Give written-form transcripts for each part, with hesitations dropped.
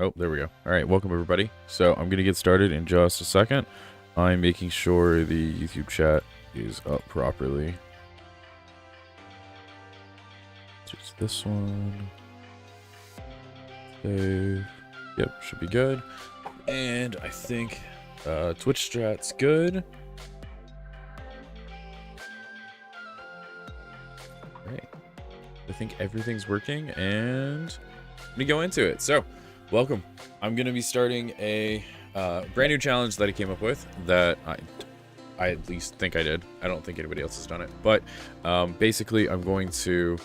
Oh, there we go. All right, welcome everybody. So I'm gonna get started in just a second. I'm making sure the YouTube chat is up properly. Just this one. Save. Yep, should be good. And I think Twitch chat's good. All right. I think everything's working, and I'm gonna go into it. So, welcome. I'm gonna be starting a brand new challenge that I came up with that I at least think I did. I don't think anybody else has done it, but basically I'm going to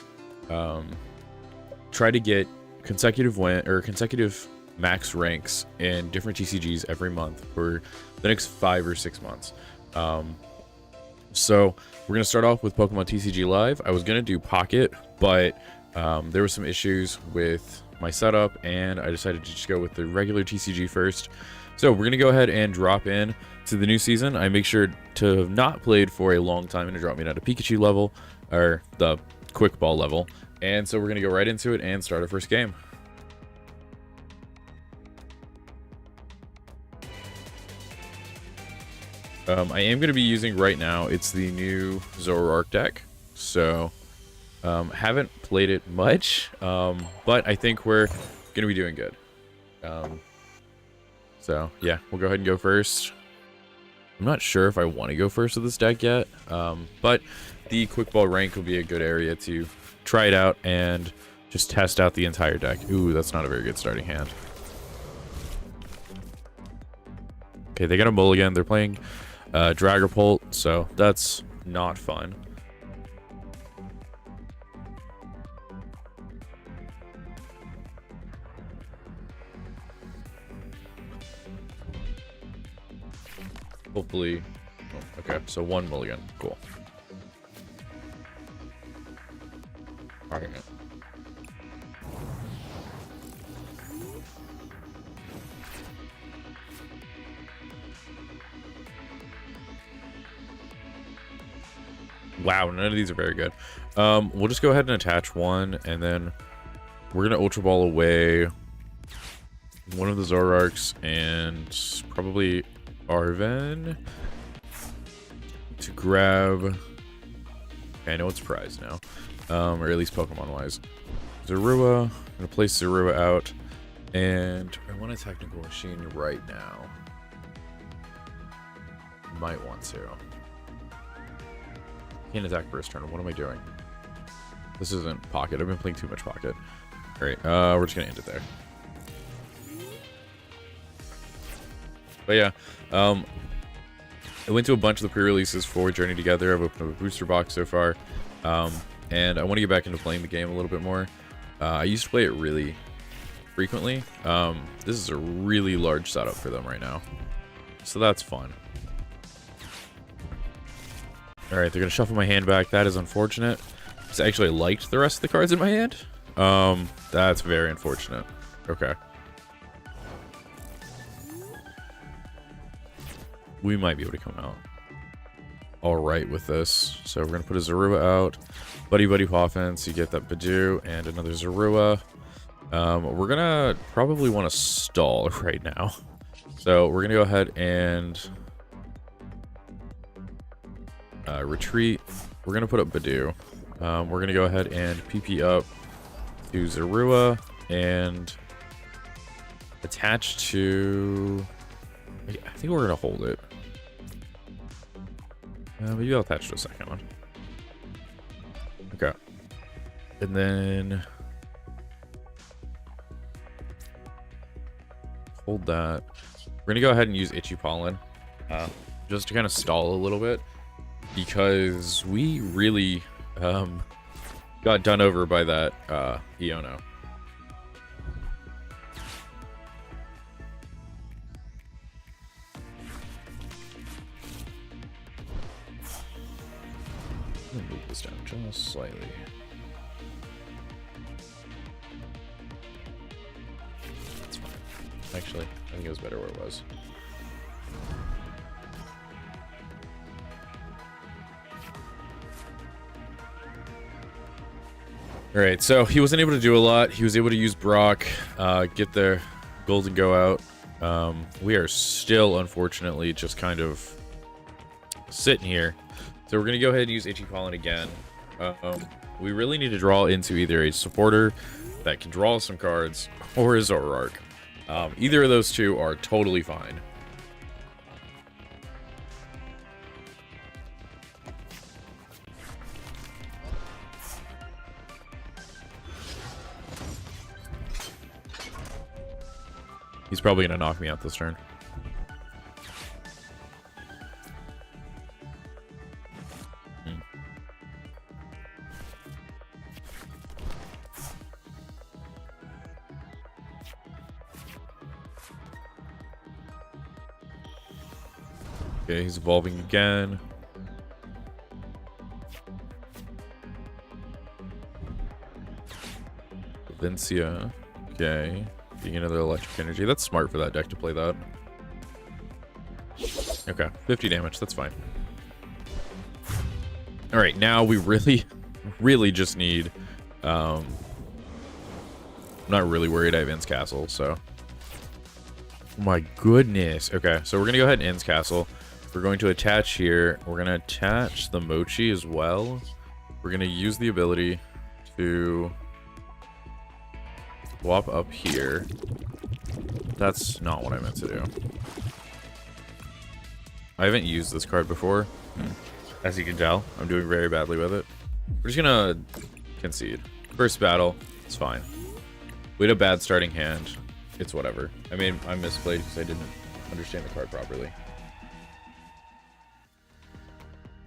try to get consecutive max ranks in different TCGs every month for the next 5 or 6 months. So we're gonna start off with Pokemon TCG Live. I was gonna do Pocket, but there were some issues with my setup, and I decided to just go with the regular TCG first. So we're gonna go ahead and drop in to the new season. I make sure to have not played for a long time and to drop me down to Pikachu level, or the Quick Ball level. And so we're gonna go right into it and start our first game. I am going to be using right now, it's the new Zoroark deck, so haven't played it much, but I think we're going to be doing good. So yeah, we'll go ahead and go first. I'm not sure if I want to go first with this deck yet, but the Quick Ball rank will be a good area to try it out and just test out the entire deck. Ooh, that's not a very good starting hand. Okay, they got a mulligan. They're playing Dragapult, so that's not fun. Hopefully, oh, okay, so 1 mulligan, cool. All right. Wow, none of these are very good. We'll just go ahead and attach one, and then we're gonna Ultra Ball away one of the Zoroarks and probably Arven to grab. Okay, I know it's prized now, or at least Pokemon-wise. Zorua. I'm gonna place Zorua out, and I want a Technical Machine right now. Might want to. Can't attack first turn. What am I doing? This isn't Pocket. I've been playing too much Pocket. Alright, we're just gonna end it there. But yeah, I went to a bunch of the pre-releases for Journey Together. I've opened up a booster box so far, and I want to get back into playing the game a little bit more. I used to play it really frequently. This is a really large setup for them right now, so that's fun. Alright, they're going to shuffle my hand back. That is unfortunate. I actually liked the rest of the cards in my hand. That's very unfortunate. Okay. We might be able to come out alright with this. So we're going to put a Zorua out. Buddy Poffin, you get that Bidoof and another Zorua. We're going to probably want to stall right now. So we're going to go ahead and retreat. We're gonna put up Bidoof. We're gonna go ahead and PP up to Zorua and attach to. I think we're gonna hold it. Maybe I'll attach to a second one. Okay, and then hold that. We're gonna go ahead and use Itchy Pollen, just to kind of stall a little bit, because we really got done over by that Iono. Let me move this down just slightly. That's fine. Actually, I think it was better where it was. Alright, so he wasn't able to do a lot. He was able to use Brock, get the Golden go out. We are still, unfortunately, just kind of sitting here. So we're going to go ahead and use Itchy Pollen again. We really need to draw into either a supporter that can draw some cards or a Zoroark. Either of those two are totally fine. He's probably going to knock me out this turn. Okay, he's evolving again. Vincia. Okay. Getting another electric energy. That's smart for that deck to play that. Okay, 50 damage. That's fine. Alright, now we really just need... I'm not really worried I have Inn's Castle, so... Oh my goodness. Okay, so we're going to go ahead and Inn's Castle. We're going to attach here. We're going to attach the Mochi as well. We're going to use the ability to swap up here. That's not what I meant to do. I haven't used this card before. As you can tell, I'm doing very badly with it. We're just going to concede. First battle, it's fine. We had a bad starting hand. It's whatever. I mean, I misplayed because I didn't understand the card properly.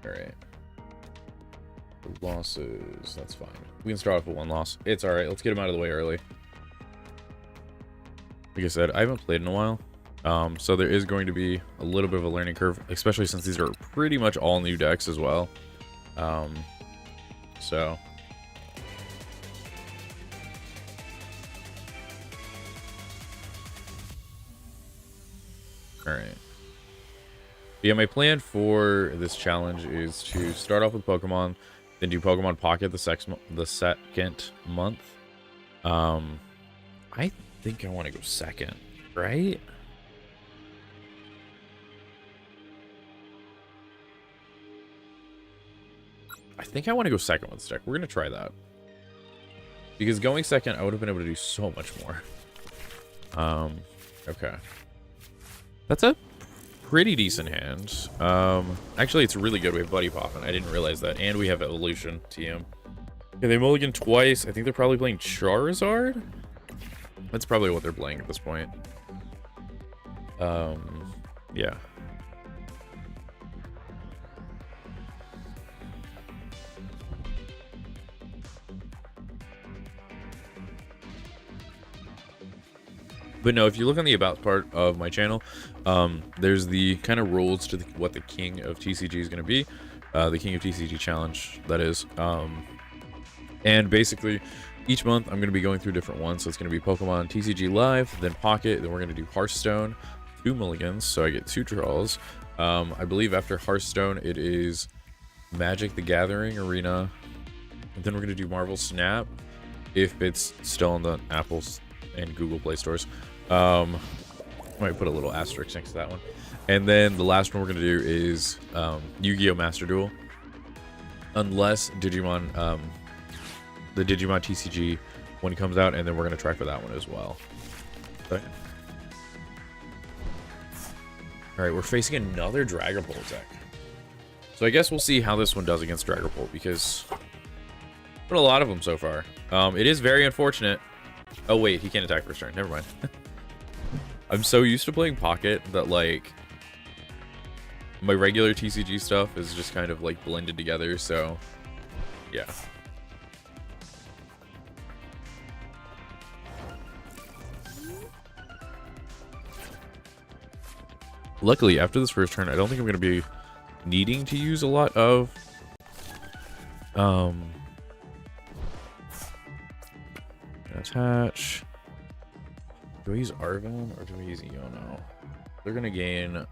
Alright. Losses. That's fine. We can start off with one loss. It's alright. Let's get him out of the way early. Like I said, I haven't played in a while. So there is going to be a little bit of a learning curve, especially since these are pretty much all new decks as well. So... Alright. Yeah, my plan for this challenge is to start off with Pokemon, then do Pokemon Pocket the second month. I think I want to go second, right? I think I want to go second with this deck. We're going to try that. Because going second, I would have been able to do so much more. Okay. That's a pretty decent hand. Actually, it's really good. We have Buddy Poppin'. I didn't realize that. And we have Evolution TM. Okay, they mulligan twice. I think they're probably playing Charizard. That's probably what they're playing at this point. Yeah. But no, if you look on the About part of my channel, there's the kind of rules to what the King of TCG is going to be. The King of TCG challenge, that is. And basically, each month I'm going to be going through different ones. So it's going to be Pokemon TCG Live, then Pocket, then we're going to do Hearthstone, 2 mulligans, so I get 2 draws. I believe after Hearthstone, it is Magic the Gathering Arena. And then we're going to do Marvel Snap, if it's still on the Apple's and Google Play stores. Might put a little asterisk next to that one. And then the last one we're going to do is Yu-Gi-Oh! Master Duel. Unless Digimon, the Digimon TCG when it comes out, and then we're going to try for that one as well. Okay. Alright, we're facing another Dragapult deck. So I guess we'll see how this one does against Dragapult, because I've put a lot of them so far. It is very unfortunate. Oh wait, he can't attack first turn. Never mind. I'm so used to playing Pocket that, like, my regular TCG stuff is just kind of, like, blended together, so, yeah. Luckily, after this first turn, I don't think I'm going to be needing to use a lot of, attach. Do I use Arven or do I use Iono? They're gonna gain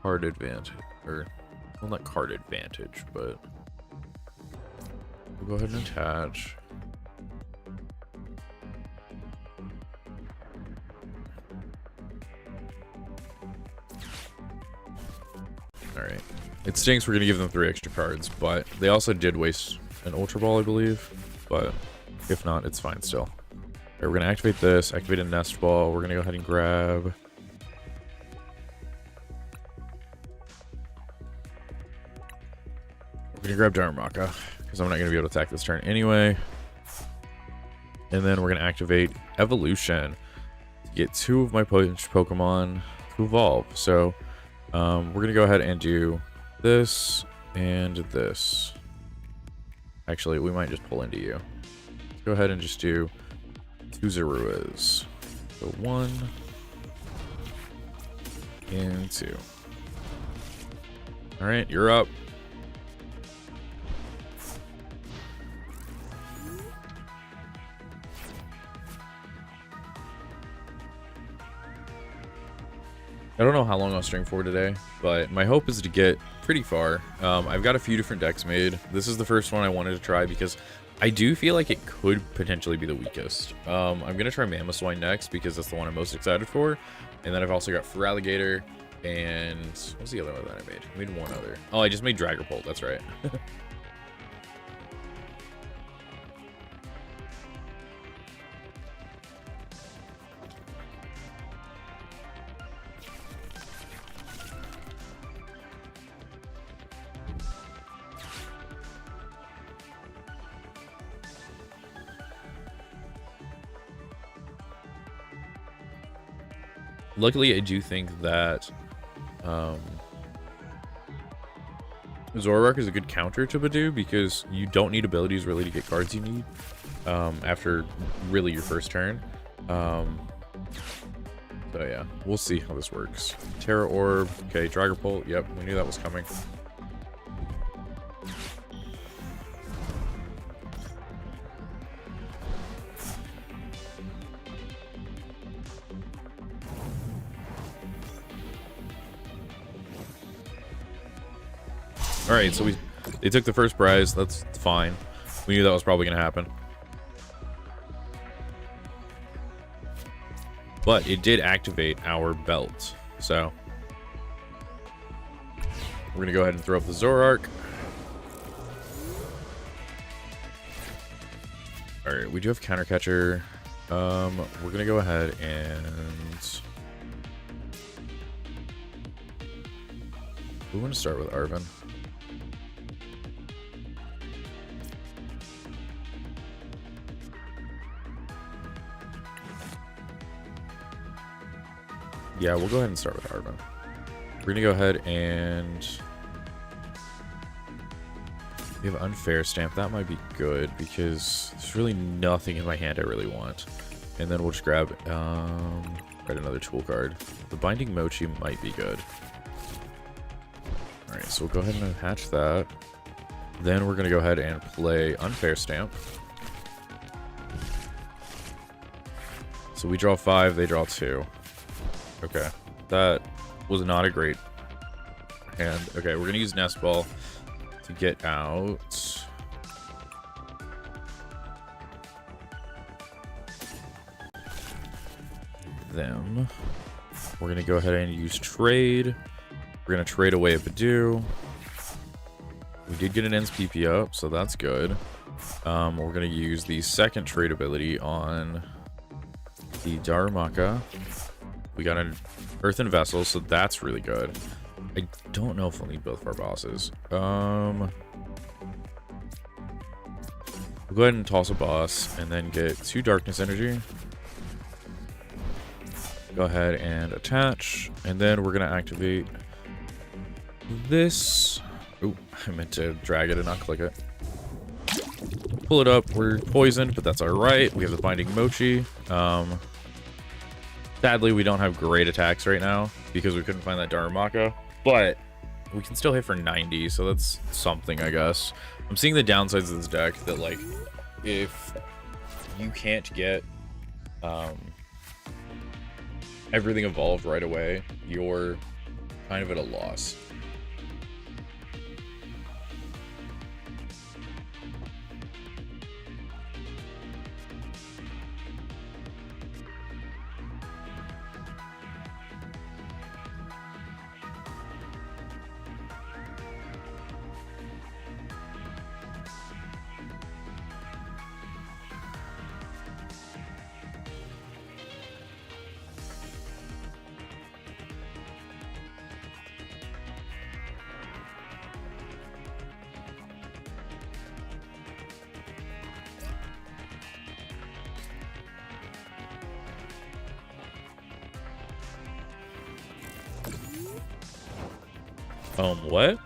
card advantage, or well, not card advantage, but we'll go ahead and attach. Alright. It stinks we're going to give them 3 extra cards, but they also did waste an Ultra Ball, I believe. But if not, it's fine still. Alright, we're going to activate this, activate a Nest Ball. We're going to go ahead and grab... We're going to grab Darumaka, because I'm not going to be able to attack this turn anyway. And then we're going to activate Evolution to get 2 of my Pokemon to evolve. So we're going to go ahead and do this and this. Actually, we might just pull into you. Let's go ahead and just do 2 Zaruas. So 1 and 2. All right, you're up. I don't know how long I'll stream for today, but my hope is to get pretty far. I've got a few different decks made. This is the first one I wanted to try because I do feel like it could potentially be the weakest. I'm going to try Mamoswine next because that's the one I'm most excited for. And then I've also got Feraligatr and... what's the other one that I made? I made one other. Oh, I just made Dragapult. That's right. Luckily, I do think that Zoroark is a good counter to Badoo because you don't need abilities really to get cards you need after really your first turn. So yeah, we'll see how this works. Terra Orb, okay, Dragapult, yep, we knew that was coming. All right, so they took the first prize. That's fine. We knew that was probably going to happen. But it did activate our belt. So we're going to go ahead and throw up the Zoroark. All right, we do have Counter Catcher. We're going to go ahead and... we want to start with Arven. Yeah, we'll go ahead and start with Arven. We're going to go ahead and... we have Unfair Stamp. That might be good because there's really nothing in my hand I really want. And then we'll just grab right, another tool card. The Binding Mochi might be good. Alright, so we'll go ahead and attach that. Then we're going to go ahead and play Unfair Stamp. So we draw 5, they draw 2. Okay, that was not a great hand. Okay, we're going to use Nest Ball to get out. Them. We're going to go ahead and use Trade. We're going to trade away a Badoo. We did get an Ends PP up, so that's good. We're going to use the second trade ability on the Darumaka. We got an Earthen Vessel, so that's really good. I don't know if we'll need both of our bosses. We'll go ahead and toss a boss and then get 2 Darkness Energy. Go ahead and attach, and then we're going to activate this. Oh, I meant to drag it and not click it. Pull it up. We're poisoned, but that's all right. We have the Binding Mochi. Sadly, we don't have great attacks right now because we couldn't find that Darumaka, but we can still hit for 90, so that's something, I guess. I'm seeing the downsides of this deck that, like, if you can't get everything evolved right away, you're kind of at a loss. What?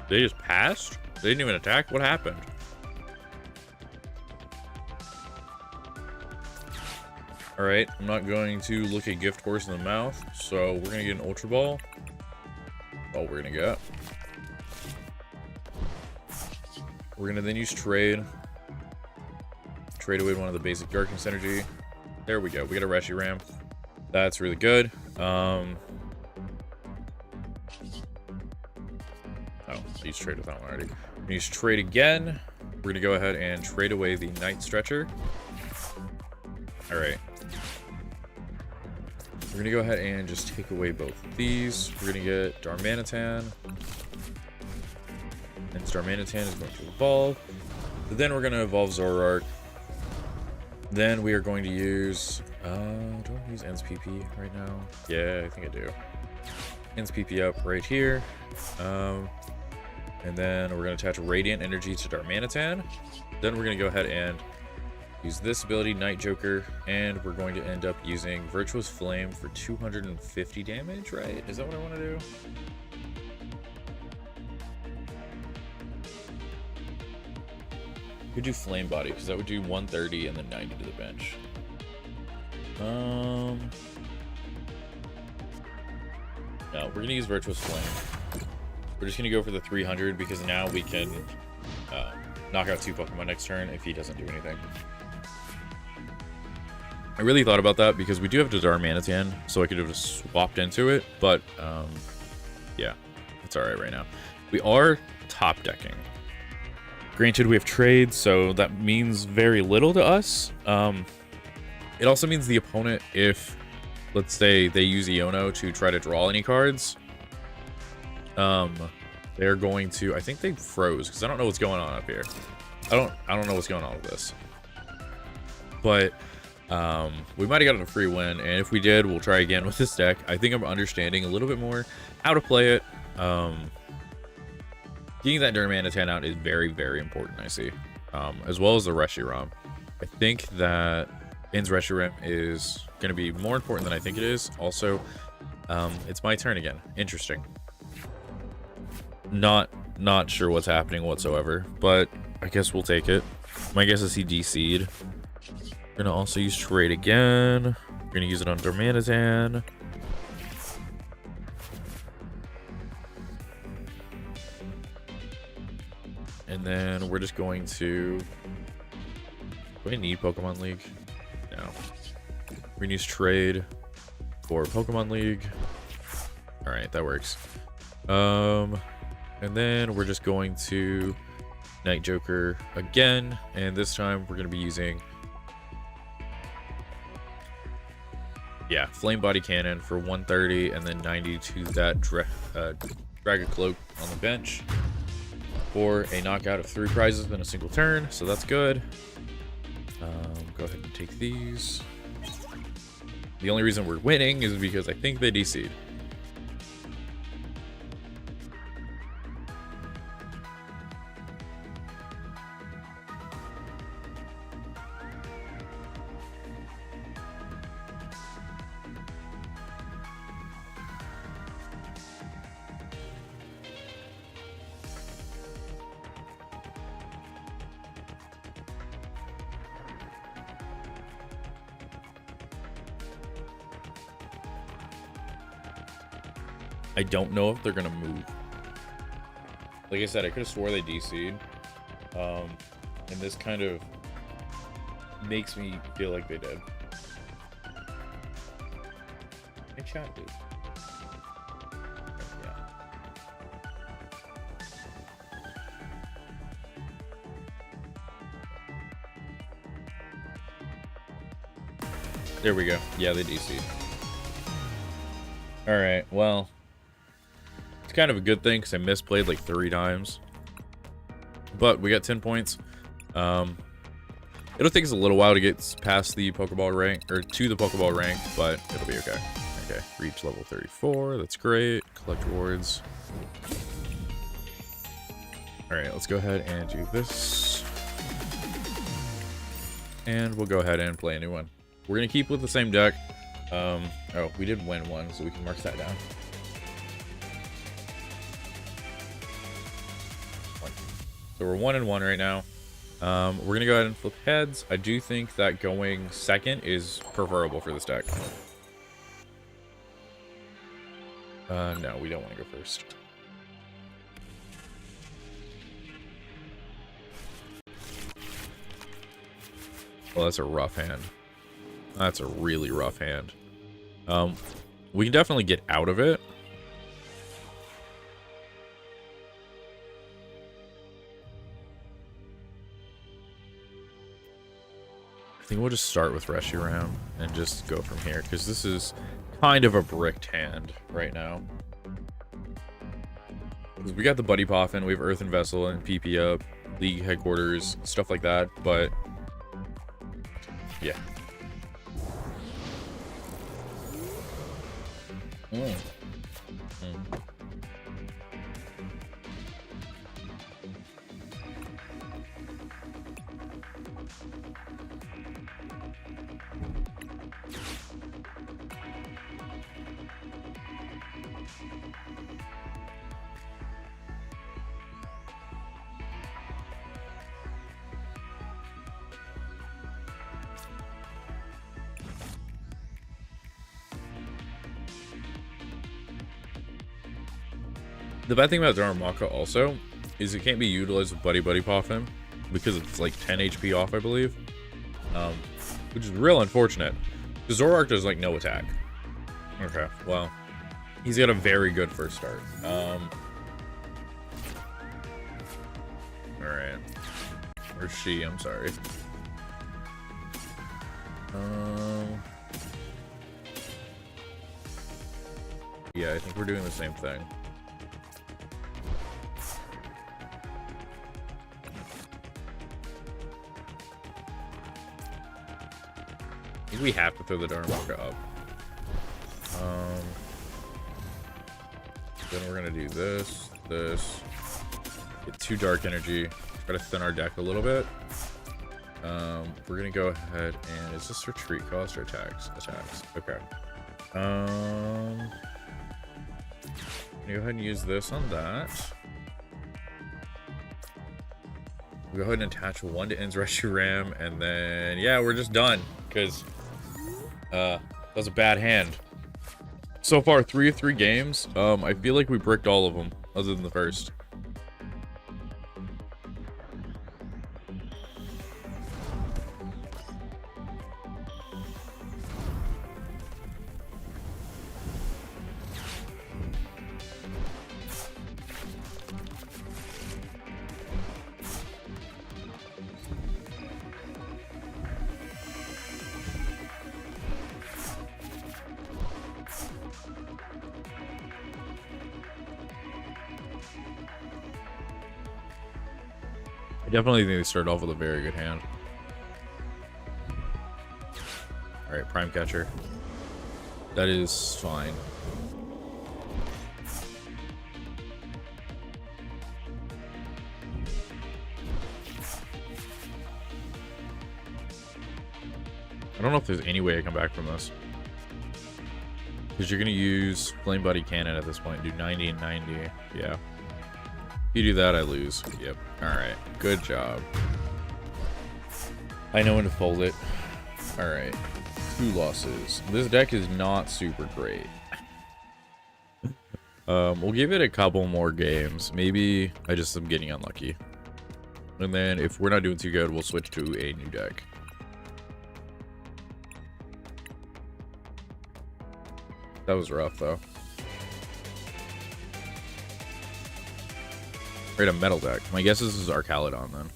They just passed? They didn't even attack? What happened? Alright, I'm not going to look a gift horse in the mouth, so we're gonna get an Ultra Ball. All we're gonna get. We're gonna then use trade. Trade away one of the basic darkness energy. There we go. We got a Reshiram. That's really good. Oh, use trade with that one already. We're gonna use trade again. We're gonna go ahead and trade away the Night Stretcher. All right. We're gonna go ahead and just take away both of these. We're gonna get Darmanitan. And Darmanitan is going to evolve. But then we're gonna evolve Zoroark. Then we are going to use do I use Ends PP right now? Yeah, I think I do. Ends PP up right here. And then we're gonna attach Radiant Energy to Darmanitan. Then we're gonna go ahead and use this ability, Night Joker, and we're going to end up using Virtuous Flame for 250 damage, right? Is that what I want to do? Could do Flame Body, because that would do 130 and then 90 to the bench. No, we're going to use Virtuous Flame. We're just going to go for the 300, because now we can knock out 2 Pokemon next turn if he doesn't do anything. I really thought about that because we do have Darmanitan, so I could have just swapped into it, but yeah, it's alright right now. We are top decking. Granted, we have trades, so that means very little to us. It also means the opponent, if, let's say, they use Iono to try to draw any cards, they're going to, I think they froze, because I don't know what's going on up here. I don't know what's going on with this. But we might have gotten a free win, and if we did, we'll try again with this deck. I think I'm understanding a little bit more how to play it. Getting that Darmanitan out is very, very important, I see. As well as the Reshiram. I think that Ends Reshiram is going to be more important than I think it is. Also, it's my turn again. Interesting. Not sure what's happening whatsoever, but I guess we'll take it. My guess is he DC'd. We're gonna also use trade again. We're gonna use it on Darmanitan. And then we're just going to... Do I need Pokemon League? No. We're gonna use trade for Pokemon League. Alright, that works. And then we're just going to Night Joker again. And this time we're gonna be using... Yeah, Flame Body Cannon for 130 and then 90 to that Dragon Cloak on the bench for a knockout of 3 prizes in a single turn, so that's good. Go ahead and take these. The only reason we're winning is because I think they DC'd. I don't know if they're gonna move. Like I said, I could have swore they DC'd. And this kind of makes me feel like they did. Hey, chat, dude. Yeah. There we go. Yeah, they DC'd. Alright, well. It's kind of a good thing because I misplayed like 3 times. But we got 10 points. It'll take us a little while to get past the Pokeball rank, or to the Pokeball rank, but it'll be okay. Okay, reach level 34. That's great. Collect rewards. Alright, let's go ahead and do this. And we'll go ahead and play a new one. We're going to keep with the same deck. Oh, we did win one, so we can mark that down. So we're 1-1 right now. We're gonna go ahead and flip heads. I do think that going second is preferable for this deck. No, we don't want to go first. Well, that's a rough hand. That's a really rough hand. We can definitely get out of it. I think we'll just start with Reshiram and just go from here, because this is kind of a bricked hand right now. Because we got the Buddy Poffin, we have Earthen Vessel and PP up, League Headquarters, stuff like that, but yeah. The bad thing about Darumaka also is it can't be utilized with Buddy Poffin because it's like 10 HP off, I believe. Which is real unfortunate. Because Zoroark does like no attack. Okay, well, he's got a very good first start. Alright. Or she, I'm sorry. Yeah, I think we're doing the same thing. I think we have to throw the Darumaka up. Then we're gonna do this, get 2 Dark Energy, try to thin our deck a little bit. We're gonna go ahead and, is this retreat cost or attacks? Attacks, okay. Gonna go ahead and use this on that. We'll go ahead and attach 1 to Ends Reshiram, and then, yeah, we're just done, because that was a bad hand. So far, 3 of 3 games. I feel like we bricked all of them, other than the first. I definitely think they started off with a very good hand. Alright, Prime Catcher. That is fine. I don't know if there's any way I come back from this. Because you're going to use Flame Buddy Cannon at this point. Do 90 and 90. Yeah. If you do that, I lose. Yep. Alright. Good job. I know when to fold it. Alright. 2 losses. This deck is not super great. We'll give it a couple more games. Maybe I just am getting unlucky. And then if we're not doing too good, we'll switch to a new deck. That was rough, though. Right, a metal deck. My guess is this is Arcalodon, then.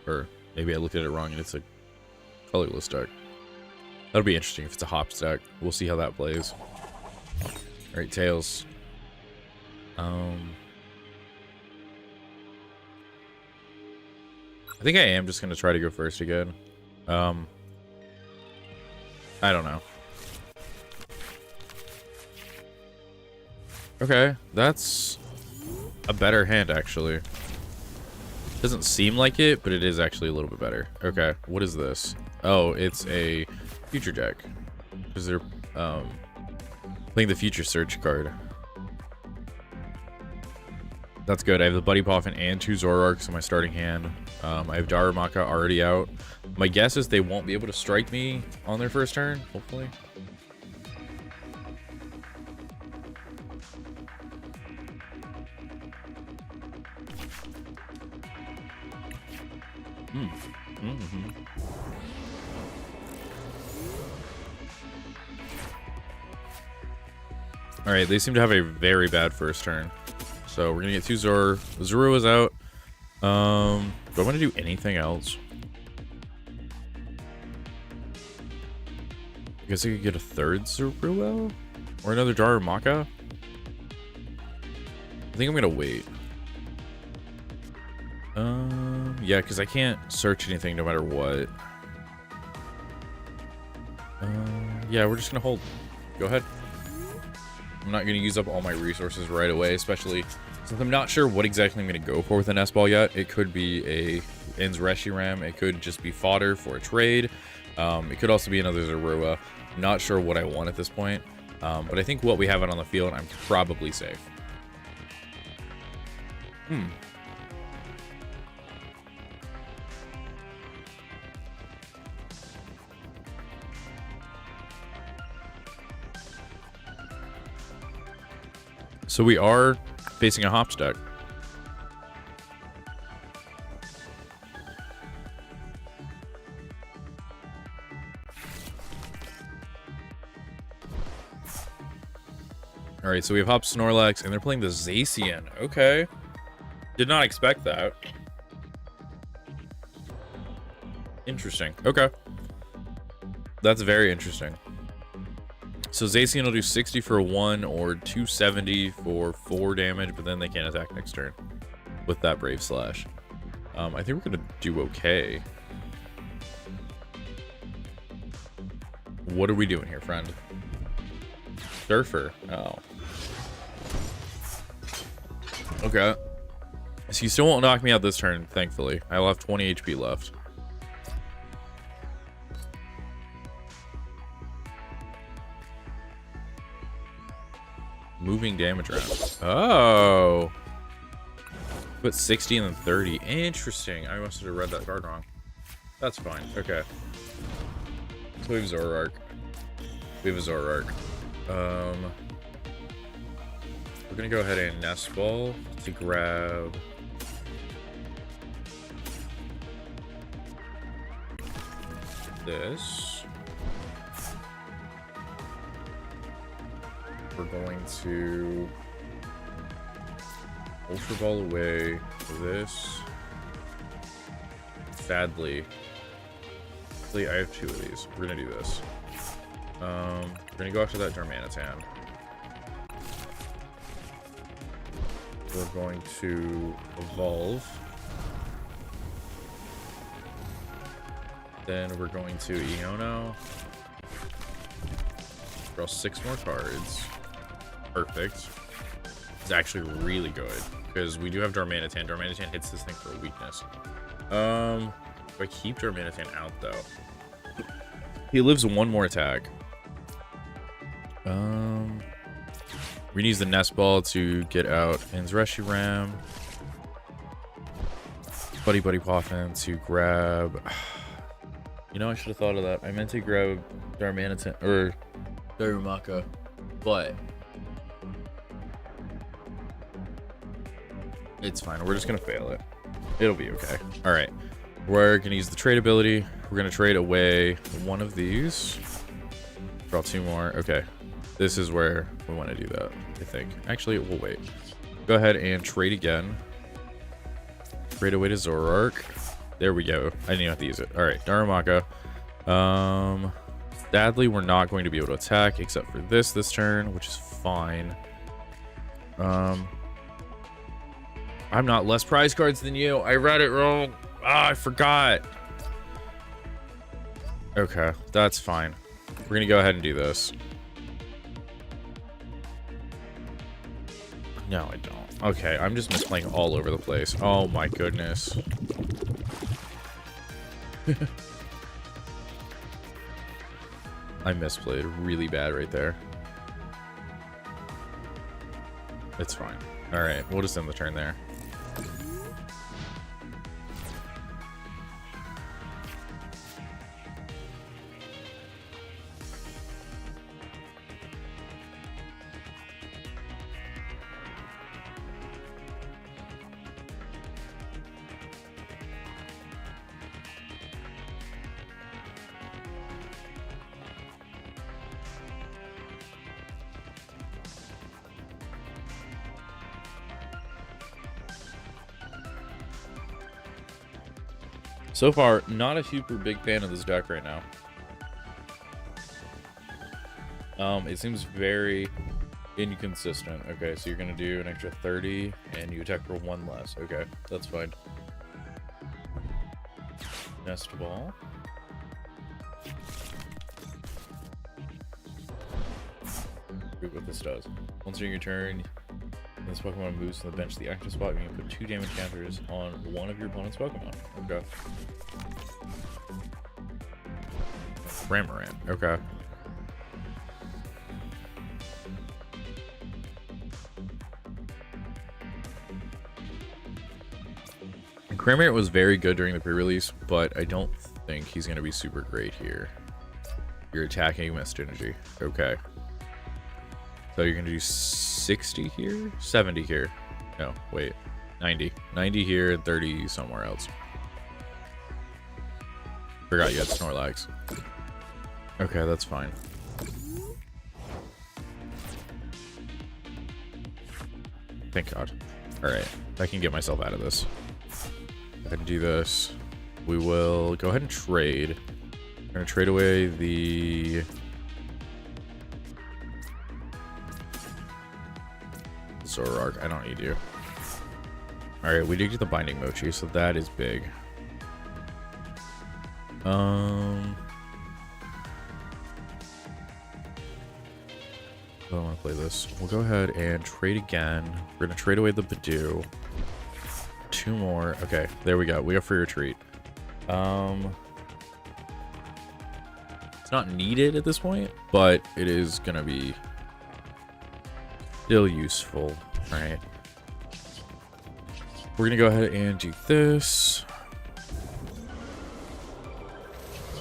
Or maybe I looked at it wrong and it's a colorless deck. That'll be interesting if it's a Hops deck. We'll see how that plays. Alright, Tails. I think I am just going to try to go first again. I don't know. Okay, that's a better hand, actually. Doesn't seem like it, but it is actually a little bit better. Okay, what is this? Oh, it's a future deck. Because they're, Playing the Future Search card. That's good. I have the Buddy Poffin and 2 Zoroarks in my starting hand. I have Darumaka already out. My guess is they won't be able to strike me on their first turn, hopefully. Alright, they seem to have a very bad first turn. So we're gonna get 2 Zoro is out. Do I want to do anything else? I guess I could get a 3rd Zorua? Or another Darumaka? I think I'm gonna wait. Yeah, because I can't search anything no matter what. Yeah, we're just gonna hold. Go ahead. I'm not gonna use up all my resources right away, especially since I'm not sure what exactly I'm gonna go for with an S-Ball yet. It could be a Ins Reshiram. It could just be fodder for a trade. It could also be another Zorua. Not sure what I want at this point. But I think what we have out on the field, I'm probably safe. So we are facing a Hops deck. Alright, so we have Hops Snorlax, and they're playing the Zacian. Okay. Did not expect that. Interesting. Okay. That's very interesting. So Zacian will do 60 for 1 or 270 for 4 damage, but then they can't attack next turn with that Brave Slash. I think we're going to do okay. What are we doing here, friend? Surfer. Oh. Okay. So you still won't knock me out this turn, thankfully. I'll have 20 HP left. Moving damage around. Oh. Put 60 and then 30. Interesting. I must have read that card wrong. That's fine. Okay. So we have Zoroark. We have a Zoroark. We're gonna go ahead and Nest Ball to grab this. We're going to Ultra Ball away for this. Sadly, I have 2 of these. We're gonna do this. We're gonna go after that Darmanitan. We're going to evolve. Then we're going to Iono. Draw 6 more cards. Perfect. It's actually really good because we do have Darmanitan. Darmanitan hits this thing for a weakness. If I keep Darmanitan out though, he lives 1 more attack. We can use the Nest Ball to get out Ins Reshiram. Buddy Poffin to grab. You know, I should have thought of that. I meant to grab Darmanitan or Darumaka, but it's fine. We're just gonna fail it. It'll be okay. All right. We're gonna use the trade ability. We're gonna trade away 1 of these. Draw 2 more. Okay. This is where we want to do that, I think. Actually, we'll wait. Go ahead and trade again. Trade away to Zoroark. There we go. I didn't have to use it. All right, Darumaka. Sadly, we're not going to be able to attack except for this turn, which is fine. I'm not less prize cards than you. I read it wrong. Ah, I forgot. Okay, that's fine. We're gonna go ahead and do this. No, I don't. Okay, I'm just misplaying all over the place. Oh my goodness. I misplayed really bad right there. It's fine. Alright, we'll just end the turn there. So far, not a super big fan of this deck right now. It seems very inconsistent. Okay, so you're gonna do an extra 30 and you attack for 1 less. Okay, that's fine. Nest ball. Read what this does. Once during your turn, this Pokemon moves to the bench, the active spot, you can put 2 damage counters on one of your opponent's Pokemon. Okay. Cramorant. Okay. Cramorant was very good during the pre-release, but I don't think he's going to be super great here. You're attacking Mist Energy. Okay. So you're going to do 60 here? 70 here. No, wait. 90. 90 here and 30 somewhere else. Forgot you had Snorlax. Okay, that's fine. Thank God. Alright, I can get myself out of this. Go ahead and do this. We will go ahead and trade. We're going to trade away the... Zoroark. I don't need you. Alright, we did get the Binding Mochi, so that is big. I don't want to play this. We'll go ahead and trade again. We're going to trade away the Badoo. 2 more. Okay, there we go. We got Free Retreat. It's not needed at this point, but it is going to be still useful. Alright. We're going to go ahead and do this.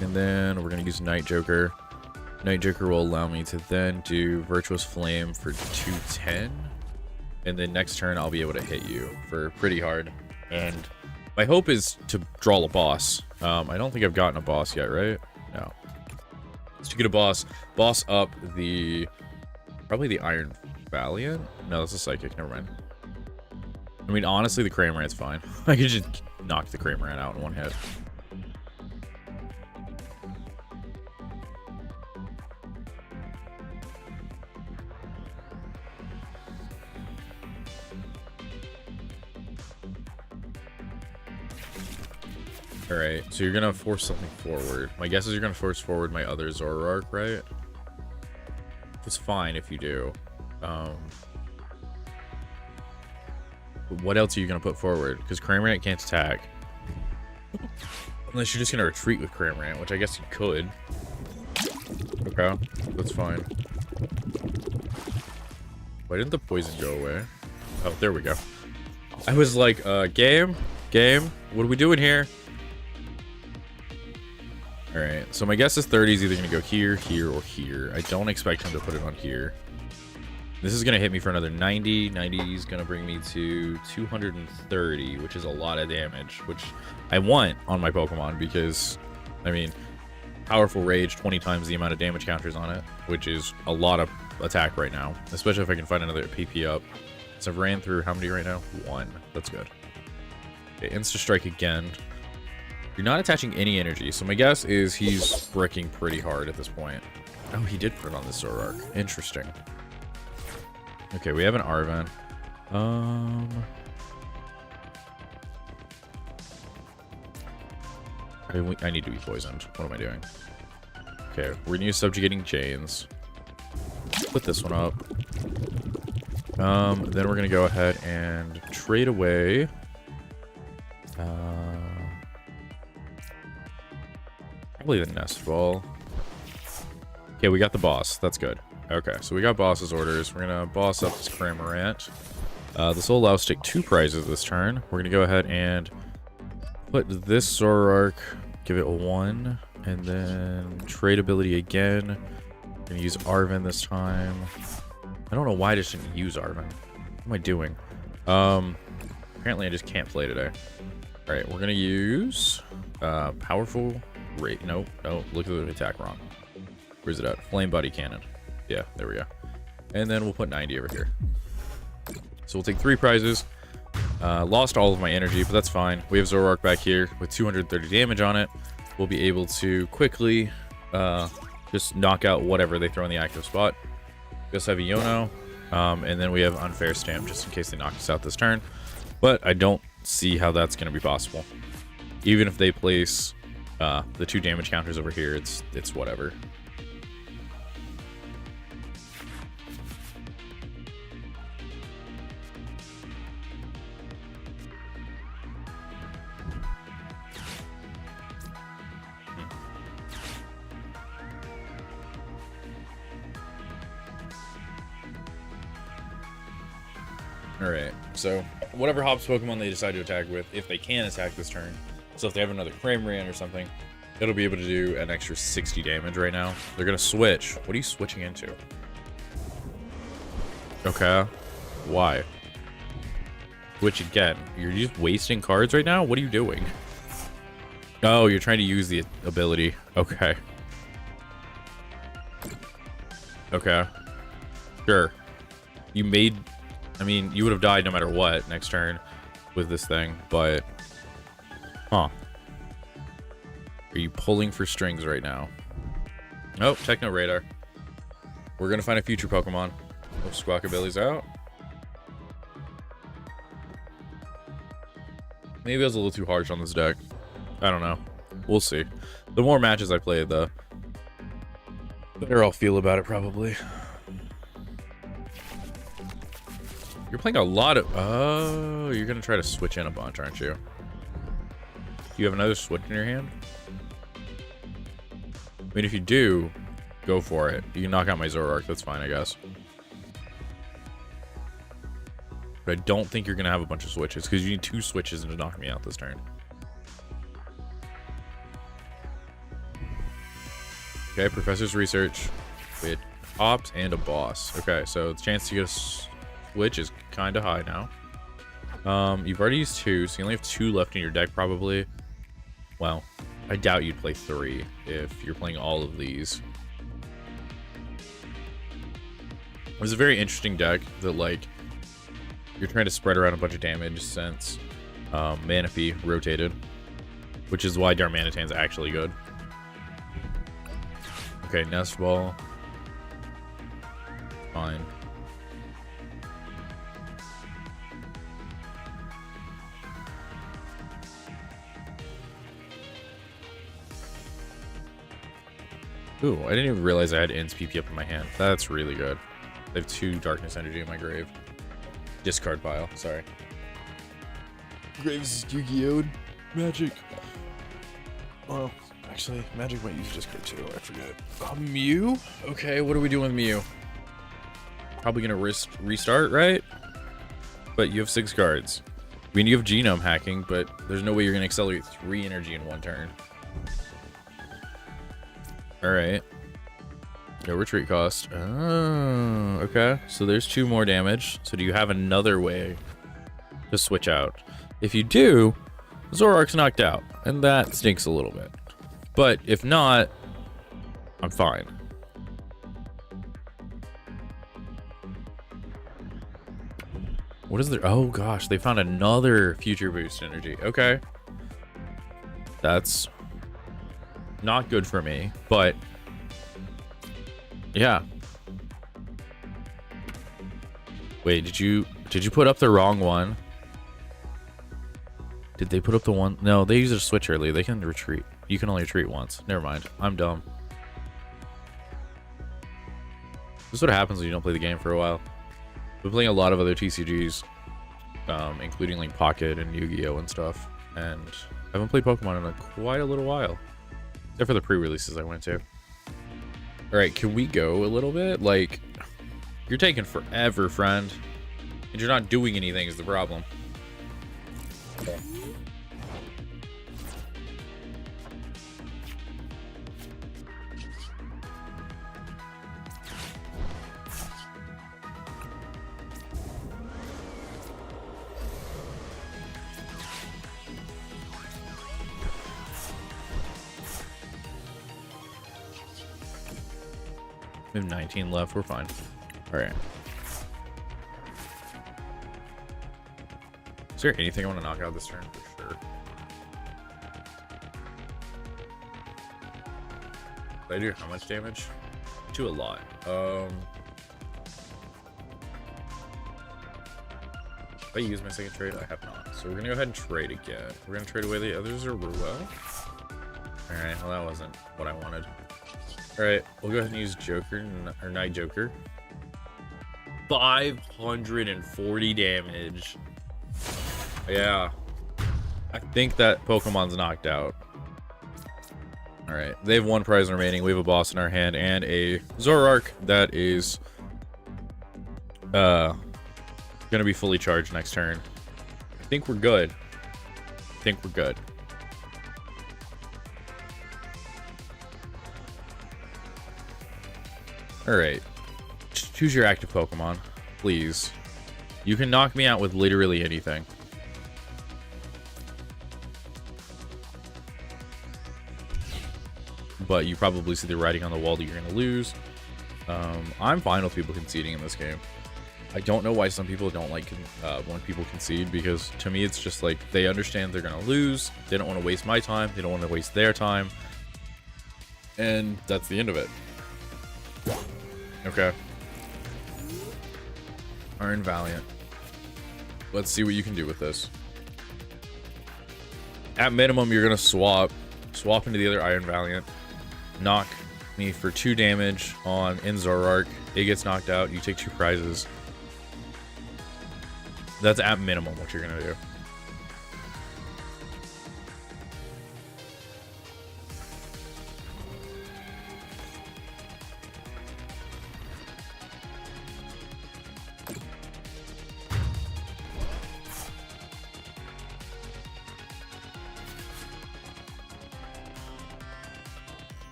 And then we're going to use Night Joker. Night Joker will allow me to then do Virtuous Flame for 210. And then next turn, I'll be able to hit you for pretty hard. And my hope is to draw a boss. I don't think I've gotten a boss yet, right? No. So to get a boss up the... Probably the Iron Valiant? No, that's a Psychic. Never mind. I mean, honestly, the Cramorant's fine. I could just knock the Cramorant out in 1 hit. Alright, so you're gonna force something forward. My guess is you're gonna force forward my other Zoroark, right? It's fine if you do. But what else are you gonna put forward? Because Cramorant can't attack. Unless you're just gonna retreat with Cramorant, which I guess you could. Okay, that's fine. Why didn't the poison go away? Oh, there we go. I was like, game, what are we doing here? Alright, so my guess is 30 is either going to go here, here, or here. I don't expect him to put it on here. This is going to hit me for another 90. 90 is going to bring me to 230, which is a lot of damage, which I want on my Pokemon because, I mean, powerful Rage, 20 times the amount of damage counters on it, which is a lot of attack right now, especially if I can find another PP up. So I've ran through how many right now? 1. That's good. Okay, Insta Strike again. You're not attaching any energy, so my guess is he's bricking pretty hard at this point. Oh, he did put it on this Zoroark. Interesting. Okay, we have an Arven. I need to be poisoned. What am I doing? Okay, we're gonna use Subjugating Chains. Put this one up. Then we're gonna go ahead and trade away. Probably the Nest Ball. Okay, we got the boss. That's good. Okay, so we got boss's orders. We're gonna boss up this Cramorant. This will allow us to take 2 prizes this turn. We're going to go ahead and put this Zoroark, give it a 1, and then trade ability again. I'm going to use Arven this time. I don't know why I just didn't use Arven. What am I doing? Apparently I just can't play today. Alright, we're going to use powerful rate. Nope, look at the attack wrong. Where's it at? Flame body cannon. Yeah, there we go. And then we'll put 90 over here. So we'll take 3 prizes. Lost all of my energy, but that's fine. We have Zoroark back here with 230 damage on it. We'll be able to quickly just knock out whatever they throw in the active spot. We also have a Yono, and then we have Unfair Stamp just in case they knock us out this turn. But I don't see how that's going to be possible. Even if they place the 2 damage counters over here, it's whatever. Alright, so whatever Hops Pokemon they decide to attack with, if they can attack this turn, so if they have another Cramorant or something, it'll be able to do an extra 60 damage right now. They're going to switch. What are you switching into? Okay. Why? Switch again. You're just wasting cards right now? What are you doing? Oh, you're trying to use the ability. Okay. Okay. Sure. You made... I mean, you would have died no matter what next turn with this thing, but... Huh. Are you pulling for strings right now? Oh, Techno Radar. We're going to find a future Pokemon. Oh, Squawkabilly's out. Maybe I was a little too harsh on this deck. I don't know. We'll see. The more matches I play, the better I'll feel about it, probably. You're playing a lot of... Oh, you're going to try to switch in a bunch, aren't you? Do you have another switch in your hand? I mean, if you do, go for it. You can knock out my Zoroark. That's fine, I guess. But I don't think you're going to have a bunch of switches, because you need 2 switches to knock me out this turn. Okay, Professor's Research with Ops and a Boss. Okay, so the chance to get a switch is kind of high now. You've already used 2, so you only have 2 left in your deck, probably. Well, I doubt you'd play 3 if you're playing all of these. It's a very interesting deck that, like, you're trying to spread around a bunch of damage since Manaphy rotated, which is why Darmanitan's actually good. Okay, Nest Ball. Fine. Ooh, I didn't even realize I had Ins PP up in my hand. That's really good. I have 2 Darkness Energy in my grave. Discard pile, sorry. Graves Yu-Gi-Oh! Magic. Well, actually, Magic might use Discard too, I forget. Mew? Okay, what are we doing with Mew? Probably gonna restart, right? But you have 6 cards. I mean, you have Genome Hacking, but there's no way you're gonna accelerate 3 energy in 1 turn. Alright. No retreat cost. Oh, okay. So there's 2 more damage. So do you have another way to switch out? If you do, Zoroark's knocked out. And that stinks a little bit. But if not, I'm fine. What is there? Oh gosh, they found another future boost energy. Okay. That's not good for me, but yeah. Wait, did you put up the wrong one? Did they put up the one? No, they used a switch early. They can retreat. You can only retreat once. Never mind. I'm dumb. This is what happens when you don't play the game for a while. I've been playing a lot of other TCGs, including like Pocket and Yu-Gi-Oh! And stuff, and I haven't played Pokemon in quite a little while. Except for the pre-releases I went to. Alright, can we go a little bit? Like, you're taking forever, friend. And you're not doing anything is the problem. We have 19 left. We're fine. All right. Is there anything I want to knock out this turn? For sure. Did I do how much damage? To a lot. If I use my second trade, I have not. So we're gonna go ahead and trade again. We're gonna trade away the others or Ruel. Alright, well that wasn't what I wanted. Alright, we'll go ahead and use Joker, or Night Joker. 540 damage. Yeah. I think that Pokemon's knocked out. Alright, they have one prize remaining. We have a boss in our hand and a Zoroark that is gonna be fully charged next turn. I think we're good. Alright. Choose your active Pokemon, please. You can knock me out with literally anything. But you probably see the writing on the wall that you're going to lose. I'm fine with people conceding in this game. I don't know why some people don't like when people concede, because to me it's just like they understand they're going to lose. They don't want to waste my time. They don't want to waste their time. And that's the end of it. Okay. Iron Valiant. Let's see what you can do with this. At minimum, you're going to swap into the other Iron Valiant. Knock me for 2 damage on Zoroark. It gets knocked out. You take 2 prizes. That's at minimum what you're going to do.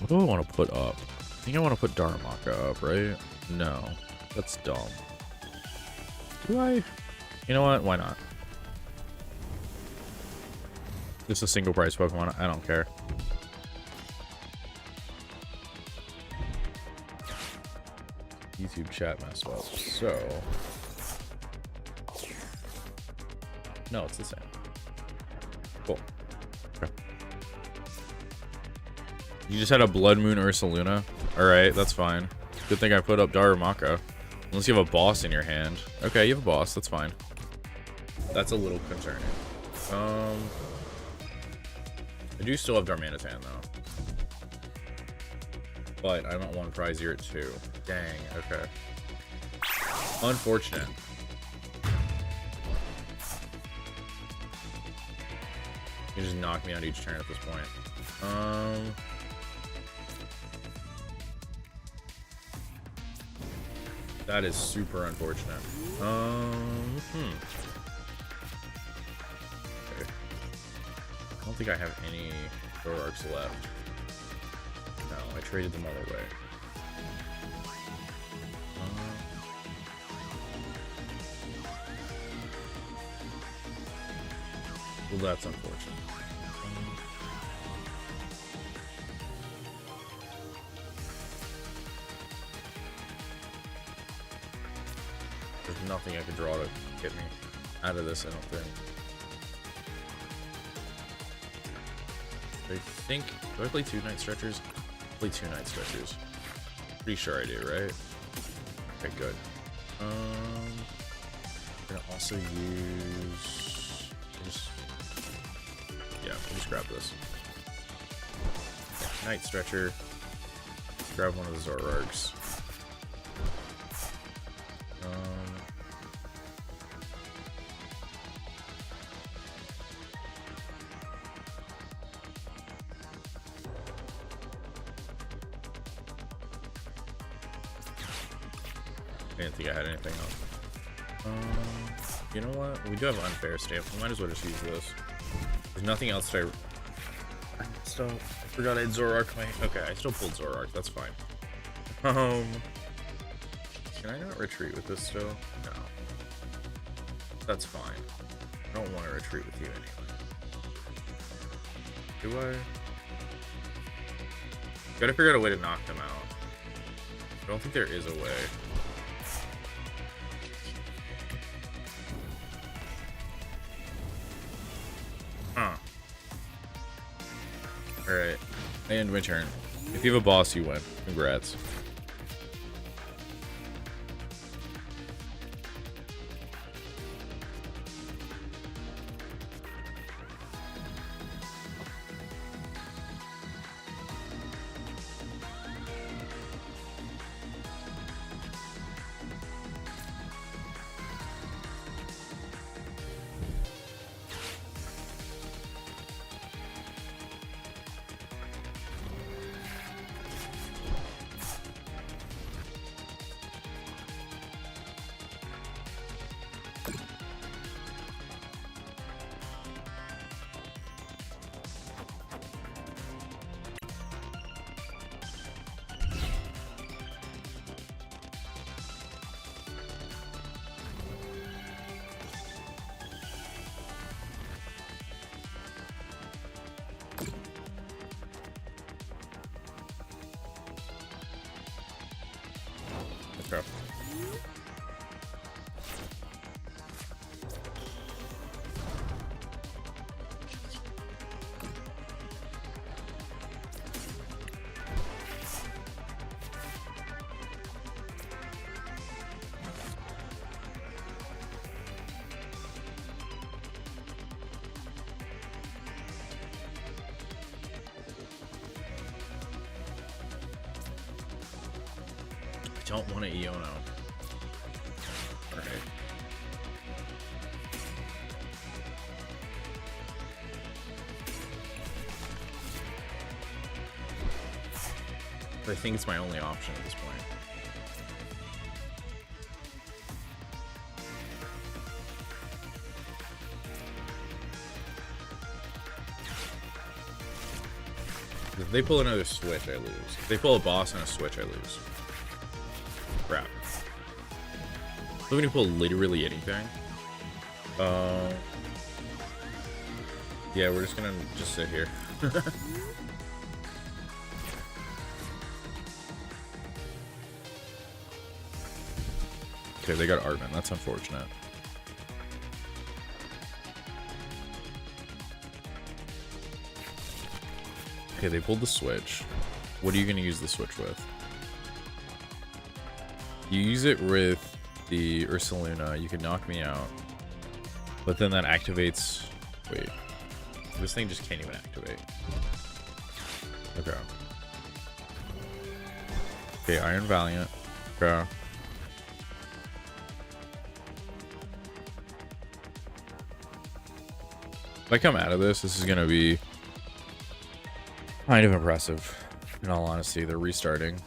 What do I want to put up? I think I want to put Darumaka up, right? No, that's dumb. Do I? You know what? Why not? It's a single price Pokemon. I don't care. YouTube chat messed up. So, no, it's the same. Cool. Okay. You just had a Blood Moon Ursaluna. Alright, that's fine. Good thing I put up Darumaka. Unless you have a boss in your hand. Okay, you have a boss. That's fine. That's a little concerning. I do still have Darmanitan, though. But I'm at 1 prize, you're at 2. Dang, okay. Unfortunate. You just knock me out each turn at this point. That is super unfortunate. Okay. I don't think I have any Zoroarks left. No, I traded them all away. Well, that's unfortunate. There's nothing I could draw to get me out of this, I don't think. I think... Do I play 2 Night Stretchers? I play 2 Night Stretchers. Pretty sure I do, right? Okay, good. I'm gonna also use... Yeah, we'll just grab this. Night Stretcher. Grab one of the Zoroarks. didn't think I had anything else. You know what? We do have unfair stamp. We might as well just use this. There's nothing else that I forgot I had Zoroark. Okay, I still pulled Zoroark. That's fine. Can I not retreat with this still? No. That's fine. I don't want to retreat with you anyway. Do I? Gotta figure out a way to knock them out. I don't think there is a way. Huh. Alright. I end my turn. If you have a boss, you win. Congrats. Okay. I don't want to Iono. Alright. I think it's my only option at this point. If they pull another switch, I lose. If they pull a boss and a switch, I lose. Crap. So when you pull literally anything. Yeah, we're just gonna sit here. Okay, they got Artman. That's unfortunate. Okay, they pulled the switch. What are you gonna use the switch with? You use it with the Ursaluna, you can knock me out. But then that activates... Wait. This thing just can't even activate. Okay. Okay, Iron Valiant. Okay. If I come out of this is gonna be kind of impressive. In all honesty, they're restarting.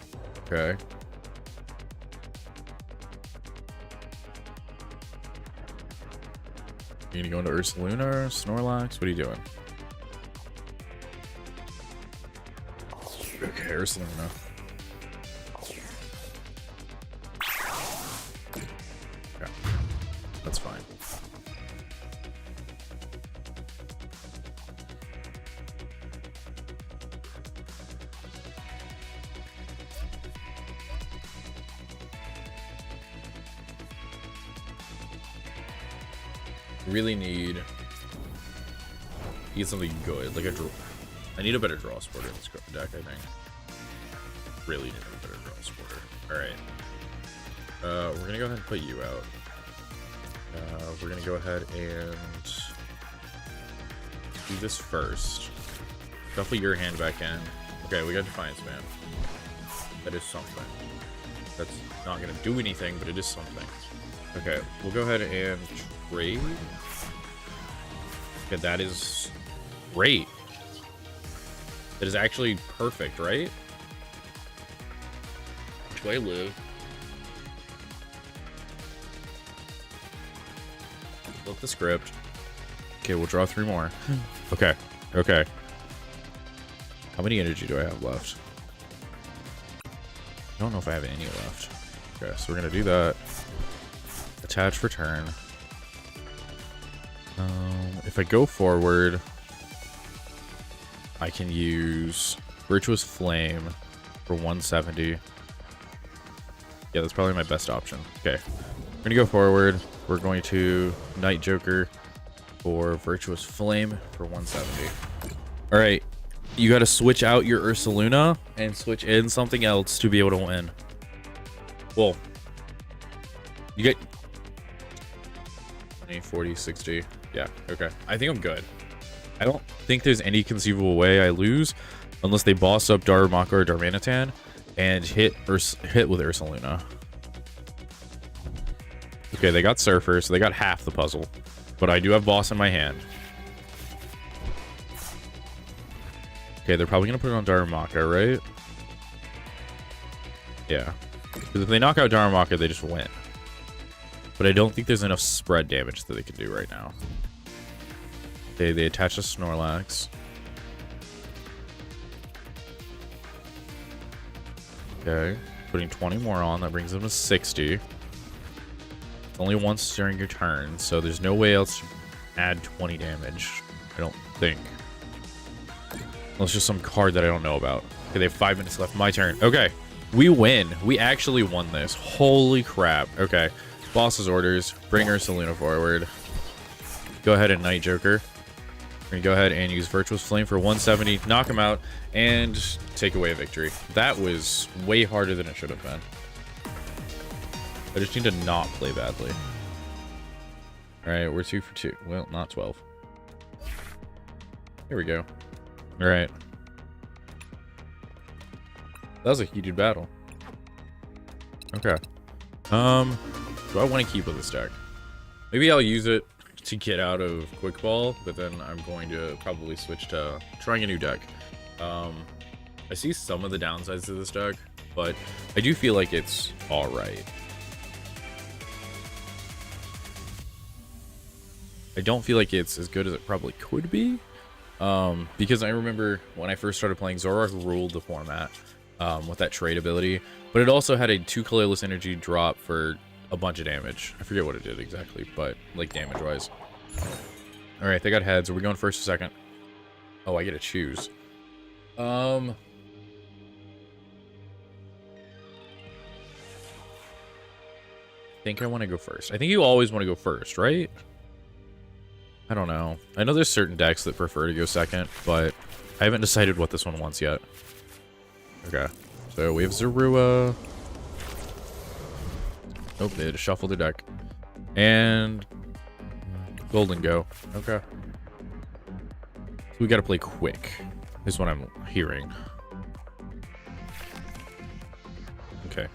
Okay. You gonna go into Ursaluna, Snorlax? What are you doing? Okay, Ursaluna. Okay, that's fine. Really need something good, like a draw. I need a better draw supporter in this deck, I think. Really need a better draw supporter. Alright. We're gonna go ahead and put you out. We're gonna go ahead and do this first. Shuffle your hand back in. Okay, we got Defiance Man. That is something. That's not gonna do anything, but it is something. Okay, we'll go ahead and trade. Okay, that is great. That is actually perfect, right? Which way live? Flip the script. Okay, we'll draw 3 more. Okay. Okay. How many energy do I have left? I don't know if I have any left. Okay, so we're gonna do that. Attach for turn. If I go forward, I can use Virtuous Flame for 170. Yeah, that's probably my best option. Okay, we're gonna go forward. We're going to Night Joker for Virtuous Flame for 170. All right, you got to switch out your Ursaluna and switch in something else to be able to win. Well, you get 20, 40, 60. Yeah, okay. I think I'm good. I don't think there's any conceivable way I lose unless they boss up Darumaka or Darmanitan and hit with Ursaluna. Okay, they got Surfer, so they got half the puzzle. But I do have boss in my hand. Okay, they're probably going to put it on Darumaka, right? Yeah. Because if they knock out Darumaka, they just win. But I don't think there's enough spread damage that they can do right now. Okay, they attach a Snorlax. Okay, putting 20 more on. That brings them to 60. It's only once during your turn, so there's no way else to add 20 damage. I don't think. Unless just some card that I don't know about. Okay, they have 5 minutes left. My turn. Okay, we win. We actually won this. Holy crap. Okay, boss's orders. Bring Ursaluna forward. Go ahead and Night Joker. We're gonna go ahead and use Virtuous Flame for 170. Knock him out and take away a victory. That was way harder than it should have been. I just need to not play badly. Alright, we're 2 for 2. Well, not 12. Here we go. Alright. That was a heated battle. Okay. Do I want to keep with this deck? Maybe I'll use it to get out of Quick Ball, but then I'm going to probably switch to trying a new deck. I see some of the downsides to this deck, but I do feel like it's alright. I don't feel like it's as good as it probably could be, because I remember when I first started playing, Zoroark ruled the format with that trade ability, but it also had a 2 colorless energy drop for a bunch of damage. I forget what it did exactly, but like damage wise. All right, they got heads. Are we going first or second? Oh, I get to choose. I think I want to go first. I think you always want to go first, right? I don't know. I know there's certain decks that prefer to go second, but I haven't decided what this one wants yet. Okay, so we have Zorua. Nope, they had to shuffle the deck. And Golden Go. Okay. So we gotta play quick, is what I'm hearing. Okay.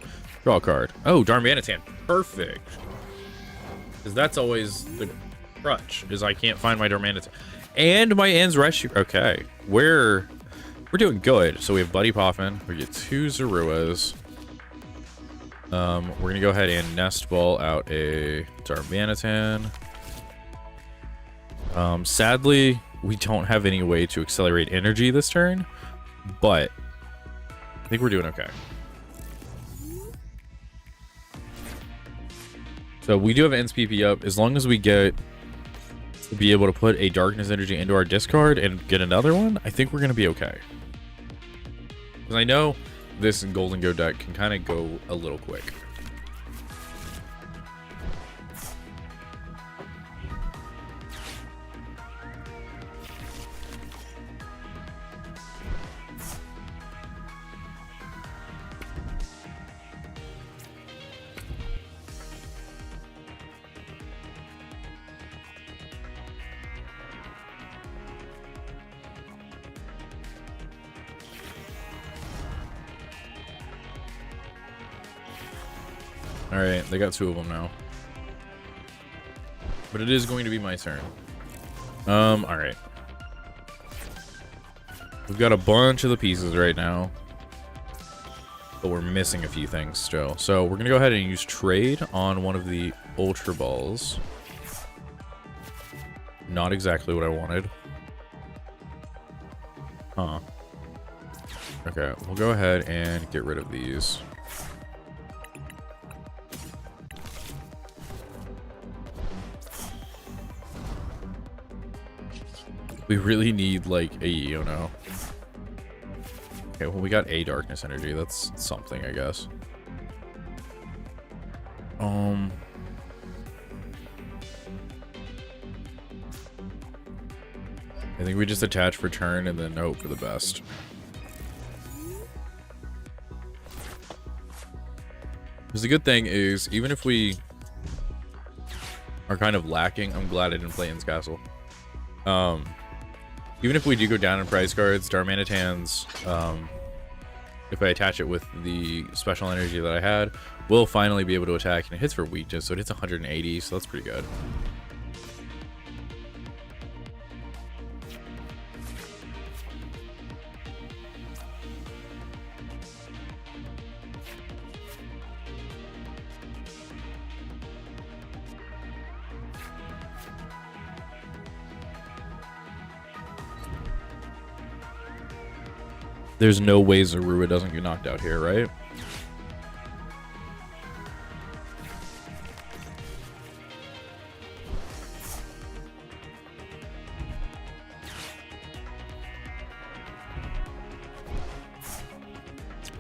Draw a card. Oh, Darmanitan. Perfect. Because that's always the crutch, is I can't find my Darmanitan. And my Ann's Rescue. Okay. We're doing good. So we have Buddy Poffin. We get 2 Zoruas. We're gonna go ahead and Nest Ball out a Darmanitan. Sadly, we don't have any way to accelerate energy this turn, but I think we're doing okay. So we do have NSPP up. As long as we get to be able to put a Darkness Energy into our discard and get another one, I think we're going to be okay. Because I know this Golden Go deck can kind of go a little quick. Alright, they got 2 of them now. But it is going to be my turn. Alright. We've got a bunch of the pieces right now. But we're missing a few things still. So we're going to go ahead and use Trade on one of the Ultra Balls. Not exactly what I wanted. Huh. Okay, we'll go ahead and get rid of these. We really need, like, a now. Okay, well, we got a darkness energy. That's something, I guess. I think we just attach for turn and then hope for the best. Because the good thing is, even if we are kind of lacking, I'm glad I didn't play Inn's Castle. Even if we do go down in prize cards, Darmanitan's, if I attach it with the special energy that I had, we'll finally be able to attack, and it hits for weakness, so it hits 180, so that's pretty good. There's no way Zorua doesn't get knocked out here, right?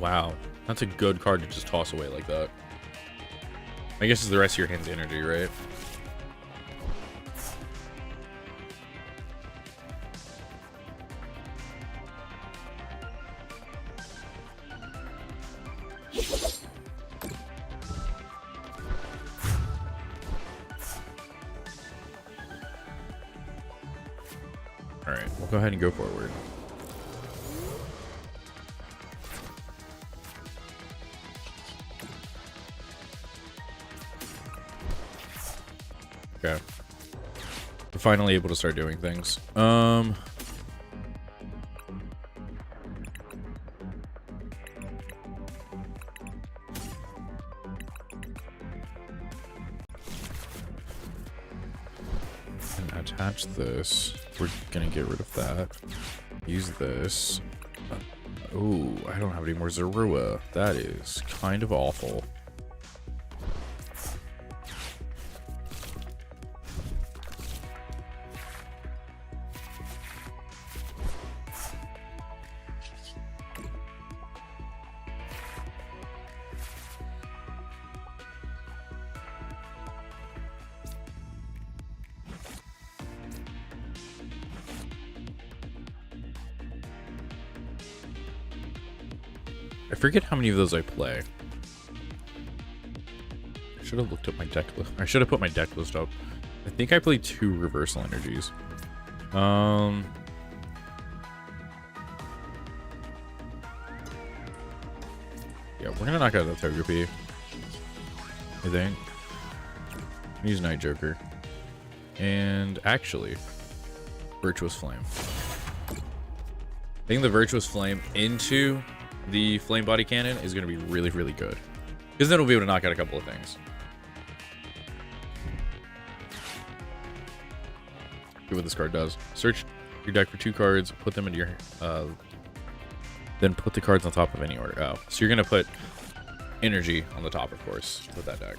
Wow, that's a good card to just toss away like that. I guess it's the rest of your hand's energy, right? Alright, we'll go ahead and go forward. Okay. We're finally able to start doing things. Attach this. We're gonna get rid of that. Use this. Oh, I don't have any more Zorua. That is kind of awful. I forget how many of those I play. I should have looked up my deck list. I should have put my deck list up. I think I played 2 reversal energies. Yeah, we're gonna knock out that Togepi, I think. Use Night Joker. And actually, Virtuous Flame. I think the Virtuous Flame into the Flame Body Cannon is going to be really, really good. Because then we'll be able to knock out a couple of things. See what this card does. Search your deck for 2 cards, put them into your... then put the cards on top of any order. Oh, so you're going to put energy on the top, of course, with that deck.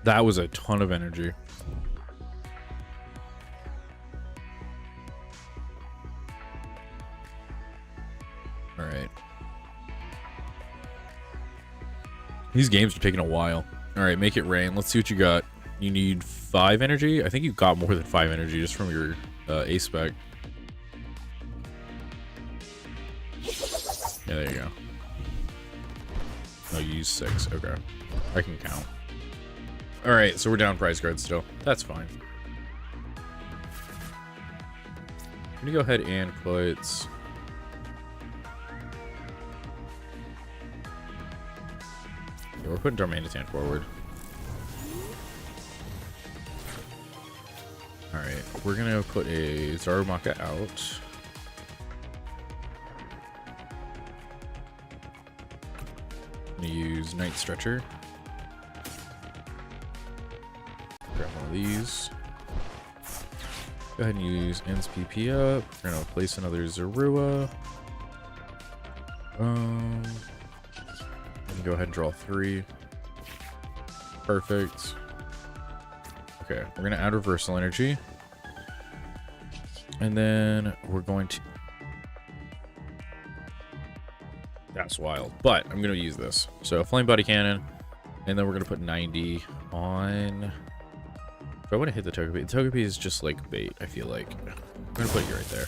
That was a ton of energy. All right. These games are taking a while. All right, make it rain. Let's see what you got. You need 5 energy? I think you got more than 5 energy just from your A spec. Yeah, there you go. No, you use 6. Okay. I can count. Alright, so we're down prize cards still. That's fine. I'm gonna go ahead and put... Yeah, we're putting Darmanitan forward. Alright, we're gonna put a Zarumaka out. I'm gonna use Night Stretcher. Grab one of these. Go ahead and use Ends PP up. We're gonna place another Zorua. Go ahead and draw 3. Perfect. Okay, we're gonna add reversal energy. And then we're going to... That's wild. But I'm gonna use this. So Flame Body Cannon. And then we're gonna put 90 on... If I want to hit the Togepi, the Togepi is just like bait, I feel like. I'm gonna put you right there.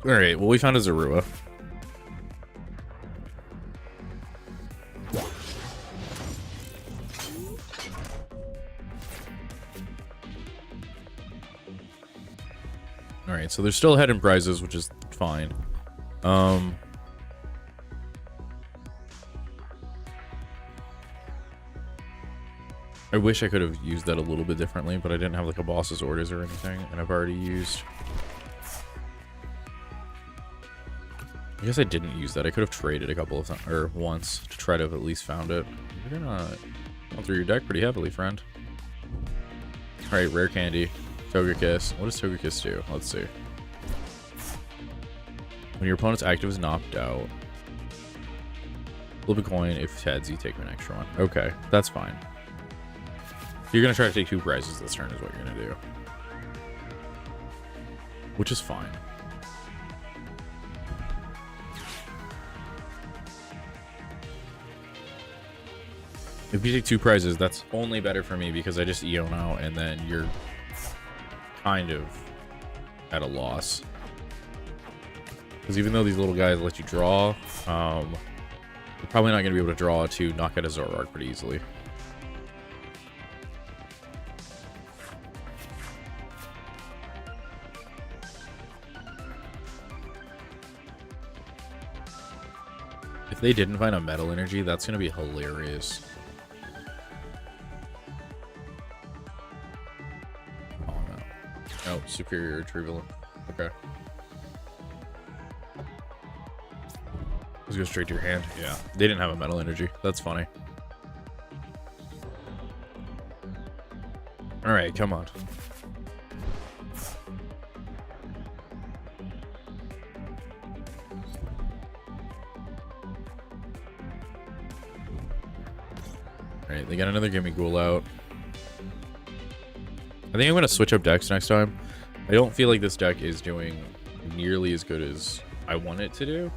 Alright, well, we found a Zorua. Alright, so they're still ahead in prizes, which is fine. I wish I could have used that a little bit differently, but I didn't have like a boss's orders or anything, and I've already used... I guess I didn't use that. I could have traded a couple of times, or once, to try to have at least found it. You're gonna go through your deck pretty heavily, friend. Alright, Rare Candy. Togekiss. What does Togekiss do? Let's see. When your opponent's active is knocked out, flip a coin. If heads, you take an extra one. Okay, that's fine. You're gonna try to take 2 prizes this turn is what you're gonna do. Which is fine. If you take 2 prizes, that's only better for me because I just Eon out and then you're kind of at a loss. Because even though these little guys let you draw, you're probably not going to be able to draw to knock out a Zoroark pretty easily. If they didn't find a Metal Energy, that's going to be hilarious. Oh, no. Oh, Superior Retrieval. Okay. Let's go straight to your hand. Yeah. They didn't have a Metal Energy. That's funny. Alright, come on. Alright, they got another Gimme Ghoul out. I think I'm going to switch up decks next time. I don't feel like this deck is doing nearly as good as I want it to do.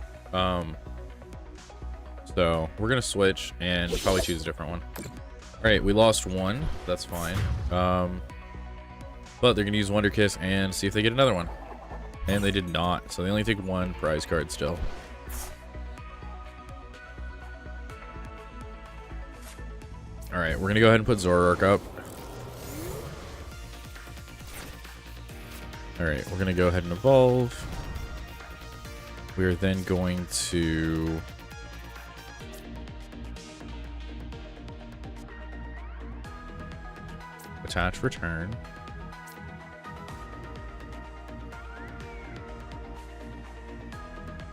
So we're going to switch and probably choose a different one. Alright, we lost 1. That's fine. But they're going to use Wonder Kiss and see if they get another one. And they did not. So they only take 1 prize card still. Alright, we're going to go ahead and put Zoroark up. Alright, we're going to go ahead and evolve. We are then going to... attach return.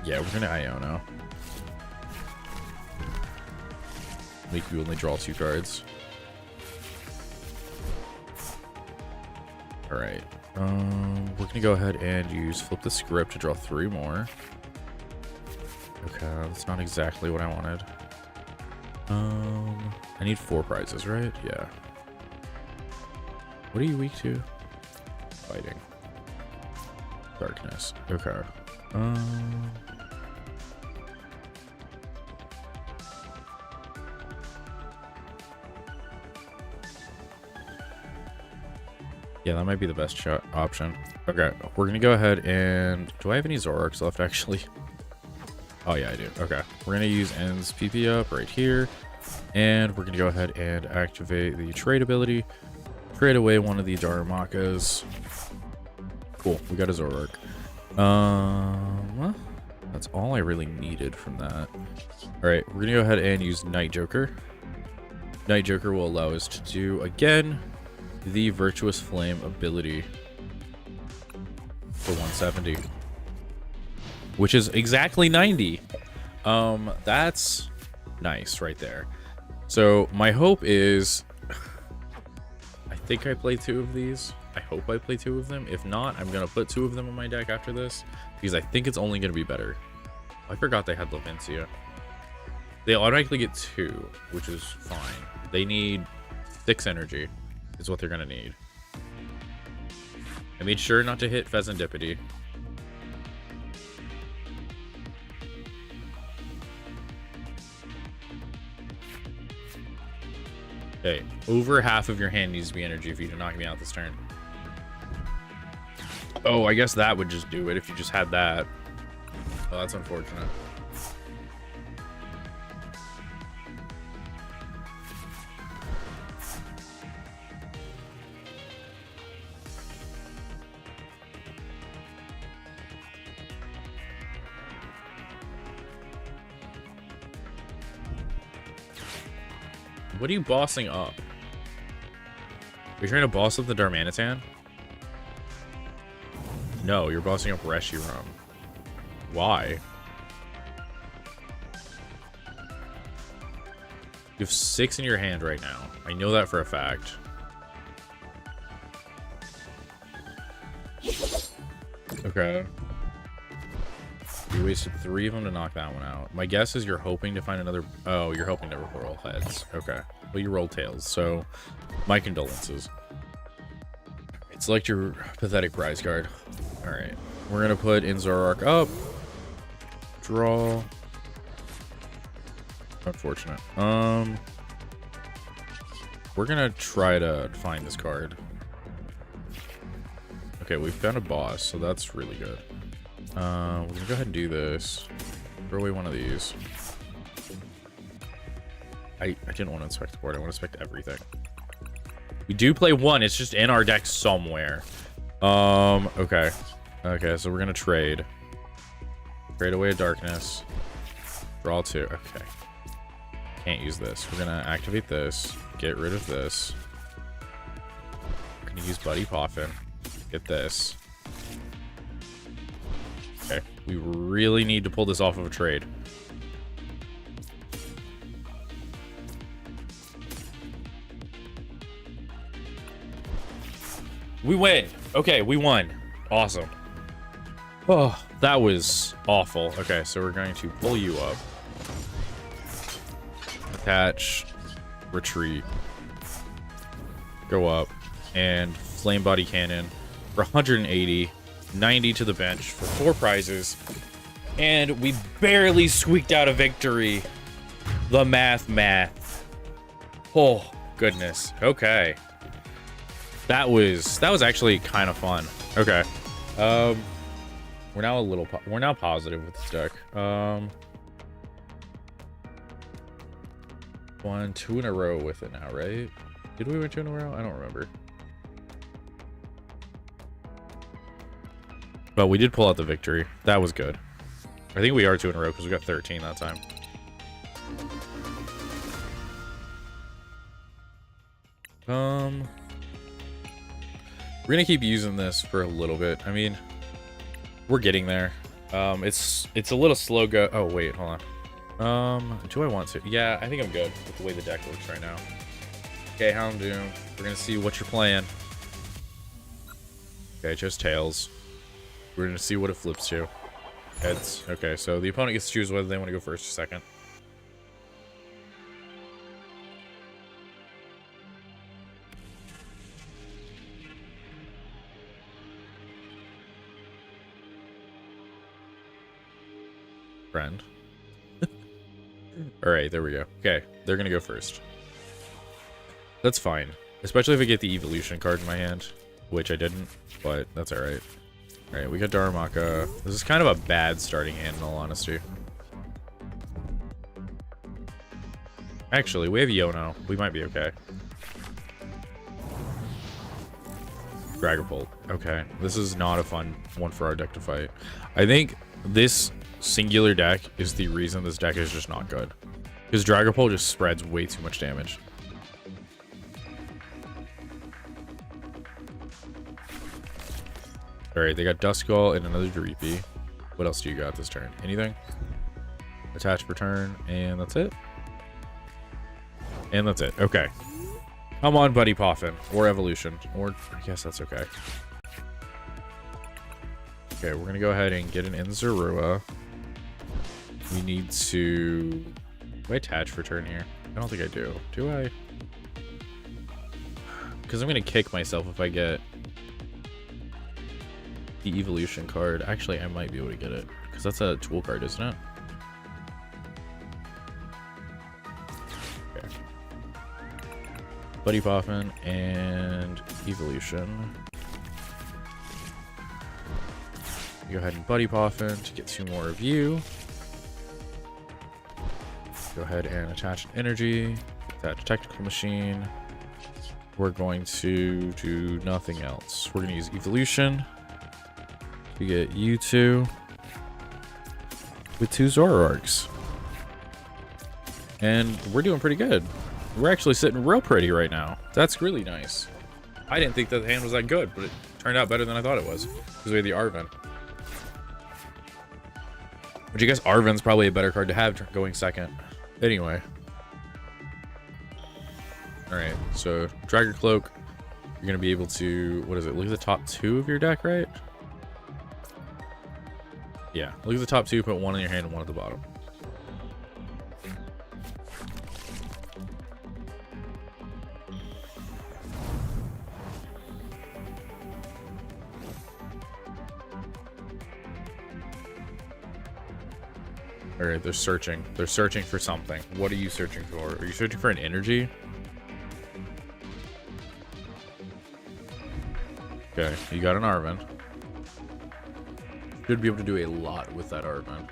Yeah, we're going to Iono. Make you only draw 2 cards. Alright. We're gonna go ahead and use Flip the Script to draw 3 more. Okay, that's not exactly what I wanted. I need 4 prizes, right? Yeah. What are you weak to? Fighting. Darkness. Okay. Yeah, that might be the best shot option. Okay, we're gonna go ahead and... Do I have any Zoroarks left, actually? Oh, yeah, I do. Okay, we're gonna use N's PP up right here. And we're gonna go ahead and activate the trade ability. Trade away one of the Darumaka's. Cool, we got a Zoroark. That's all I really needed from that. Alright, we're gonna go ahead and use Night Joker. Night Joker will allow us to do, again, the Virtuous Flame ability for 170. Which is exactly 90. That's nice right there. So my hope is... I think I play 2 of these. I hope I play 2 of them. If not, I'm going to put 2 of them in my deck after this. Because I think it's only going to be better. I forgot they had Lavincia. They automatically get 2, which is fine. They need 6 energy. Is what they're going to need. I made sure not to hit Pheasantipity. Okay, over half of your hand needs to be energy for you to knock me out this turn. Oh, I guess that would just do it if you just had that. Oh, that's unfortunate. What are you bossing up? Are you trying to boss up the Darmanitan? No, you're bossing up Reshiram. Why? You have 6 in your hand right now. I know that for a fact. Okay. You wasted 3 of them to knock that one out. My guess is you're hoping to find another... Oh, you're hoping to roll heads. Okay. Well, you roll tails, so my condolences. Select your pathetic prize card. Alright. We're going to put in Zoroark up. Draw. Unfortunate. We're going to try to find this card. Okay, we found a boss, so that's really good. We're gonna go ahead and do this. Throw away one of these. I didn't want to inspect the board. I want to inspect everything. We do play 1. It's just in our deck somewhere. Okay. Okay, so we're gonna trade. Trade away a darkness. Draw 2. Okay. Can't use this. We're gonna activate this. Get rid of this. We're gonna use Buddy Poffin. Get this. Okay, we really need to pull this off of a trade. We win. Okay, we won. Awesome. Oh, that was awful. Okay, so we're going to pull you up. Attach. Retreat. Go up. And Flame Body Cannon for 180. 90 to the bench for 4 prizes, and we barely squeaked out a victory. The math. Oh goodness. Okay, that was actually kind of fun. Okay, we're now positive with this deck. 1, 2 in a row with it now, right? Did we win 2 in a row? I don't remember. But we did pull out the victory. That was good. I think we are 2 in a row because we got 13 that time. We're gonna keep using this for a little bit. I mean, we're getting there. It's a little slow go. Oh wait, hold on. Do I want to? Yeah, I think I'm good with the way the deck looks right now. Okay, Houndoom. We're gonna see what you're playing. Okay, just tails. We're going to see what it flips to. Heads. Okay, so the opponent gets to choose whether they want to go first or second. friend. All right, there we go. Okay, they're gonna go first. That's fine, especially if I get the evolution card in my hand, which I didn't, but that's all right. All right, we got Darumaka. This is kind of a bad starting hand, in all honesty. Actually, we have Yono. We might be okay. Dragapult. Okay, this is not a fun one for our deck to fight. I think this singular deck is the reason this deck is just not good. Because Dragapult just spreads way too much damage. Alright, they got Duskull and another Dreepy. What else do you got this turn? Anything? Attach per turn, and that's it. And that's it. Okay. Come on, Buddy Poffin. Or Evolution. Or, I guess that's okay. Okay, we're going to go ahead and get an Inzurua. We need to... Do I attach for turn here? I don't think I do. Do I? Because I'm going to kick myself if I get the Evolution card. Actually, I might be able to get it. Because that's a tool card, isn't it? Buddy Poffin and Evolution. Go ahead and Buddy Poffin to get 2 more of you. Go ahead and attach an energy. Attach Technical Machine. We're going to do nothing else. We're going to use Evolution to get you 2 with 2 Zoroarks. And we're doing pretty good. We're actually sitting real pretty right now. That's really nice. I didn't think that the hand was that good, but it turned out better than I thought it was. Because we had the Arven. Which I guess Arven's probably a better card to have going second. Anyway. Alright, so Dragger Cloak. You're going to be able to... What is it? Look at the top 2 of your deck, right? Yeah. Look at the top 2. Put 1 in your hand and 1 at the bottom. Alright, they're searching. They're searching for something. What are you searching for? Are you searching for an energy? Okay, you got an Arven. Should be able to do a lot with that Arven.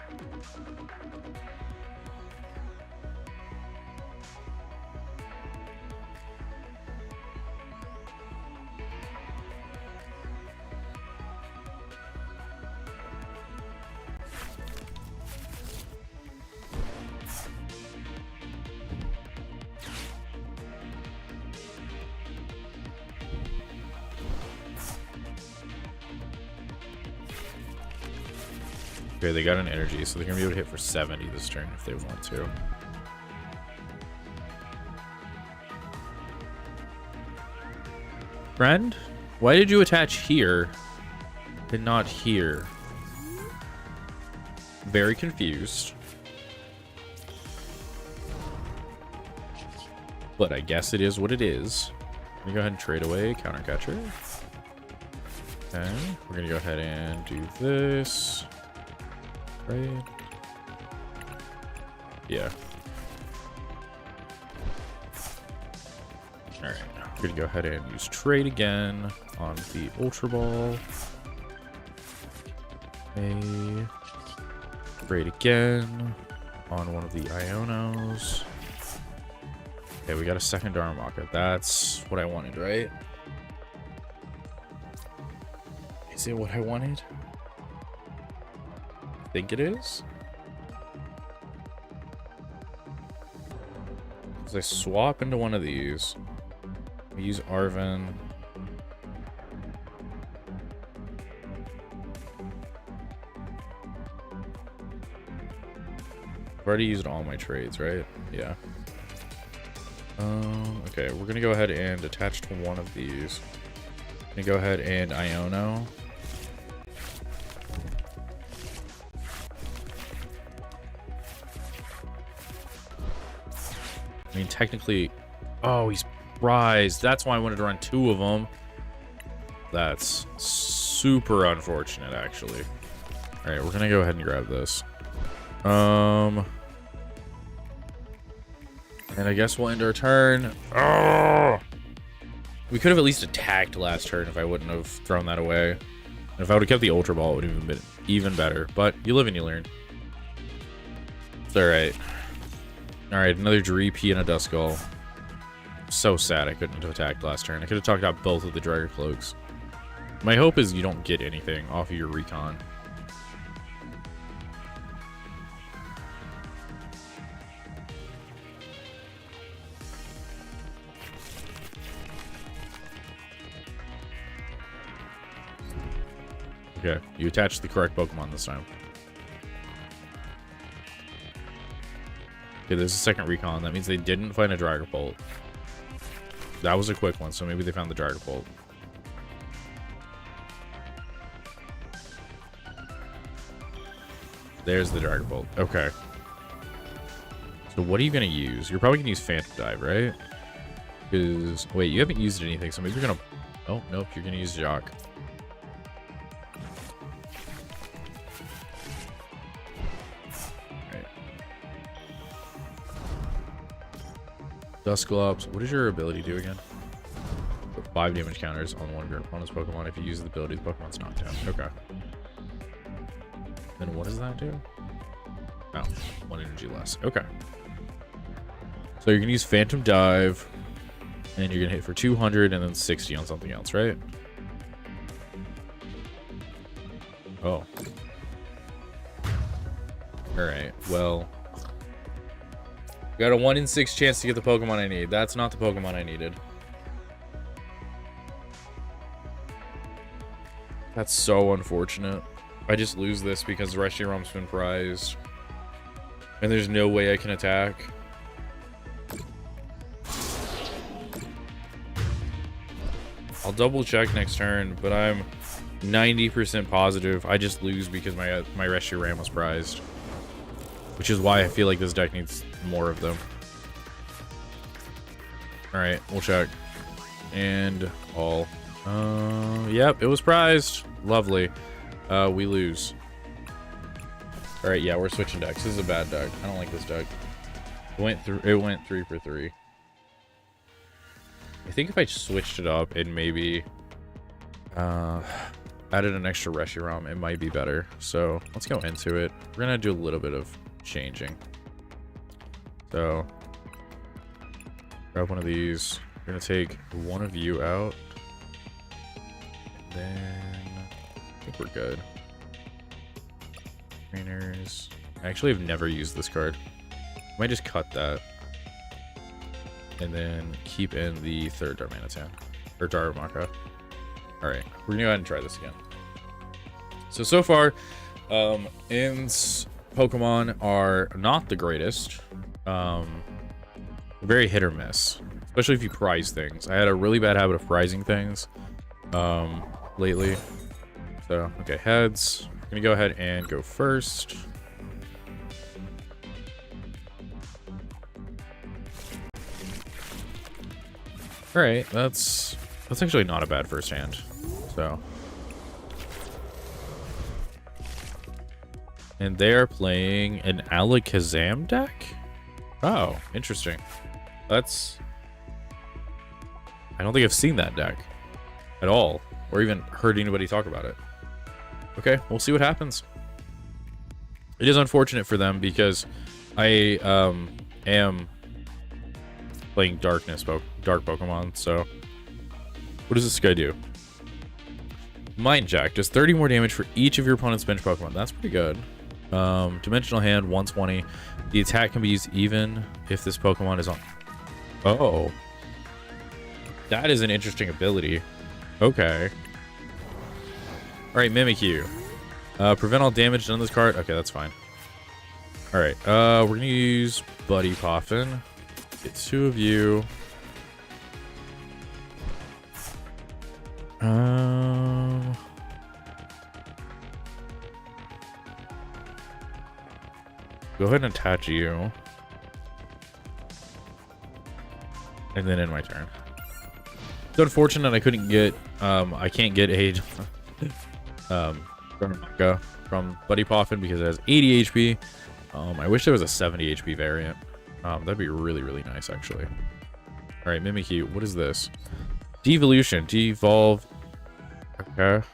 Okay, they got an energy, so they're gonna be able to hit for 70 this turn if they want to. Friend, why did you attach here and not here? Very confused. But I guess it is what it is. Let me go ahead and trade away counter catcher. Okay, we're gonna go ahead and do this. Right. Yeah. Alright, we're gonna go ahead and use trade again on the Ultra Ball. Okay. Trade again on one of the Ionos. Okay, we got a second Darumaka. That's what I wanted, right? Is it what I wanted? I think it is. As I swap into one of these, we use Arven. I've already used all my trades, right? Yeah. Okay, we're gonna go ahead and attach to one of these. Gonna go ahead and Iono. I mean, technically... Oh, he's Rise. That's why I wanted to run 2 of them. That's super unfortunate, actually. Alright, we're gonna go ahead and grab this. And I guess we'll end our turn. Oh! We could have at least attacked last turn if I wouldn't have thrown that away. And if I would have kept the Ultra Ball, it would have even been even better. But you live and you learn. It's alright. Alright, another Dreepy and a Duskull. So sad I couldn't have attacked last turn. I could have talked out both of the Dragger Cloaks. My hope is you don't get anything off of your recon. Okay, you attached the correct Pokemon this time. Okay, there's a second recon. That means they didn't find a Dragapult. That was a quick one, so maybe they found the Dragapult. There's the Dragapult. Okay. So what are you going to use? You're probably going to use Phantom Dive, right? Because, wait, you haven't used anything, so maybe you're going to... Oh, nope, you're going to use Jock. Dusclops. What does your ability do again? 5 damage counters on one of your opponent's Pokemon. If you use the ability, the Pokemon's knocked down. Okay. Then what does that do? Oh, 1 energy less. Okay. So you're going to use Phantom Dive, and you're going to hit for 200 and then 60 on something else, right? Oh. Alright, well... Got a 1 in 6 chance to get the Pokemon I need. That's not the Pokemon I needed. That's so unfortunate. I just lose this because Reshiram's been prized. And there's no way I can attack. I'll double check next turn, but I'm 90% positive I just lose because my Reshiram was prized. Which is why I feel like this deck needs more of them. Alright, we'll check. And all. Yep, it was prized. Lovely. We lose. Alright, yeah, we're switching decks. This is a bad deck. I don't like this deck. It went 3 for 3. I think if I switched it up and maybe added an extra Reshiram, it might be better. So let's go into it. We're gonna do a little bit of changing. So grab one of these. We're gonna take one of you out. And then I think we're good. Trainers. I actually have never used this card. Might just cut that. And then keep in the third Darmanitan. Or Darumaka. Alright, we're gonna go ahead and try this again. So far, In's Pokemon are not the greatest. Very hit or miss. Especially if you prize things. I had a really bad habit of prizing things lately. So, okay, heads. I'm gonna go ahead and go first. Alright, that's actually not a bad first hand. So. And they are playing an Alakazam deck? Oh, interesting. That's... I don't think I've seen that deck at all, or even heard anybody talk about it. Okay, we'll see what happens. It is unfortunate for them because I am playing dark Pokemon, so... What does this guy do? Mind Jack does 30 more damage for each of your opponent's bench Pokemon. That's pretty good. Dimensional Hand, 120. The attack can be used even if this Pokemon is on... Oh. That is an interesting ability. Okay. Alright, Mimikyu. Prevent all damage done on this card. Okay, that's fine. Alright, we're gonna use Buddy Poffin. Get 2 of you. Go ahead and attach you. And then end my turn. It's unfortunate I couldn't get, I can't get a Darumaka from Buddy Poffin because it has 80 HP. I wish there was a 70 HP variant. That'd be really, really nice, actually. All right, Mimikyu. What is this? Devolution. Devolve. Okay.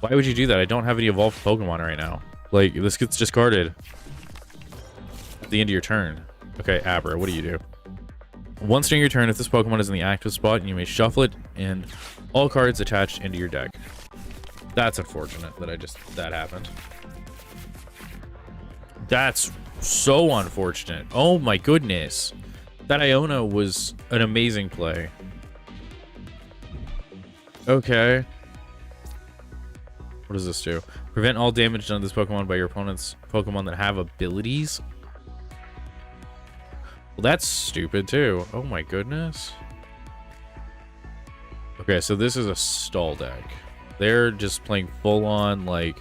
Why would you do that? I don't have any evolved Pokemon right now. Like, this gets discarded at the end of your turn. Okay, Abra, what do you do? Once during your turn, if this Pokemon is in the active spot, you may shuffle it and all cards attached into your deck. That's unfortunate that happened. That's so unfortunate. Oh my goodness. That Iona was an amazing play. Okay. What does this do? Prevent all damage done to this Pokemon by your opponent's Pokemon that have abilities. Well, that's stupid too. Oh my goodness. Okay, so this is a stall deck. They're just playing full on like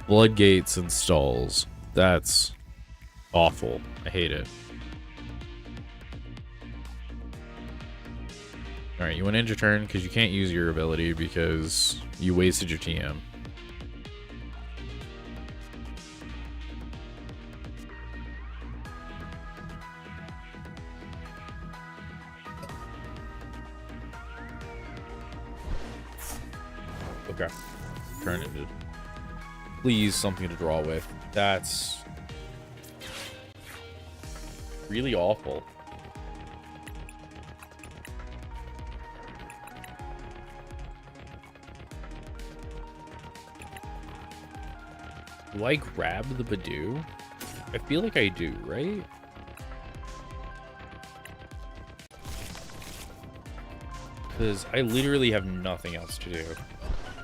floodgates and stalls. That's awful. I hate it. All right, you want to end your turn because you can't use your ability because you wasted your TM. Okay. Turn it. Please, something to draw with. That's really awful. Do I grab the Badoo? I feel like I do, right? Because I literally have nothing else to do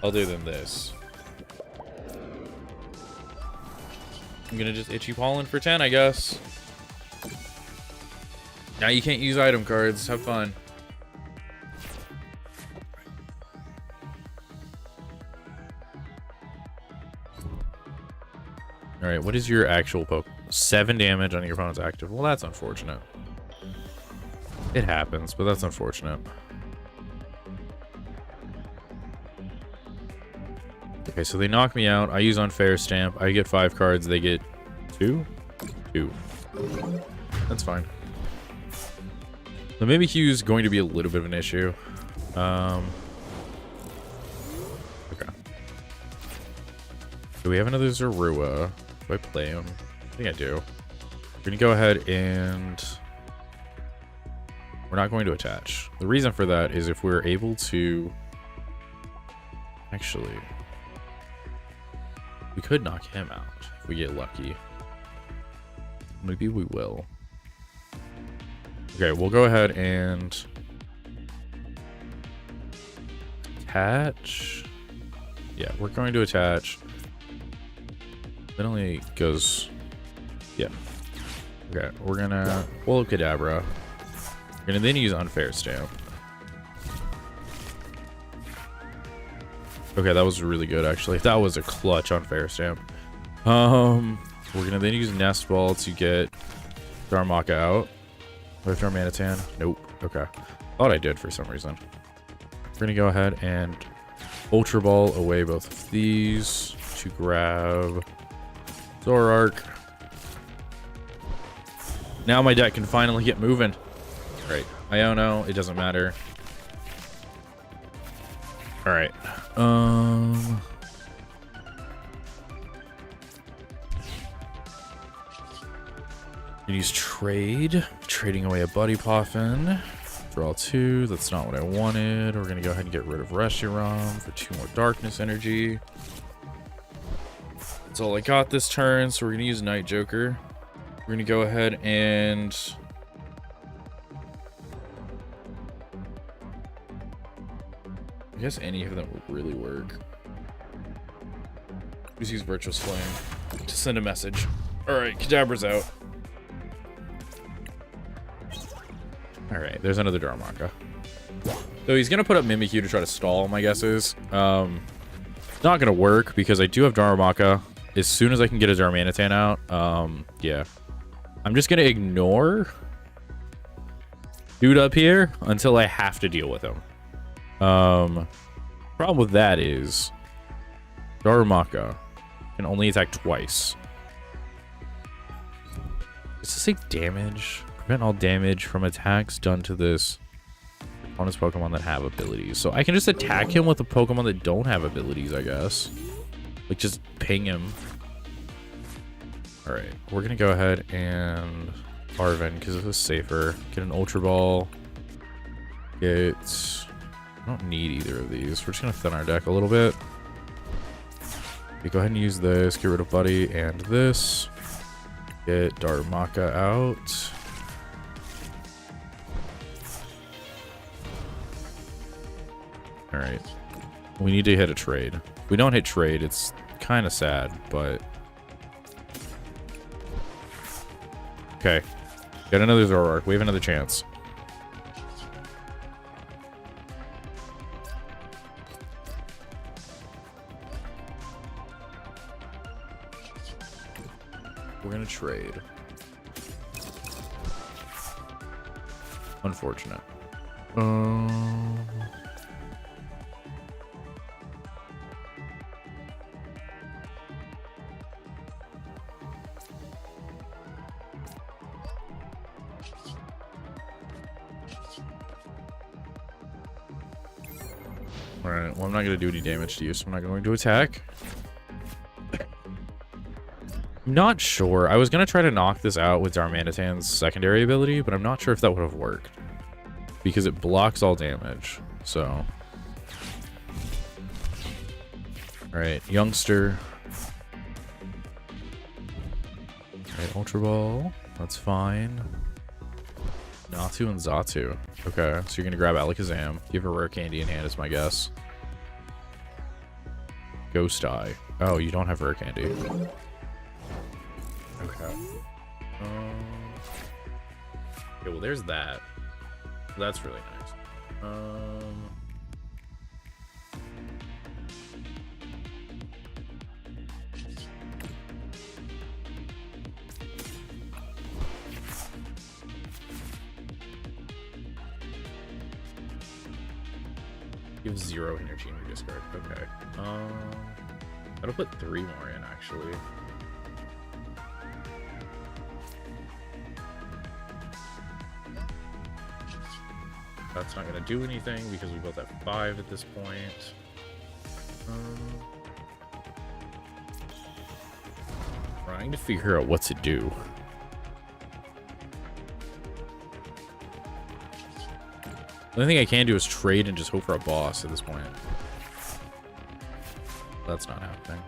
other than this. I'm gonna just Itchy Pollen for 10, I guess. Now you can't use item cards. Have fun. All right, what is your actual poke? 7 damage on your opponent's active. Well, that's unfortunate. It happens, but that's unfortunate. Okay, so they knock me out. I use Unfair Stamp. I get 5 cards. They get 2? 2. That's fine. The Mimikyu is going to be a little bit of an issue. Okay. Do we have another Zorua? Do I play him? I think I do. We're going to go ahead and... we're not going to attach. The reason for that is if we're able to... actually... we could knock him out if we get lucky. Maybe we will. Okay, we'll go ahead and... attach. Yeah, we're going to attach. That only goes... yeah. Okay, we're gonna... well, Kadabra. We're gonna then use Unfair Stamp. Okay, that was really good, actually. That was a clutch Unfair Stamp. We're gonna then use Nest Ball to get Darmaka out. With Darmanitan. Nope. Okay. Thought I did for some reason. We're gonna go ahead and Ultra Ball away both of these to grab Zoroark. Now my deck can finally get moving. Right. Iono, it doesn't matter. Alright. Use trade. Trading away a Buddy Poffin. Draw 2. That's not what I wanted. We're gonna go ahead and get rid of Reshiram for 2 more Darkness Energy. That's all I got this turn, so we're gonna use Night Joker. We're gonna go ahead and... I guess any of them would really work. Just use Virtuous Flame to send a message. Alright, Kadabra's out. Alright, there's another Darmaka. So he's gonna put up Mimikyu to try to stall, my guess is. Not gonna work because I do have Darmaka. As soon as I can get a Darmanitan out, yeah. I'm just gonna ignore dude up here until I have to deal with him. Problem with that is Darmaka can only attack twice. Does this say damage? Prevent all damage from attacks done to this opponent's Pokemon that have abilities. So I can just attack him with a Pokemon that don't have abilities, I guess. Like, just ping him. Alright, we're gonna go ahead and Arven, because this is safer. Get an Ultra Ball. Get... I don't need either of these. We're just gonna thin our deck a little bit. Okay, go ahead and use this. Get rid of Buddy and this. Get Darumaka out. Alright. We need to hit a trade. If we don't hit trade, it's kind of sad, but... Okay. Got another Zoroark. We have another chance. We're gonna trade. Unfortunate. Alright, well, I'm not going to do any damage to you, so I'm not going to attack. I'm not sure. I was going to try to knock this out with Darmanitan's secondary ability, but I'm not sure if that would have worked. Because it blocks all damage, so... Alright, Youngster. Alright, Ultra Ball. That's fine. Natu and Xatu. Okay, so you're gonna grab Alakazam. Give her Rare Candy in hand is my guess. Ghost Eye. Oh, you don't have Rare Candy. Okay. Okay, well there's that. That's really nice. You have 0 energy in your discard. Okay. I'll put 3 more in, actually. That's not going to do anything because we both have 5 at this point. Trying to figure out what to do. The only thing I can do is trade and just hope for a boss at this point. That's not happening.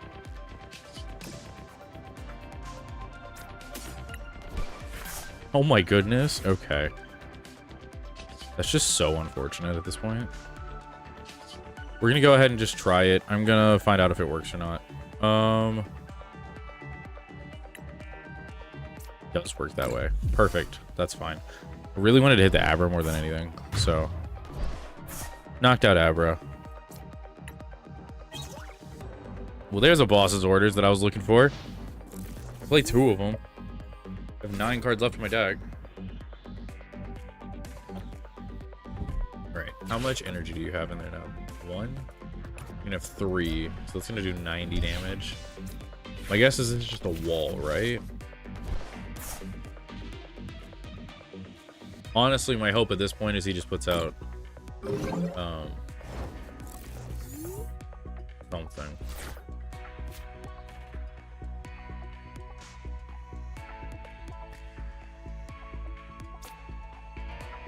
Oh my goodness. Okay. That's just so unfortunate at this point. We're gonna go ahead and just try it. I'm gonna find out if it works or not. It does work that way. Perfect. That's fine. I really wanted to hit the Abra more than anything, so knocked out Abra. Well, there's a boss's orders that I was looking for. I played 2 of them. I have 9 cards left in my deck. Right. How much energy do you have in there now? 1? You're gonna have 3, so it's gonna do 90 damage. My guess is it's just a wall, right? Honestly, my hope at this point is he just puts out something.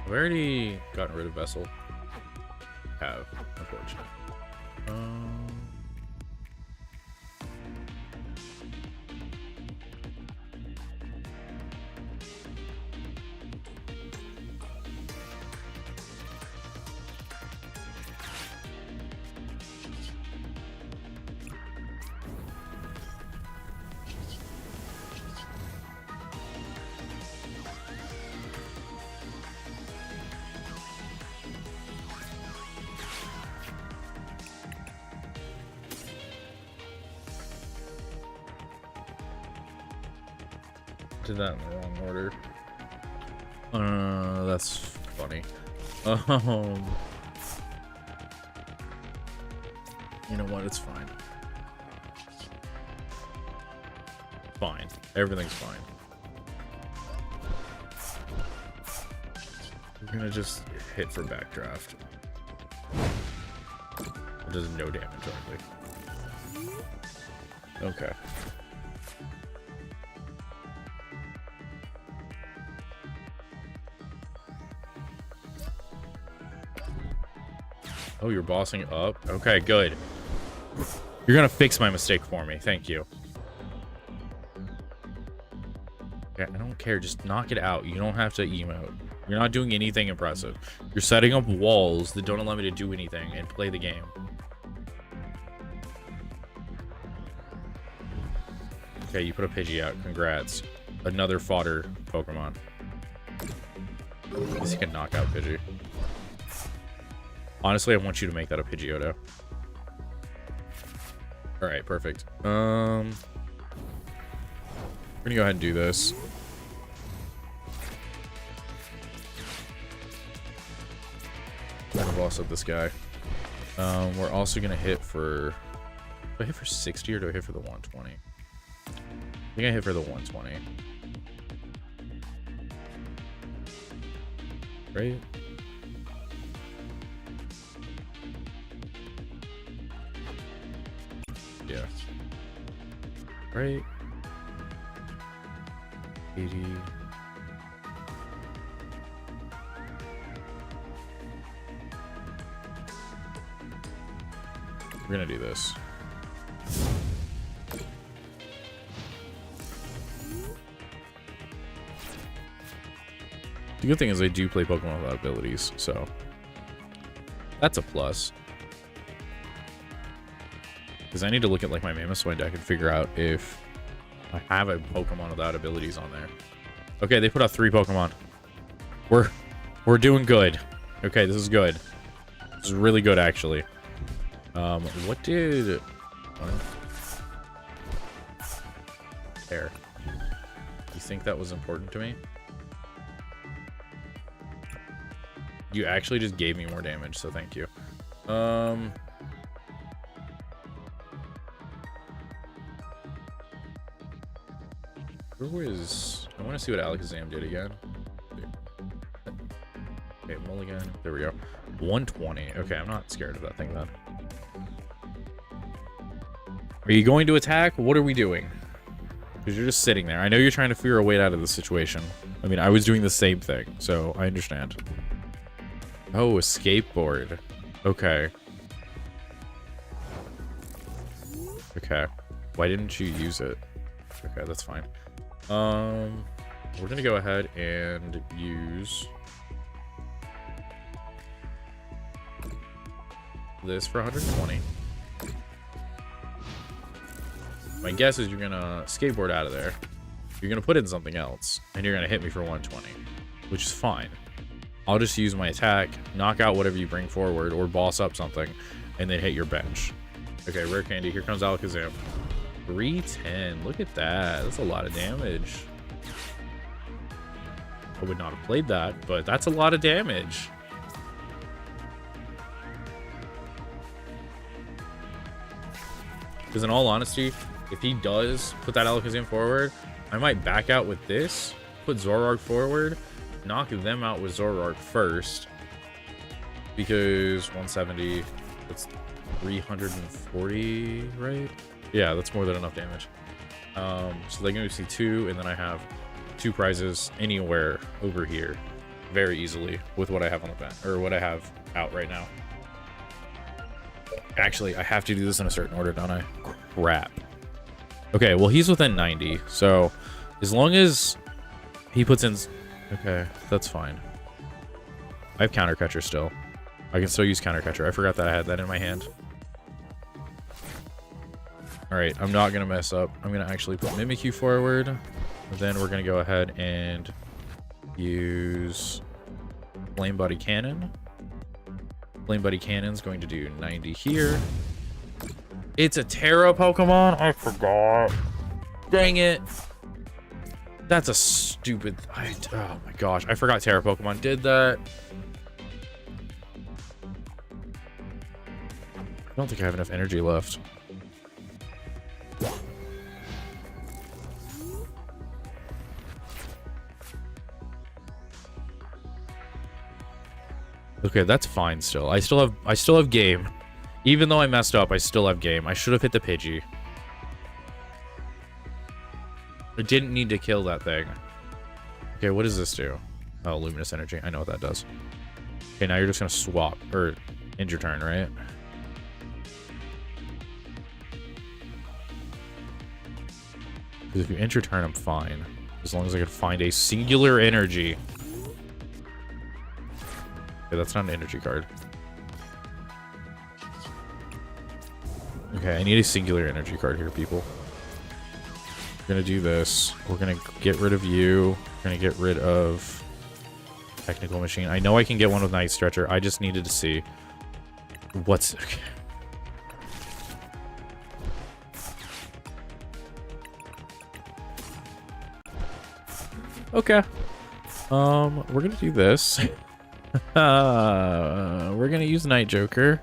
I've already gotten rid of Vessel. Have, unfortunately. Did that in the wrong order. That's funny. You know what? It's fine. Fine. Everything's fine. We're gonna just hit for backdraft. It does no damage, hardly. Okay. Oh, you're bossing up? Okay, good. You're gonna fix my mistake for me. Thank you. Okay, I don't care. Just knock it out. You don't have to emote. You're not doing anything impressive. You're setting up walls that don't allow me to do anything and play the game. Okay, you put a Pidgey out. Congrats. Another fodder Pokemon. I guess you can knock out Pidgey. Honestly, I want you to make that a Pidgeotto. Alright, perfect. We're gonna go ahead and do this. I'm gonna boss up this guy. We're also gonna hit for... Do I hit for 60 or do I hit for the 120? I think I hit for the 120. Right? Yeah. Right? 80. We're gonna do this. The good thing is I do play Pokemon without abilities, so that's a plus. Because I need to look at like my Mammoth deck and figure out if I have a Pokemon without abilities on there. Okay, they put out 3 Pokemon. We're doing good. Okay, this is good. This is really good, actually. What did... There. You think that was important to me? You actually just gave me more damage, so thank you. Where was... I want to see what Alakazam did again. Okay, mulligan. There we go. 120. Okay, I'm not scared of that thing then. Are you going to attack? What are we doing? Because you're just sitting there. I know you're trying to figure a way out of the situation. I mean, I was doing the same thing, so I understand. Oh, a skateboard. Okay. Okay. Why didn't you use it? Okay, that's fine. We're gonna go ahead and use this for 120. My guess is you're gonna skateboard out of there. You're gonna put in something else, and you're gonna hit me for 120, which is fine. I'll just use my attack, knock out whatever you bring forward, or boss up something, and then hit your bench. Okay, rare candy. Here comes Alakazam. 310. Look at that. That's a lot of damage. I would not have played that, but that's a lot of damage. Because in all honesty, if he does put that Alakazam forward, I might back out with this, put Zoroark forward, knock them out with Zoroark first, because 170, that's 340, right? Yeah, that's more than enough damage. So they're going to see 2, and then I have 2 prizes anywhere over here very easily with what I have on the bench, or what I have out right now. Actually, I have to do this in a certain order, don't I? Crap. Okay, well, he's within 90, so as long as he puts in... Okay, that's fine. I have Counter Catcher still. I can still use Counter Catcher. I forgot that I had that in my hand. Alright, I'm not going to mess up. I'm going to actually put Mimikyu forward. Then we're going to go ahead and use Flame Body Cannon. Flame Buddy Cannon's going to do 90 here. It's a Terra Pokemon? I forgot. Dang it. That's a stupid... oh my gosh. I forgot Terra Pokemon did that. I don't think I have enough energy left. Okay, that's fine still. I still have game. Even though I messed up, I still have game. I should have hit the Pidgey. I didn't need to kill that thing. Okay, what does this do? Oh, luminous energy. I know what that does. Okay, now you're just gonna swap or end your turn, right? Because if you end your turn, I'm fine. As long as I can find a singular energy. Okay, that's not an energy card. Okay, I need a singular energy card here, people. We're gonna do this. We're gonna get rid of you. We're gonna get rid of Technical Machine. I know I can get one with Night Stretcher. I just needed to see what's... Okay. Okay. We're gonna do this. We're gonna use Night Joker.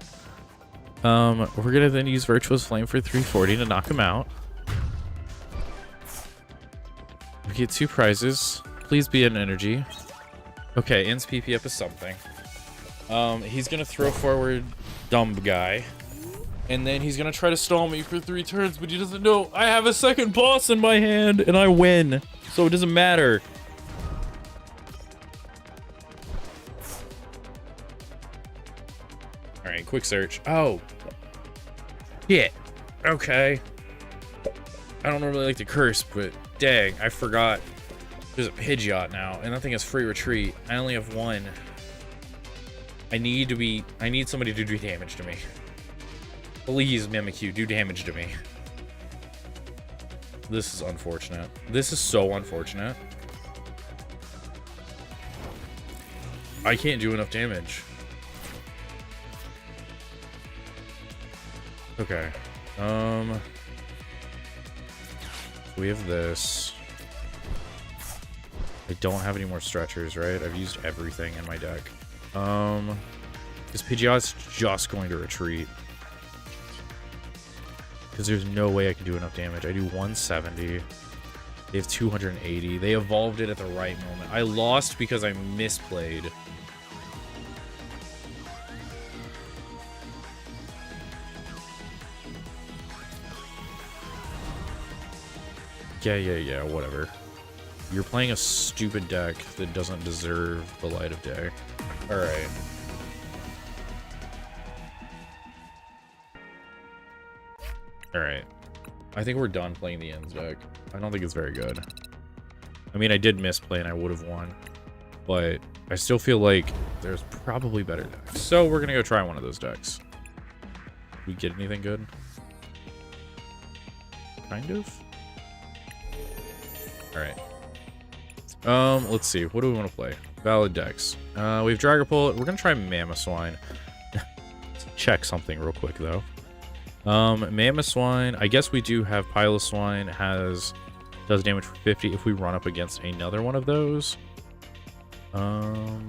We're gonna then use Virtuous Flame for 340 to knock him out. We get 2 prizes. Please be an energy. Okay, ends PP up is something. He's gonna throw forward Dumb Guy. And then he's gonna try to stall me for 3 turns, but he doesn't know I have a second boss in my hand and I win. So it doesn't matter. Alright, quick search. Oh. Shit. Okay. I don't normally like to curse, but dang, I forgot. There's a Pidgeot now, and that thing has free retreat. I only have 1. I need somebody to do damage to me. Please, Mimikyu, do damage to me. This is unfortunate. This is so unfortunate. I can't do enough damage. Okay. We have this. I don't have any more stretchers, right? I've used everything in my deck. This Pidgeot's just going to retreat. Because there's no way I can do enough damage. I do 170. They have 280. They evolved it at the right moment. I lost because I misplayed. Yeah, whatever. You're playing a stupid deck that doesn't deserve the light of day. Alright. Alright. I think we're done playing the ends deck. I don't think it's very good. I mean, I did misplay and I would have won. But I still feel like there's probably better decks. So we're gonna go try one of those decks. We get anything good? Kind of? Alright. Let's see. What do we want to play? Valid decks. We have Dragapult. We're gonna try Mamoswine. Check something real quick, though. Mamoswine. I guess we do have Piloswine. Does damage for 50 if we run up against another one of those. So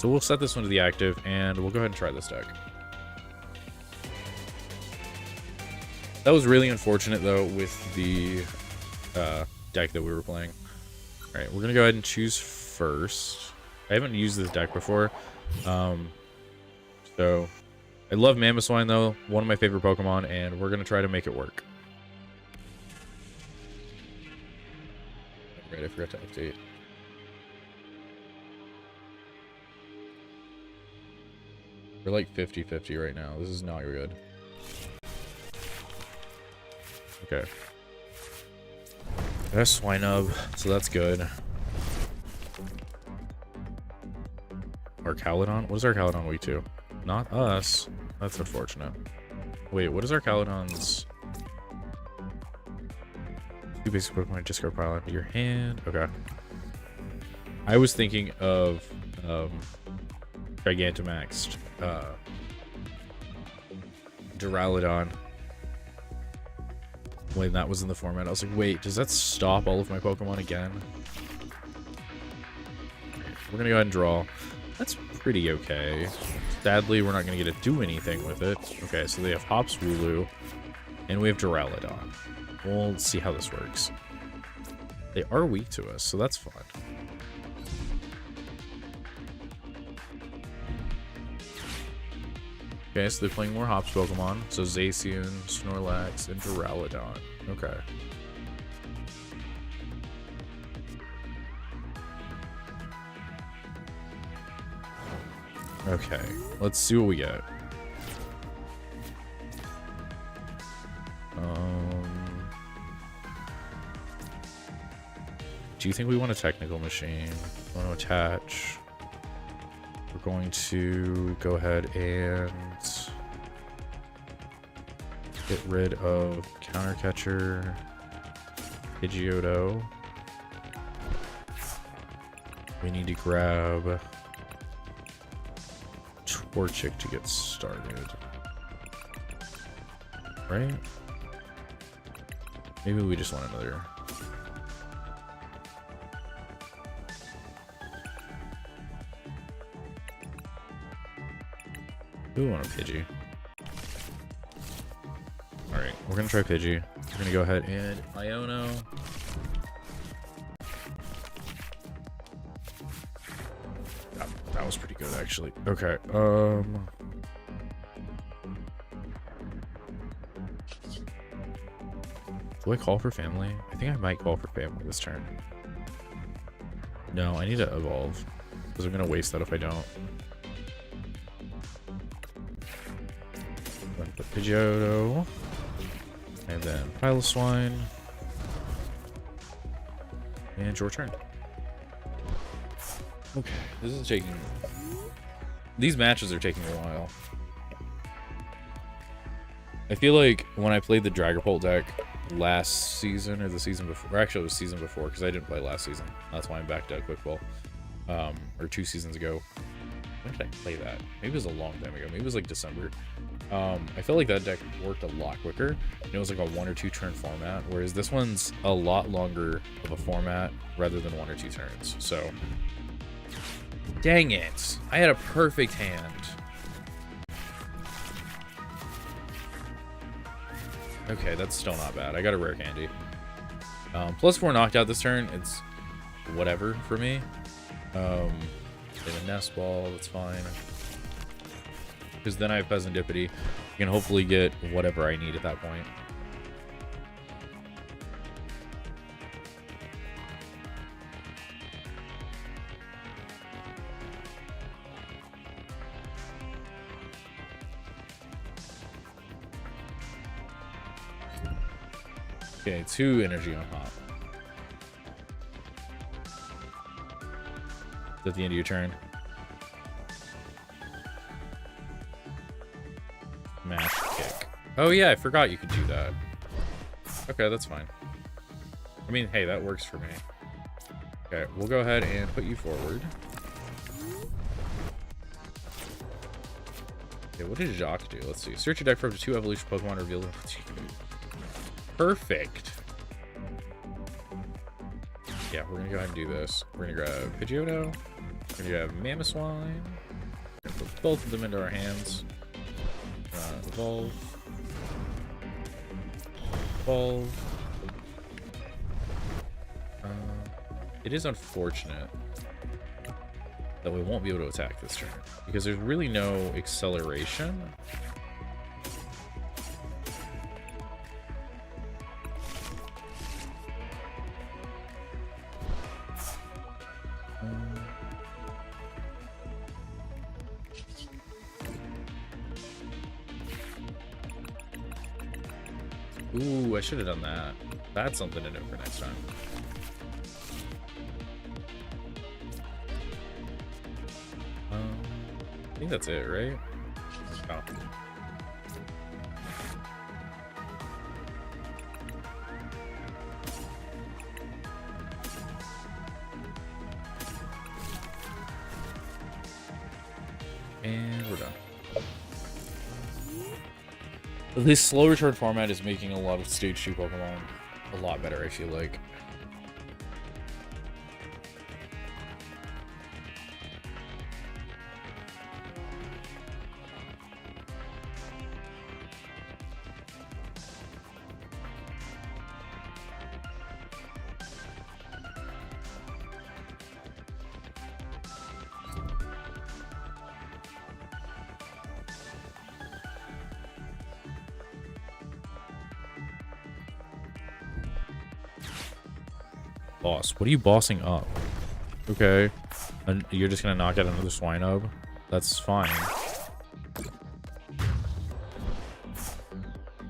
we'll set this one to the active, and we'll go ahead and try this deck. That was really unfortunate, though, with the deck that we were playing. All right, we're gonna go ahead and choose first. I haven't used this deck before, so I love Mamoswine though, one of my favorite Pokemon, and we're gonna try to make it work. Right, I forgot to update. We're like 50-50 right now. This is not good. Okay. That's Swinub, so that's good. Arcaludon? What is Arcaludon weak to? Not us. That's unfortunate. Wait, what is Arcaludon's... 2 basic Pokemon, discard pile into your hand. Okay. I was thinking of Gigantamaxed Duraludon when that was in the format. I was like, wait, does that stop all of my Pokemon again? We're gonna go ahead and draw. That's pretty okay. Sadly, we're not gonna get to do anything with it. Okay, so they have Hops Wooloo, and we have Duraludon. We'll see how this works. They are weak to us, so that's fun. Okay, so they're playing more Hops Pokemon. So Zacian, Snorlax, and Duraludon. Okay. Okay, let's see what we get. Do you think we want a Technical Machine? We want to attach. We're going to go ahead and get rid of Counter Catcher, Pidgeotto. We need to grab Torchic to get started. Right? Maybe we just want another. We want a Pidgey. Alright, we're gonna try Pidgey. We're gonna go ahead and Iono. That was pretty good actually. Okay, do I call for family? I think I might call for family this turn. No, I need to evolve. Because I'm gonna waste that if I don't. Then put Pidgeotto. And then Piloswine. And your turn. Okay, this is taking... These matches are taking a while. I feel like when I played the Dragapult deck last season or the season before, or actually it was season before because I didn't play last season. That's why I'm back to Quick Ball. Or 2 seasons ago. When did I play that? Maybe it was a long time ago. Maybe it was like December. I felt like that deck worked a lot quicker. It was like a 1 or 2 turn format, whereas this one's a lot longer of a format rather than 1 or 2 turns. So, dang it! I had a perfect hand. Okay, that's still not bad. I got a rare candy. +4 knocked out this turn. It's whatever for me. They have a Nest Ball. That's fine. Because then I have Peasantipity. I can hopefully get whatever I need at that point. Okay, 2 energy on Hop. Is that the end of your turn? Mash Kick. Oh yeah, I forgot you could do that. Okay, that's fine. I mean, hey, that works for me. Okay, we'll go ahead and put you forward. Okay, what did Jacques do? Let's see. Search your deck for up to 2 evolution Pokemon, reveal them. Perfect. Yeah, we're gonna go ahead and do this. We're gonna grab Pidgeotto. We're gonna grab Mamoswine. We're gonna put both of them into our hands. Evolve. Evolve. It is unfortunate that we won't be able to attack this turn because there's really no acceleration. Ooh, I should have done that. That's something to know for next time. I think that's it, right? Oh. And we're done. This slow return format is making a lot of stage 2 Pokemon a lot better, I feel like. Boss. What are you bossing up? Okay. And you're just gonna knock out another swine hub? That's fine.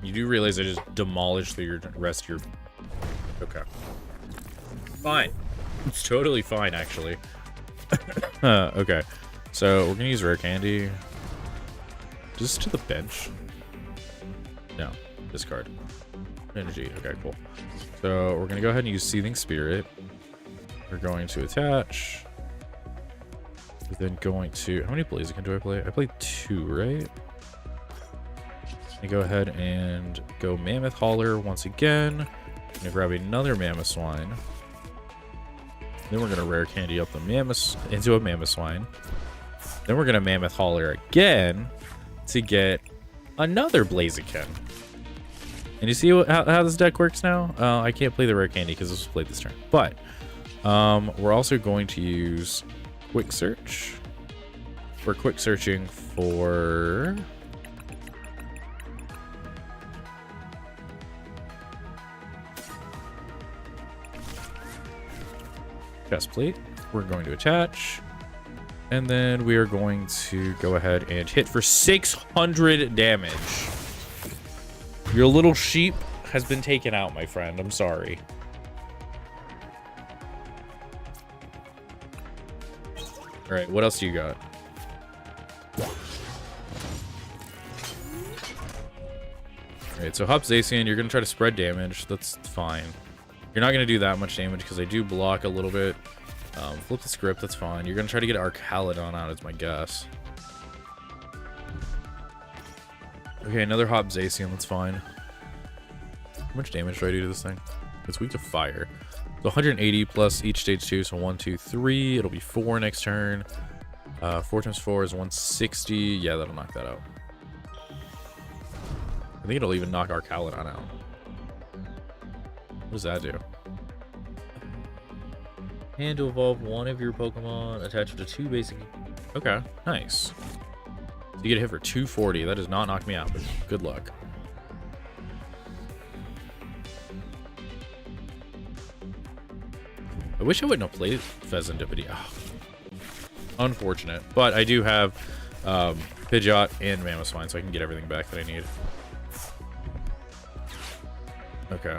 You do realize I just demolished your rest of your... Okay. Fine. It's totally fine, actually. Okay. So, we're gonna use rare candy. Just to the bench. No. Discard. Energy. Okay, cool. So, we're gonna go ahead and use Seething Spirit. We're going to attach. We're then going to... How many Blaziken do I play? I played 2, right? I'm gonna go ahead and go Mammoth Hauler once again. I'm gonna grab another Mammoth Swine. Then we're gonna rare candy up the Mammoth into a Mammoth Swine. Then we're gonna Mammoth Hauler again to get another Blaziken. And you see how this deck works now? I can't play the rare candy because this was played this turn. But we're also going to use Quick Search. We're quick searching for... chest plate. We're going to attach. And then we are going to go ahead and hit for 600 damage. Your little sheep has been taken out, my friend. I'm sorry. All right, what else do you got? All right, so Hop Zacian, you're going to try to spread damage. That's fine. You're not going to do that much damage because I do block a little bit. Flip the script, that's fine. You're going to try to get Archaludon out, is my guess. Okay, another Hop Zacian, that's fine. How much damage do I do to this thing? It's weak to fire. So 180 plus each stage 2, so 1, 2, 3. It'll be 4 next turn. 4 times 4 is 160. Yeah, that'll knock that out. I think it'll even knock Archaludon out. What does that do? And to evolve one of your Pokemon, attach it to 2 basic... Okay, nice. So you get a hit for 240. That does not knock me out, but good luck. I wish I wouldn't have played Pheasantipity. Oh, unfortunate. But I do have Pidgeot and Mamoswine, so I can get everything back that I need. Okay.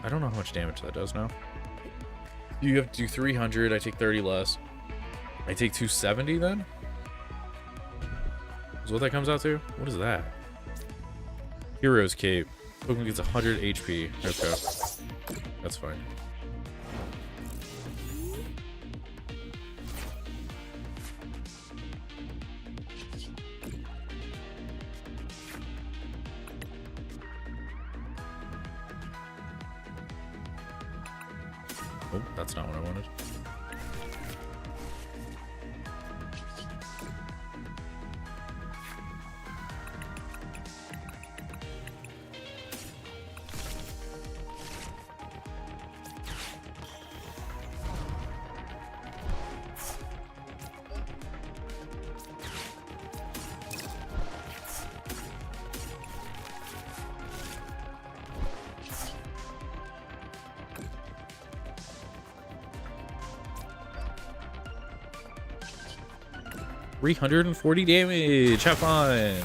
I don't know how much damage that does now. You have to do 300. I take 30 less. I take 270 then? Is what that comes out to? What is that? Hero's Cape. Pokemon gets 100 HP. Okay. That's fine. Oh, that's not what I wanted. $340 damage. Have fun.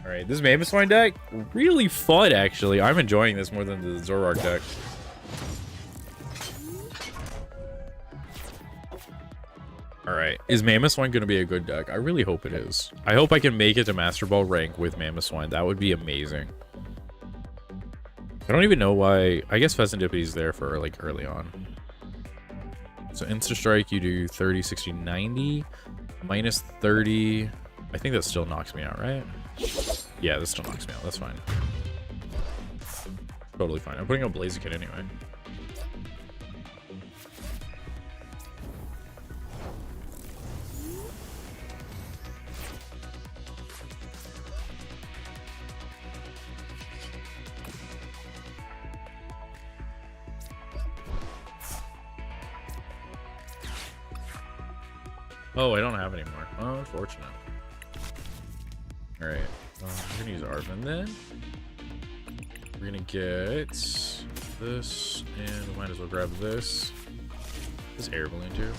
All right, this Mamoswine deck really fun. Actually, I'm enjoying this more than the Zoroark deck. All right, is Mamoswine going to be a good deck? I really hope it is. I hope I can make it to Master Ball rank with Mamoswine. That would be amazing. I don't even know why. I guess Pheasantipity is there for like early on. So Insta Strike, you do 30, 60, 90, minus 30. I think that still knocks me out, right? Yeah, this still knocks me out. That's fine. Totally fine. I'm putting out Blaziken anyway. Oh, I don't have any more. Oh, unfortunate. Alright. We're gonna use Arvin then. We're gonna get this, and we might as well grab this. This air balloon too.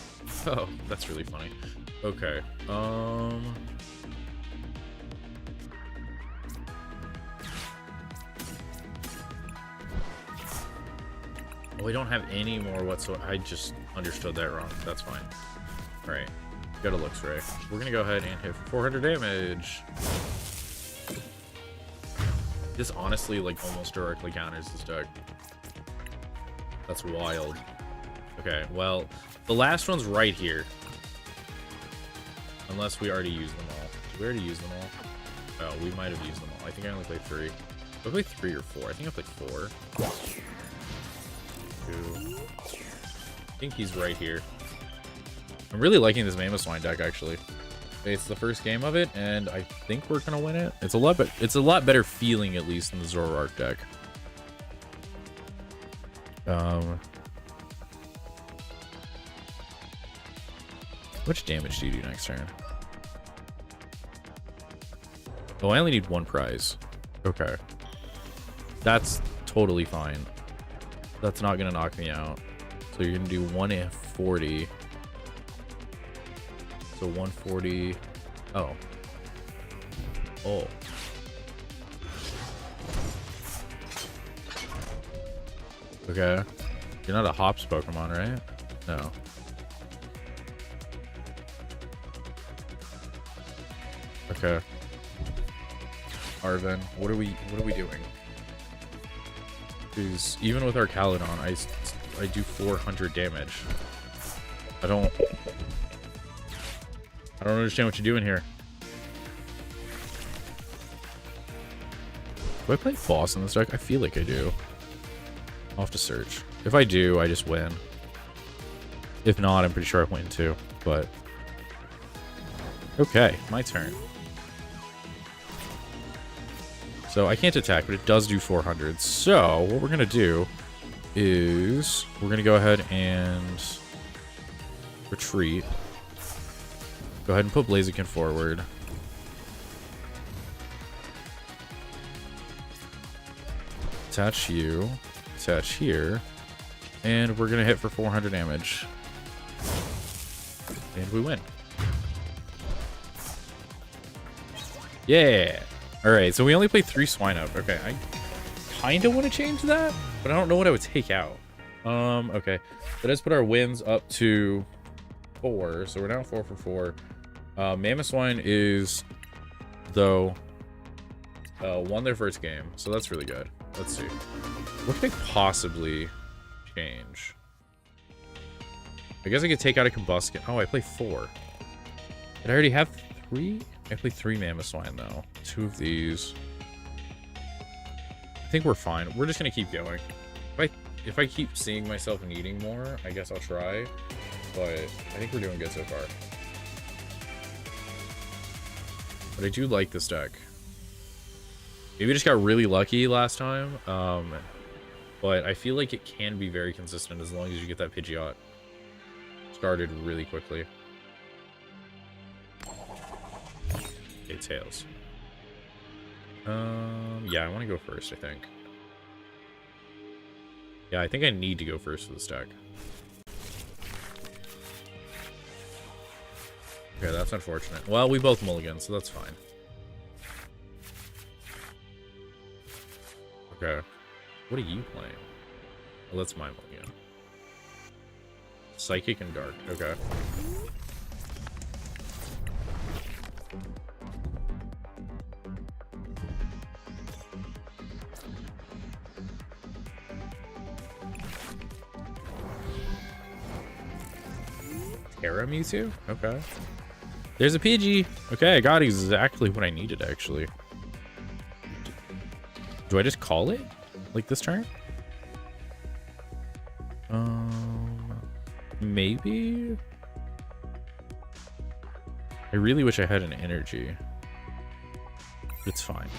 Oh, that's really funny. Okay. Oh, we don't have any more whatsoever. I just understood that wrong. That's fine. All right. Got a Lux Ray. We're gonna go ahead and hit for 400 damage. This honestly, like, almost directly counters this deck. That's wild. Okay, well, the last one's right here. Unless we already used them all. Did we already use them all? Oh, we might have used them all. I think I only played 3. I played 3 or 4. I think I played 4. 2. I think he's right here. I'm really liking this Mammoth Swine deck, actually. It's the first game of it, and I think we're gonna win it. It's a lot better feeling, at least, than the Zoroark deck. How much damage do you do next turn? Oh, I only need 1 prize. Okay. That's totally fine. That's not gonna knock me out. So you're gonna do 140. So 140. Oh. Oh. Okay. You're not a Hops Pokemon, right? No. Okay. Arvin, what are we doing? Because even with our Caledon, I do 400 damage. I don't understand what you're doing here. Do I play boss in this deck? I feel like I do. I'll have to search. If I do, I just win. If not, I'm pretty sure I win too. But okay, my turn. So I can't attack, but it does do 400. So what we're gonna do is we're gonna go ahead and retreat. Go ahead and put Blaziken forward. Attach you. Attach here. And we're gonna hit for 400 damage. And we win. Yeah! Alright, so we only played 3 Swinub. Okay, I kinda want to change that, but I don't know what I would take out. Okay. So let's put our wins up to 4. So we're now 4 for 4. Mammoth Swine is, though, won their first game, so that's really good. Let's see. What could I possibly change? I guess I could take out a Combuskin. Oh, I play 4. Did I already have 3? I play 3 Mammoth Swine, though. 2 of these. I think we're fine. We're just going to keep going. If I keep seeing myself needing more, I guess I'll try. But I think we're doing good so far. But I do like this deck. Maybe I just got really lucky last time. But I feel like it can be very consistent as long as you get that Pidgeot started really quickly. Okay, Tails. Yeah, I want to go first, I think. Yeah, I think I need to go first for this deck. Okay, that's unfortunate. Well, we both mulligan, so that's fine. Okay. What are you playing? Oh, that's my mulligan. Psychic and Dark. Okay. Terra Mewtwo? Okay. There's a Pidgey. Okay, I got exactly what I needed, actually. Do I just call it? Like this turn? Maybe? I really wish I had an energy. It's fine.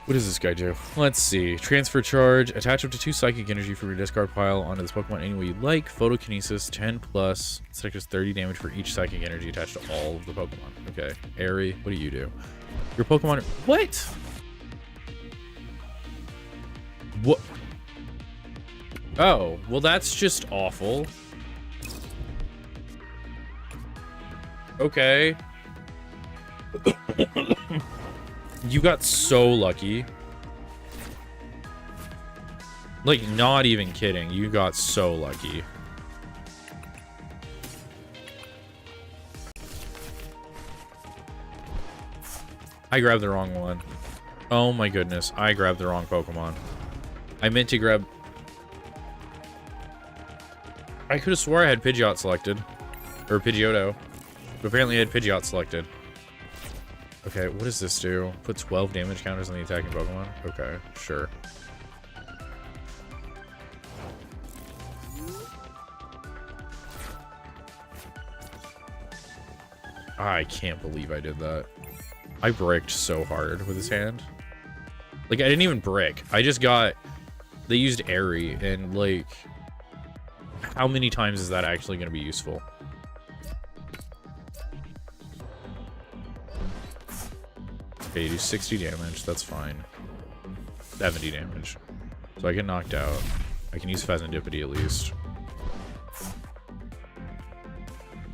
What does this guy do? Let's see. Transfer charge. Attach up to 2 psychic energy from your discard pile onto this Pokemon any way you like. Photokinesis 10 plus. This does 30 damage for each psychic energy attached to all of the Pokemon. Okay. Airy, what do you do? Your Pokemon. What? What? Oh, well, that's just awful. Okay. You got so lucky. Like, not even kidding. You got so lucky. I grabbed the wrong one. Oh my goodness. I grabbed the wrong Pokemon. I meant to grab... I could have swore I had Pidgeot selected. Or Pidgeotto. But apparently I had Pidgeot selected. Okay, what does this do? Put 12 damage counters on the attacking Pokemon? Okay, sure. I can't believe I did that. I bricked so hard with his hand. Like, I didn't even brick. I just got... They used Airy, and, like... How many times is that actually going to be useful? Okay, you do 60 damage. That's fine. 70 damage. So I get knocked out. I can use Phasandipity at least.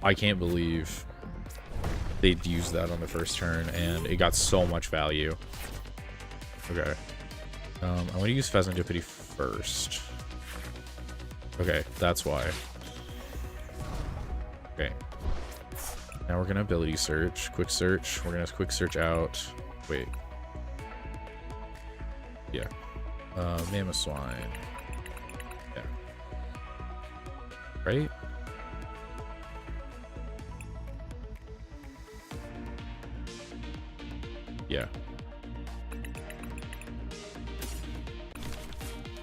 I can't believe they'd use that on the first turn, and it got so much value. Okay. I want to use Phasandipity first. Okay, that's why. Okay. Now we're gonna ability search. Quick search. We're gonna quick search out. Wait. Yeah. Mamoswine. Yeah. Right? Yeah.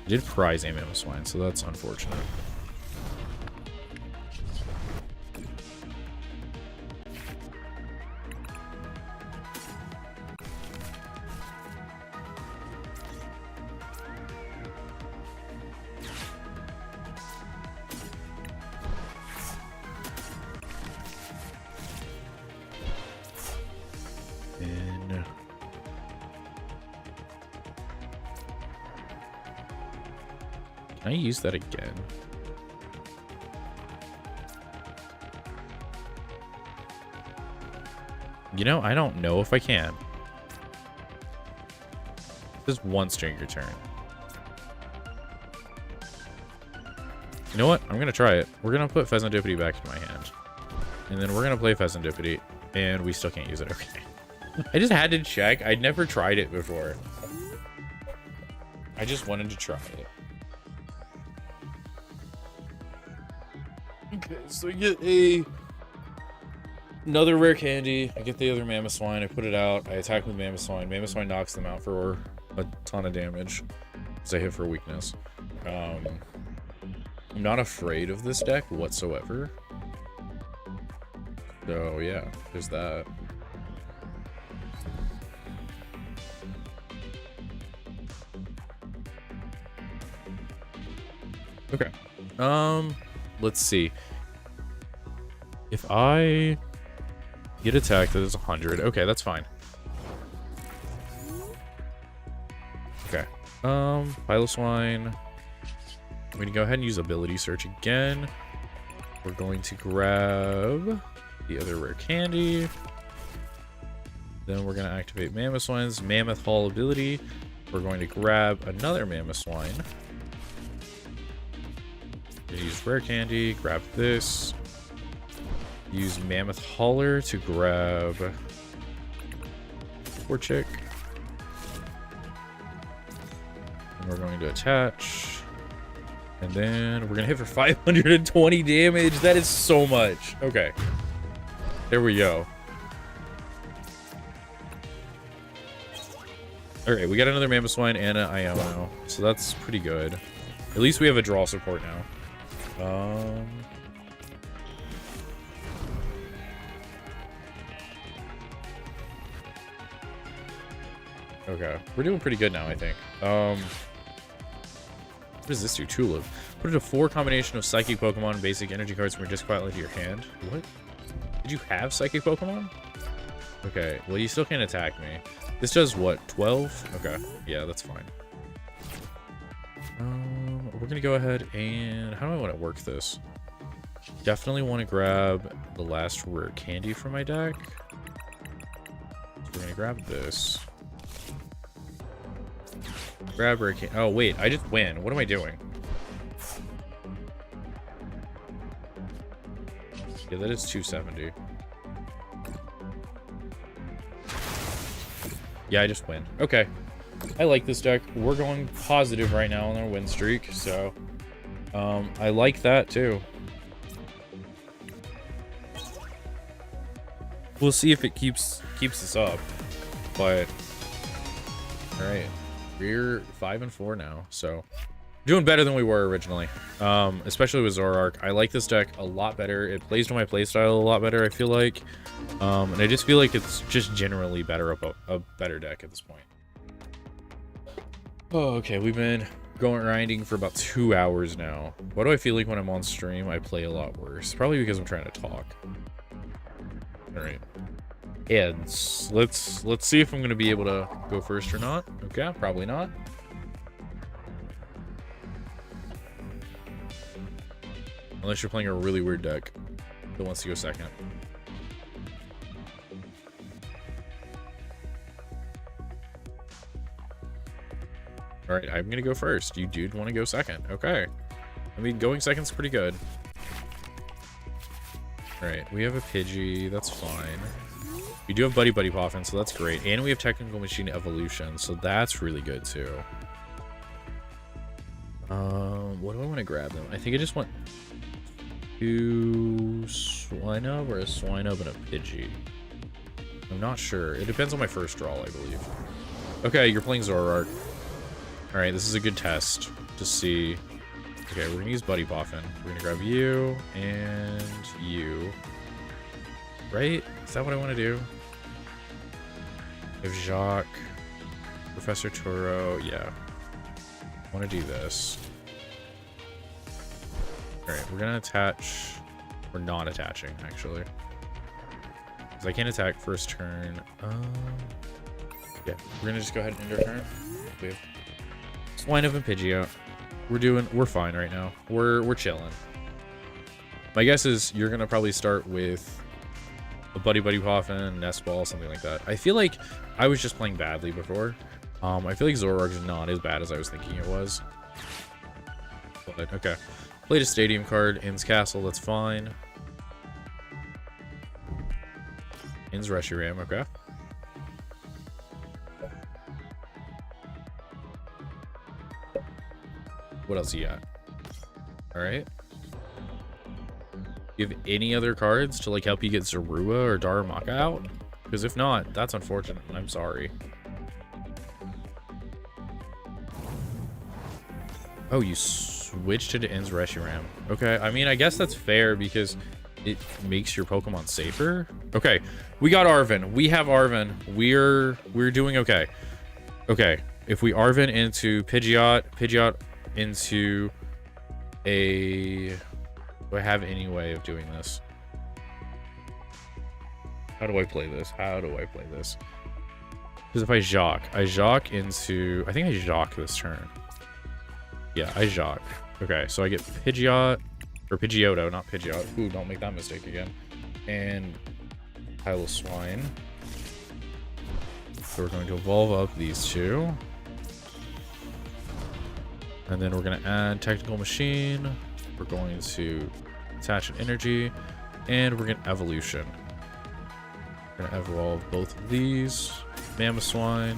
I did prize a Mamoswine, so that's unfortunate. Can I use that again? You know, I don't know if I can. Just once during your turn. You know what? I'm going to try it. We're going to put Phasandipity back in my hand. And then we're going to play Phasandipity. And we still can't use it. Okay. I just had to check. I'd never tried it before. I just wanted to try it. Okay, so I get another rare candy. I get the other Mamoswine. I put it out. I attack with Mamoswine. Mamoswine knocks them out for a ton of damage because I hit for weakness. I'm not afraid of this deck whatsoever. So yeah, there's that. Okay. Let's see. If I get attacked, that is 100. Okay, that's fine. Okay. Piloswine. I'm going to go ahead and use Ability Search again. We're going to grab the other rare candy. Then we're going to activate Mamoswine's Mammoth Hall ability. We're going to grab another Mamoswine. Use rare candy, grab this. Use Mammoth Hauler to grab Torchic. And we're going to attach. And then we're going to hit for 520 damage. That is so much. Okay. There we go. Okay, we got another Mamoswine and an Iono. So that's pretty good. At least we have a draw support now. Okay, we're doing pretty good now, I think. What does this do? Tulip. Put it a 4 combination of Psychic Pokemon and basic energy cards from your disc pile into your hand. What? Did you have Psychic Pokemon? Okay, well, you still can't attack me. This does what, 12? Okay, yeah, that's fine. We're gonna go ahead and... How do I want to work this? Definitely want to grab the last rare candy from my deck. So we're gonna grab this. Grab rare candy. Oh, wait, I just win. What am I doing? Yeah, that is 270. Yeah, I just win. Okay. I like this deck. We're going positive right now on our win streak, so I like that too. We'll see if it keeps us up, but all right, we're 5-4 now, so doing better than we were originally. Especially with Zoroark. I like this deck a lot better. It plays to my playstyle a lot better, I feel like, and I just feel like it's just generally better a better deck at this point. Oh, okay, we've been going grinding for about 2 hours now. Why do I feel like when I'm on stream, I play a lot worse? Probably because I'm trying to talk. All right. Heads. Let's see if I'm going to be able to go first or not. Okay, probably not. Unless you're playing a really weird deck that wants to go second. All right, I'm gonna go first. You dude want to go second? Okay. I mean, going second's pretty good. All right, we have a Pidgey. That's fine. We do have Buddy Poffin, so that's great. And we have Technical Machine Evolution, so that's really good too. What do I want to grab them? I think I just want 2 Swinub or a Swinub and a Pidgey. I'm not sure. It depends on my first draw, I believe. Okay, you're playing Zoroark. All right, this is a good test to see. Okay, we're gonna use Buddy Poffin. We're gonna grab you and you. Right? Is that what I want to do? I have Jacques, Professor Turo. Yeah. I want to do this. All right, we're gonna attach. We're not attaching, actually. Because I can't attack first turn. Yeah, we're gonna just go ahead and end our turn. We have Swinub and Pidgeot. We're fine right now. We're chilling. My guess is you're gonna probably start with a Buddy Poffin, Nest Ball, something like that. I feel like I was just playing badly before. I feel like Zoroark is not as bad as I was thinking it was. But okay. Played a Stadium card, Inn's Castle, that's fine. Inn's Reshiram, okay. What else you got? All right. You have any other cards to like help you get Zorua or Darumaka out? Because if not, that's unfortunate. I'm sorry. Oh, you switched it to Inn's Reshiram. Okay, I mean, I guess that's fair because it makes your Pokemon safer. Okay, we got Arven. We have Arven. We're doing okay. Okay, if we Arven into Pidgeot into a... Do I have any way of doing this? How do I play this? How do I play this? Because if I Jacques into... I think I Jacques this turn. Yeah, I Jacques. Okay, so I get Pidgeot, or Pidgeotto, not Pidgeot. Ooh, don't make that mistake again. And Pile of Swine. So we're going to evolve up these two. And then we're going to add Technical Machine. We're going to attach an energy. And we're going to evolution. We're going to evolve both of these. Mamoswine.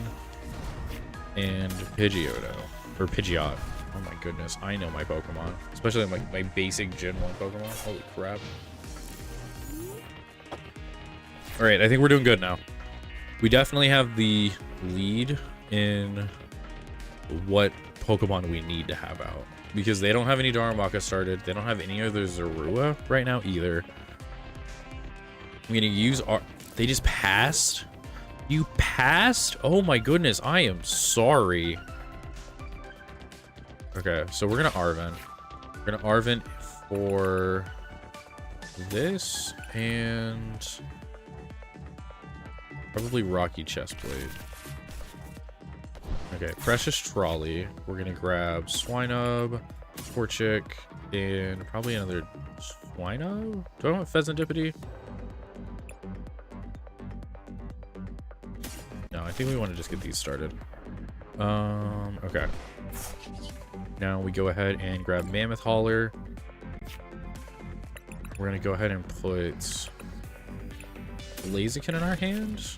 And Pidgeotto. Or Pidgeot. Oh my goodness, I know my Pokemon. Especially my basic Gen 1 Pokemon. Holy crap. Alright, I think we're doing good now. We definitely have the lead in what Pokemon we need to have out. Because they don't have any Darumaka started. They don't have any other Zorua right now either. I'm going to use our... They just passed? You passed? Oh my goodness, I am sorry. Okay, so we're gonna Arven. We're gonna Arven for this and probably Rocky Chestplate. Okay, Precious Trolley. We're gonna grab Swinub, Torchic, and probably another Swinub? Do I want Pheasantipity? No, I think we want to just get these started. Okay. Now we go ahead and grab Mammoth Hauler. We're gonna go ahead and put Blaziken in our hand.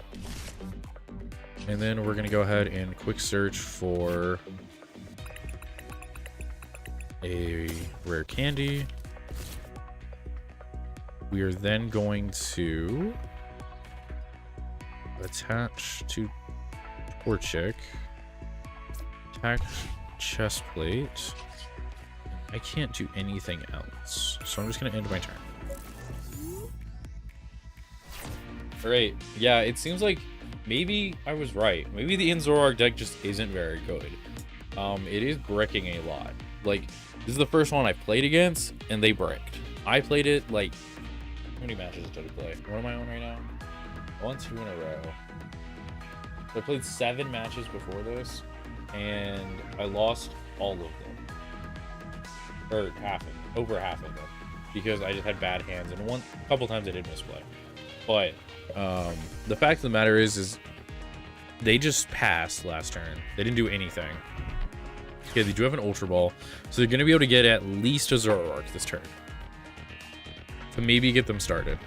And then we're gonna go ahead and quick search for a rare candy. We are then going to attach to Torchic, attach Chestplate. I can't do anything else, so I'm just gonna end my turn. All right, yeah, it seems like maybe I was right. Maybe the Zoroark deck just isn't very good. It is bricking a lot. Like, this is the first one I played against, and they bricked. I played it, like, how many matches did I play? What am I on right now? 1, 2 in a row. So I played 7 matches before this, and I lost all of them. Or half of them, over half of them. Because I just had bad hands, and a couple times I did misplay. But, the fact of the matter is they just passed last turn. They didn't do anything. Okay, they do have an Ultra Ball, so they're going to be able to get at least a Zoroark this turn. To maybe get them started.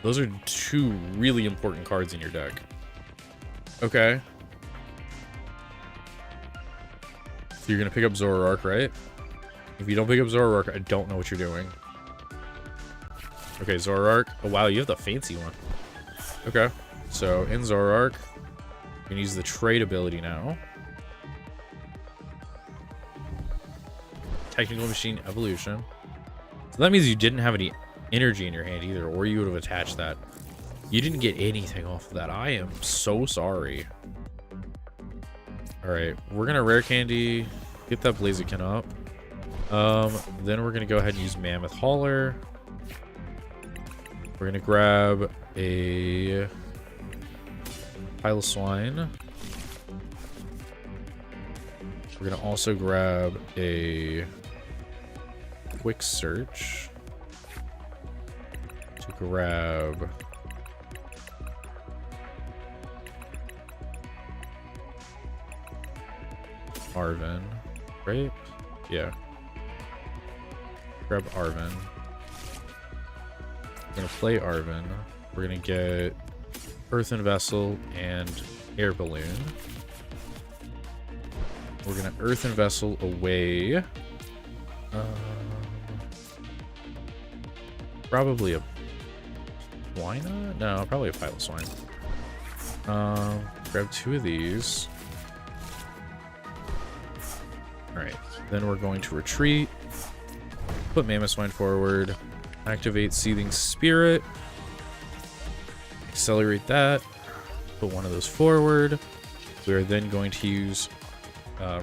Those are 2 really important cards in your deck. Okay. So you're going to pick up Zoroark, right? If you don't pick up Zoroark, I don't know what you're doing. Okay, Zoroark. Oh, wow, you have the fancy one. Okay. So, in Zoroark, you can use the trade ability now. Technical Machine Evolution. So that means you didn't have any energy in your hand either, or you would have attached that. You didn't get anything off of that. I am so sorry. Alright, we're gonna Rare Candy, get that Blaziken up. Then we're gonna go ahead and use Mammoth Hauler. We're gonna grab a Piloswine. We're gonna also grab a Quick Search to grab Arven, right? Yeah. Grab Arven. We're gonna play Arven. We're gonna get Earthen Vessel and Air Balloon. We're gonna Earthen Vessel away. Probably a Swina? No, probably a Piloswine. Grab 2 of these. Alright, then we're going to retreat. Put Mamoswine forward. Activate Seething Spirit. Accelerate that. Put one of those forward. We are then going to use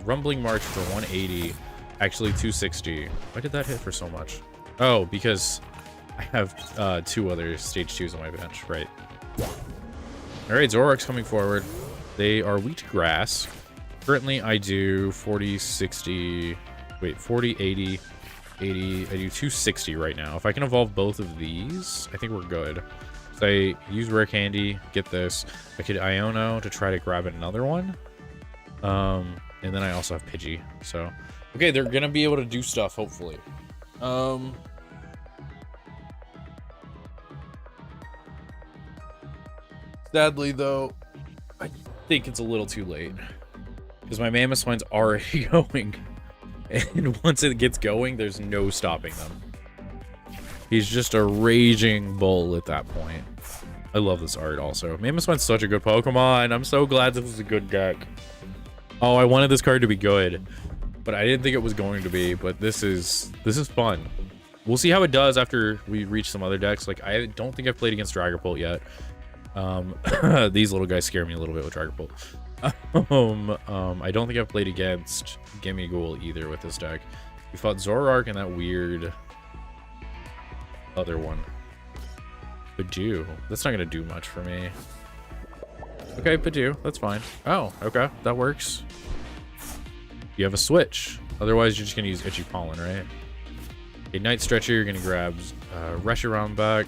Rumbling March for 180. Actually, 260. Why did that hit for so much? Oh, because I have 2 other stage 2s on my bench, right? Alright, Zoroark's coming forward. They are weak to grass. Currently, I do 40, 60... Wait, 40, 80, 80... I do 260 right now. If I can evolve both of these, I think we're good. So I use Rare Candy, get this. I could Iono to try to grab another one. And then I also have Pidgey, so... Okay, they're gonna be able to do stuff, hopefully. Sadly, though, I think it's a little too late. Because my Mamoswine's already going. And once it gets going, there's no stopping them. He's just a raging bull at that point. I love this art also. Mamoswine's such a good Pokemon. I'm so glad this is a good deck. Oh, I wanted this card to be good. But I didn't think it was going to be. But this is fun. We'll see how it does after we reach some other decks. Like, I don't think I've played against Dragapult yet. These little guys scare me a little bit with Dragapult. I don't think I've played against Gimme Ghoul either with this deck. We fought Zoroark and that weird other one. Pidgeot. That's not gonna do much for me. Okay, Pidgeot. That's fine. Oh, okay. That works. You have a switch. Otherwise, you're just gonna use Itchy Pollen, right? Okay, Night Stretcher, you're gonna grab Reshiram back.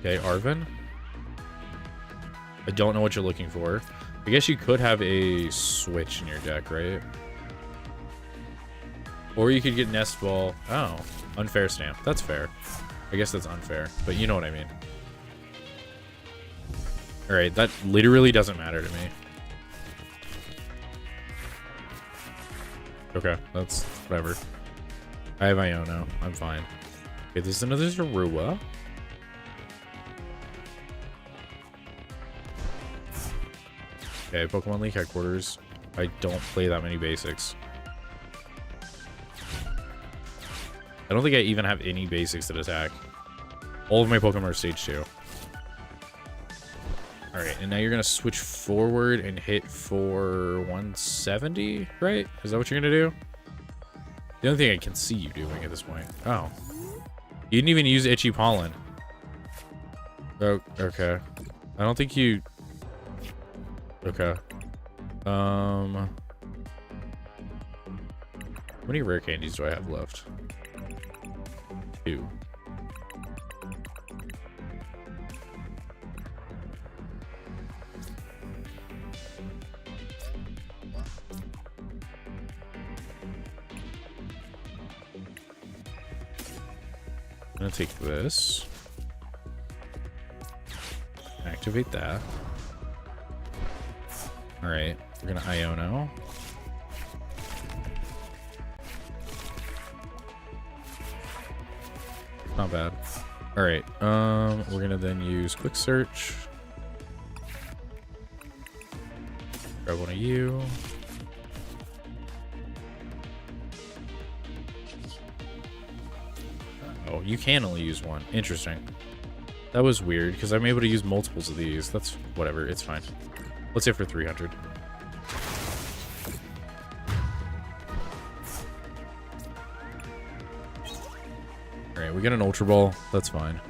Okay, Arven. I don't know what you're looking for. I guess you could have a switch in your deck, right? Or you could get Nest Ball. Oh, unfair stamp. That's fair. I guess that's unfair, but you know what I mean. Alright, that literally doesn't matter to me. Okay, that's whatever. I have Iono. I'm fine. Okay, this is another Zorua. Okay, Pokemon League headquarters. I don't play that many basics. I don't think I even have any basics that attack. All of my Pokemon are stage 2. Alright, and now you're going to switch forward and hit for 170, right? Is that what you're going to do? The only thing I can see you doing at this point. Oh. You didn't even use Itchy Pollen. Oh, okay. I don't think you... Okay. How many rare candies do I have left? 2. I'm gonna take this. Activate that. Alright, we're gonna Iono. Not bad. Alright, we're gonna then use Quick Search. Grab one of you. Oh, you can only use one. Interesting. That was weird, because I'm able to use multiples of these. That's whatever, it's fine. Let's hit for 300. Alright, we got an Ultra Ball. That's fine.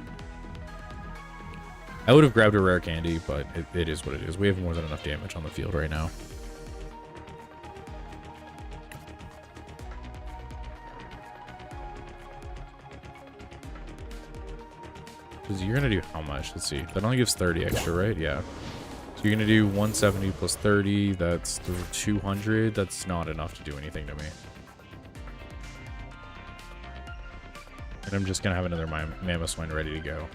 I would have grabbed a rare candy, but it is what it is. We have more than enough damage on the field right now. Because you're going to do how much? Let's see. That only gives 30 extra, right? Yeah. So you're going to do 170 plus 30. That's 200. That's not enough to do anything to me. And I'm just going to have another Mamoswine ready to go.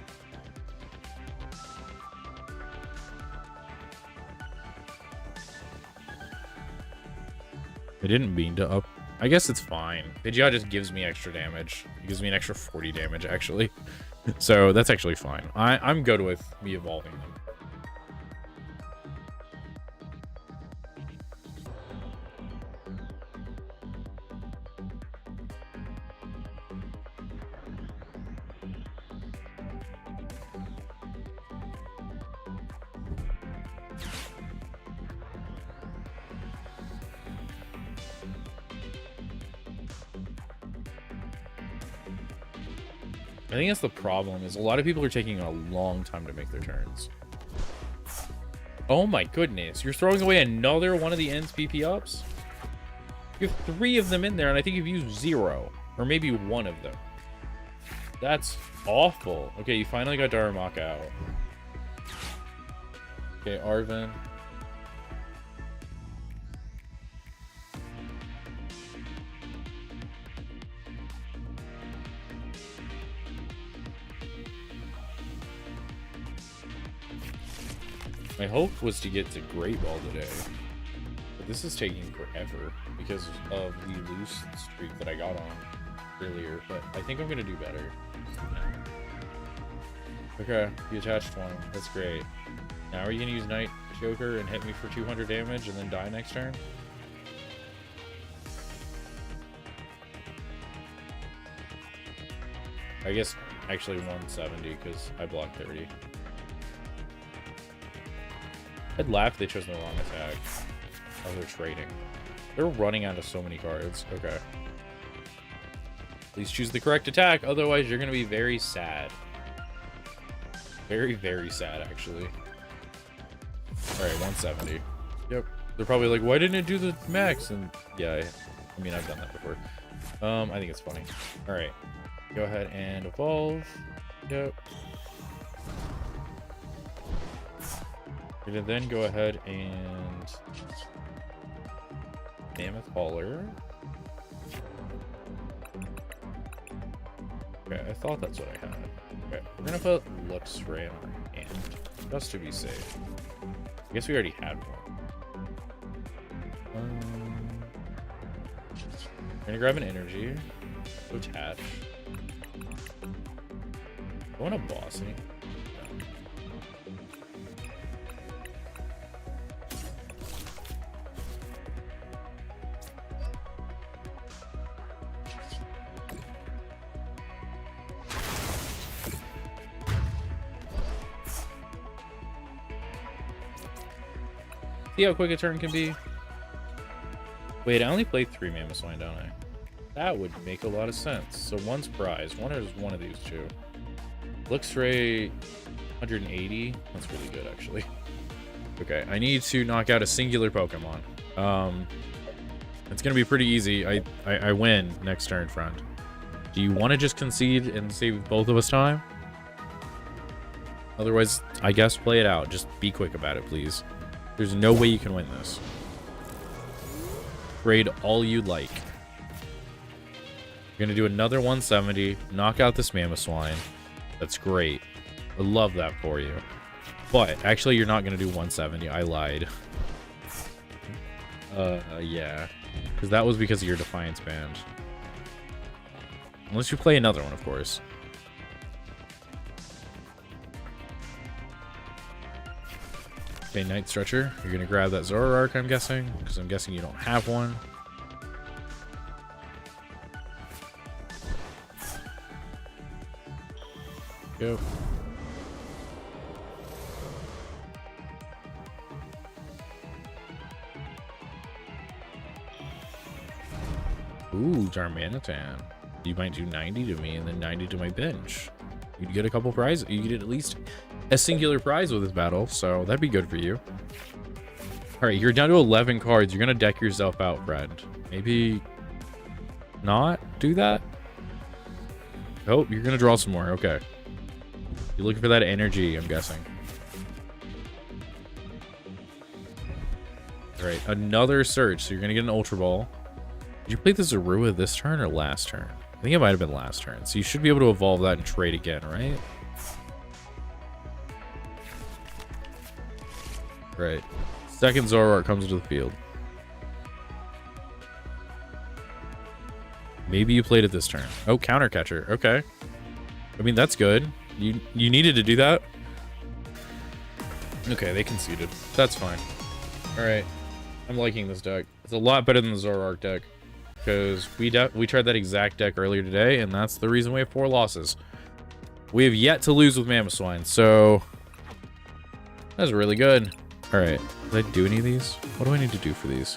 I didn't mean to up. I guess it's fine. Pidgeot just gives me extra damage. It gives me an extra 40 damage, actually. So that's actually fine. I'm good with me evolving them. I think that's the problem, is a lot of people are taking a long time to make their turns. Oh my goodness, you're throwing away another one of the ends PP ups? You have 3 of them in there, and I think you've used 0. Or maybe 1 of them. That's awful. Okay, you finally got Darumaka out. Okay, Arven. My hope was to get to Great Ball today, but this is taking forever because of the loose streak that I got on earlier, but I think I'm going to do better. Okay, you attached one. That's great. Now are you going to use Night Joker and hit me for 200 damage and then die next turn? I guess actually 170 because I blocked 30. I'd laugh if they chose the wrong attack. Oh, they're trading. They're running out of so many cards. Okay. Please choose the correct attack, otherwise you're going to be very sad. Very, very sad, actually. Alright, 170. Yep. They're probably like, why didn't it do the max? And yeah, I mean, I've done that before. I think it's funny. Alright. Go ahead and evolve. Yep. We're gonna then go ahead and Mammoth Hauler. Okay, I thought that's what I had. Okay, we're gonna put Luxray in our hand, just to be safe. I guess we already had one. We're gonna grab an energy. Attach. I want a bossy. See how quick a turn can be? Wait, I only played 3 Mamoswine, don't I? That would make a lot of sense. So one's prize. One is one of these two. Luxray 180. That's really good, actually. Okay, I need to knock out a singular Pokemon. It's gonna be pretty easy. I win next turn, friend. Do you want to just concede and save both of us time? Otherwise, I guess play it out. Just be quick about it, please. There's no way you can win this. Trade all you'd like. You're gonna do another 170. Knock out this Mamoswine. That's great. I love that for you. But actually, you're not gonna do 170. I lied. Yeah, because that was because of your Defiance Band. Unless you play another one, of course. Okay, Night Stretcher. You're gonna grab that Zoroark, I'm guessing, because I'm guessing you don't have one. Go. Ooh, Darmanitan. You might do 90 to me and then 90 to my bench. You'd get a couple prizes. You get at least a singular prize with this battle, so that'd be good for you. All right, you're down to 11 cards. You're gonna deck yourself out, friend. Maybe not do that. Oh, you're gonna draw some more. Okay. You're looking for that energy, I'm guessing. All right, another search. So you're gonna get an Ultra Ball. Did you play the Zorua this turn or last turn? I think it might have been last turn. So you should be able to evolve that and trade again, right? Right. Second Zoroark comes into the field. Maybe you played it this turn. Oh, Counter Catcher. Okay. I mean, that's good. You needed to do that. Okay, they conceded. That's fine. All right. I'm liking this deck. It's a lot better than the Zoroark deck. Because we tried that exact deck earlier today, and that's the reason we have 4 losses. We have yet to lose with Mamoswine, so that's really good. All right, did I do any of these? What do I need to do for these?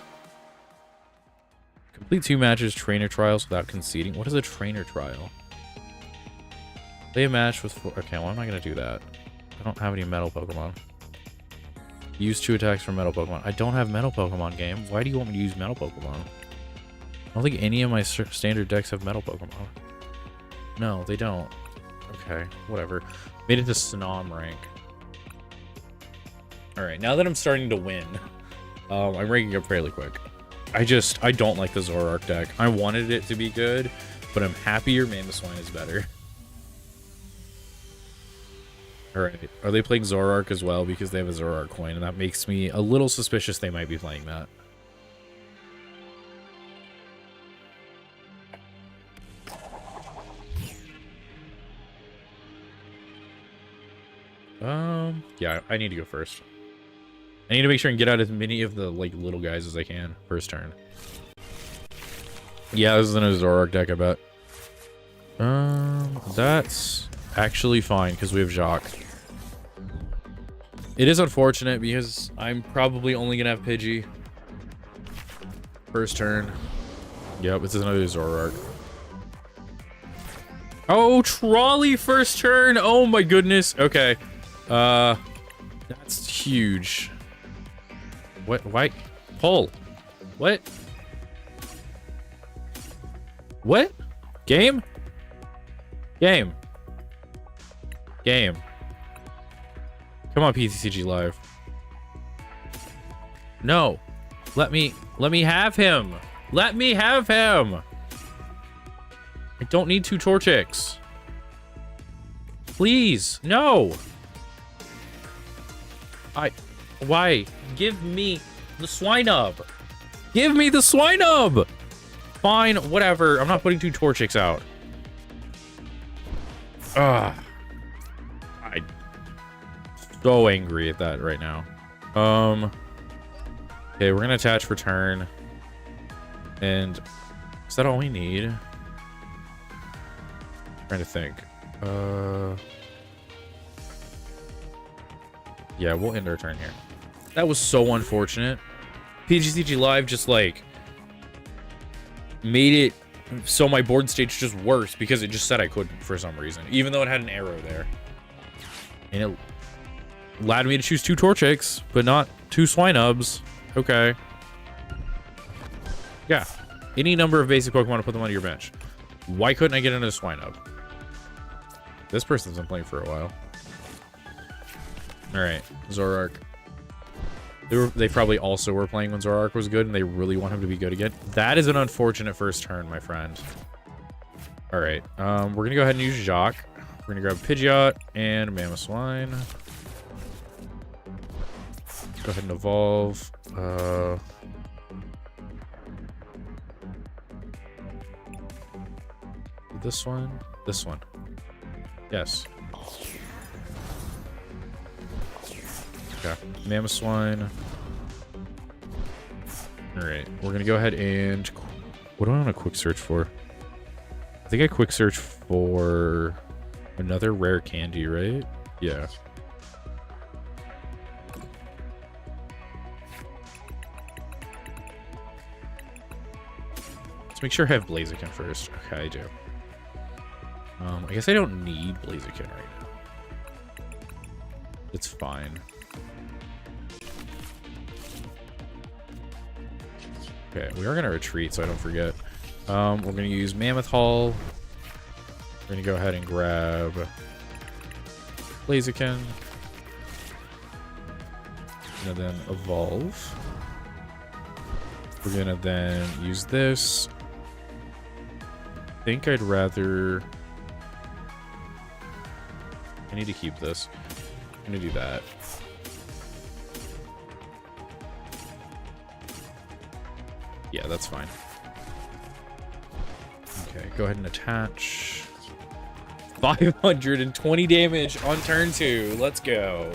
Complete 2 matches, trainer trials without conceding. What is a trainer trial? Play a match with 4. Okay, well, I'm not going to do that. I don't have any metal Pokemon. Use 2 attacks for metal Pokemon. I don't have metal Pokemon, game. Why do you want me to use metal Pokemon? I don't think any of my standard decks have metal Pokemon. No, they don't. Okay, whatever. Made it to Snom rank. Alright, now that I'm starting to win, I'm ranking up fairly quick. I don't like the Zoroark deck. I wanted it to be good, but I'm happy your Mamoswine is better. Alright, are they playing Zoroark as well? Because they have a Zoroark coin, and that makes me a little suspicious they might be playing that. Yeah, I need to go first. I need to make sure and get out as many of the, like, little guys as I can first turn. Yeah, this is in a Zoroark deck, I bet. That's actually fine because we have Jacques. It is unfortunate because I'm probably only gonna have Pidgey. First turn. Yep, this is another Zoroark. Oh, Trolley first turn. Oh my goodness. Okay. That's huge. What? Why? Pull. What? What? Game? Game. Game. Come on, PCG Live. No. Let me have him. Let me have him. I don't need 2 Torchics. Please, no. Why? Give me the Swinub. Give me the Swinub. Fine, whatever. I'm not putting 2 Torchics out. Ugh. I'm so angry at that right now. Okay, we're gonna attach for turn. And is that all we need? Trying to think. Yeah, we'll end our turn here. That was so unfortunate. PGCG Live just like made it so my board state's just worse because it just said I couldn't for some reason, even though it had an arrow there. And it allowed me to choose 2 Torchics, but not 2 Swinubs. Okay. Yeah. Any number of basic Pokemon to put them on your bench. Why couldn't I get into Swinub? This person's been playing for a while. Alright, Zoroark. They probably also were playing when Zoroark was good, and they really want him to be good again. That is an unfortunate first turn, my friend. Alright, we're gonna go ahead and use Jacques. We're gonna grab Pidgeot and Mamoswine. Go ahead and evolve. This one? This one. Yes. Okay. Mamoswine. Alright, we're gonna go ahead and... What do I want to quick search for? I think I quick search for another rare candy, right? Yeah. Let's make sure I have Blaziken first. Okay, I do. I guess I don't need Blaziken right now. It's fine. Okay, we are going to retreat so I don't forget. We're going to use Mammoth Hall. We're going to go ahead and grab Blaziken. And then evolve. We're going to then use this. I think I'd rather... I need to keep this. I'm going to do that. Yeah, that's fine. Okay, go ahead and attach. 520 damage on turn 2. Let's go.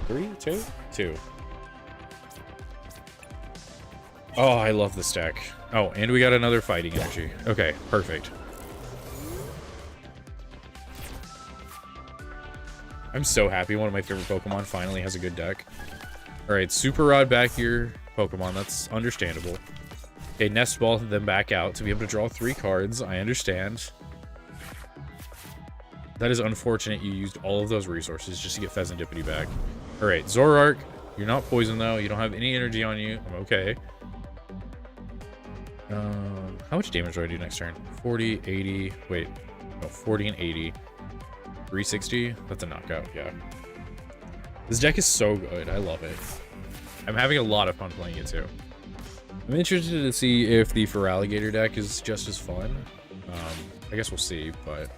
3, 2, 2. Oh, I love this deck. Oh, and we got another fighting energy. Okay, perfect. I'm so happy one of my favorite Pokemon finally has a good deck. Alright, Super Rod back here. Pokemon, that's understandable. Okay, Nest Ball, then back out to be able to draw 3 cards. I understand. That is unfortunate you used all of those resources just to get Pheasantipity back. Alright, Zoroark. You're not poisoned though. You don't have any energy on you. I'm okay. How much damage do I do next turn? 40, 80. Wait. No, 40 and 80. 360? That's a knockout, yeah. This deck is so good. I love it. I'm having a lot of fun playing it too. I'm interested to see if the Feraligatr deck is just as fun. I guess we'll see, but...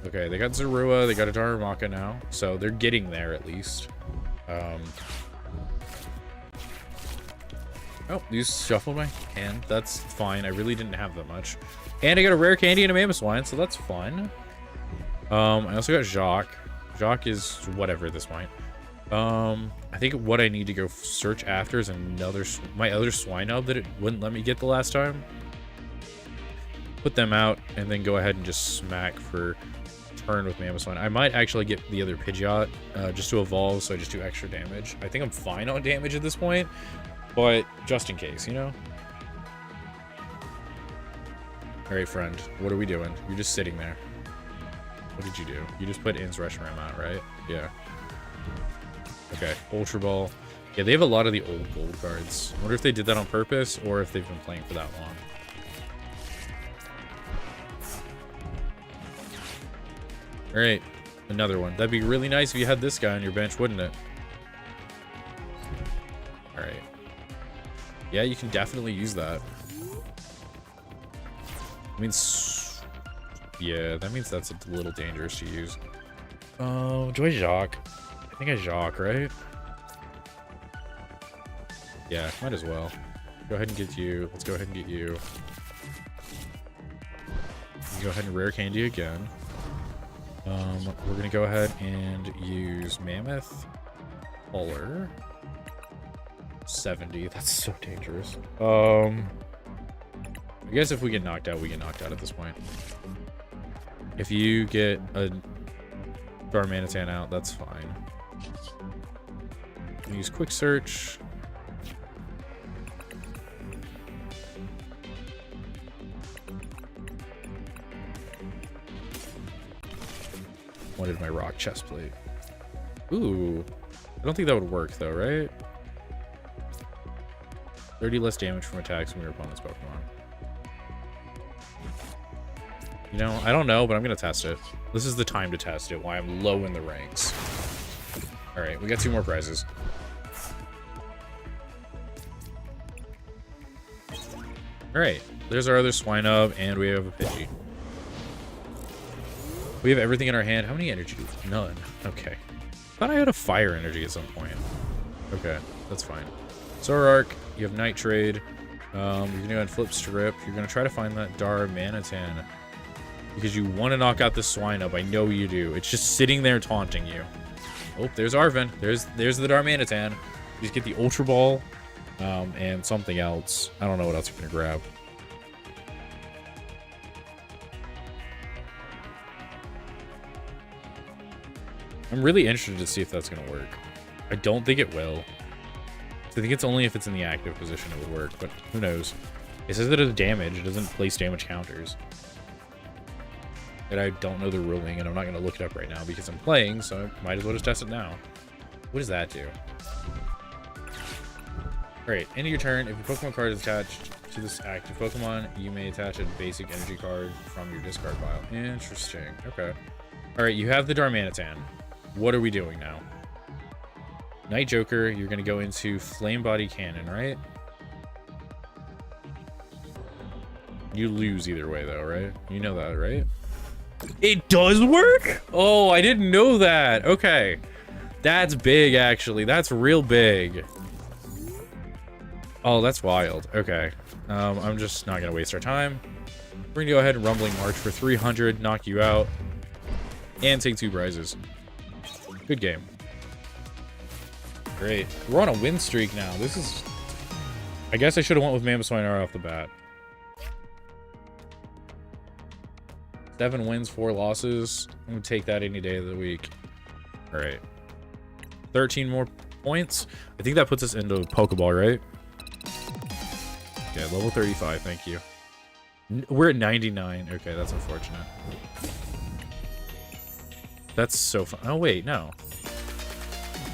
Okay, they got Zorua, they got a Darumaka now, so they're getting there at least. Oh, you shuffled my hand. That's fine. I really didn't have that much. And I got a rare candy and a Mamoswine, so that's fun. I also got Jacques. Jacques is whatever at this point. I think what I need to go search after is another... my other Swinub that it wouldn't let me get the last time. put them out, and then go ahead and just smack for turn with Mamoswine. I might actually get the other Pidgeot just to evolve, so I just do extra damage. I think I'm fine on damage at this point, but just in case, you know? Alright, friend, what are we doing? You're just sitting there. What did you do? You just put In's Reshiram out, right? Yeah. Okay, Ultra Ball. Yeah, they have a lot of the old gold cards. I wonder if they did that on purpose, or if they've been playing for that long. Alright, another one. That'd be really nice if you had this guy on your bench, wouldn't it? Alright. Yeah, you can definitely use that. I mean, yeah, that means that's a little dangerous to use. Oh, do I Jacques? I think I Jacques, right? Yeah, might as well. Go ahead and get you. Let's go ahead and get you. Go ahead and rare candy again. We're gonna go ahead and use Mammoth. Polar. 70. That's so dangerous. I guess if we get knocked out, we get knocked out at this point. If you get a Darmanitan out, that's fine. Use quick search. Wanted my rock chest plate. Ooh. I don't think that would work though, right? 30 less damage from attacks from your opponent's Pokemon. You know, I don't know, but I'm gonna test it. This is the time to test it while I'm low in the ranks. Alright, we got 2 more prizes. Alright, there's our other Swinub, and we have a Pidgey. We have everything in our hand. How many energy? None. Okay. Thought I had a fire energy at some point. Okay, that's fine. Zoroark, you have Night Trade. You're gonna go and flip Strip. You're gonna try to find that Darmanitan. Because you want to knock out this Swinub. I know you do. It's just sitting there taunting you. Oh, there's Arven. There's the Darmanitan. You just get the Ultra Ball. And something else. I don't know what else you're gonna grab. I'm really interested to see if that's gonna work. I don't think it will. I think it's only if it's in the active position it would work, but who knows. It says that it does damage. It doesn't place damage counters. And I don't know the ruling, and I'm not gonna look it up right now because I'm playing, so I might as well just test it now. What does that do? Alright, end of your turn. If your Pokemon card is attached to this active Pokemon, you may attach a basic energy card from your discard pile. Interesting. Okay. Alright, you have the Darmanitan. What are we doing now? Night Joker, you're going to go into Flame Body Cannon, right? You lose either way, though, right? You know that, right? It does work? Oh, I didn't know that. Okay. That's big, actually. That's real big. Oh, that's wild. Okay. I'm just not going to waste our time. We're going to go ahead and Rumbling March for 300, knock you out, and take 2 prizes. Good game. Great. We're on a win streak now. This is... I guess I should have went with Mamoswine right off the bat. 7 wins, 4 losses. I'm going to take that any day of the week. Alright. 13 more points. I think that puts us into Pokeball, right? Yeah, level 35, thank you. We're at 99. Okay, that's unfortunate. That's so fun. Oh, wait, no.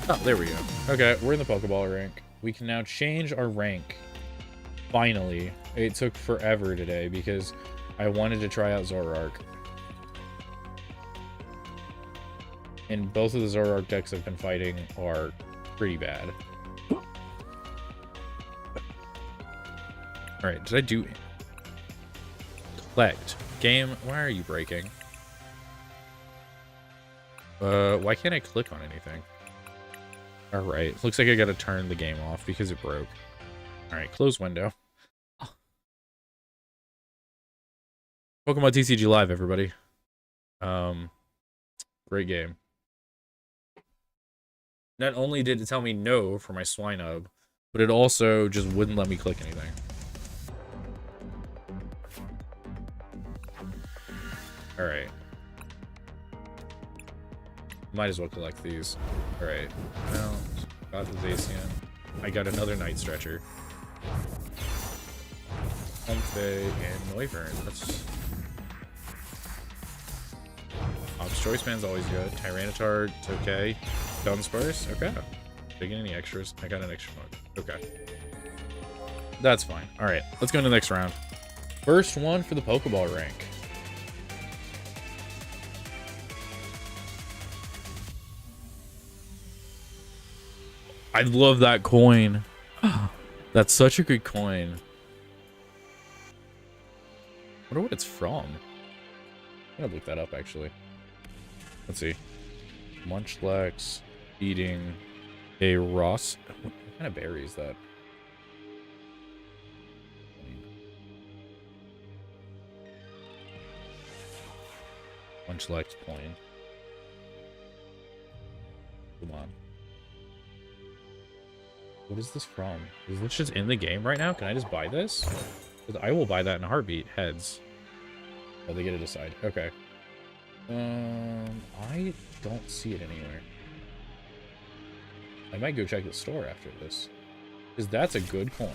Oh, there we go. Okay, we're in the Pokeball rank. We can now change our rank. Finally. It took forever today because I wanted to try out Zoroark. And both of the Zoroark decks I've been fighting are pretty bad. Alright, did I do... Collect. Game, why are you breaking? Why can't I click on anything? Alright, looks like I gotta turn the game off because it broke. Alright, close window. Pokemon TCG Live, everybody. Great game. Not only did it tell me no for my Swinub, but it also just wouldn't let me click anything. All right. Might as well collect these. All right. Well, got the Zacian. I got another Night Stretcher. Humfey and Noivern. That's... Choice Man's always good. Tyranitar, it's okay. Dunsparce, okay. Did I get any extras? I got an extra one. Okay. That's fine. Alright, let's go into the next round. First one for the Pokeball rank. I love that coin. That's such a good coin. I wonder what it's from. I'm gonna look that up, actually. Let's see. Munchlax eating a Ross. What kind of berry is that? Munchlax plain. Come on. What is this from? Is this just in the game right now? Can I just buy this? Because I will buy that in a heartbeat. Heads. Oh, they get to decide. Okay. I don't see it anywhere. I might go check the store after this. Because that's a good coin.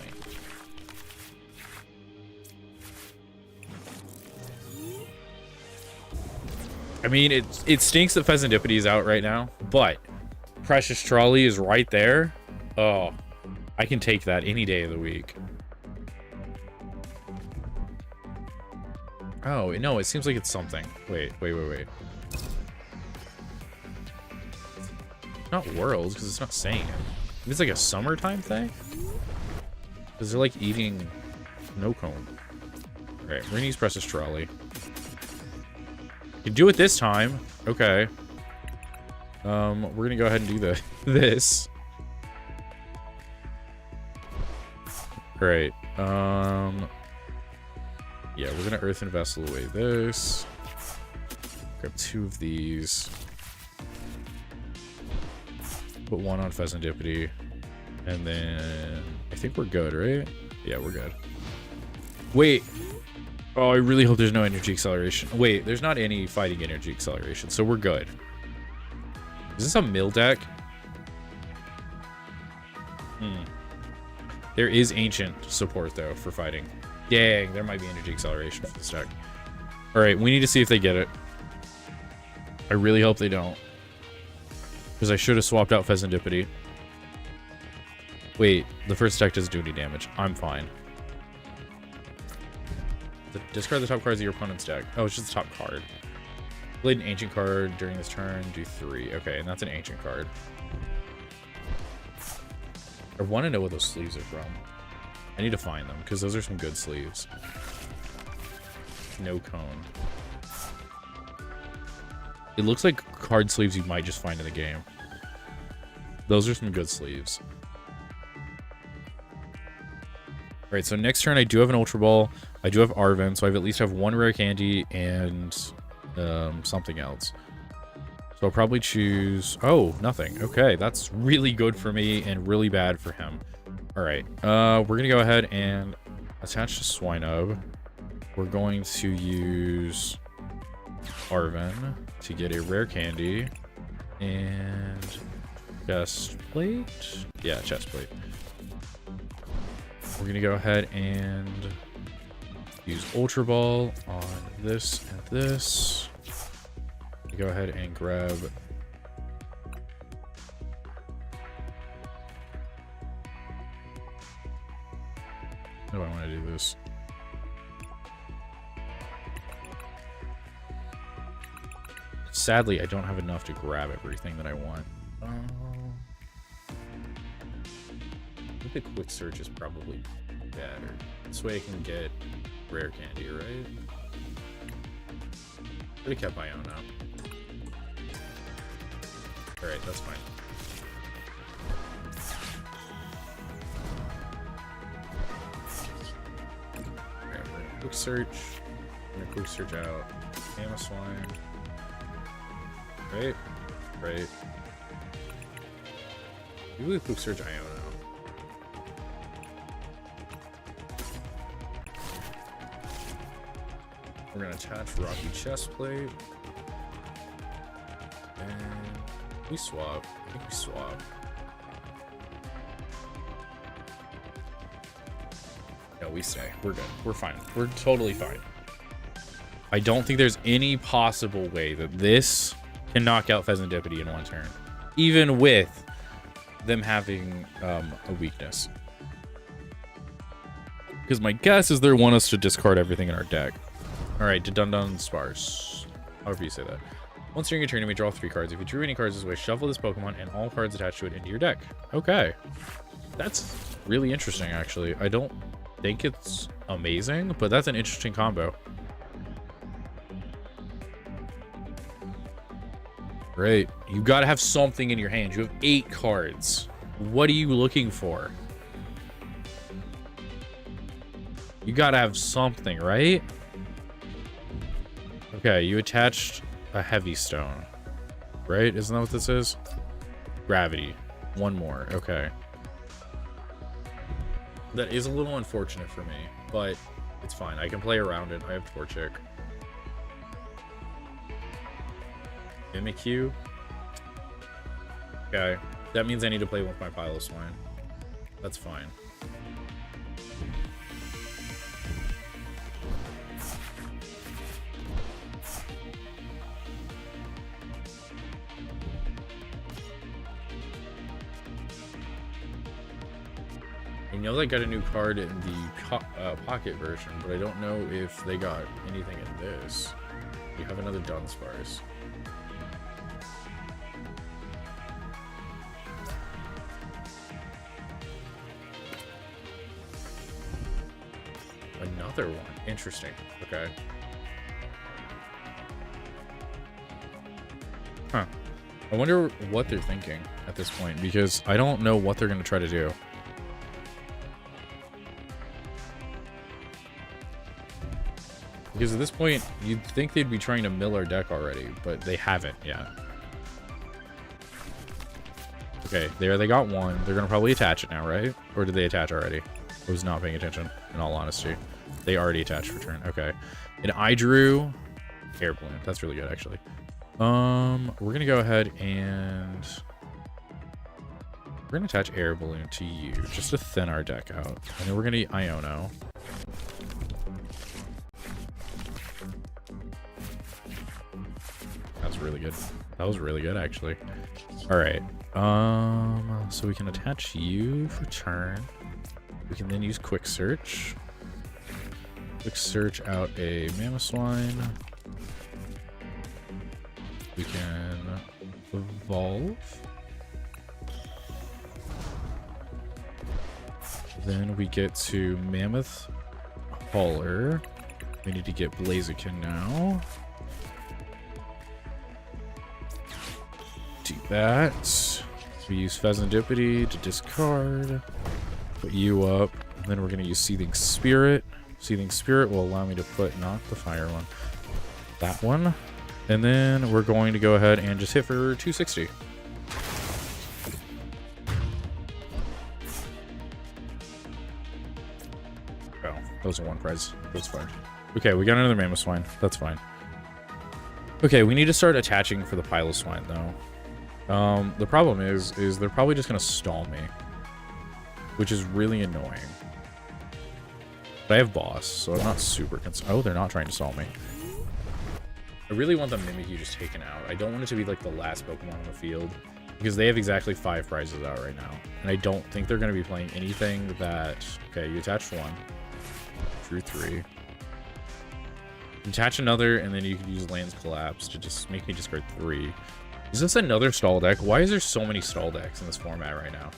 I mean, it stinks that Pheasantipity is out right now, but Precious Trolley is right there. Oh, I can take that any day of the week. Oh, no, it seems like it's something. Wait. Not Worlds, because it's not saying it. Maybe it's like a summertime thing? Because they're like eating snow cone. Alright, we're gonna use Precious Trolley. Can do it this time. Okay. We're gonna go ahead and do this. Great. Yeah, we're gonna Earth and Vessel away this. Grab 2 of these. Put 1 on Pheasantipity. And then I think we're good, right? Yeah, we're good. Wait. Oh, I really hope there's no energy acceleration. Wait, there's not any fighting energy acceleration, so we're good. Is this a mill deck? There is ancient support, though, for fighting. Dang, there might be energy acceleration for this deck. Alright, we need to see if they get it. I really hope they don't. Because I should have swapped out Pheasantipity. Wait, the first deck doesn't do any damage. I'm fine. Discard the top cards of your opponent's deck. Oh, it's just the top card. Played an ancient card during this turn. Do 3. Okay, and that's an ancient card. I want to know what those sleeves are from. I need to find them, because those are some good sleeves. No cone. It looks like card sleeves you might just find in the game. Those are some good sleeves. Alright, so next turn I do have an Ultra Ball. I do have Arven, so I at least have 1 rare candy and something else. So I'll probably choose... Oh, nothing. Okay, that's really good for me and really bad for him. Alright, we're going to go ahead and attach to Swinub. We're going to use Arven to get a rare candy and chest plate. Yeah, chest plate. We're going to go ahead and use Ultra Ball on this and this. Go ahead and grab how do I want to do this? Sadly, I don't have enough to grab everything that I want. I think the quick search is probably better. This way I can get rare candy, right? Could have kept my own up. Alright, that's fine. Alright, we're gonna quick search. We're gonna quick search out Amaswine. Right? Right. Maybe we quick search Iono. We're gonna attach Rocky Chestplate. And we swap. I think we swap. No, we stay. We're good. We're fine. We're totally fine. I don't think there's any possible way that this can knock out Pheasantipity in one turn, even with them having a weakness. Because my guess is they want us to discard everything in our deck. All right, to Dun Sparse. However you say that. Once during your turn, you may draw 3 cards. If you drew any cards this way, shuffle this Pokemon and all cards attached to it into your deck. Okay. That's really interesting, actually. I don't think it's amazing, but that's an interesting combo. Great. You got to have something in your hand. You have 8 cards. What are you looking for? You got to have something, right? Okay, you attached a heavy stone, right? Isn't that what this is? Gravity. 1 more. Okay. That is a little unfortunate for me, but it's fine. I can play around it. I have Torchic. Mimikyu. Okay. That means I need to play with my Piloswine. That's fine. I know they got a new card in the pocket version, but I don't know if they got anything in this. We have another Dunsparce. Another one. Interesting. Okay. Huh. I wonder what they're thinking at this point, because I don't know what they're going to try to do. Because at this point, you'd think they'd be trying to mill our deck already, but they haven't yet. Okay, there they got one. They're going to probably attach it now, right? Or did they attach already? I was not paying attention, in all honesty. They already attached for turn. Okay. And I drew Air Balloon. That's really good, actually. We're going to go ahead and... We're going to attach Air Balloon to you, just to thin our deck out. And then we're going to Iono. That's really good. That was really good, actually. All right. So we can attach you for turn. We can then use Quick Search. Quick Search out a Mamoswine. We can evolve. Then we get to Mammoth Hauler. We need to get Blaziken now. Do that. We use Pheasantipity to discard. Put you up. And then we're going to use Seething Spirit. Seething Spirit will allow me to put not the fire one. That one. And then we're going to go ahead and just hit for 260. Oh, that was a 1 prize. That's fine. Okay, we got another Mamoswine. That's fine. Okay, we need to start attaching for the Piloswine, though. The problem is they're probably just going to stall me, which is really annoying. But I have Boss, so I'm not super concerned. Oh, they're not trying to stall me. I really want the Mimikyu just taken out. I don't want it to be like the last Pokemon on the field, because they have exactly 5 prizes out right now. And I don't think they're going to be playing anything that... Okay, you attached 1. Drew 3. Attach another, and then you could use Land's Collapse to just make me discard 3. Is this another stall deck? Why is there so many stall decks in this format right now?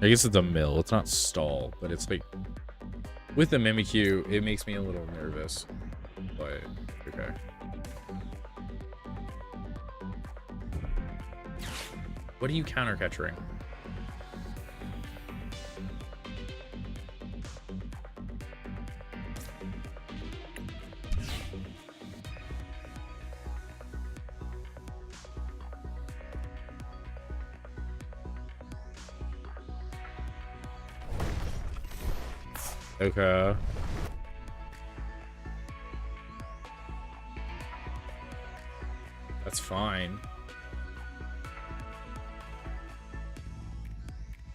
I guess it's a mill. It's not stall, but it's like... With the Mimikyu, it makes me a little nervous. But, okay. What are you counter-catchering? Okay. That's fine.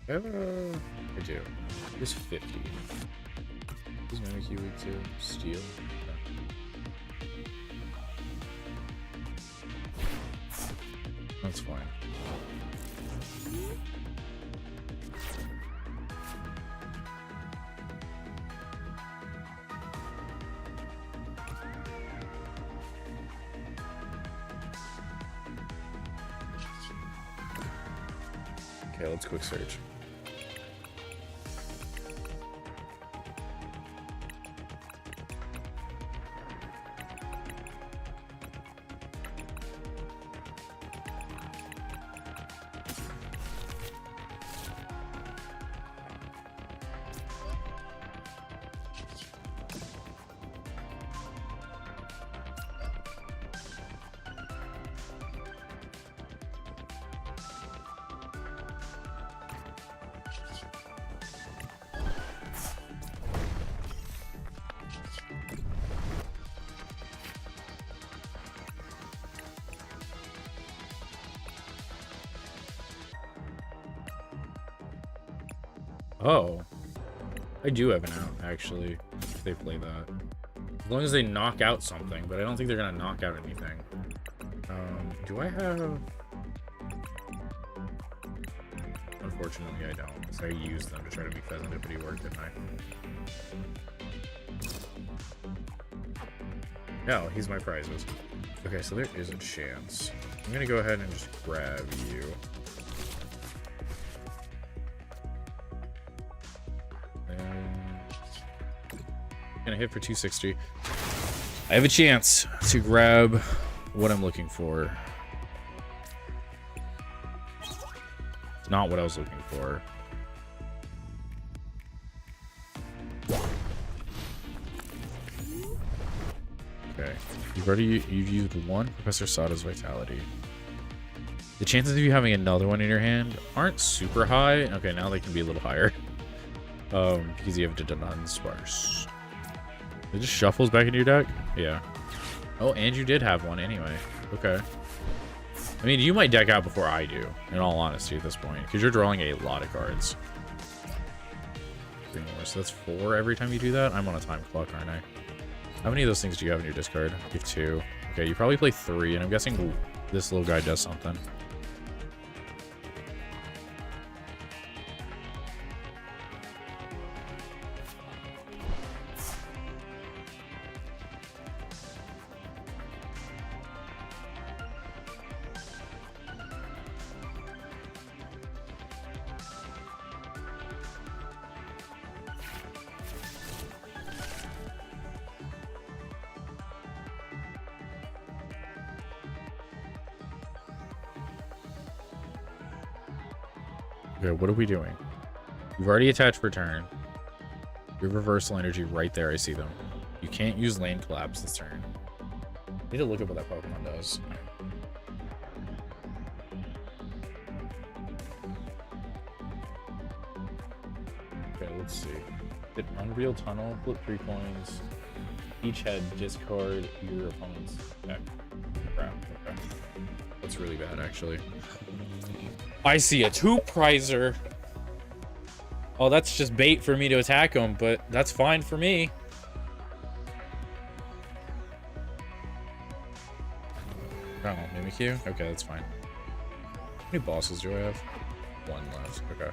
I do. It's 50. Is Mimic weak to steel? That's fine. Okay, let's quick search. Oh, I do have an out, actually, if they play that. As long as they knock out something, but I don't think they're going to knock out anything. Do I have... Unfortunately, I don't. So I used them to try to make Pheasantipity work, didn't I? No, he's my prizes. Okay, so there is a chance. I'm going to go ahead and just grab you. Gonna hit for 260. I have a chance to grab what I'm looking for. It's not what I was looking for. Okay. You've used one Professor Sada's Vitality. The chances of you having another one in your hand aren't super high. Okay, now they can be a little higher. Because you have to non-sparse. It just shuffles back into your deck? Yeah. Oh, and you did have one anyway. Okay. I mean, you might deck out before I do, in all honesty, at this point. Because you're drawing a lot of cards. 3 more. So that's 4 every time you do that? I'm on a time clock, aren't I? How many of those things do you have in your discard? You have 2. Okay, you probably play 3, and I'm guessing this little guy does something. Okay, what are we doing? You've already attached for turn. Your reversal energy right there, I see them. You can't use lane collapse this turn. I need to look at what that Pokemon does. Okay, let's see. Did Unreal Tunnel, flip 3 coins. Each head discard your opponent's deck. Crap, okay. That's really bad, actually. I see a 2-prizer. Oh, that's just bait for me to attack him, but that's fine for me. Oh, Mimikyu? Okay, that's fine. How many bosses do I have? 1 left. Okay.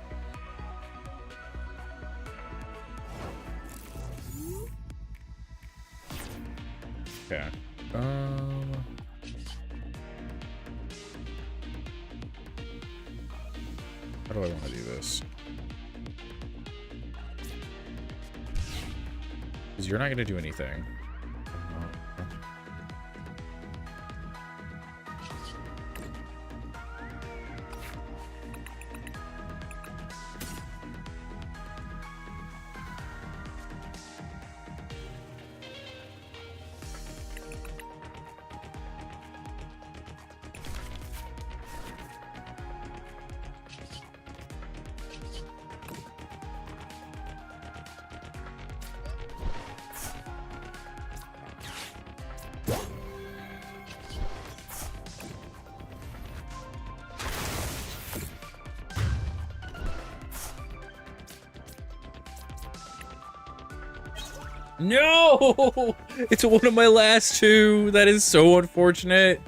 Okay. How do I want to do this? Because you're not going to do anything. No! It's one of my last two. That is so unfortunate.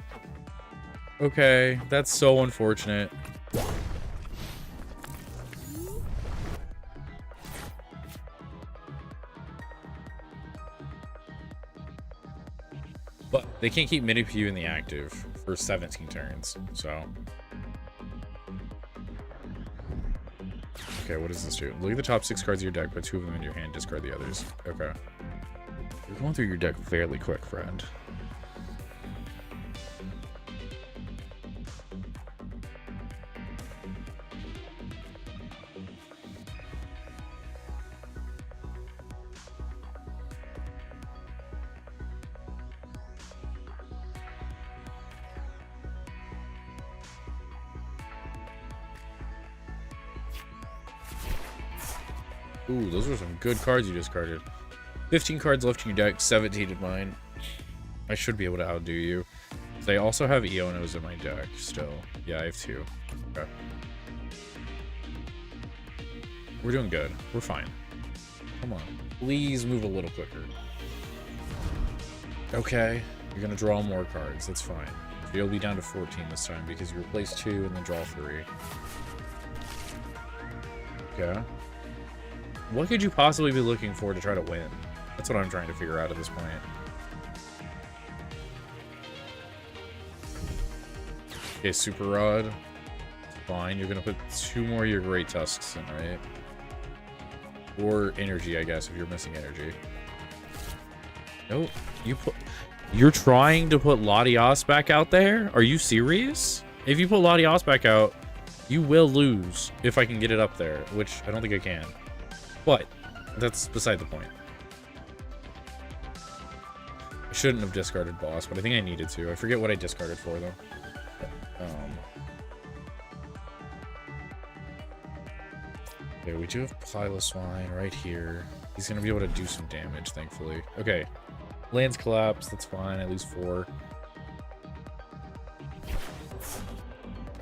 Okay, that's so unfortunate. But they can't keep Minipew in the active for 17 turns, so. Okay, what does this do? Look at the top 6 cards of your deck, put 2 of them in your hand, discard the others. Okay. You're going through your deck fairly quick, friend. Ooh, those were some good cards you discarded. 15 cards left in your deck, 17 in mine. I should be able to outdo you. They also have Eonos in my deck still. Yeah, I have 2. Okay. We're doing good. We're fine. Come on. Please move a little quicker. Okay. You're going to draw more cards. That's fine. You'll be down to 14 this time because you replace 2 and then draw 3. Okay. What could you possibly be looking for to try to win? That's what I'm trying to figure out at this point. Okay, Super Rod. Fine. You're going to put 2 more of your Great Tusks in, right? Or energy, I guess, if you're missing energy. Nope. You're trying to put Latios back out there? Are you serious? If you put Latios back out, you will lose if I can get it up there, which I don't think I can. But that's beside the point. I shouldn't have discarded Boss, but I think I needed to. I forget what I discarded for, though. Okay, we do have Piloswine right here. He's going to be able to do some damage, thankfully. Okay. Lands collapse. That's fine. I lose 4.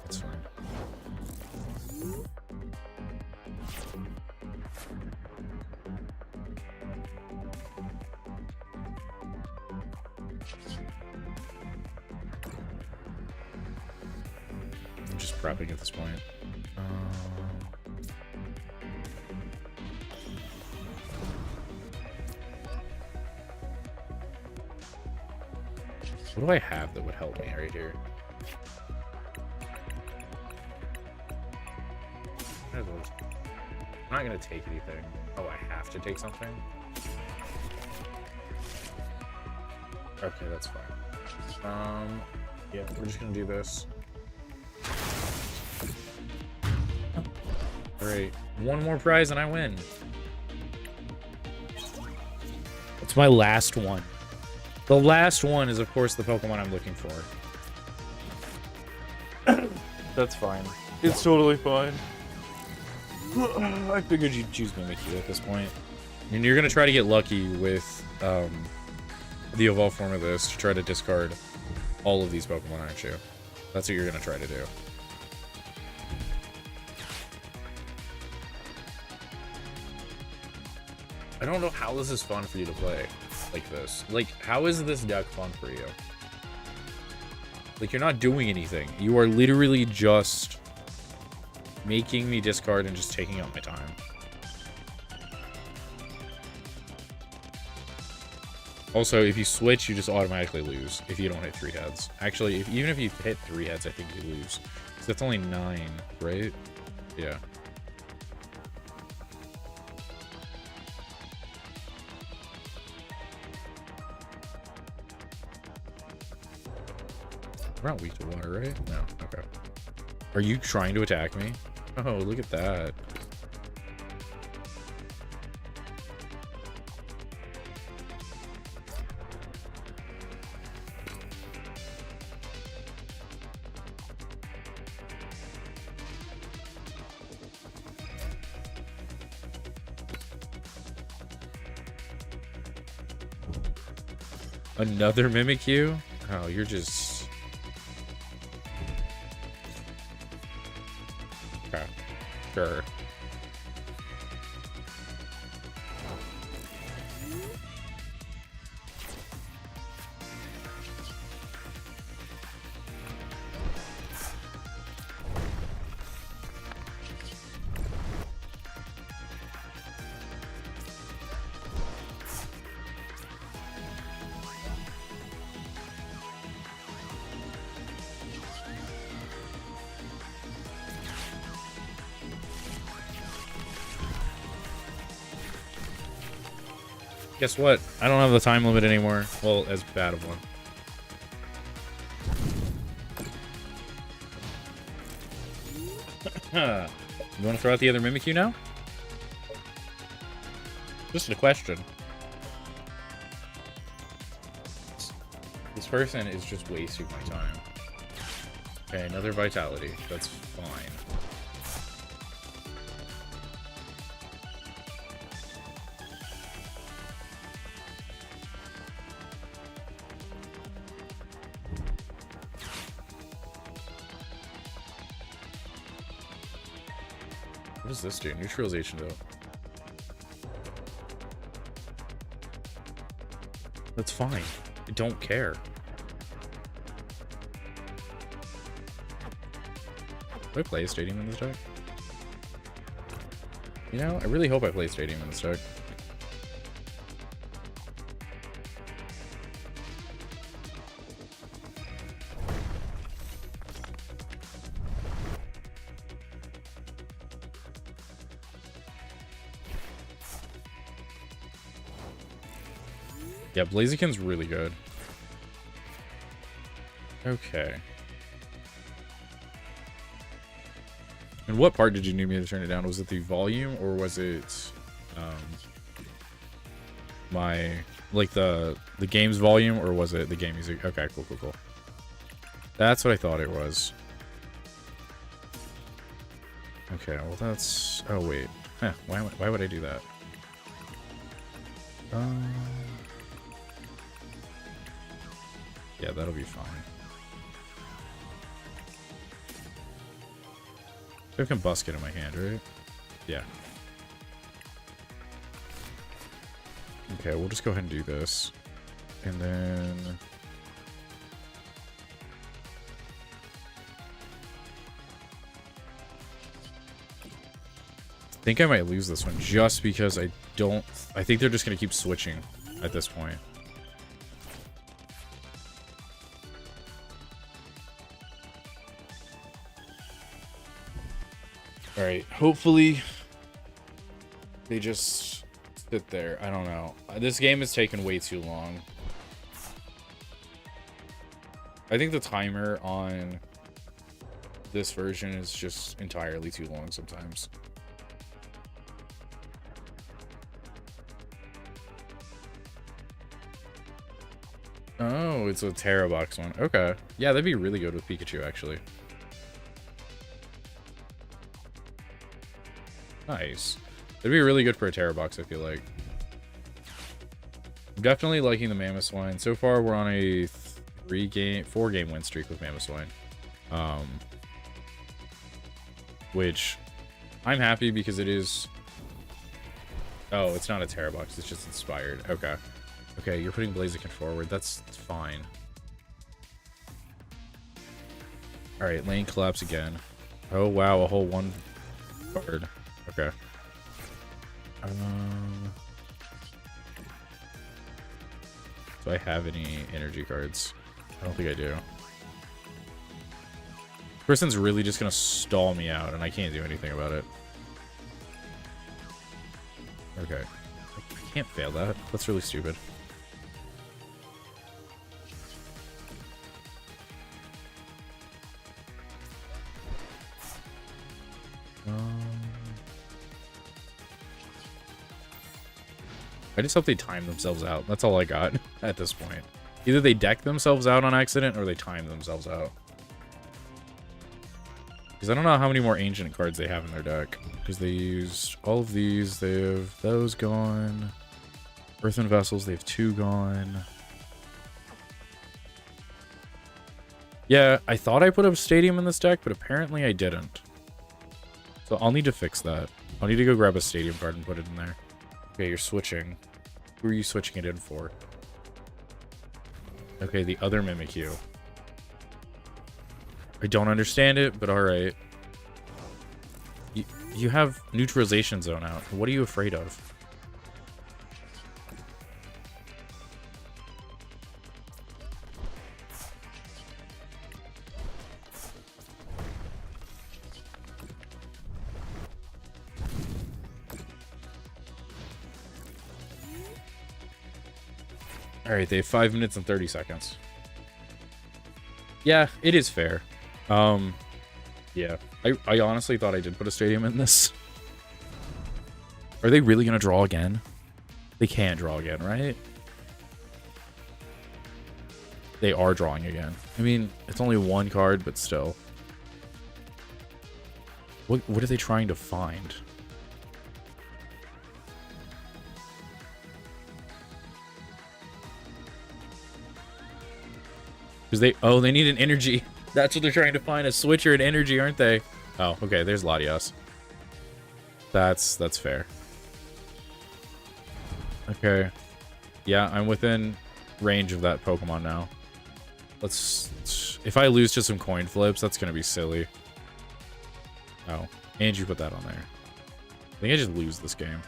That's fine. I'm just prepping at this point. What do I have that would help me right here? I'm not gonna take anything. Oh, I have to take something? Okay, that's fine. Yeah, we're just gonna do this. Alright, 1 more prize and I win. It's my last one. The last one is, of course, the Pokemon I'm looking for. That's fine. It's totally fine. I figured you'd choose Mimikyu at this point. And you're going to try to get lucky with the evolved form of this to try to discard all of these Pokemon, aren't you? That's what you're going to try to do. I don't know how this is fun for you to play like this. Like, how is this deck fun for you? Like, you're not doing anything. You are literally just making me discard and just taking up my time. Also, if you switch, you just automatically lose if you don't hit 3 heads. Actually, even if you hit 3 heads, I think you lose. So that's only 9, right? Yeah. We're not weak to water, right? No. Okay. Are you trying to attack me? Oh, look at that. Another Mimikyu? Oh, you're just... Okay. Sure. Guess what? I don't have the time limit anymore. Well, as bad of one. You want to throw out the other Mimikyu now? Just a question. This person is just wasting my time. Okay, another Vitality. That's fine. What does this do? Neutralization, though. That's fine. I don't care. Do I play a Stadium in this deck? You know, I really hope I play Stadium in this deck. Yeah, Blaziken's really good. Okay. And what part did you need me to turn it down? Was it the volume, or was it my like the game's volume, or was it the game music? Okay, cool, cool, cool. That's what I thought it was. Okay, well that's... Oh wait, huh, why would I do that? Yeah, that'll be fine. I can Busket in my hand, right? Yeah. Okay, we'll just go ahead and do this. And then... I think I might lose this one just because I don't... I think they're just going to keep switching at this point. Alright, hopefully they just sit there. I don't know. This game is taking way too long. I think the timer on this version is just entirely too long sometimes. Oh, it's a Terra Box one. Okay. Yeah, that'd be really good with Pikachu, actually. Nice. That'd be really good for a Terra Box, I feel like. I'm definitely liking the Mamoswine. So far, we're on a 4-game win streak with Mamoswine. Which I'm happy because it is... Oh, it's not a Terra Box. It's just inspired. Okay. Okay, you're putting Blaziken forward. That's fine. Alright, lane collapse again. Oh, wow. A whole one card. Okay. Do I have any energy cards? I don't think I do. Person's really just gonna stall me out, and I can't do anything about it. Okay. I can't fail that. That's really stupid. I just hope they time themselves out. That's all I got at this point. Either they deck themselves out on accident or they time themselves out. Because I don't know how many more ancient cards they have in their deck. Because they used all of these. They have those gone. Earthen Vessels, they have 2 gone. Yeah, I thought I put a Stadium in this deck, but apparently I didn't. So I'll need to fix that. I'll need to go grab a Stadium card and put it in there. Okay, you're switching. Who are you switching it in for? Okay, the other Mimikyu. I don't understand it, but alright. You have Neutralization Zone out. What are you afraid of? Alright, they have 5 minutes and 30 seconds. Yeah, it is fair. Yeah. I honestly thought I did put a stadium in this. Are they really gonna draw again? They can't draw again, right? They are drawing again. I mean, it's only one card, but still. What are they trying to find? Because they need an energy. That's what they're trying to find, a switcher and energy, aren't they? Oh, okay, there's Latias. That's fair. Okay. Yeah, I'm within range of that Pokemon now. If I lose to some coin flips, that's gonna be silly. Oh, and you put that on there. I think I just lose this game.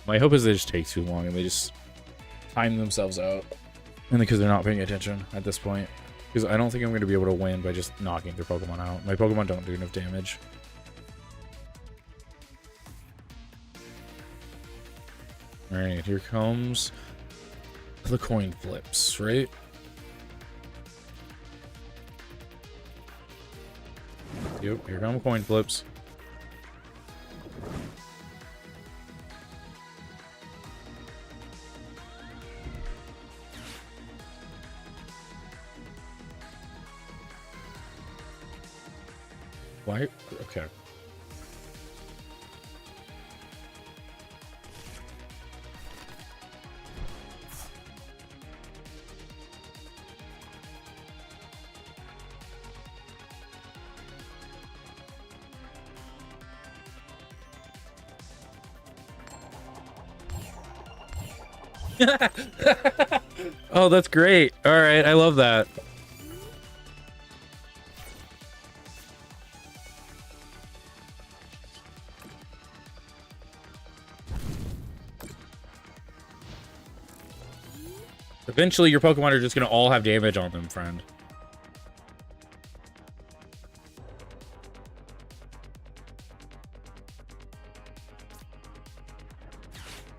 My hope is they just take too long and they just time themselves out. And because they're not paying attention at this point. Because I don't think I'm going to be able to win by just knocking their Pokemon out. My Pokemon don't do enough damage. Alright, here comes the coin flips, right? Yep, here come coin flips. Why? Okay. Oh, that's great. All right, I love that. Eventually, your Pokemon are just going to all have damage on them, friend.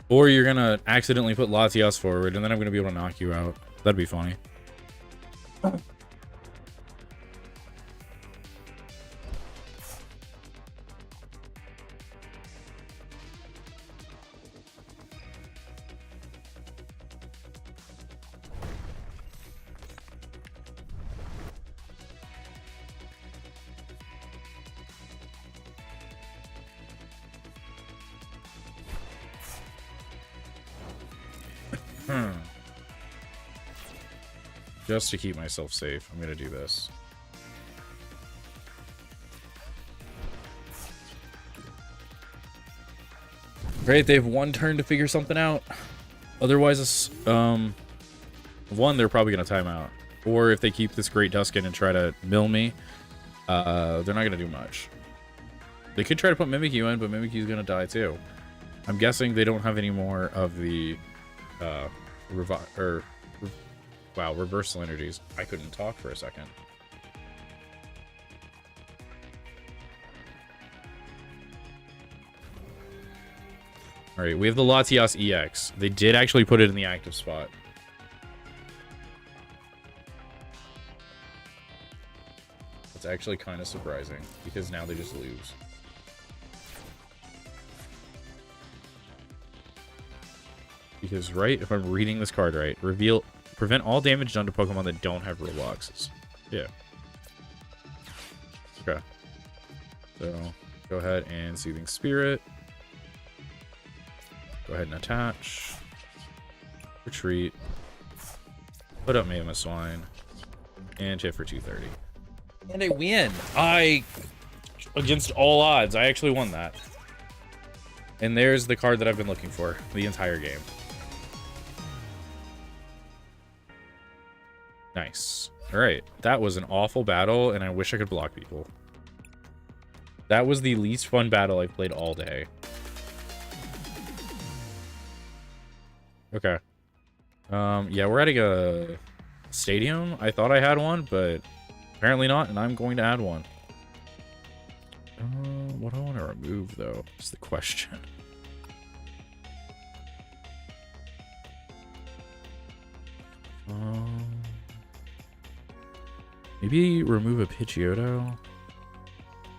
Or you're going to accidentally put Latias forward, and then I'm going to be able to knock you out. That'd be funny. Just to keep myself safe, I'm gonna do this. Great, they have one turn to figure something out. Otherwise, one, they're probably gonna time out. Or if they keep this Great Duskin and try to mill me, they're not gonna do much. They could try to put Mimikyu in, but Mimikyu's gonna die too. I'm guessing they don't have any more of the wow, reversal energies. I couldn't talk for a second. Alright, we have the Latias EX. They did actually put it in the active spot. It's actually kind of surprising, because now they just lose. Because, right, if I'm reading this card right, prevent all damage done to Pokemon that don't have Robloxes. Yeah. Okay. So go ahead and Soothing Spirit. Go ahead and attach. Retreat. Put up Mammoth Swine. And hit for 230. And I win. Against all odds, I actually won that. And there's the card that I've been looking for the entire game. Nice. Alright, that was an awful battle, and I wish I could block people. That was the least fun battle I've played all day. Okay. Yeah, we're adding a stadium. I thought I had one, but apparently not, and I'm going to add one. What do I want to remove, though? Is the question. Maybe remove a Pidgeotto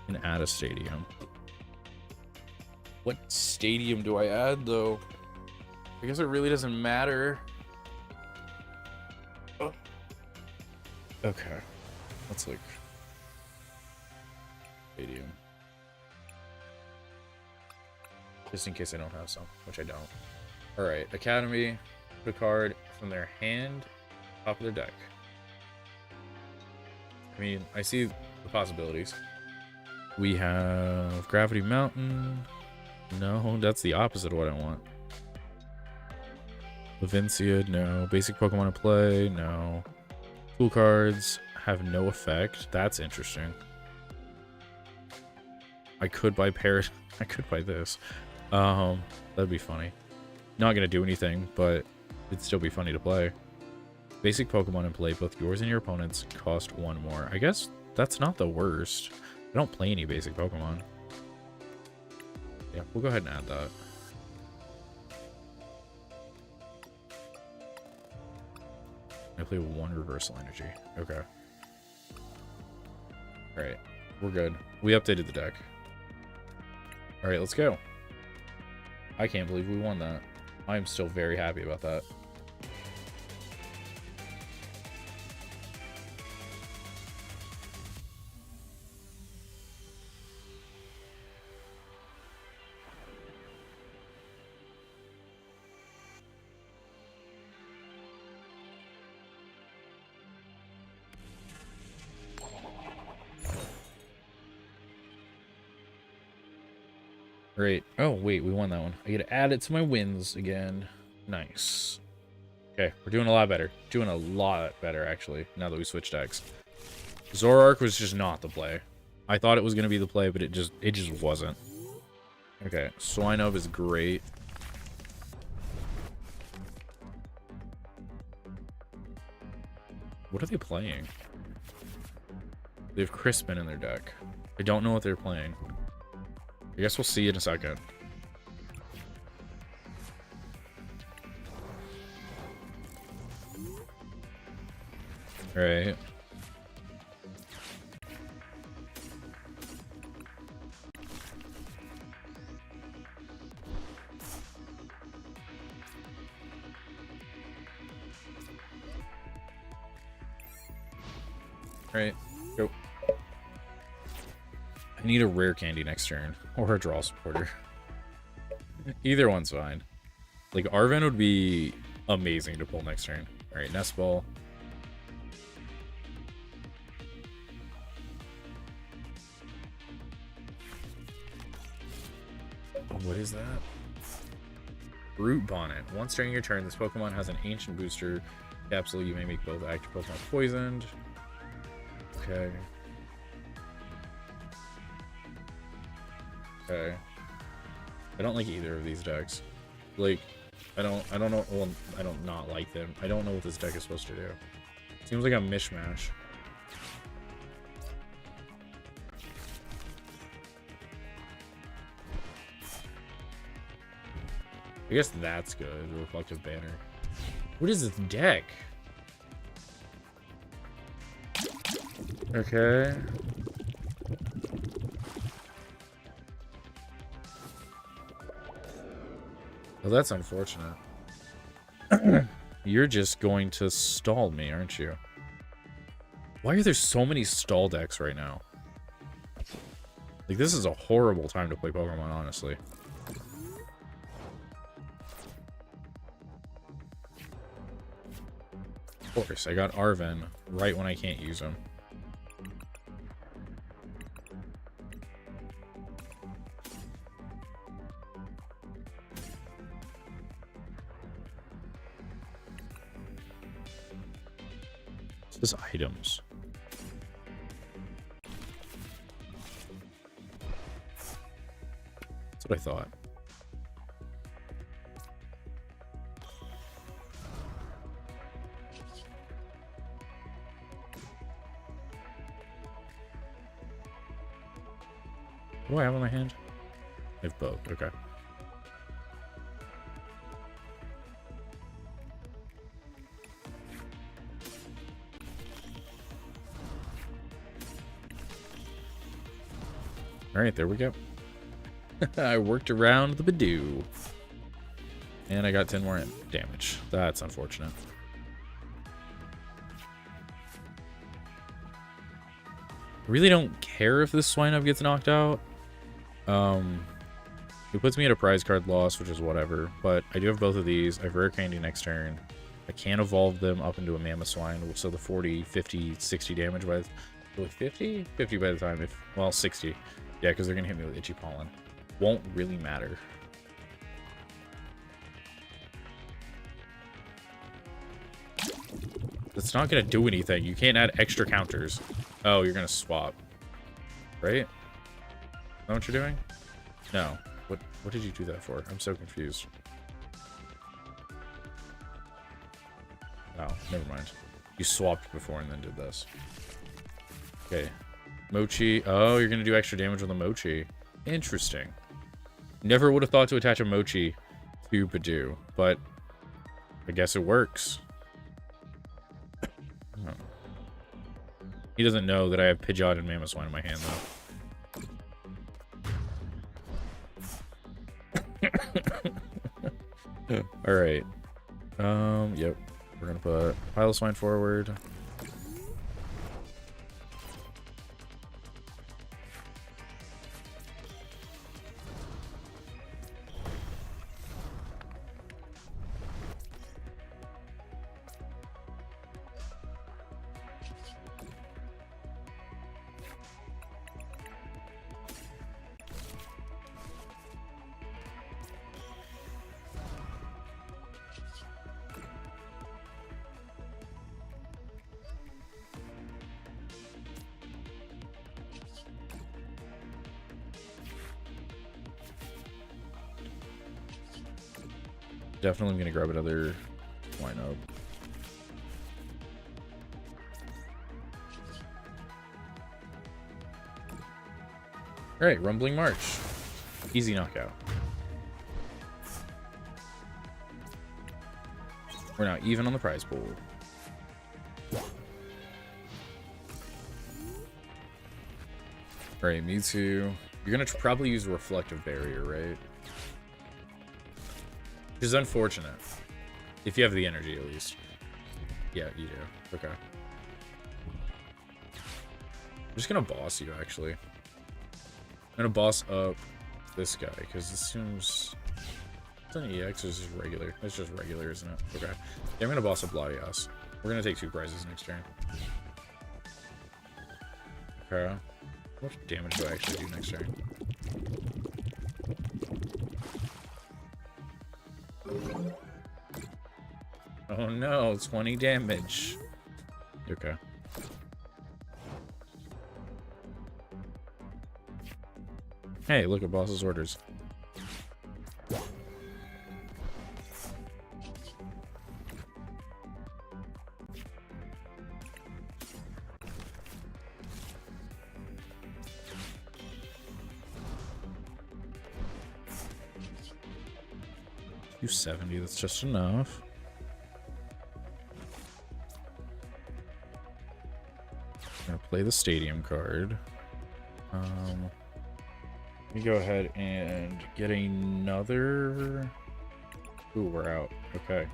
and add a stadium. What stadium do I add, though? I guess it really doesn't matter. Oh. Okay. Let's like stadium. Just in case I don't have some, which I don't. Alright, Academy, put a card from their hand, top of their deck. I mean, I see the possibilities. We have Gravity Mountain. No, that's the opposite of what I want. Levincia, no. Basic Pokemon to play, no. Cool cards have no effect. That's interesting. I could buy Parrot. I could buy this. That'd be funny. Not gonna do anything, but it'd still be funny to play. Basic Pokemon in play, both yours and your opponent's cost 1 more. I guess that's not the worst. I don't play any basic Pokemon. Yeah, we'll go ahead and add that. I play 1 Reversal Energy. Okay. Alright, we're good. We updated the deck. Alright, let's go. I can't believe we won that. I'm still very happy about that. Great. Oh, wait, we won that one. I get to add it to my wins again. Nice. Okay, we're doing a lot better. Doing a lot better, actually, now that we switched decks. Zoroark was just not the play. I thought it was going to be the play, but it just wasn't. Okay, Swinub is great. What are they playing? They have Crispin in their deck. I don't know what they're playing. I guess we'll see in a second. Alright. Alright, go. I need a rare candy next turn, or a draw supporter. Either one's fine. Like, Arven would be amazing to pull next turn. Alright, Nest Ball. What is that? Brute Bonnet. Once during your turn, this Pokemon has an ancient booster capsule. You may make both active Pokemon poisoned. Okay. Okay. I don't like either of these decks. Like, I don't know. Well, I don't not like them. I don't know what this deck is supposed to do. Seems like a mishmash. I guess that's good. The Reflective Banner. What is this deck? Okay. Well, that's unfortunate. You're just going to stall me, aren't you? Why are there so many stall decks right now? Like, this is a horrible time to play Pokemon, honestly. Of course, I got Arven right when I can't use him. This items. That's what I thought. What do I have on my hand? I have both. Okay. Alright, there we go. I worked around the Badoo. And I got 10 more damage. That's unfortunate. I really don't care if this Swinub gets knocked out. It puts me at a prize card loss, which is whatever. But I do have both of these. I have Rare Candy next turn. I can evolve them up into a Mamoswine, so the 40, 50, 60 damage by... Really 50? 50 by the time, if... Well, 60. Yeah, because they're going to hit me with Itchy Pollen. Won't really matter. It's not going to do anything. You can't add extra counters. Oh, you're going to swap. Right? Is that what you're doing? No. What did you do that for? I'm so confused. Oh, never mind. You swapped before and then did this. Okay. Mochi. Oh, you're going to do extra damage with a Mochi. Interesting. Never would have thought to attach a Mochi to Badoo, but I guess it works. Oh. He doesn't know that I have Pidgeot and Mamoswine in my hand, though. Alright. Yep. We're gonna put Piloswine forward. Definitely gonna grab another lineup. Alright, Rumbling March. Easy knockout. We're now even on the prize pool. Alright, Mewtwo. You're gonna probably use Reflective Barrier, right? Which is unfortunate. If you have the energy, at least. Yeah, you do. Okay. I'm just gonna boss you, actually. I'm gonna boss up this guy, because this seems... It's an EX or is this regular? It's just regular, isn't it? Okay. Yeah, I'm gonna boss up Latias. We're gonna take 2 prizes next turn. Okay. How much damage do I actually do next turn? Oh no, 20 damage. Okay. Hey, look at boss's orders. $270, that's just enough. I'm gonna play the stadium card. Let me go ahead and get another... Ooh, we're out. Okay.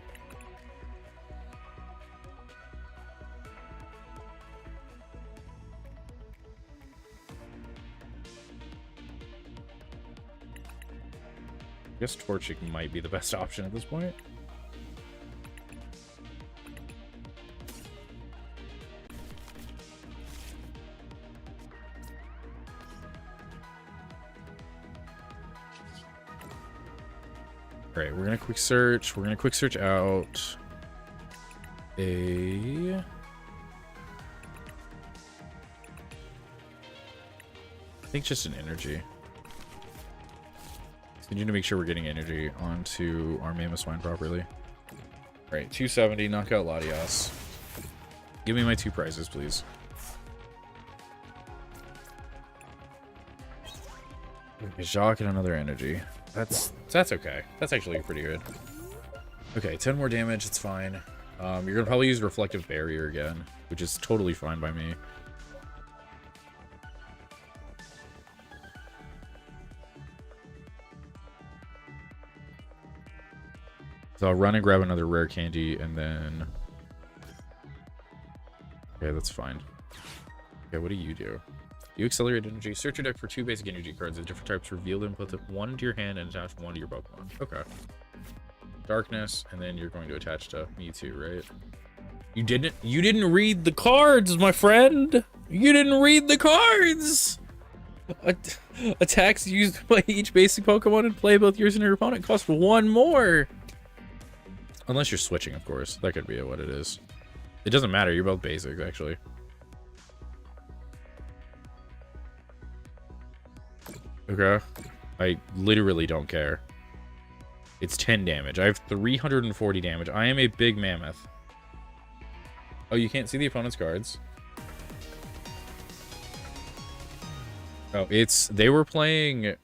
I guess Torchic might be the best option at this point. Alright, we're gonna quick search. We're gonna quick search out a... I think just an energy. So we need to make sure we're getting energy onto our Mamoswine properly. Alright, 270, knockout Latias. Give me my 2 prizes, please. Okay, Jacques and another energy. That's okay. That's actually pretty good. Okay, 10 more damage, it's fine. You're gonna probably use Reflective Barrier again, which is totally fine by me. So I'll run and grab another rare candy, and then... Okay, that's fine. Okay, what do you do? You accelerate energy. Search your deck for 2 basic energy cards of different types. Reveal them, put one into your hand, and attach one to your Pokemon. Okay. Darkness, and then you're going to attach to Mewtwo, right? You didn't read the cards, my friend! You didn't read the cards! Attacks used by each basic Pokemon and play both yours and your opponent cost 1 more! Unless you're switching, of course. That could be what it is. It doesn't matter, you're both basics, actually. Okay. I literally don't care. It's 10 damage. I have 340 damage. I am a big mammoth. Oh, you can't see the opponent's cards. Oh, they were playing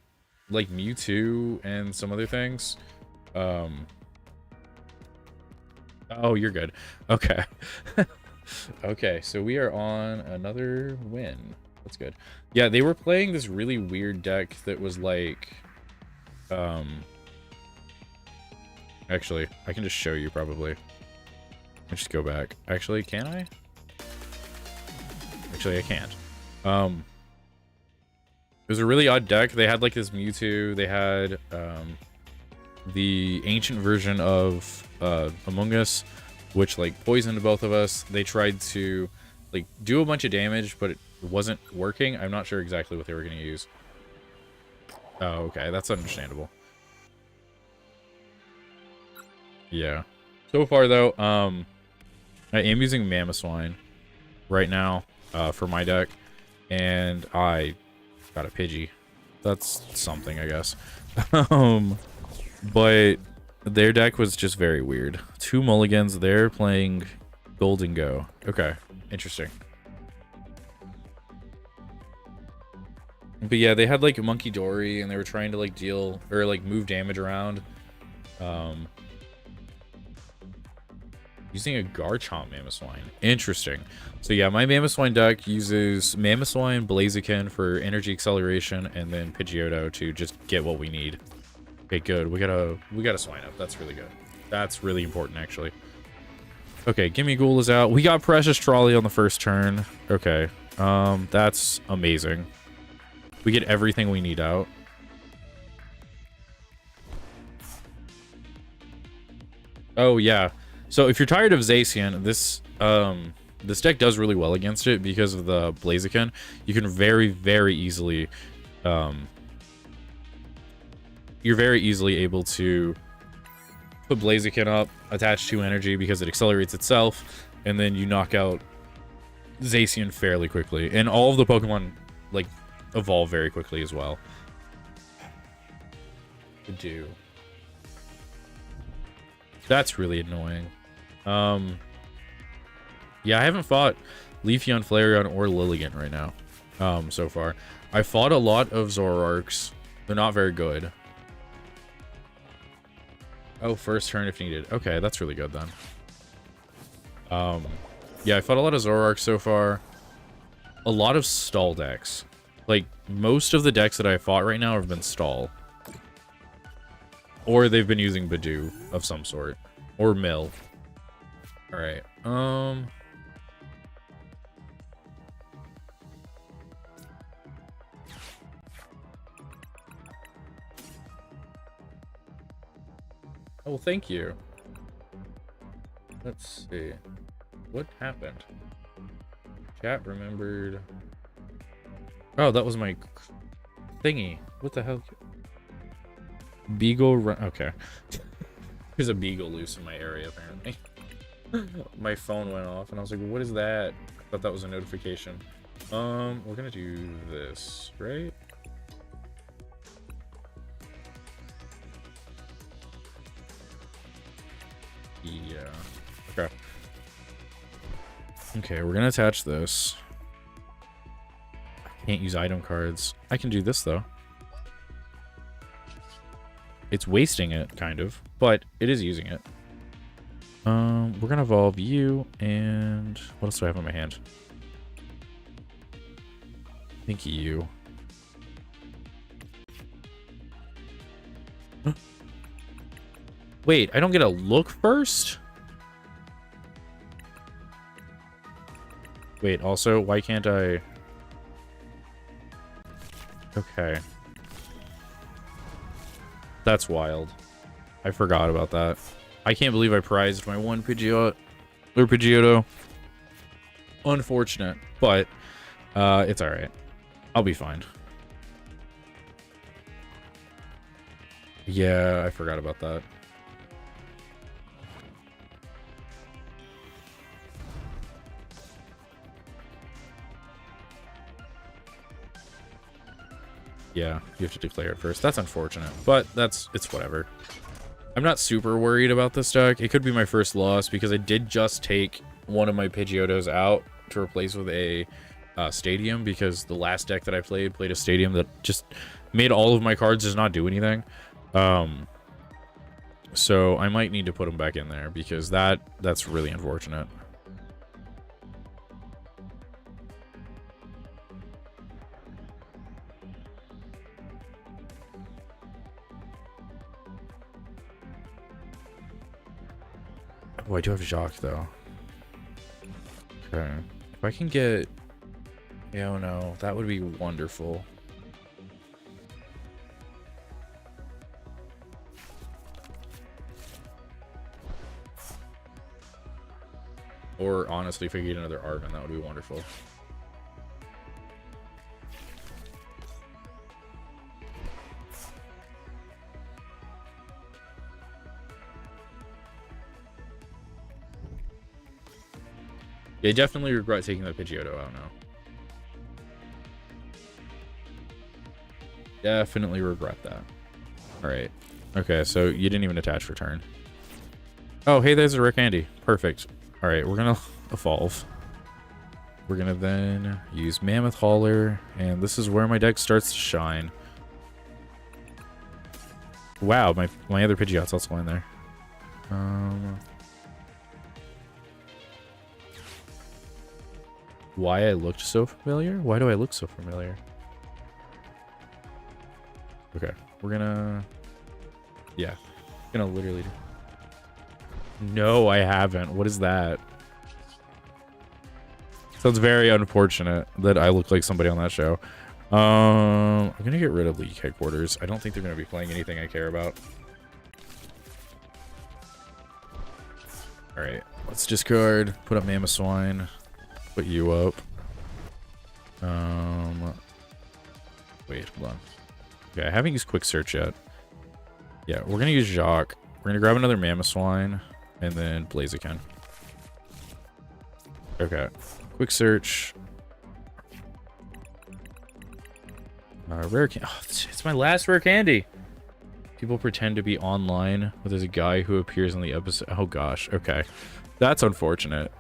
like Mewtwo and some other things. Oh, you're good. Okay. Okay, so we are on another win. That's good. Yeah, they were playing this really weird deck that was like... Actually, I can just show you probably. Let's just go back. Actually, can I? Actually, I can't. It was a really odd deck. They had like this Mewtwo. They had the ancient version of Among Us, which like poisoned both of us. They tried to like do a bunch of damage, but it wasn't working. I'm not sure exactly what they were going to use. Oh, okay. That's understandable. Yeah. So far, though, I am using Mamoswine right now for my deck, and I got a Pidgey. That's something, I guess. But their deck was just very weird. 2 mulligans. They're playing Golden Go. Okay. Interesting. But yeah, they had like Monkey Dory, and they were trying to like deal or like move damage around. Using a Garchomp Mamoswine. Interesting. So yeah, my Mamoswine deck uses Mamoswine, Blaziken for energy acceleration, and then Pidgeotto to just get what we need. Okay, good. We got a Swine up. That's really good. That's really important, actually. Okay, Gimme Ghoul is out. We got Precious Trolley on the first turn. Okay. That's amazing. We get everything we need out. Oh, yeah. So if you're tired of Zacian, this deck does really well against it because of the Blaziken. You can very, very easily... you're very easily able to put Blaziken up, attach 2 energy because it accelerates itself, and then you knock out Zacian fairly quickly. And all of the Pokemon, like, evolve very quickly as well. Do. That's really annoying. Yeah, I haven't fought Leafeon, Flareon, or Lilligant right now, so far. I fought a lot of Zoroarks. They're not very good. Oh, first turn if needed. Okay, that's really good then. Yeah, I fought a lot of Zoroarks so far. A lot of stall decks. Like, most of the decks that I fought right now have been stall. Or they've been using Badoo of some sort. Or Mill. Alright, Oh, thank you. Let's see. What happened? Chat remembered. Oh, that was my thingy. What the hell? Beagle run. Okay. There's a beagle loose in my area, apparently. My phone went off, and I was like, what is that? I thought that was a notification. We're gonna do this, right? Yeah. Okay. Okay, we're gonna attach this. I can't use item cards. I can do this, though. It's wasting it, kind of, but it is using it. We're gonna evolve you, and what else do I have in my hand? I think you. Wait, I don't get a look first? Wait, also, why can't I... Okay. That's wild. I forgot about that. I can't believe I prized my one Pidgeotto. Unfortunate, but it's alright. I'll be fine. Yeah, I forgot about that. Yeah, you have to declare it first. That's unfortunate, but it's whatever. I'm not super worried about this deck. It could be my first loss because I did just take one of my Pidgeottos out to replace with a Stadium, because the last deck that I played a Stadium that just made all of my cards just not do anything. So I might need to put them back in there because that's really unfortunate. Oh, I do have Jacques, though. Okay. If I can get... Yeah, oh no, that would be wonderful. Or, honestly, if I get another Arven, that would be wonderful. Yeah, definitely regret taking the Pidgeotto out now. Definitely regret that. Alright. Okay, so you didn't even attach for turn. Oh, hey, there's a Rick Andy. Perfect. Alright, we're gonna evolve. We're gonna then use Mammoth Hauler, and this is where my deck starts to shine. Wow, my other Pidgeot's also in there. Why I looked so familiar? Why do I look so familiar? Okay, we're gonna... Yeah, gonna literally... No, I haven't. What is that? Sounds very unfortunate that I look like somebody on that show. I'm gonna get rid of League Headquarters. I don't think they're gonna be playing anything I care about. Alright, let's discard, put up Mammoth Swine, put you up. Wait, hold on. Okay, I haven't used Quick Search yet. Yeah, we're gonna use Jacques. We're gonna grab another Mammoth Swine, and then Blaziken. Okay, Quick Search. Rare candy. Oh, it's my last rare candy. People pretend to be online, but there's a guy who appears in the episode. Oh gosh. Okay, that's unfortunate.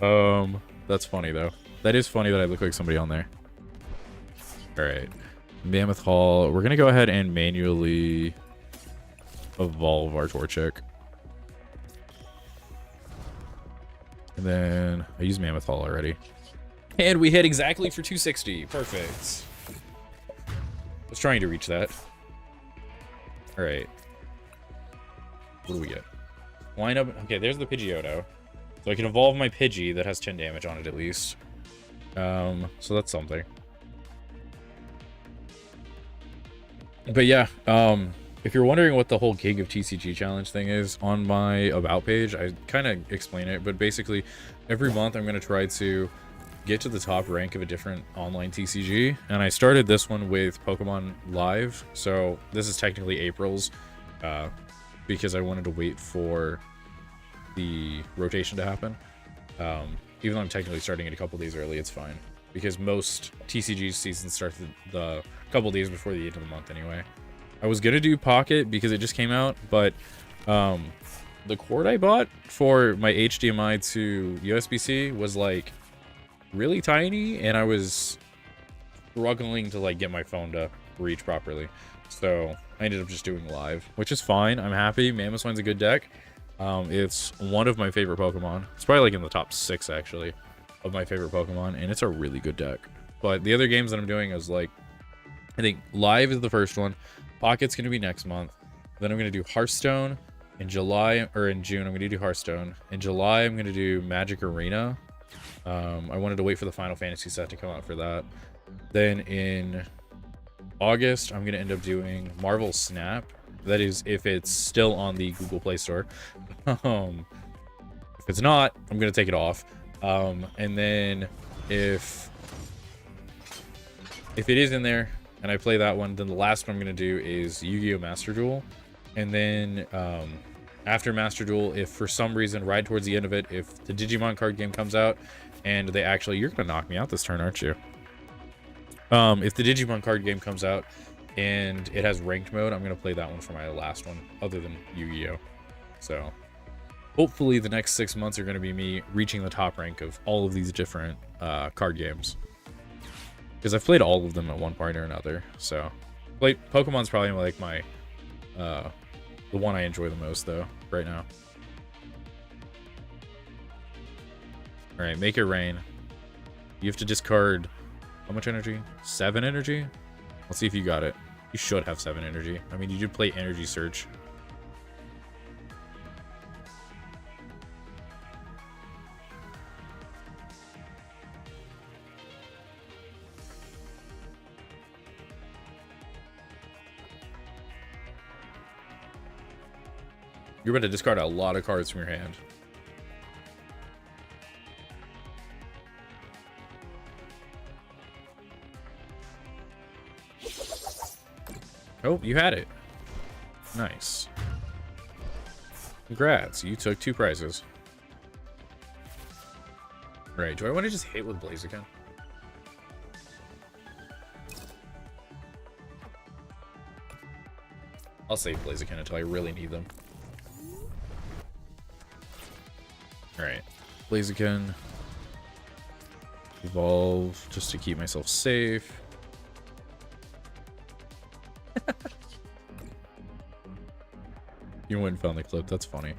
That's funny though. That is funny that I look like somebody on there. All right, Mammoth Hall. We're gonna go ahead and manually evolve our Torchic. And then I used Mammoth Hall already. And we hit exactly for 260. Perfect. I was trying to reach that. All right. What do we get? Line up. Okay, there's the Pidgeotto. So I can evolve my Pidgey that has 10 damage on it at least. So that's something. But yeah, If you're wondering what the whole King of TCG challenge thing is, on my About page, I kind of explain it, but basically, every month I'm going to try to get to the top rank of a different online TCG, and I started this one with Pokemon Live, so this is technically April's, because I wanted to wait for the rotation to happen. Even though I'm technically starting it a couple days early, it's fine, because most TCG seasons start the couple days before the end of the month anyway. I was gonna do Pocket because it just came out, but the cord I bought for my HDMI to USB-C was like really tiny, and I was struggling to like get my phone to reach properly, so I ended up just doing Live, which is fine. I'm happy. Mamoswine's a good deck. It's one of my favorite Pokemon. It's probably like in the top 6 actually of my favorite Pokemon, and it's a really good deck. But the other games that I'm doing is like, I think Live is the first one, Pocket's gonna be next month, then I'm gonna do Hearthstone in July, or in June I'm gonna do Hearthstone. In July I'm gonna do Magic Arena. I wanted to wait for the Final Fantasy set to come out for that. Then in August I'm gonna end up doing Marvel Snap. That is if it's still on the Google Play Store. If it's not, I'm gonna take it off. And then if it is in there and I play that one, then the last one I'm gonna do is Yu-Gi-Oh! Master Duel. And then after Master Duel, if for some reason right towards the end of it, if the Digimon card game comes out and they actually, you're gonna knock me out this turn, aren't you? If the Digimon card game comes out and it has ranked mode, I'm gonna play that one for my last one, other than Yu-Gi-Oh! So hopefully the next 6 months are gonna be me reaching the top rank of all of these different card games, because I've played all of them at one point or another. So like Pokemon's probably like my the one I enjoy the most though right now. All right, make it rain. You have to discard how much energy? 7 energy. Let's see if you got it. You should have 7 energy. I mean, you did play Energy Search. You're about to discard a lot of cards from your hand. Oh, you had it. Nice. Congrats, you took 2 prizes. Right, do I want to just hit with Blaziken? I'll save Blaziken until I really need them. Alright, Blaziken. Evolve, just to keep myself safe. You went and found the clip, that's funny.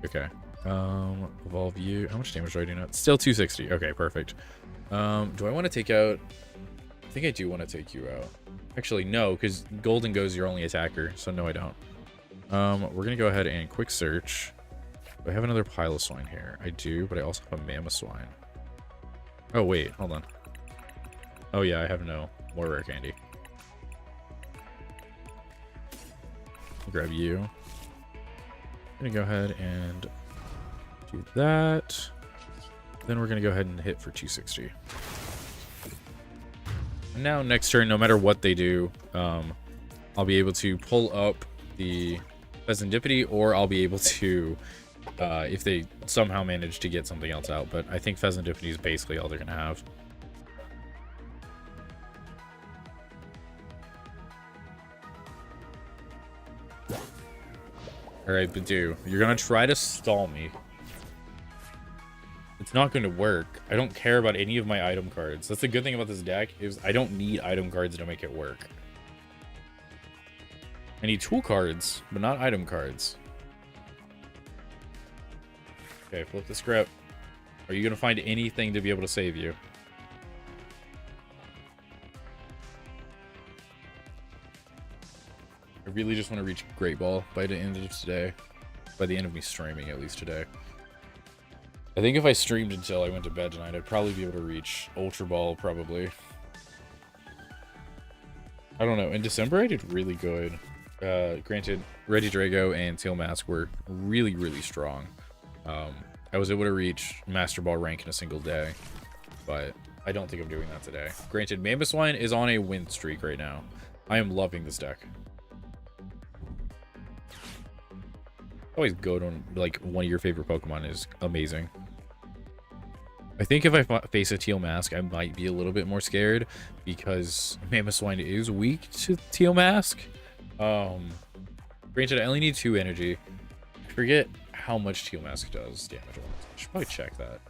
Okay. Evolve you. How much damage do I do now? Still 260. Okay, perfect. Do I want to take out... I think I do want to take you out. Actually, no, because Golden goes your only attacker, so no, I don't. We're going to go ahead and quick search. Do I have another Piloswine here? I do, but I also have a Mamoswine. Oh, wait, hold on. Oh, yeah, I have no more rare candy. Grab you. I'm gonna go ahead and do that. Then we're gonna go ahead and hit for 260. And now next turn, no matter what they do, I'll be able to pull up the Pheasantipity, or I'll be able to, if they somehow manage to get something else out. But I think Pheasantipity is basically all they're gonna have. Alright, Badoo, you're gonna try to stall me. It's not gonna work. I don't care about any of my item cards. That's the good thing about this deck, is I don't need item cards to make it work. I need tool cards, but not item cards. Okay, flip the script. Are you gonna find anything to be able to save you? I really just want to reach Great Ball by the end of today. By the end of me streaming, at least today. I think if I streamed until I went to bed tonight, I'd probably be able to reach Ultra Ball, probably. I don't know. In December, I did really good. Granted, Regidrago and Tail Mask were really, really strong. I was able to reach Master Ball rank in a single day, but I don't think I'm doing that today. Granted, Mamoswine is on a win streak right now. I am loving this deck. Always good on, like, one of your favorite Pokemon is amazing. I think if I face a Teal Mask, I might be a little bit more scared because Mamoswine is weak to Teal Mask. Granted, I only need 2 energy. I forget how much Teal Mask does damage. I should probably check that.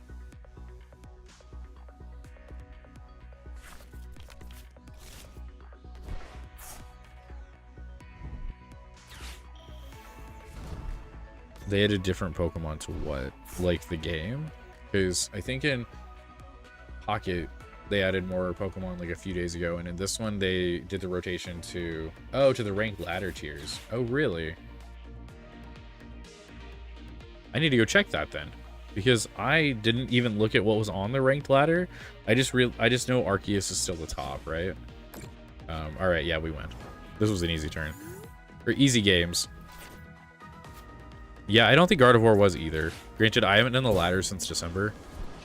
They added different Pokemon to what? Like the game? Because I think in Pocket, they added more Pokemon like a few days ago. And in this one, they did the rotation to... Oh, to the ranked ladder tiers. Oh, really? I need to go check that then. Because I didn't even look at what was on the ranked ladder. I just know Arceus is still the top, right? Alright, yeah, we win. This was an easy turn. Or easy games. Yeah, I don't think Gardevoir was either. Granted, I haven't done the ladder since December.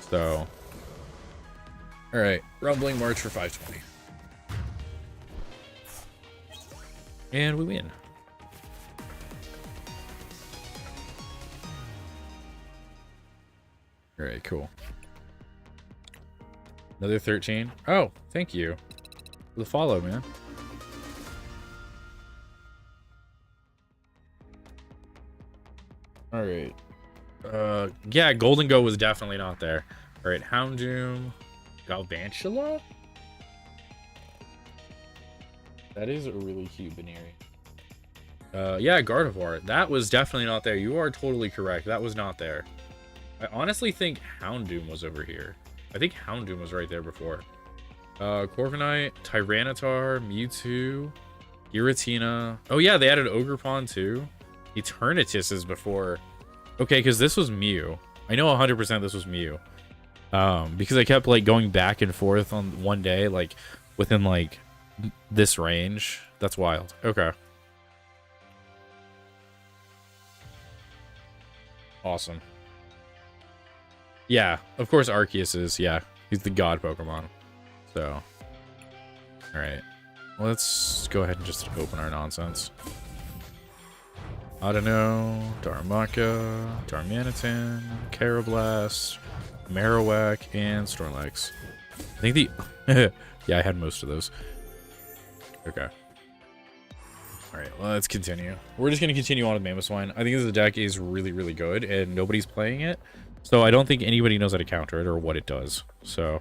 So. Alright, Rumbling March for 520. And we win. Alright, cool. Another 13. Oh, thank you for the follow, man. All right. Yeah, Golden Go was definitely not there. All right, Houndoom, Galvantula. That is a really cute Baneri. Yeah, Gardevoir. That was definitely not there. You are totally correct. That was not there. I honestly think Houndoom was over here. I think Houndoom was right there before. Corviknight, Tyranitar, Mewtwo, Giratina. Oh yeah, they added Ogerpon too. Eternatus is before. Okay, because this was Mew. I know 100% this was Mew. Because I kept like going back and forth on one day, like within like this range. That's wild. Okay. Awesome. Yeah, of course Arceus is. Yeah, he's the god Pokemon. So, all right. Let's go ahead and just open our nonsense. I don't know. Darumaka, Darmanitan, Carablast, Marowak, and Snorlax. I think the... yeah, I had most of those. Okay. Alright, let's continue. We're just going to continue on with Mamoswine. I think this deck is really, really good, and nobody's playing it. So I don't think anybody knows how to counter it or what it does. So...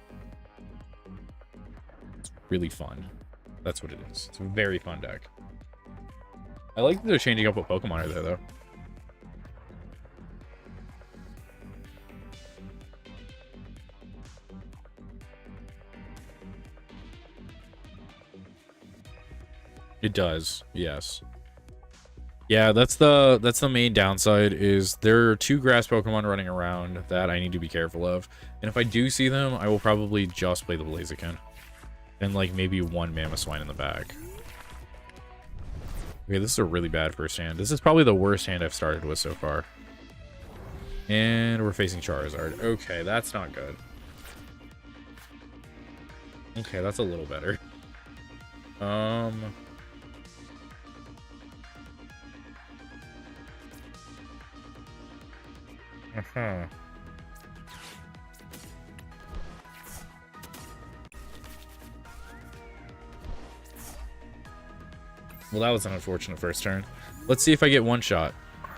it's really fun. That's what it is. It's a very fun deck. I like that they're changing up what Pokemon are there, though. It does, yes. Yeah, that's the main downside is there are 2 grass Pokemon running around that I need to be careful of. And if I do see them, I will probably just play the Blaziken. And like maybe 1 Mamoswine in the back. Okay, this is a really bad first hand. This is probably the worst hand I've started with so far. And we're facing Charizard. Okay, that's not good. Okay, that's a little better. Uh-huh. Well, that was an unfortunate first turn. Let's see if I get one shot. I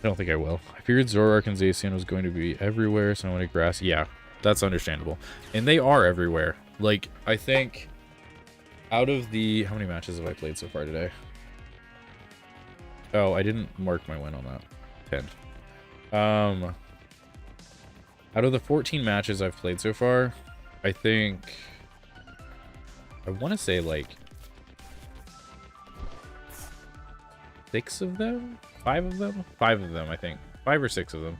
don't think I will. I figured Zoroark and Zacian was going to be everywhere, so I wanted grass. Yeah, that's understandable. And they are everywhere. Like, I think out of the... how many matches have I played so far today? Oh, I didn't mark my win on that. 10. Out of the 14 matches I've played so far, I think... I want to say like 6 of them? 5 of them? 5 of them, I think. 5 or 6 of them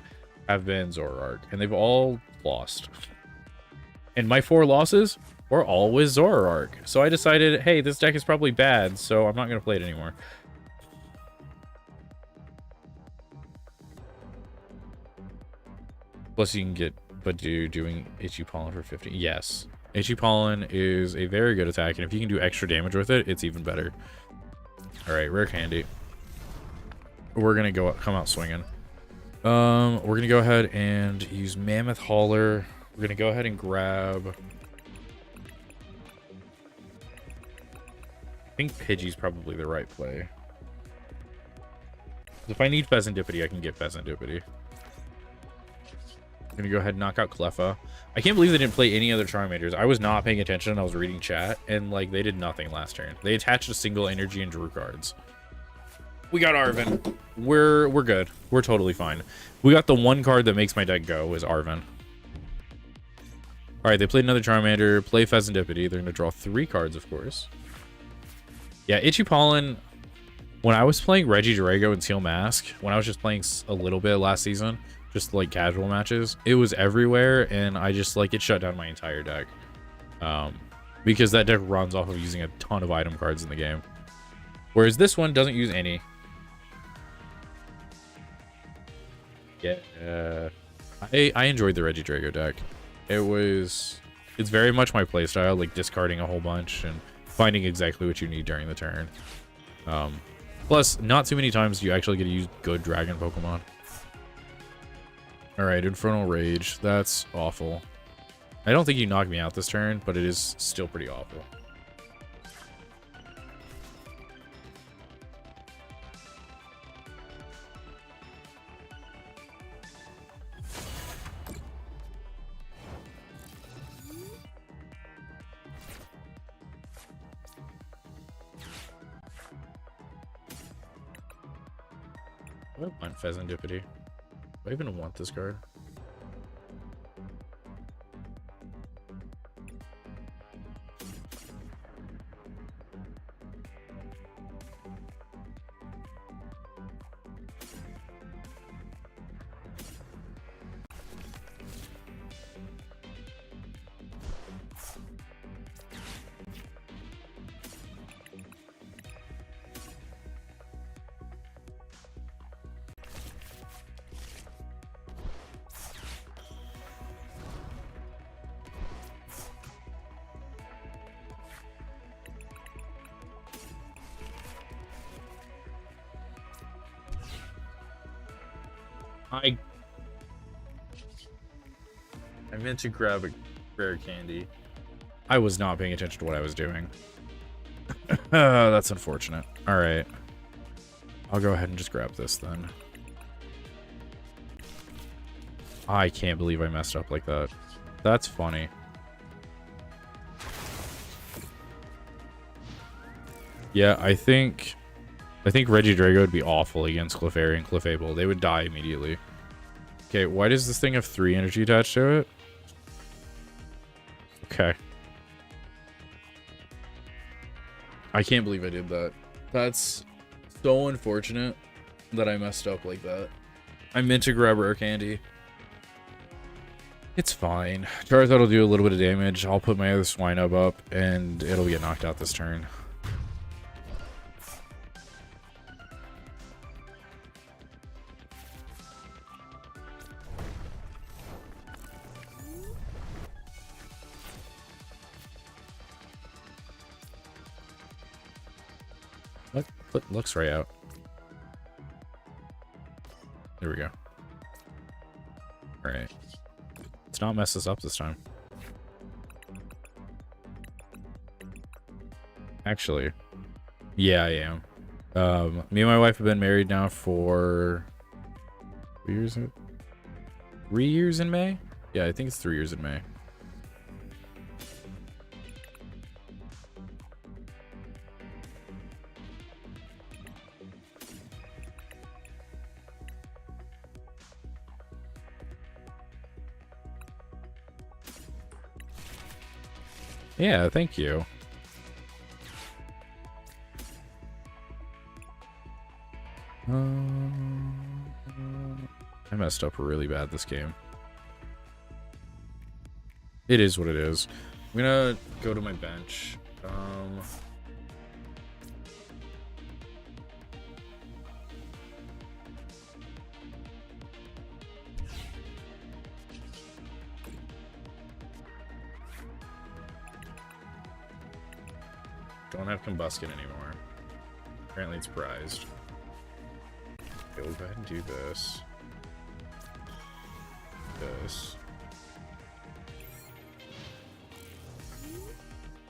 have been Zoroark, and they've all lost. And my 4 losses were all with Zoroark. So I decided, hey, this deck is probably bad, so I'm not going to play it anymore. Plus you can get, but doing Itchy Pollen for 50. Yes. Itchy Pollen is a very good attack, and if you can do extra damage with it, it's even better. Alright, rare candy. We're going to come out swinging. We're going to go ahead and use Mammoth Hauler. We're going to go ahead and grab... I think Pidgey's probably the right play. If I need Pheasantipity, I can get Pheasantipity. I'm going to go ahead and knock out Cleffa. I can't believe they didn't play any other Charmanders. I was not paying attention. I was reading chat, and, like, they did nothing last turn. They attached a single energy and drew cards. We got Arven. We're good. We're totally fine. We got the one card that makes my deck go is Arven. All right, they played another Charmander, play Pheasantipity. They're going to draw 3 cards, of course. Yeah, Itchy Pollen, when I was playing Regidrago and Seal Mask, when I was just playing a little bit last season, just like casual matches, it was everywhere, and I just, like, it shut down my entire deck. Because that deck runs off of using a ton of item cards in the game. Whereas this one doesn't use any. Yeah, I enjoyed the Regidrago deck. It's very much my playstyle, like discarding a whole bunch and finding exactly what you need during the turn. Plus, not too many times do you actually get to use good dragon Pokemon. Alright, Infernal Rage. That's awful. I don't think you knocked me out this turn, but it is still pretty awful. I want Pheasantipity. Do I even want this card? I meant to grab a rare candy. I was not paying attention to what I was doing. That's unfortunate. All right. I'll go ahead and just grab this then. I can't believe I messed up like that. That's funny. Yeah, I think Regidrago would be awful against Clefairy and Clefable. They would die immediately. Okay, why does this thing have 3 energy attached to it? Okay. I can't believe I did that. That's so unfortunate that I messed up like that. I meant to grab rare candy. It's fine. Charizard will do a little bit of damage. I'll put my other Swinub up, and it'll get knocked out this turn. Looks right out. There we go. All right. Let's not mess this up this time. Actually, yeah, I am. Me and my wife have been married now for 3 years. 3 years in May? Yeah, I think it's 3 years in May. Yeah, thank you. I messed up really bad this game. It is what it is. I'm gonna go to my bench. Don't have Combustion anymore. Apparently it's prized. Okay, we'll go ahead and do this. This.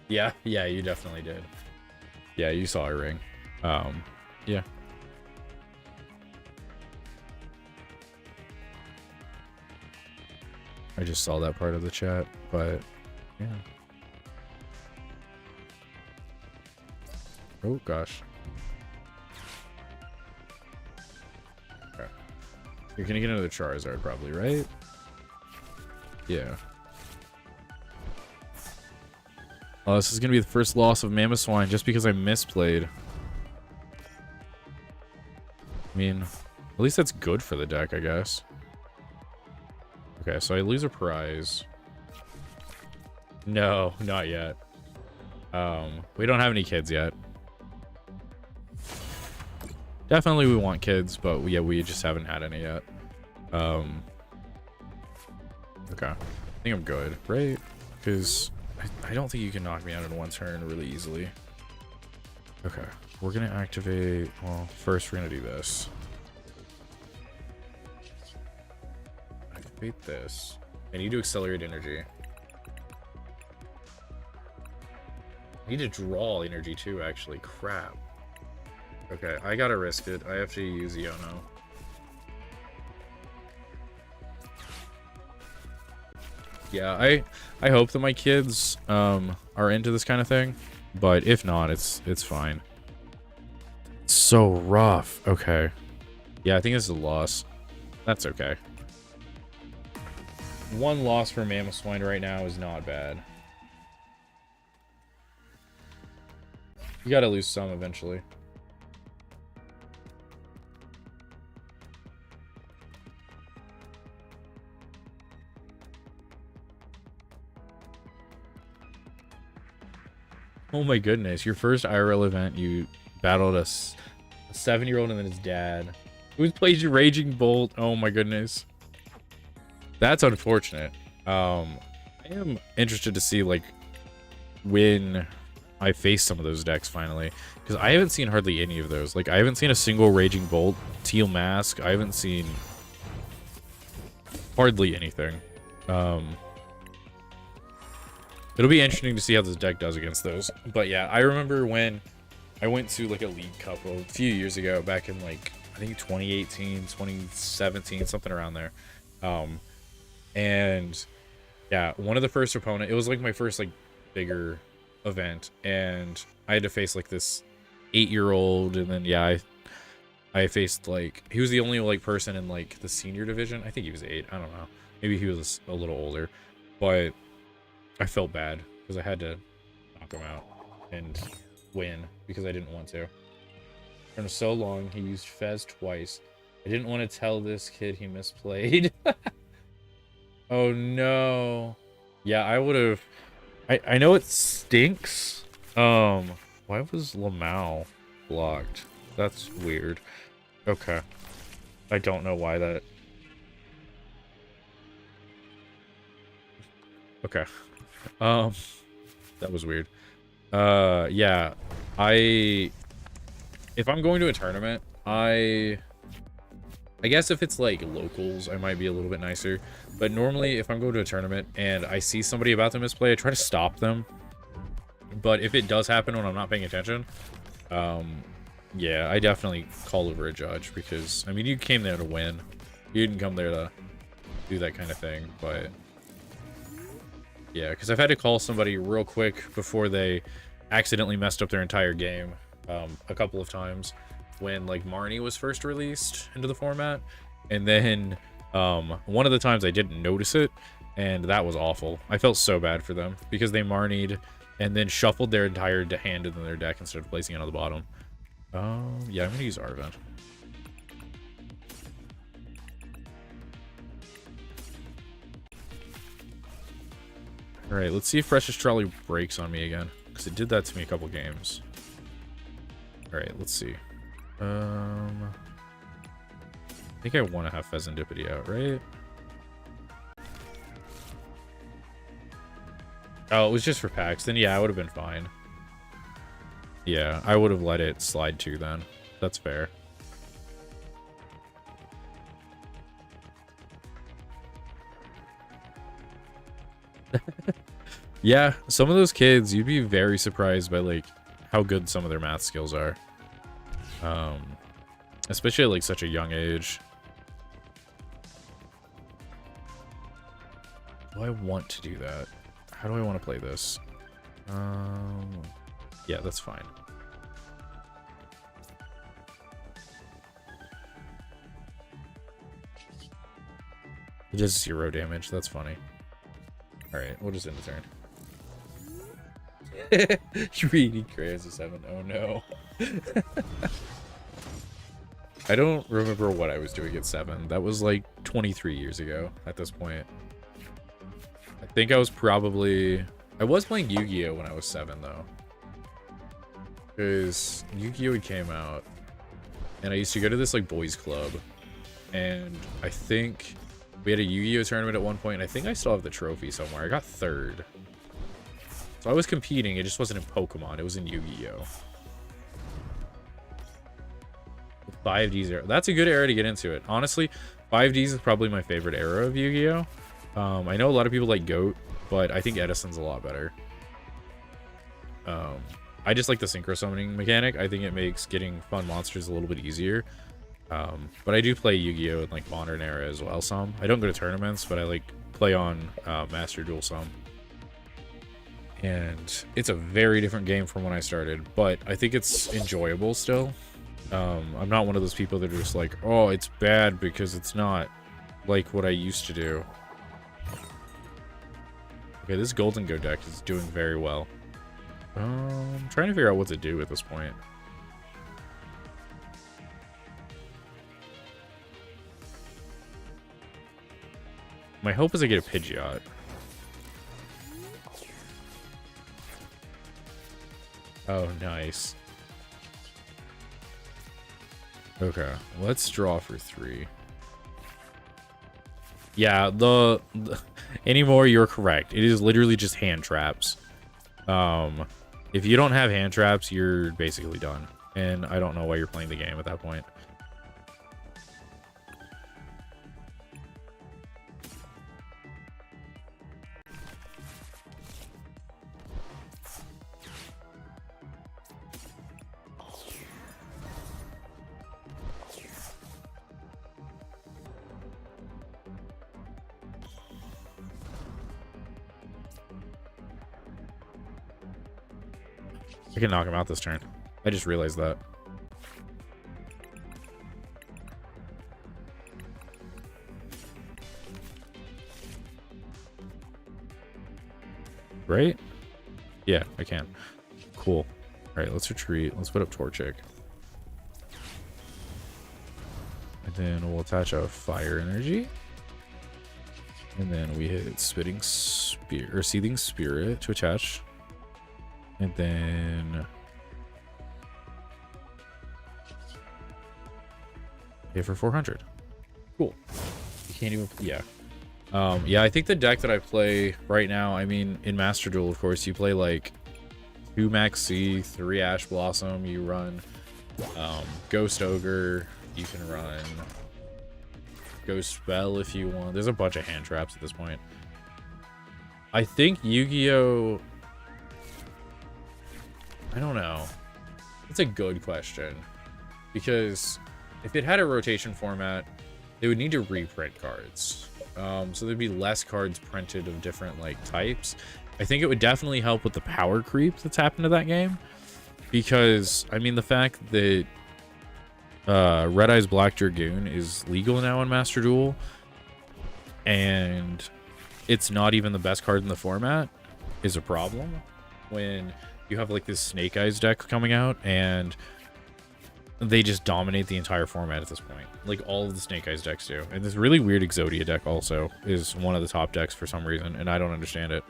Yeah, you definitely did. Yeah, you saw a ring. Yeah. I just saw that part of the chat, but yeah. Oh gosh. Okay. You're gonna get another Charizard probably, right? Yeah. Oh, this is gonna be the first loss of Mamoswine just because I misplayed. I mean, at least that's good for the deck, I guess. Okay, so I lose a prize. No, not yet. We don't have any kids yet. Definitely we want kids, but yeah, we just haven't had any yet. Okay. I think I'm good, right? Because I don't think you can knock me out in one turn really easily. Okay. We're going to activate... Well, first we're going to do this. Activate this. I need to accelerate energy. I need to draw energy too, actually. Crap. Okay, I gotta risk it. I have to use Yono. Yeah, I hope that my kids are into this kind of thing, but if not, it's fine. It's so rough. Okay. Yeah, I think this is a loss. That's okay. One loss for Mamoswine right now is not bad. You gotta lose some eventually. Oh my goodness, your first IRL event, you battled a 7-year-old and then his dad. Who plays you Raging Bolt? Oh my goodness. That's unfortunate. I am interested to see, like, when I face some of those decks finally. Because I haven't seen hardly any of those. Like, I haven't seen a single Raging Bolt, Teal Mask. I haven't seen hardly anything. It'll be interesting to see how this deck does against those. But yeah, I remember when I went to like a League Cup a few years ago, back in like, I think 2018, 2017, something around there. And yeah, one of the first opponent, it was like my first like bigger event, and I had to face like this 8-year-old, and then yeah, I faced like, he was the only like person in like the senior division. I think he was 8. I don't know. Maybe he was a little older, but I felt bad because I had to knock him out and win because I didn't want to. For so long, he used Fez twice. I didn't want to tell this kid he misplayed. Oh no. Yeah, I would have. I know it stinks. Why was Lamau blocked? That's weird. Okay. I don't know why that. Okay. That was weird. Yeah. If I'm going to a tournament, I guess if it's like locals, I might be a little bit nicer. But normally, if I'm going to a tournament and I see somebody about to misplay, I try to stop them. But if it does happen when I'm not paying attention, yeah, I definitely call over a judge because, I mean, you came there to win. You didn't come there to do that kind of thing, but yeah, because I've had to call somebody real quick before they accidentally messed up their entire game a couple of times when, like, Marnie was first released into the format. And then one of the times I didn't notice it, and that was awful. I felt so bad for them because they Marnied and then shuffled their entire hand in their deck instead of placing it on the bottom. Yeah, I'm going to use Arven. All right, let's see if Precious Trolley breaks on me again, because it did that to me a couple games. All right, let's see. I think I want to have Pheasantipity out, right? Oh, it was just for packs. Then yeah, I would have been fine. Yeah, I would have let it slide too then. That's fair. Yeah, some of those kids, you'd be very surprised by like how good some of their math skills are. Especially at like such a young age. Do I want to do that? How do I want to play this? Yeah, that's fine. It does 0 damage. That's funny. All right, we'll just end the turn. Reading crayons of 7. Oh no. I don't remember what I was doing at 7. That was like 23 years ago at this point. I think I was probably... I was playing Yu-Gi-Oh! When I was 7 though. Because Yu-Gi-Oh! Came out. And I used to go to this like boys club. And I think we had a Yu-Gi-Oh! Tournament at one point. And I think I still have the trophy somewhere. I got 3rd. So I was competing, it just wasn't in Pokemon, it was in Yu-Gi-Oh! 5Ds era. That's a good era to get into it. Honestly, 5Ds is probably my favorite era of Yu-Gi-Oh! I know a lot of people like GOAT, but I think Edison's a lot better. I just like the synchro summoning mechanic. I think it makes getting fun monsters a little bit easier. But I do play Yu-Gi-Oh! In like modern era as well some. I don't go to tournaments, but I like play on Master Duel some. And it's a very different game from when I started, but I think it's enjoyable still. I'm not one of those people that are just like, oh, it's bad because it's not like what I used to do. Okay, this Golden Go deck is doing very well. I'm trying to figure out what to do at this point. My hope is I get a Pidgeot. Oh, nice. Okay, let's draw for 3. Yeah, the anymore, you're correct. It is literally just hand traps. If you don't have hand traps, you're basically done. And I don't know why you're playing the game at that point. I can knock him out this turn. I just realized that. Right? Yeah, I can. Cool. All right, let's retreat. Let's put up Torchic. And then we'll attach a Fire Energy. And then we hit Spitting Spear or Seething Spirit to attach. And then pay for 400. Cool. You can't even, yeah. Yeah, I think the deck that I play right now, I mean, in Master Duel, of course, you play like 2 Max C, 3 Ash Blossom, you run Ghost Ogre, you can run Ghost Spell if you want. There's a bunch of hand traps at this point. I think Yu-Gi-Oh! I don't know. That's a good question. Because if it had a rotation format, they would need to reprint cards. So there'd be less cards printed of different like types. I think it would definitely help with the power creep that's happened to that game. Because, I mean, the fact that Red Eyes Black Dragoon is legal now in Master Duel, and it's not even the best card in the format, is a problem. When you have like this Snake Eyes deck coming out and they just dominate the entire format at this point, like all of the Snake Eyes decks do. And this really weird Exodia deck also is one of the top decks for some reason, and I don't understand it.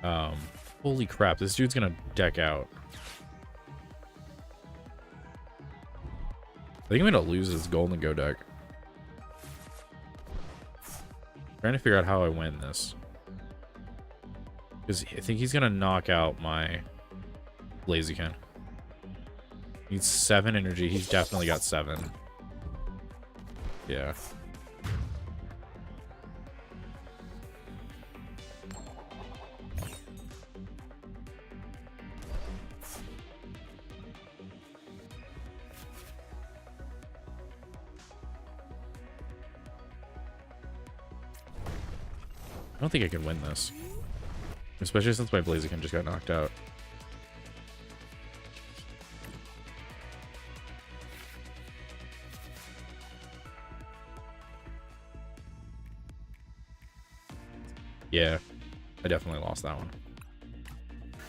Um, holy crap, this dude's gonna deck out. I think I'm gonna lose this Golden Go deck. Trying to figure out how I win this. Because I think he's gonna knock out my Blaziken. Needs 7 energy. He's definitely got 7. Yeah. I don't think I can win this. Especially since my Blaziken just got knocked out. Yeah, I definitely lost that one.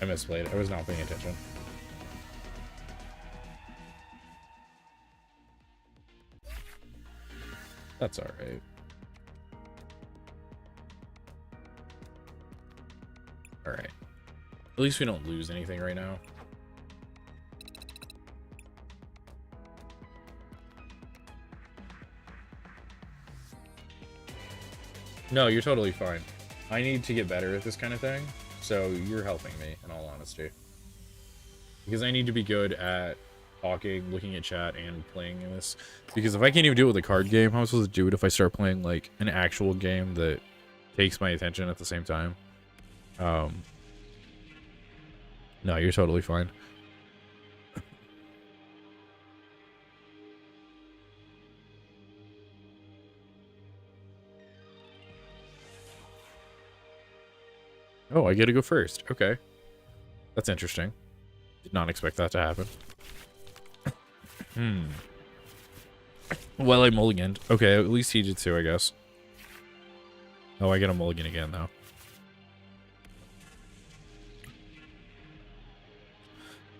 I misplayed. I was not paying attention. That's all right. All right. At least we don't lose anything right now. No, you're totally fine. I need to get better at this kind of thing, so you're helping me, in all honesty. Because I need to be good at talking, looking at chat, and playing this. Because if I can't even do it with a card game, how am I supposed to do it if I start playing, like, an actual game that takes my attention at the same time? No, you're totally fine. Oh, I get to go first. Okay. That's interesting. Did not expect that to happen. Well, I mulliganed. Okay, at least he did too, I guess. Oh, I get a mulligan again, though.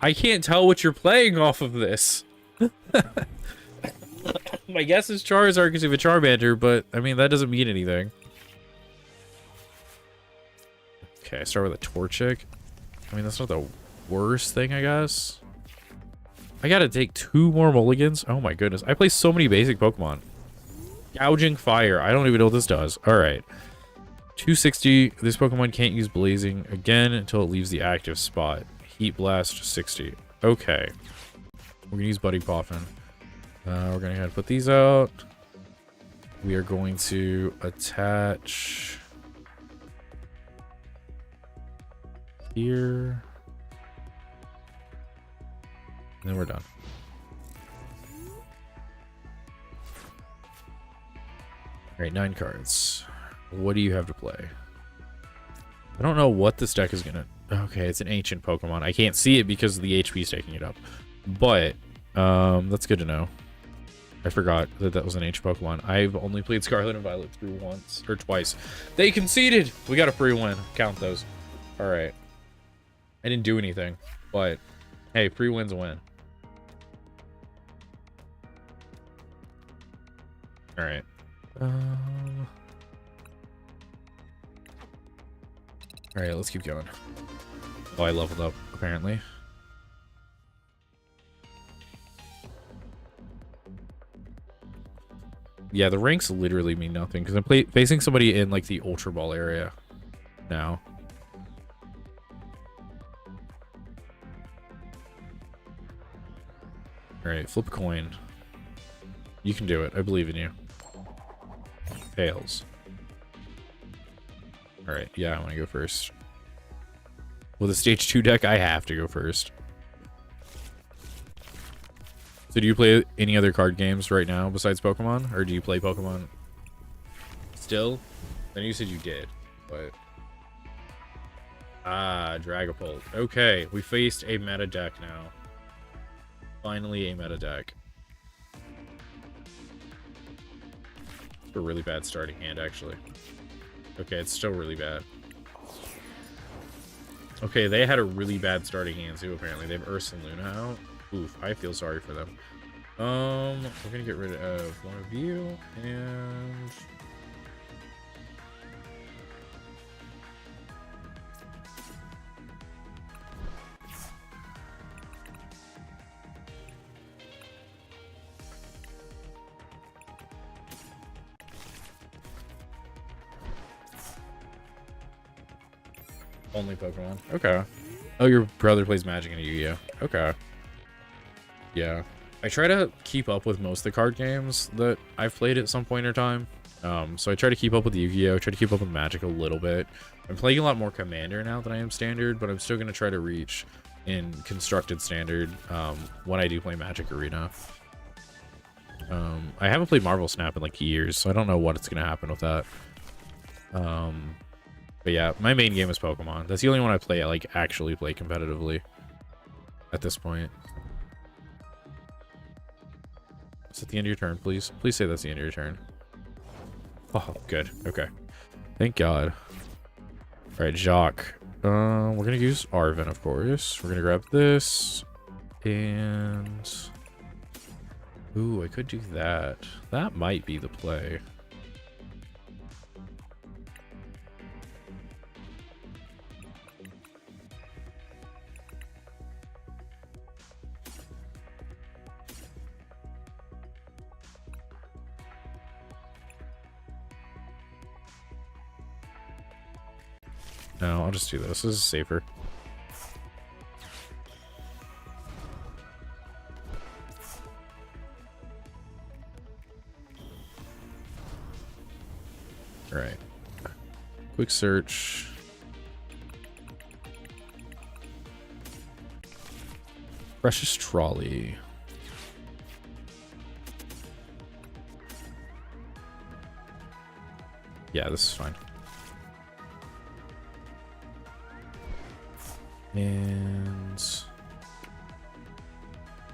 I can't tell what you're playing off of this. My guess is Charizard because you have a Charmander, but, I mean, that doesn't mean anything. Okay, I start with a Torchic. I mean, that's not the worst thing, I guess. I gotta take 2 more mulligans? Oh my goodness. I play so many basic Pokemon. Gouging Fire. I don't even know what this does. Alright. 260. This Pokemon can't use Blazing again until it leaves the active spot. Heat Blast 60. Okay. We're gonna use Buddy Poffin. We're gonna go ahead and put these out. We are going to attach here. And then we're done. Alright, 9 cards. What do you have to play? I don't know what this deck is gonna... Okay, it's an ancient Pokemon. I can't see it because the HP is taking it up. But, that's good to know. I forgot that that was an ancient Pokemon. I've only played Scarlet and Violet through once, or twice. They conceded! We got a free win. Count those. Alright. I didn't do anything, but hey, free win's a win. Alright. Alright, let's keep going. Oh, I leveled up, apparently. Yeah, the ranks literally mean nothing, because I'm facing somebody in, like, the Ultra Ball area now. Alright, flip a coin. You can do it. I believe in you. Fails. Alright, yeah, I want to go first. With a stage 2 deck, I have to go first. So do you play any other card games right now besides Pokemon? Or do you play Pokemon still? I know you said you did, but... Ah, Dragapult. Okay, we faced a meta deck now. Finally a meta deck. It's a really bad starting hand, actually. Okay, it's still really bad. Okay, they had a really bad starting hand too, apparently. They have Ursa and Luna out. Oof, I feel sorry for them. We're gonna get rid of one of you, and... Only Pokemon. Okay. Oh, your brother plays Magic and Yu-Gi-Oh. Okay. Yeah. I try to keep up with most of the card games that I've played at some point in time. So I try to keep up with Yu-Gi-Oh, try to keep up with Magic a little bit. I'm playing a lot more Commander now than I am Standard, but I'm still going to try to reach in Constructed Standard when I do play Magic Arena. I haven't played Marvel Snap in like years, so I don't know what's going to happen with that. But yeah, my main game is Pokemon. That's the only one I play, like, actually play competitively at this point. Is that the end of your turn, please? Please say that's the end of your turn. Oh, good. Okay. Thank God. All right, Jacques. We're going to use Arven, of course. We're going to grab this. And... ooh, I could do that. That might be the play. No, I'll just do this. This is safer. All right. Quick search. Precious Trolley. Yeah, this is fine. And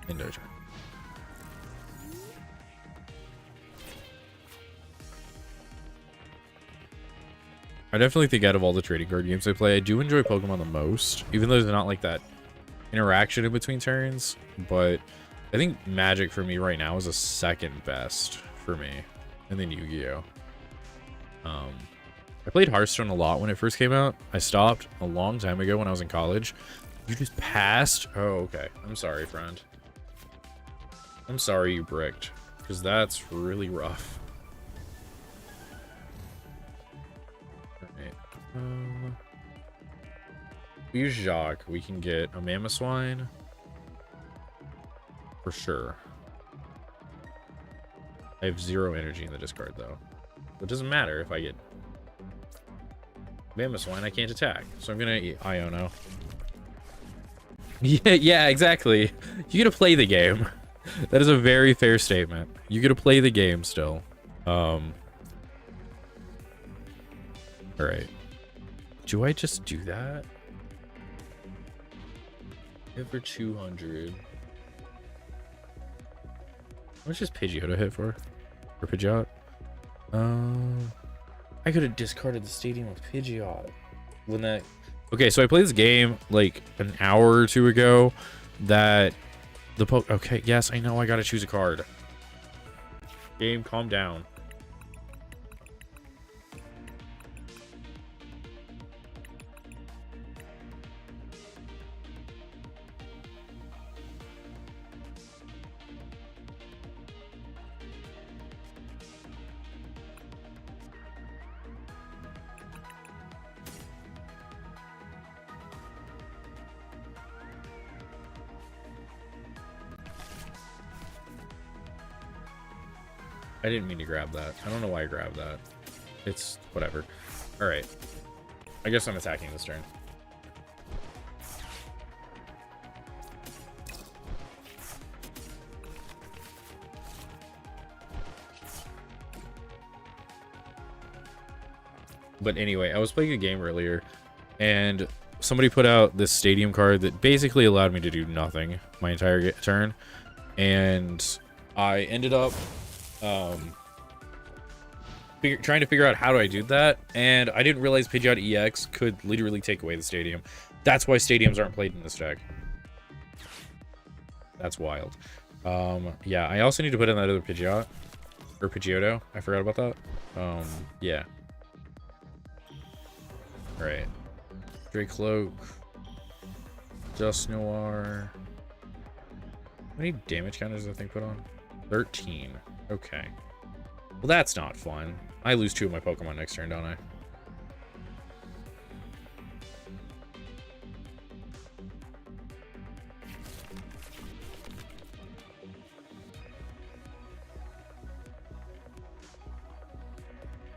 end our turn. I definitely think out of all the trading card games I play, I do enjoy Pokemon the most, even though there's not like that interaction in between turns. But I think Magic for me right now is a second best for me, and then Yu-Gi-Oh. I played Hearthstone a lot when it first came out. I stopped a long time ago when I was in college. You just passed? Oh, okay. I'm sorry, friend. I'm sorry you bricked, because that's really rough. Alright. We use Jacques. We can get a Mamoswine. For sure. I have 0 energy in the discard, though. It doesn't matter if I get Mamoswine, I can't attack. So I'm gonna eat Iono. Yeah, exactly. You gotta play the game. That is a very fair statement. You gotta play the game still. Alright. Do I just do that? Hit for 200. How much does Pidgeotto hit for? Or Pidgeot? I could have discarded the stadium with Pidgeot. When that... okay, so I played this game like an hour or two ago that the okay, yes, I know I gotta choose a card. Game, calm down. I didn't mean to grab that. I don't know why I grabbed that. It's whatever. All right. I guess I'm attacking this turn. But anyway, I was playing a game earlier, and somebody put out this stadium card that basically allowed me to do nothing my entire turn, and I ended up trying to figure out how do I do that, and I didn't realize Pidgeot EX could literally take away the stadium. That's why stadiums aren't played in this deck. That's wild. Yeah, I also need to put in that other Pidgeot, or Pidgeotto. I forgot about that. Yeah. All right. Drake Cloak. Dust Noir. How many damage counters does that thing put on? 13. Okay. Well, that's not fun. I lose 2 of my Pokemon next turn, don't I?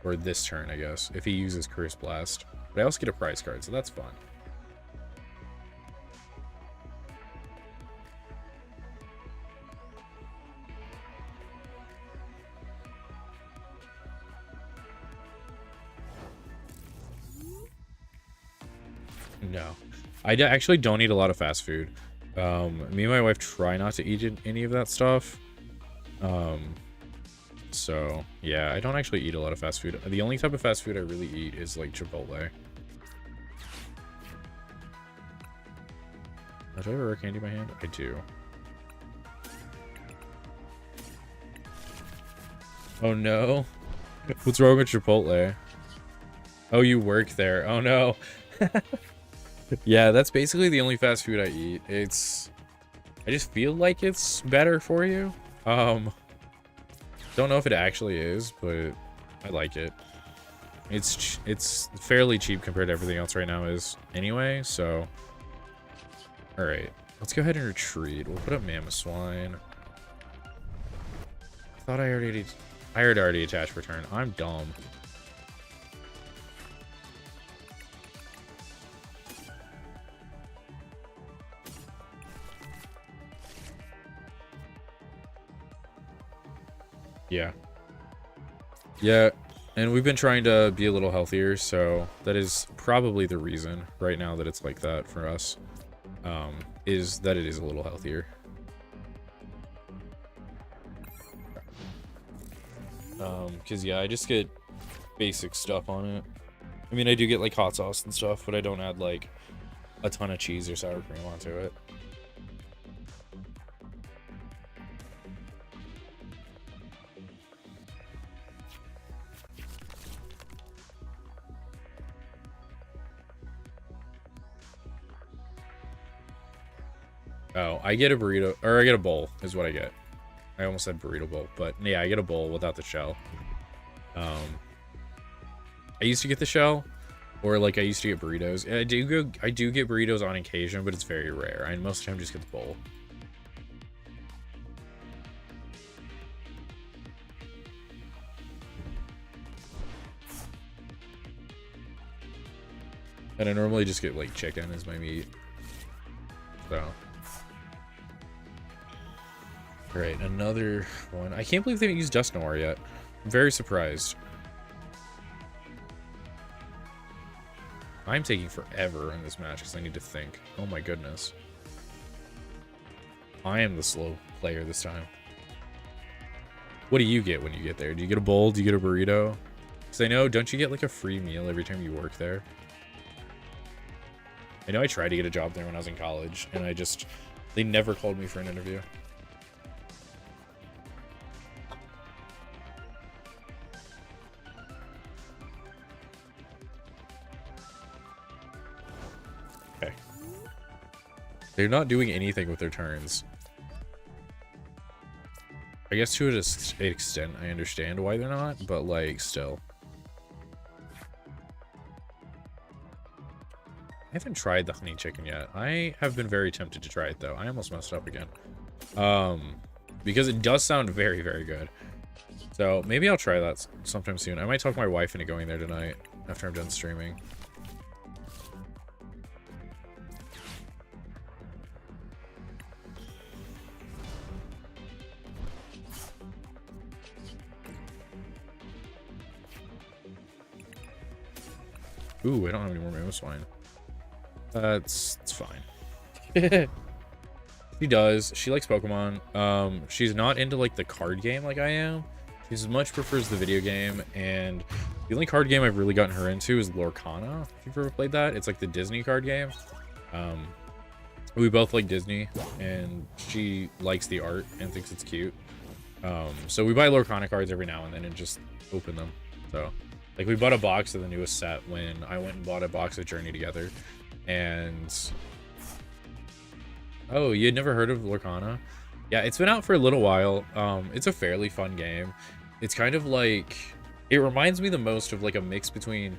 Or this turn, I guess, if he uses Curse Blast. But I also get a prize card, so that's fun. No. I actually don't eat a lot of fast food. Me and my wife try not to eat any of that stuff. So, yeah, I don't actually eat a lot of fast food. The only type of fast food I really eat is, like, Chipotle. Do I have a rare candy in my hand? I do. Oh, no. What's wrong with Chipotle? Oh, you work there. Oh, no. Yeah, that's basically the only fast food I eat. I just feel like it's better for you. Don't know if it actually is, but I like it. It's fairly cheap compared to everything else right now is anyway, so. All right, let's go ahead and retreat. We'll put up Mammoth Swine. I thought I had already attached for turn. I'm dumb. Yeah. Yeah, and we've been trying to be a little healthier, so that is probably the reason right now that it's like that for us. Is that it is a little healthier. Because yeah, I just get basic stuff on it. I mean, I do get like hot sauce and stuff, but I don't add like a ton of cheese or sour cream onto it. Oh, I get a burrito, or I get a bowl, is what I get. I almost said burrito bowl, but yeah, I get a bowl without the shell. I used to get the shell, or like I used to get burritos. And I do get burritos on occasion, but it's very rare. I most of the time just get the bowl. And I normally just get like chicken as my meat. So. Alright, another one. I can't believe they haven't used Dust Noir yet. I'm very surprised. I'm taking forever in this match because I need to think. Oh my goodness. I am the slow player this time. What do you get when you get there? Do you get a bowl? Do you get a burrito? Because I know, don't you get like a free meal every time you work there? I know I tried to get a job there when I was in college, and they never called me for an interview. Okay. They're not doing anything with their turns. I guess to an extent, I understand why they're not, but like, still. I haven't tried the honey chicken yet. I have been very tempted to try it though. I almost messed up again. Because it does sound very, very good. So maybe I'll try that sometime soon. I might talk my wife into going there tonight after I'm done streaming. Ooh, I don't have any more Mammoth Swine. It's fine. She does. She likes Pokemon. She's not into like the card game like I am. She much prefers the video game, and the only card game I've really gotten her into is Lorcana. If you've ever played that, it's like the Disney card game. We both like Disney, and she likes the art and thinks it's cute. So we buy Lorcana cards every now and then and just open them. So like we bought a box of the newest set when I went and bought a box of Journey together. And oh, you had never heard of Lorcana? Yeah, it's been out for a little while. It's a fairly fun game. It's kind of like, it reminds me the most of like a mix between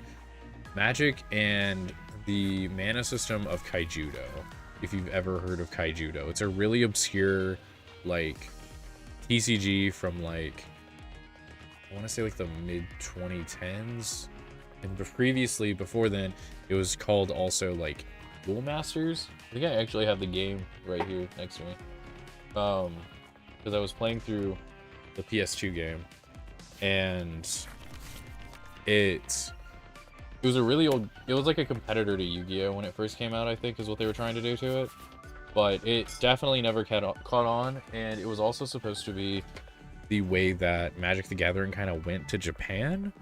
Magic and the mana system of Kaijudo, if you've ever heard of Kaijudo. It's a really obscure like TCG from like I want to say like the mid 2010s. And previously, before then, it was called also like Duel Masters. I think I actually have the game right here next to me. Because I was playing through the PS2 game, and it was a really old. It was like a competitor to Yu-Gi-Oh when it first came out, I think, is what they were trying to do to it. But it definitely never caught on, and it was also supposed to be the way that Magic the Gathering kind of went to Japan.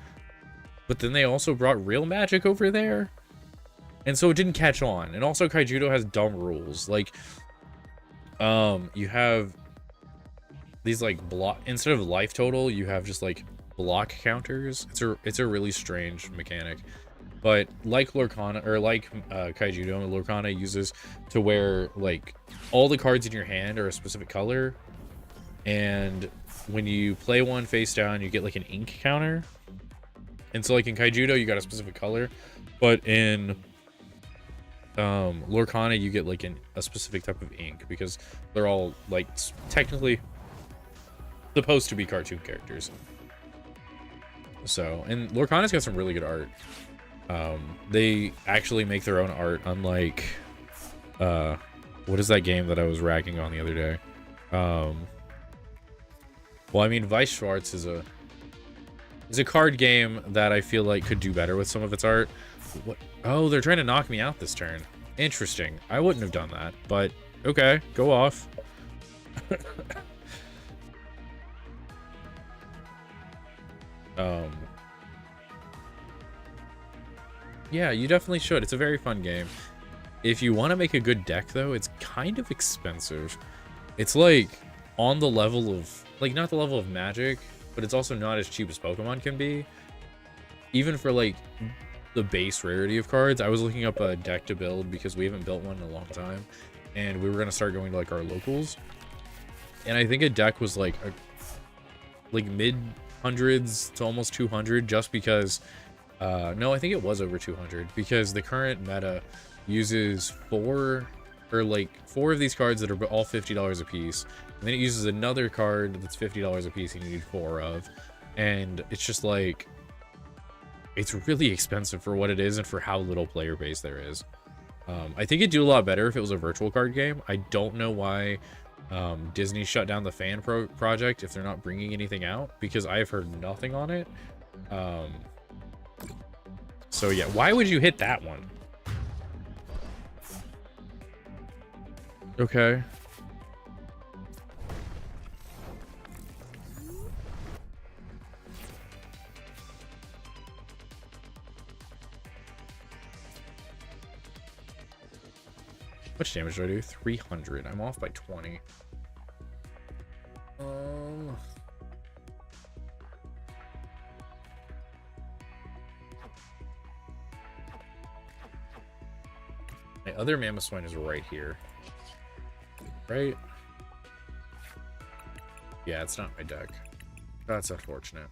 But then they also brought real Magic over there, and so it didn't catch on. And also Kaijudo has dumb rules. Like, you have these like block, instead of life total, you have just like block counters. It's a really strange mechanic. But like Lorcana, or like Kaijudo, Lorcana uses to where like all the cards in your hand are a specific color, and when you play one face down, you get like an ink counter. And so like in Kaijudo, you got a specific color, but in Lorcana, you get like a specific type of ink, because they're all like technically supposed to be cartoon characters. So, and Lorcana's got some really good art. They actually make their own art, unlike what is that game that I was ragging on the other day? Well, I mean, Weiss Schwarz is a card game that I feel like could do better with some of its art. What? Oh, they're trying to knock me out this turn. Interesting. I wouldn't have done that, but okay, go off. Yeah, you definitely should. It's a very fun game. If you want to make a good deck, though, it's kind of expensive. It's like on the level of, like, not the level of Magic, but it's also not as cheap as Pokemon can be. Even for like the base rarity of cards, I was looking up a deck to build because we haven't built one in a long time, and we were gonna start going to like our locals. And I think a deck was like mid hundreds to almost 200, just because no, I think it was over 200, because the current meta uses four of these cards that are all $50 a piece, and then it uses another card that's $50 a piece and you need 4 of, and it's just like, it's really expensive for what it is and for how little player base there is. I think it'd do a lot better if it was a virtual card game. I don't know why Disney shut down the fan project if they're not bringing anything out, because I've heard nothing on it. So yeah, why would you hit that one? Okay. How much damage do I do? 300. I'm off by 20. My other Mamoswine is right here. Right? Yeah, it's not my deck. That's unfortunate.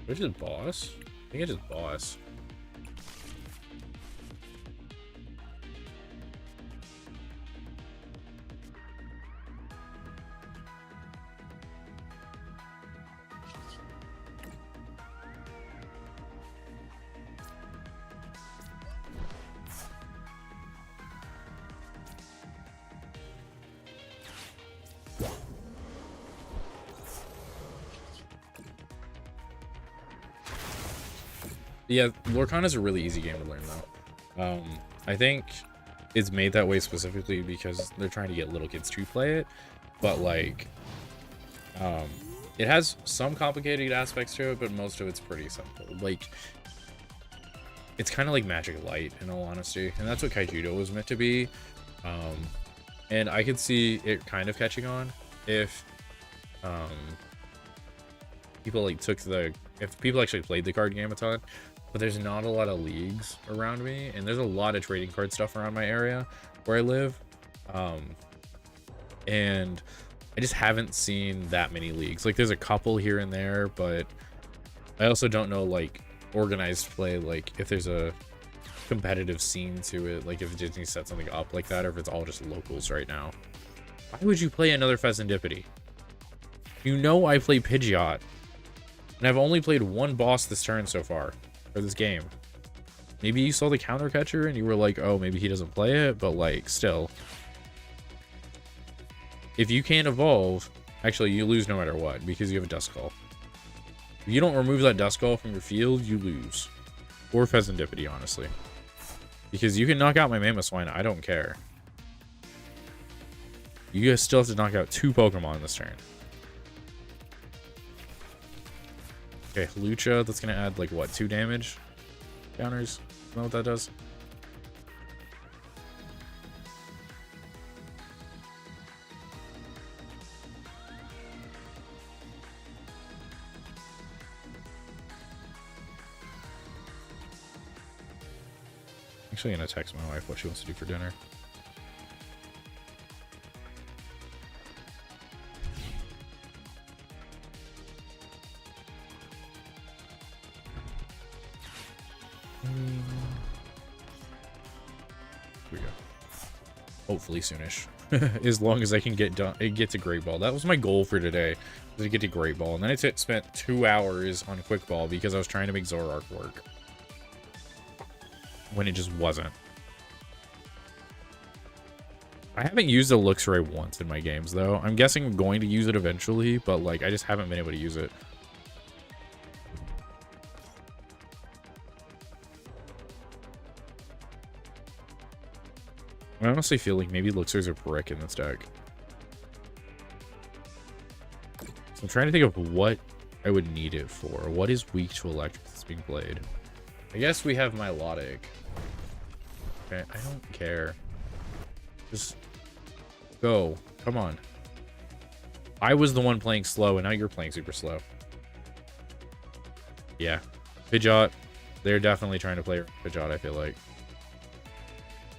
Did I just boss? I think I just boss. Yeah, Lorcana is a really easy game to learn, though. I think it's made that way specifically because they're trying to get little kids to play it, but like, it has some complicated aspects to it, but most of it's pretty simple. Like, it's kind of like Magic Light, in all honesty, and that's what Kaijudo was meant to be. And I could see it kind of catching on if people like if people actually played the card game a ton. But there's not a lot of leagues around me, and there's a lot of trading card stuff around my area where I live, and I just haven't seen that many leagues. Like, there's a couple here and there, but I also don't know like organized play, like if there's a competitive scene to it, like if Disney set something up like that, or if it's all just locals right now. Why would you play another Pheasantipity? You know I play Pidgeot. And I've only played one boss this turn so far. For this game. Maybe you saw the counter catcher and you were like, oh, maybe he doesn't play it. But, like, still. If you can't evolve... Actually, you lose no matter what. Because you have a Duskull. If you don't remove that Duskull from your field, you lose. Or Pheasantipity, honestly. Because you can knock out my Mamoswine. I don't care. You guys still have to knock out 2 Pokemon this turn. Okay, Lucha, that's going to add, like, what, 2 damage? Counters? Know what that does? Actually, I'm going to text my wife what she wants to do for dinner. Here we go. Hopefully soonish. As long as I can get to Great Ball. That was my goal for today. Was to get to Great Ball. And then I spent 2 hours on Quick Ball because I was trying to make Zoroark work. When it just wasn't. I haven't used a Luxray once in my games, though. I'm guessing I'm going to use it eventually, but, like, I just haven't been able to use it. I honestly feel like maybe Luxray's a brick in this deck. So I'm trying to think of what I would need it for. What is weak to electric that's being played? I guess we have Milotic. Okay, I don't care. Just go. Come on. I was the one playing slow, and now you're playing super slow. Yeah. Pidgeot. They're definitely trying to play Pidgeot, I feel like.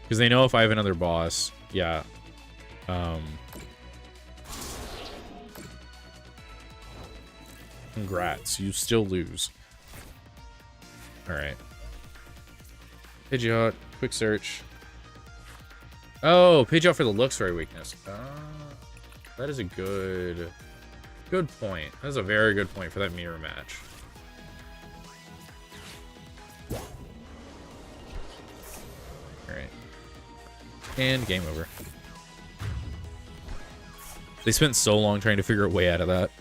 Because they know if I have another boss, yeah. Congrats. You still lose. Alright. Pidgeot. Quick search. Oh, Pidgeot for the Luxray weakness. That is a good point. That's a very good point for that mirror match. Alright. And game over. They spent so long trying to figure a way out of that.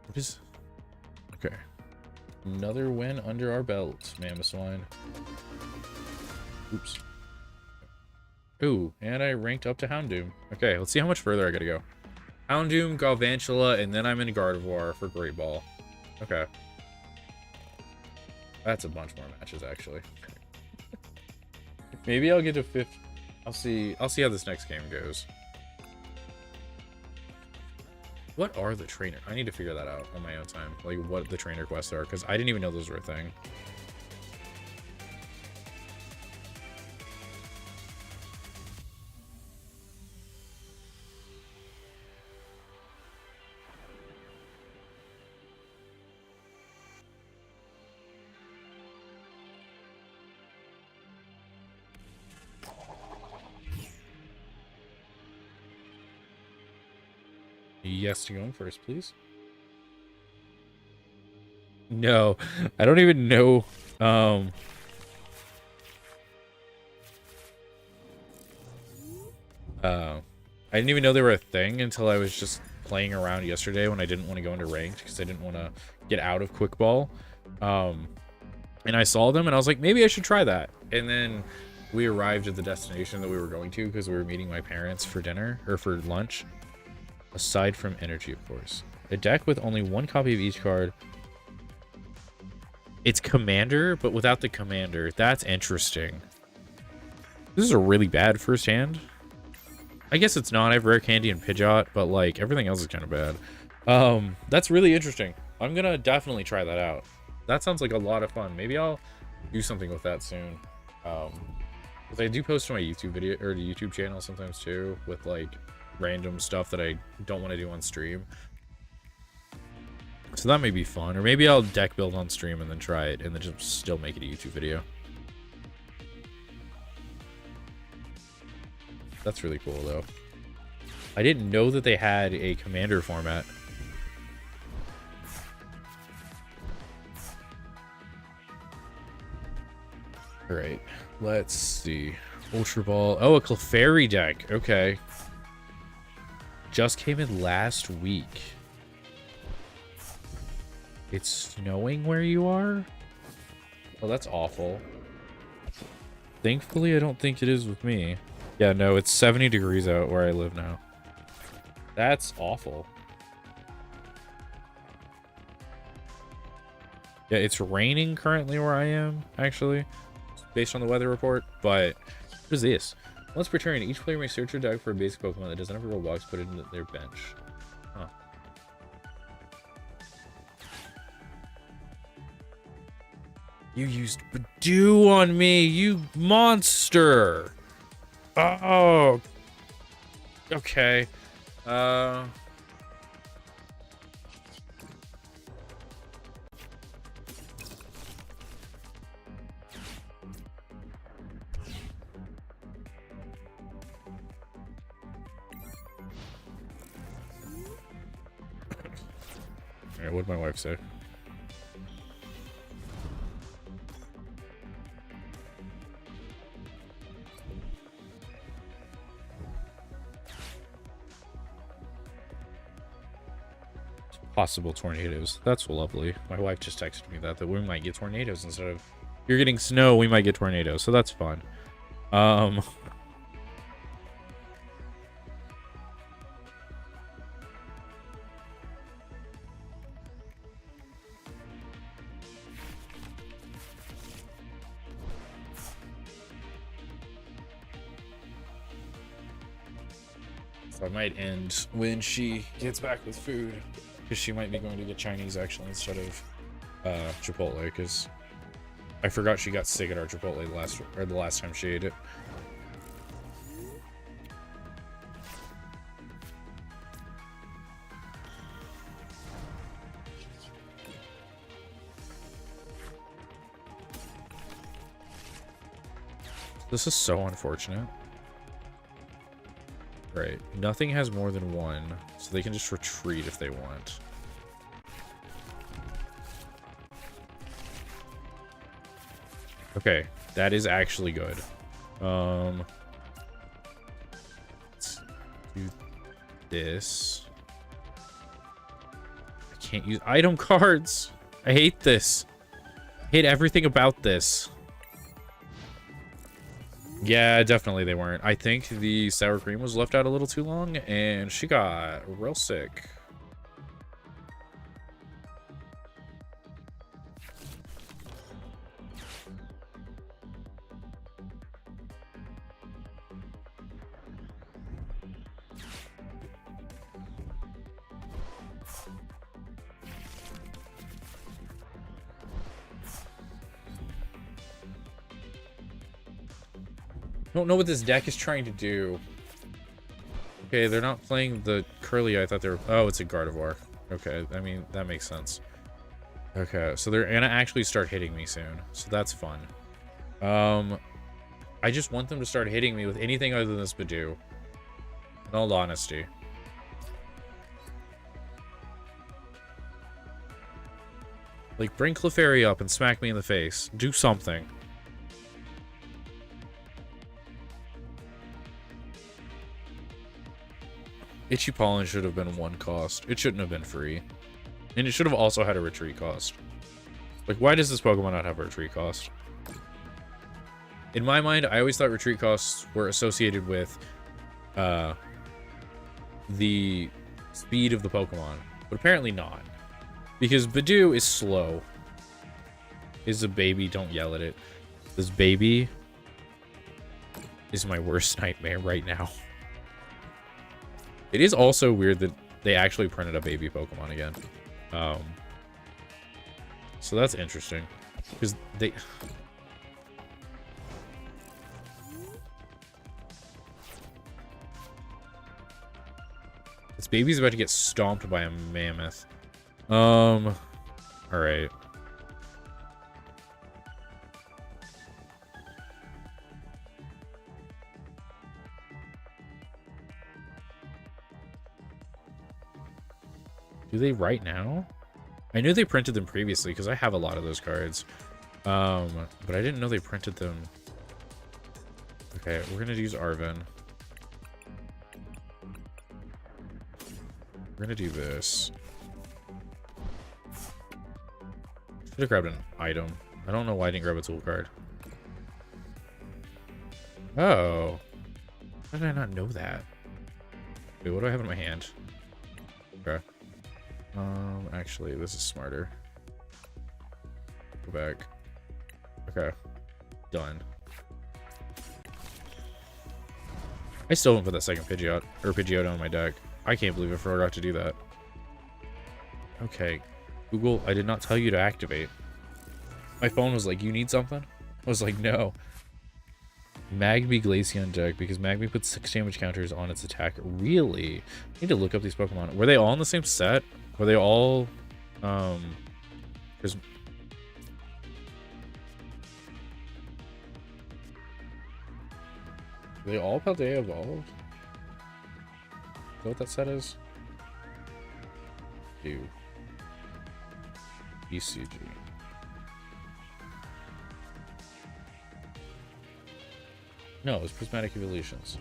What is... Okay. Another win under our belt, Mamoswine. Oops. Ooh, and I ranked up to Houndoom. Okay, let's see how much further I gotta go. Houndoom, Galvantula, and then I'm in Gardevoir for Great Ball. Okay. That's a bunch more matches, actually. Maybe I'll get to 5th. I'll see how this next game goes. What are the trainer? I need to figure that out on my own time. Like, what the trainer quests are, because I didn't even know those were a thing. Yes to going first, please. No, I don't even know. I didn't even know they were a thing until I was just playing around yesterday when I didn't want to go into ranked because I didn't want to get out of Quick Ball. And I saw them and I was like, maybe I should try that. And then we arrived at the destination that we were going to because we were meeting my parents for dinner or for lunch. Aside from energy, of course. A deck with only 1 copy of each card. It's Commander, but without the Commander. That's interesting. This is a really bad first hand. I guess it's not. I have Rare Candy and Pidgeot, but like everything else is kind of bad. That's really interesting. I'm gonna definitely try that out. That sounds like a lot of fun. Maybe I'll do something with that soon. Because I do post to my YouTube video or the YouTube channel sometimes too, with like random stuff that I don't want to do on stream. So that may be fun. Or maybe I'll deck build on stream and then try it and then just still make it a YouTube video. That's really cool, though. I didn't know that they had a commander format. All right, let's see. Ultra Ball. Oh, a Clefairy deck. Okay. Just came in last week. It's snowing where you are? Oh, that's awful. Thankfully, I don't think it is with me. Yeah, no, it's 70 degrees out where I live now. That's awful. Yeah, it's raining currently where I am, actually, based on the weather report, but what is this? Once per turn, each player may search your deck for a basic Pokemon that doesn't have a Roblox, put it in their bench. Huh. You used Badoo on me, you monster! Oh! Okay. Alright, what'd my wife say? Possible tornadoes. That's lovely. My wife just texted me that we might get tornadoes instead of you're getting snow, we might get tornadoes. So that's fun. So I might end when she gets back with food. Because she might be going to get Chinese, actually, instead of Chipotle, because I forgot she got sick at our Chipotle the last time she ate it. This is so unfortunate. Right, nothing has more than one, so they can just retreat if they want. Okay, that is actually good. Let's do this. I can't use item cards. I hate this. I hate everything about this. Yeah, definitely they weren't. I think the sour cream was left out a little too long, and she got real sick. I don't know what this deck is trying to do. Okay, they're not playing the Curly. I thought they were... Oh, it's a Gardevoir. Okay, I mean, that makes sense. Okay, so they're gonna actually start hitting me soon. So that's fun. I just want them to start hitting me with anything other than this Badoo. In all honesty. Like, bring Clefairy up and smack me in the face. Do something. Itchy Pollen should have been one cost. It shouldn't have been free. And it should have also had a retreat cost. Like, why does this Pokemon not have a retreat cost? In my mind, I always thought retreat costs were associated with the speed of the Pokemon. But apparently not. Because Badoo is slow. Is a baby, don't yell at it. This baby is my worst nightmare right now. It is also weird that they actually printed a baby Pokemon again. So that's interesting. Because they... This baby's about to get stomped by a mammoth. All right. Do they right now? I knew they printed them previously because I have a lot of those cards. But I didn't know they printed them. Okay, we're gonna use Arven. We're gonna do this. Should have grabbed an item. I don't know why I didn't grab a tool card. Oh. How did I not know that? Wait, what do I have in my hand? Okay. Actually, this is smarter. Go back. Okay. Done. I still don't put that second Pidgeotto on my deck. I can't believe I forgot to do that. Okay. Google, I did not tell you to activate. My phone was like, you need something? I was like, no. Magby Glaceon deck, because Magby puts 6 damage counters on its attack. Really? I need to look up these Pokemon. Were they all in the same set? Were they all... Were they all Paldea evolved? Is that what that set is? Do. TCG. No, it was Prismatic Evolutions.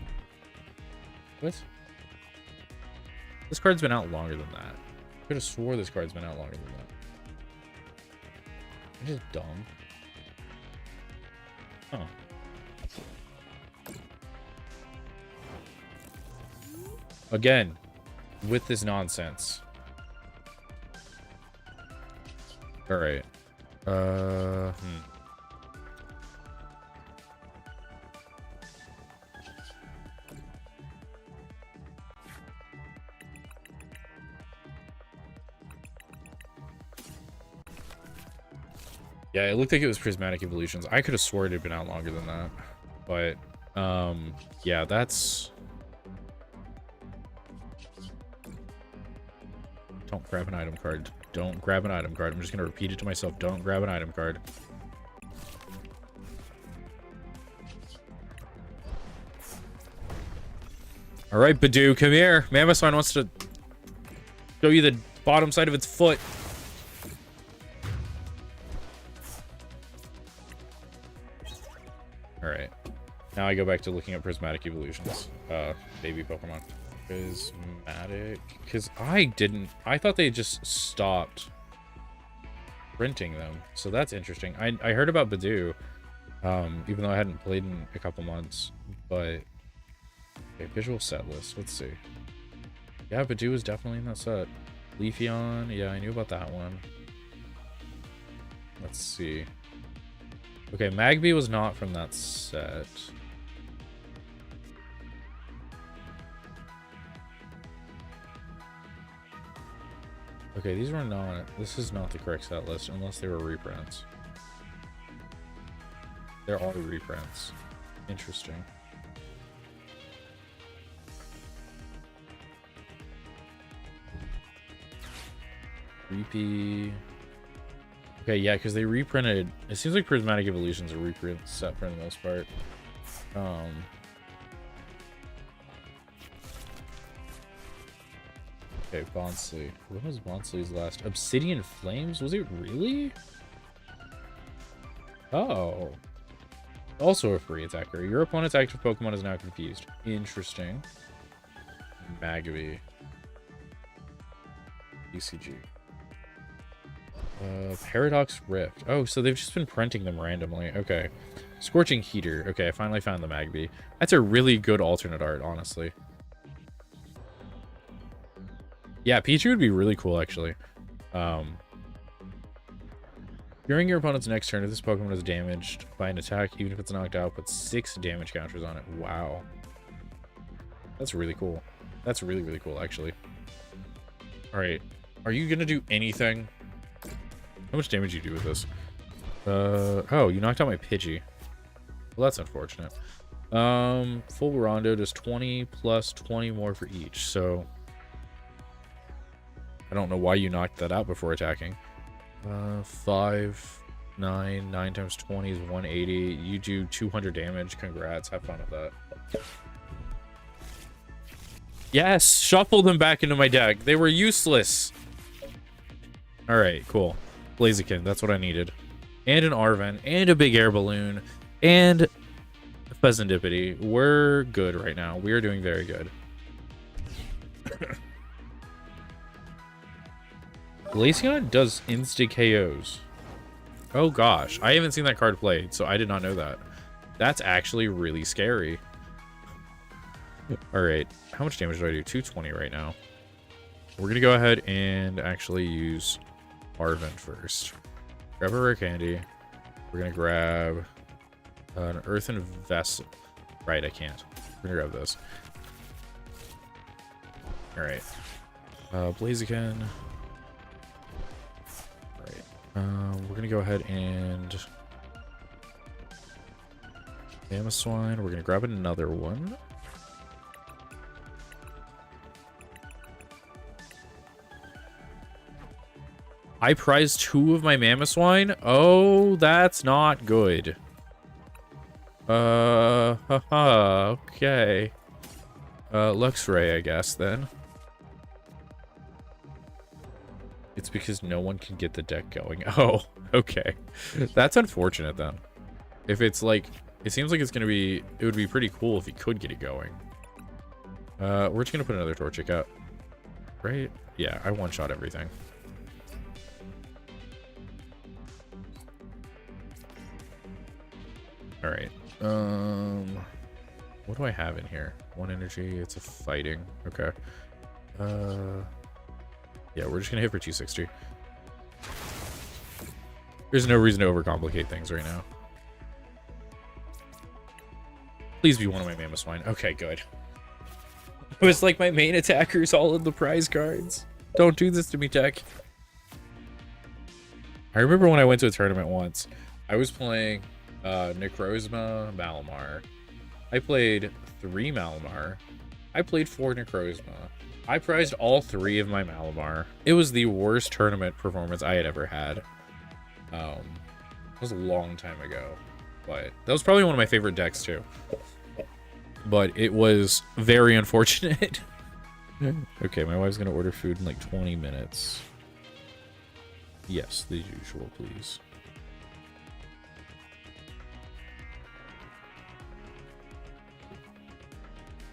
What? This card's been out longer than that. I could have swore this card's been out longer than that. I'm just dumb. Huh. Again, with this nonsense. Alright. Yeah, it looked like it was Prismatic Evolutions. I could have swore it had been out longer than that. But, yeah, that's... Don't grab an item card. Don't grab an item card. I'm just going to repeat it to myself. Don't grab an item card. All right, Badoo, come here. Mammothine wants to show you the bottom side of its foot. All right. Now I go back to looking at Prismatic Evolutions. Baby Pokemon. Prismatic, because I thought they just stopped printing them, so that's interesting. I heard about Badoo, even though I hadn't played in a couple months. But okay, visual set list, let's see. Yeah, Badoo is definitely in that set. Leafeon, yeah, I knew about that one. Let's see. Okay, Magby was not from that set. Okay, these were not... This is not the correct set list, unless they were reprints. There are reprints. Interesting. Repeat. Okay, yeah, because they reprinted... It seems like Prismatic Evolution's a reprint set for the most part. Okay, Bonsly. When was Bonsly's last? Obsidian Flames? Was it really? Oh. Also a free attacker. Your opponent's active Pokemon is now confused. Interesting. Magby. TCG. Paradox Rift. Oh, so they've just been printing them randomly. Okay. Scorching Heater. Okay, I finally found the Magby. That's a really good alternate art, honestly. Yeah, Pichu would be really cool, actually. During your opponent's next turn, if this Pokemon is damaged by an attack, even if it's knocked out, put 6 damage counters on it. Wow. That's really cool. That's really, really cool, actually. Alright. Are you going to do anything? How much damage do you do with this? Oh, you knocked out my Pidgey. Well, that's unfortunate. Full Rondo does 20 plus 20 more for each, so... I don't know why you knocked that out before attacking. 5, 9, 9 times 20 is 180. You do 200 damage. Congrats. Have fun with that. Yes, shuffle them back into my deck. They were useless. All right, cool. Blaziken, that's what I needed. And an Arven, and a big air balloon, and a Pheasantipity. We're good right now. We are doing very good. Glaceon does insta KOs. Oh gosh, I haven't seen that card played, so I did not know that. That's actually really scary. All right, how much damage do I do? 220 right now. We're gonna go ahead and actually use Arven first. Grab a rare candy. We're gonna grab an earthen vessel. Right, I can't. We're gonna grab this. All right, Blaziken. We're gonna go ahead and Mamoswine. We're gonna grab another one. I prized 2 of my Mamoswine. Oh, that's not good. Haha, okay. Luxray, I guess then. It's because no one can get the deck going. Oh, okay. That's unfortunate then. If it's like, it seems like it's gonna be, it would be pretty cool if he could get it going. We're just gonna put another Torchic out. Right? Yeah, I one-shot everything. All right. What do I have in here? 1 energy. It's a fighting. Okay. Yeah, we're just gonna hit for 260. There's no reason to overcomplicate things right now. Please be one of my Mamoswine. Okay, good. It was like my main attackers all in the prize cards. Don't do this to me, tech. I remember when I went to a tournament once, I was playing Necrozma, Malamar. I played 3 Malamar. I played 4 Necrozma. I prized all 3 of my Malamar. It was the worst tournament performance I had ever had. It was a long time ago, but that was probably one of my favorite decks too. But it was very unfortunate. Okay, my wife's gonna order food in like 20 minutes. Yes, the usual, please.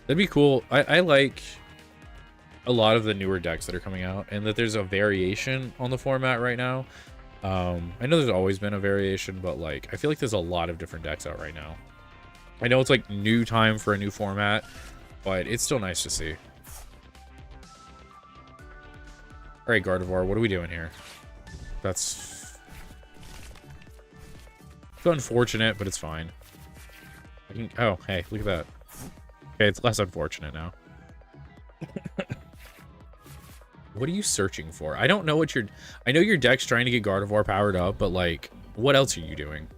That'd be cool. I like a lot of the newer decks that are coming out, and that there's a variation on the format right now. I know there's always been a variation, but like I feel like there's a lot of different decks out right now. I know it's like new time for a new format, but it's still nice to see. All right, Gardevoir, what are we doing here? That's unfortunate, but it's fine. Oh, hey, look at that. Okay, it's less unfortunate now. What are you searching for? I don't know what you're... I know your deck's trying to get Gardevoir powered up, but, like, what else are you doing?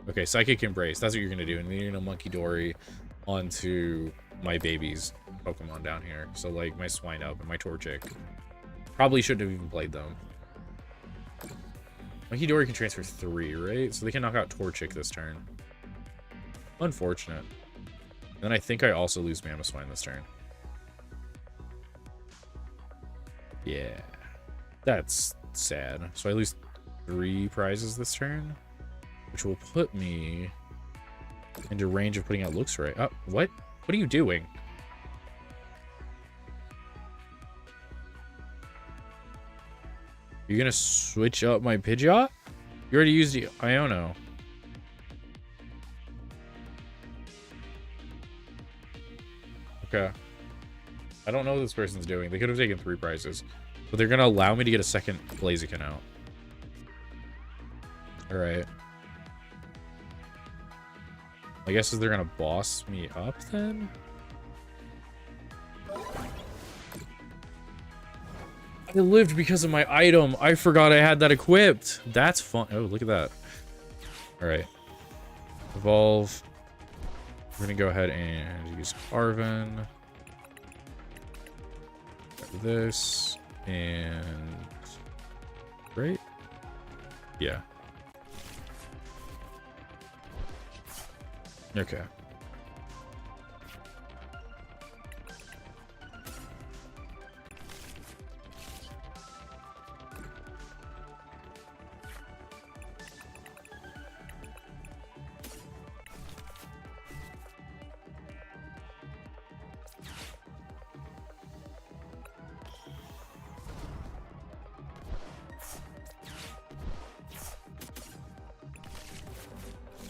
Okay, Psychic Embrace. That's what you're going to do. And then you're going to Monkey Dory onto my baby's Pokemon down here. So, like, my Swinub and my Torchic. Probably shouldn't have even played them. Monkey Dory can transfer 3, right? So they can knock out Torchic this turn. Unfortunate. Then I think I also lose Mamoswine this turn. Yeah, that's sad. So I lose 3 prizes this turn, which will put me into range of putting out Luxray. Oh, what? What are you doing? You're gonna switch up my Pidgeot? You already used the Iono. Okay. I don't know what this person's doing. They could have taken 3 prizes. But they're going to allow me to get a second Blaziken out. Alright. I guess they're going to boss me up then? I lived because of my item. I forgot I had that equipped. That's fun. Oh, look at that. Alright. Evolve. We're going to go ahead and use Arven. this and right? Yeah. Okay.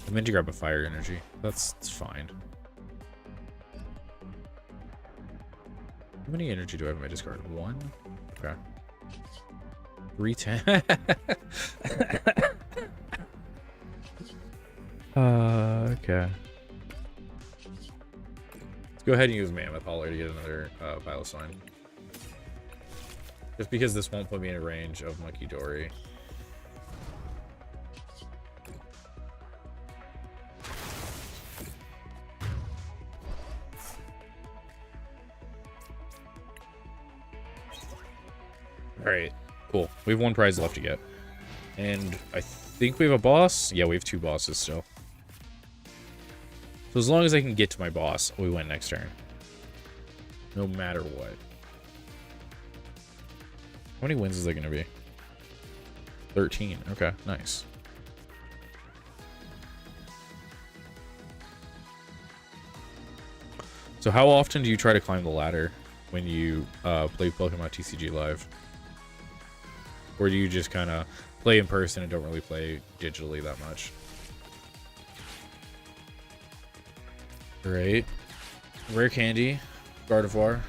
I meant to grab a fire energy. That's fine. How many energy do I have in my discard? 1? Okay. 310. Okay. Let's go ahead and use Mammoth Hauler to get another Piloswine. Just because this won't put me in range of Monkey Dory. Alright, cool. We have 1 prize left to get. And I think we have a boss. Yeah, we have 2 bosses still. So as long as I can get to my boss, we win next turn. No matter what. How many wins is there going to be? 13. Okay, nice. So how often do you try to climb the ladder when you play Pokemon TCG Live? Or do you just kind of play in person and don't really play digitally that much? Great. Rare candy. Gardevoir.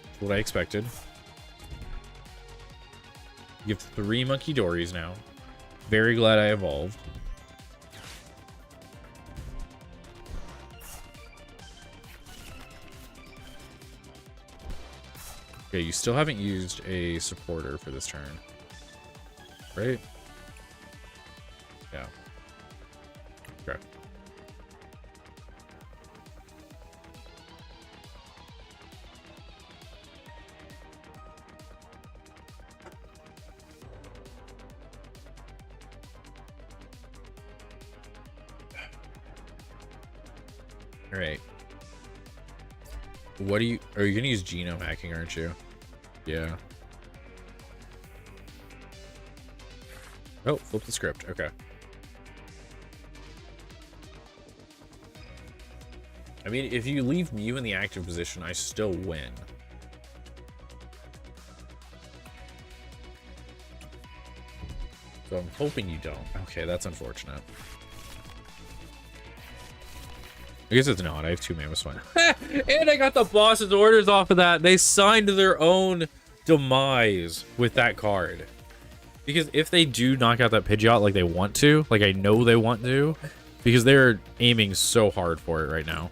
That's what I expected. You have 3 Monkey Dories now. Very glad I evolved. Okay, you still haven't used a supporter for this turn. Right? Yeah. Okay. All right. What are you gonna use genome hacking, aren't you? Yeah. Oh, flip the script. Okay. I mean, if you leave Mew in the active position, I still win. So I'm hoping you don't. Okay, that's unfortunate. I guess it's not. I have 2 Mamoswine. And I got the boss's orders off of that. They signed their own demise with that card. Because if they do knock out that Pidgeot like they want to, like I know they want to, because they're aiming so hard for it right now.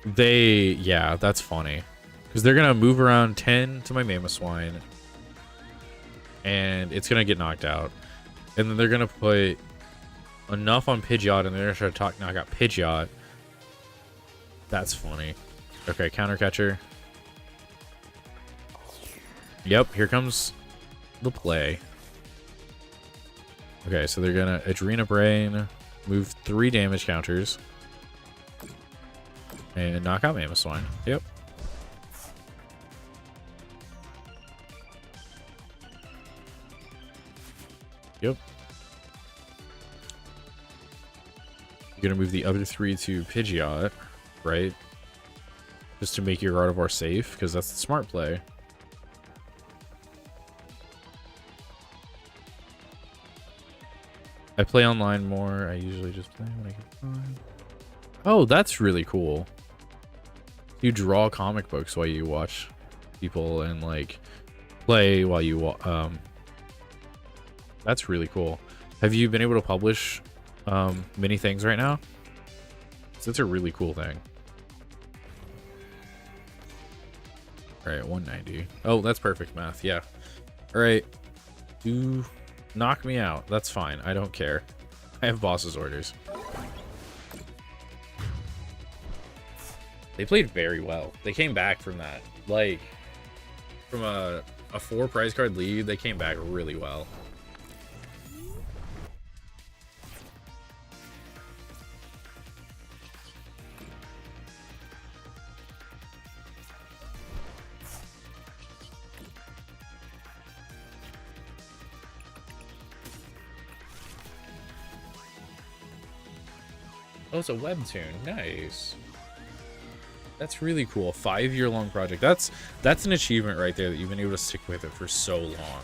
Yeah, that's funny. Because they're going to move around 10 to my Mamoswine. And it's going to get knocked out. And then they're going to put enough on Pidgeot, and they're gonna try to knock out Pidgeot. That's funny. Okay, counter catcher. Yep, here comes the play. Okay, so they're gonna Adrena Brain, move 3 damage counters, and knock out Mamoswine. Yep. Yep. You're gonna move the other 3 to Pidgeot, right? Just to make your Gardevoir safe, because that's the smart play. I play online more. I usually just play when I can find. Oh, that's really cool. You draw comic books while you watch people and like play while you that's really cool. Have you been able to publish many things right now? So that's a really cool thing. All right, 190. Oh, that's perfect math. Yeah. All right. Do knock me out. That's fine. I don't care. I have boss's orders. They played very well. They came back from that. Like, from a 4 prize card lead, they came back really well. Oh, it's a webtoon. Nice. That's really cool. 5-year-long project. That's an achievement right there that you've been able to stick with it for so long.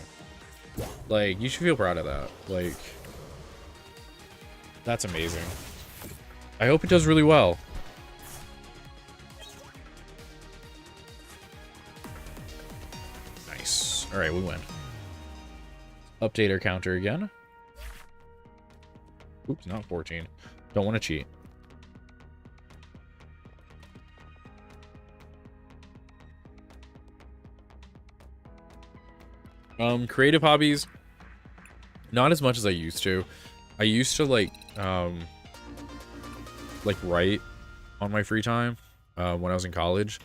Like, you should feel proud of that. Like, that's amazing. I hope it does really well. Nice. All right, we win. Update our counter again. Oops, not 14. Don't want to cheat. Creative hobbies, not as much as I used to. I used to like write on my free time when I was in college.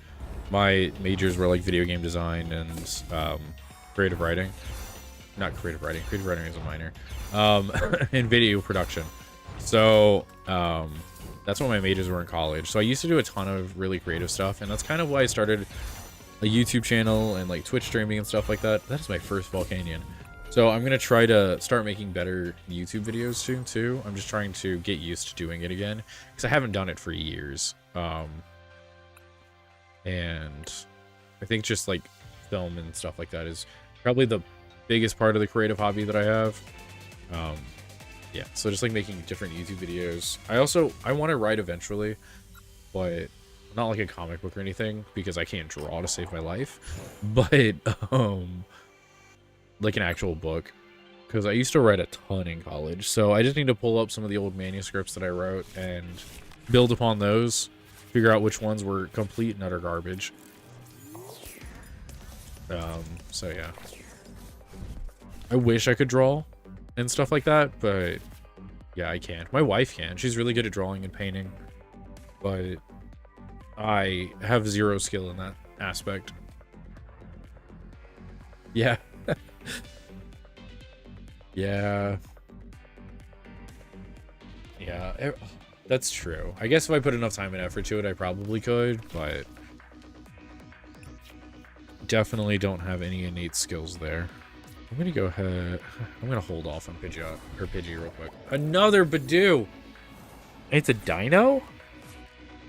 My majors were like video game design and creative writing. Not creative writing. Creative writing is a minor. And video production. So that's what my majors were in college. So I used to do a ton of really creative stuff, and that's kind of why I started a YouTube channel and like Twitch streaming and stuff like that. That is my first Volcanion. So I'm gonna try to start making better YouTube videos soon too. I'm just trying to get used to doing it again because I haven't done it for years. And I think just like film and stuff like that is probably the biggest part of the creative hobby that I have. Yeah, so just like making different YouTube videos. I want to write eventually, but not like a comic book or anything because I can't draw to save my life, but like an actual book, because I used to write a ton in college. So I just need to pull up some of the old manuscripts that I wrote and build upon those, figure out which ones were complete and utter garbage. So yeah, I wish I could draw and stuff like that, but yeah, I can't. My wife can. She's really good at drawing and painting, but I have zero skill in that aspect. Yeah. Yeah. Yeah, that's true. I guess if I put enough time and effort to it, I probably could, but definitely don't have any innate skills there. I'm gonna go ahead. I'm gonna hold off on Pidgey real quick. Another Badoo! It's a dino?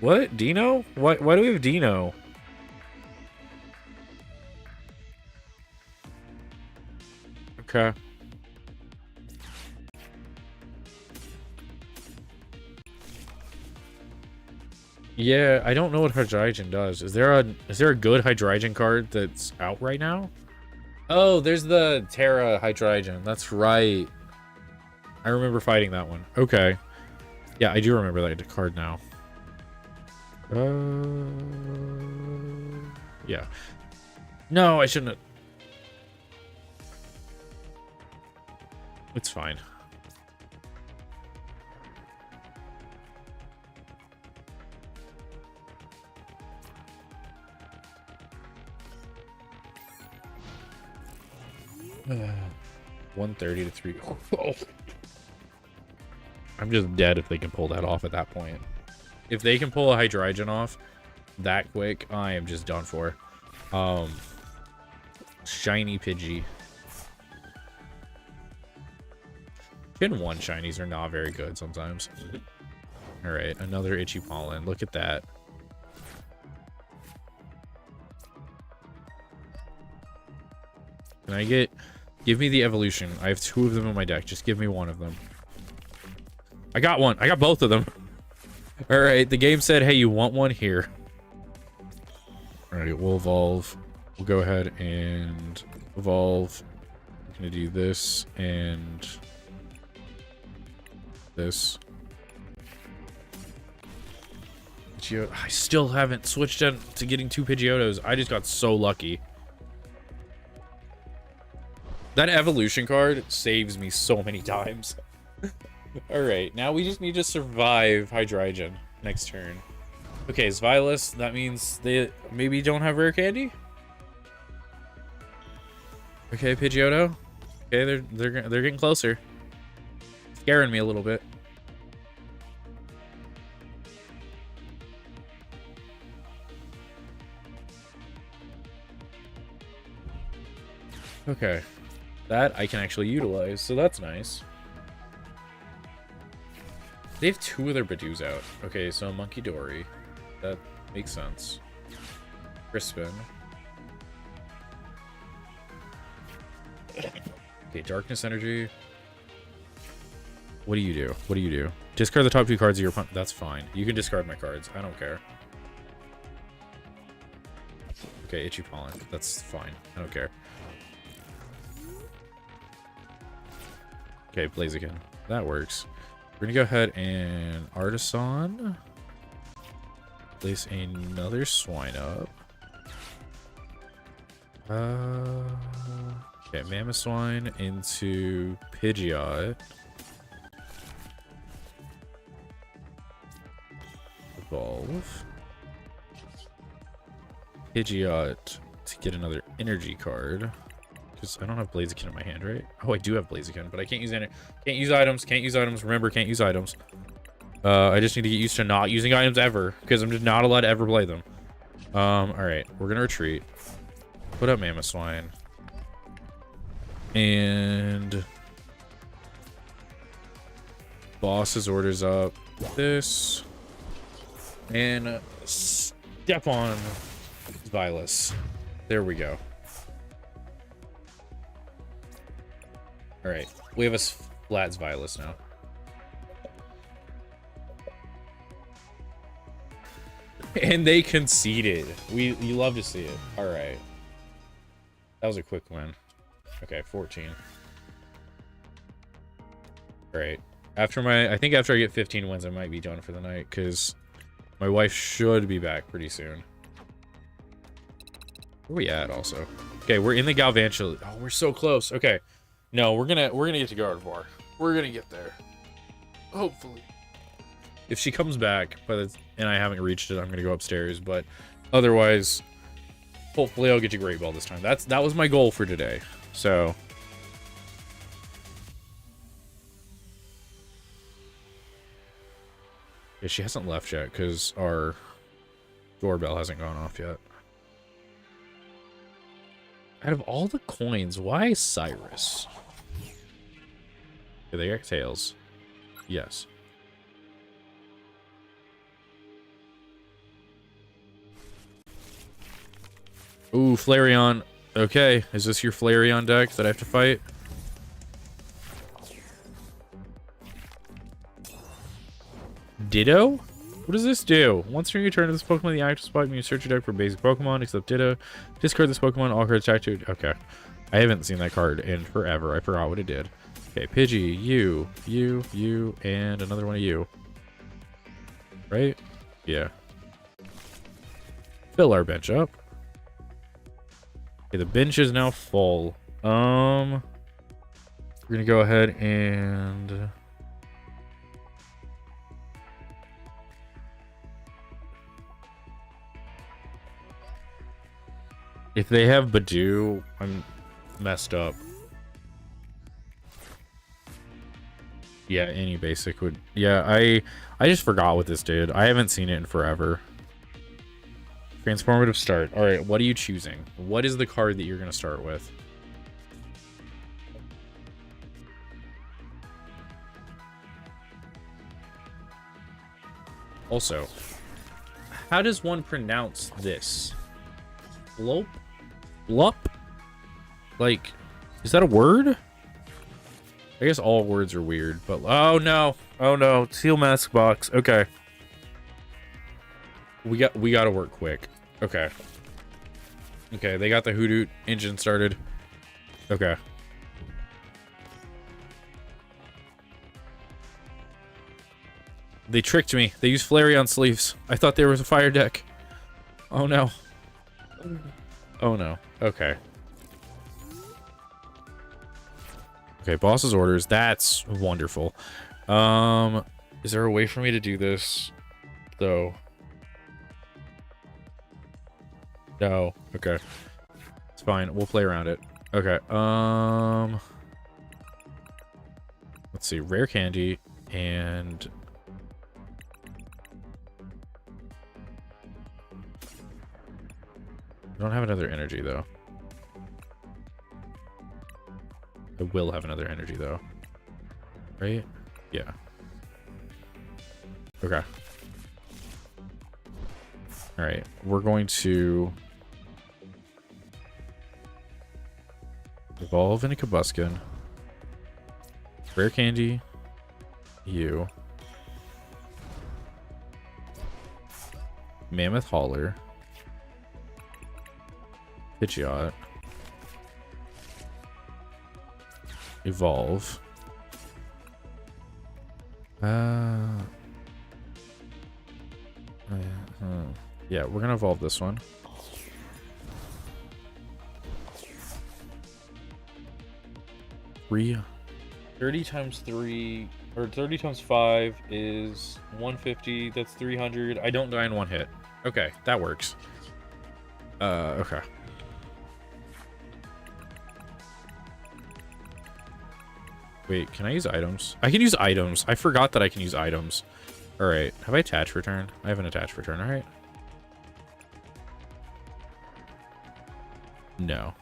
What? Dino? Why do we have Dino? Okay. Yeah, I don't know what Hydreigon does. Is there a good Hydreigon card that's out right now? Oh, there's the Terra Hydreigon. That's right. I remember fighting that one. Okay. Yeah, I do remember that card now. Yeah. No, I shouldn't have. It's fine. Uh, 130 to 3. Oh. I'm just dead if they can pull that off at that point. If they can pull a Hydreigon off that quick, I am just done for. Shiny Pidgey. Gen 1 shinies are not very good sometimes. Alright, another Itchy Pollen. Look at that. Can I get... Give me the evolution. I have 2 of them in my deck. Just give me 1 of them. I got one. I got both of them. Alright, the game said, hey, you want one? Here. Alright, we'll evolve. We'll go ahead and evolve. I'm gonna do this and this. I still haven't switched to getting 2 Pidgeotos. I just got so lucky. That evolution card saves me so many times. Alright, now we just need to survive Hydreigon next turn. Okay, Zvilus, that means they maybe don't have rare candy? Okay, Pidgeotto. Okay, they're getting closer. Scaring me a little bit. Okay. That I can actually utilize, so that's nice. They have 2 of their Badoos out. Okay, so Monkey Dory. That makes sense. Crispin. Okay, Darkness Energy. What do you do? What do you do? Discard the top 2 cards of your opponent. That's fine. You can discard my cards. I don't care. Okay, Itchy Pollen. That's fine. I don't care. Okay, Blaziken. That works. We're gonna go ahead and Artisan. Place another Swinub. Okay, Mamoswine into Pidgeot. Evolve. Pidgeot to get another energy card. Because I don't have Blaziken in my hand, right? Oh, I do have Blaziken, but I can't use any. Can't use items. Can't use items. Remember, can't use items. I just need to get used to not using items ever, because I'm just not allowed to ever play them. All right, we're gonna retreat. Put up Mamoswine. And boss's orders up. This and step on Zvilus. There we go. All right, we have a flat Zvilus now. And they conceded. You love to see it. All right, that was a quick win. Okay, 14. All right, I think after I get 15 wins, I might be done for the night, because my wife should be back pretty soon. Where are we at also? Okay, we're in the Galvantula. Oh, we're so close. Okay. No, we're gonna get to Gardevoir. We're gonna get there. Hopefully. If she comes back, and I haven't reached it, I'm gonna go upstairs. But otherwise, hopefully I'll get to Great Ball this time. That was my goal for today. So yeah, she hasn't left yet because our doorbell hasn't gone off yet. Out of all the coins, why Cyrus? Okay, they got tails. Yes. Ooh, Flareon. Okay, is this your Flareon deck that I have to fight? Ditto? What does this do? Once during your turn, this Pokemon in the active spot, you search your deck for basic Pokemon, except Ditto. Discard this Pokemon, all cards attached to it. Okay. I haven't seen that card in forever. I forgot what it did. Okay, Pidgey, you, and another one of you. Right? Yeah. Fill our bench up. Okay, the bench is now full. We're gonna go ahead and if they have Badoo, I'm messed up. Yeah, any basic would. Yeah, I just forgot what this did. I haven't seen it in forever. Transformative start. All right, what are you choosing? What is the card that you're going to start with? Also, how does one pronounce this? Flop? Blup? Like, is that a word? I guess all words are weird, but oh no. Oh no, Seal Mask box. Okay. We got to work quick. Okay. Okay, they got the Hoodoo engine started. Okay. They tricked me. They used Flareon sleeves. I thought there was a fire deck. Oh no. Oh no. Okay. Okay, boss's orders. That's wonderful. Is there a way for me to do this though? No. Okay. It's fine. We'll play around it. Okay. Let's see. Rare candy and I don't have another energy though. I will have another energy though. Right? Yeah. Okay. All right. We're going to evolve into Kabuskin. Rare candy. You. Mammoth Hauler. Pidgeot. Evolve. Yeah, we're gonna evolve this one. Three. 30 times 3, or 30 times 5 is 150. That's 300. I don't die in one hit. Okay, that works. Okay. Wait, can I use items? I can use items. I forgot that I can use items. All right. Have I attached return? I have an attached return. All right. No.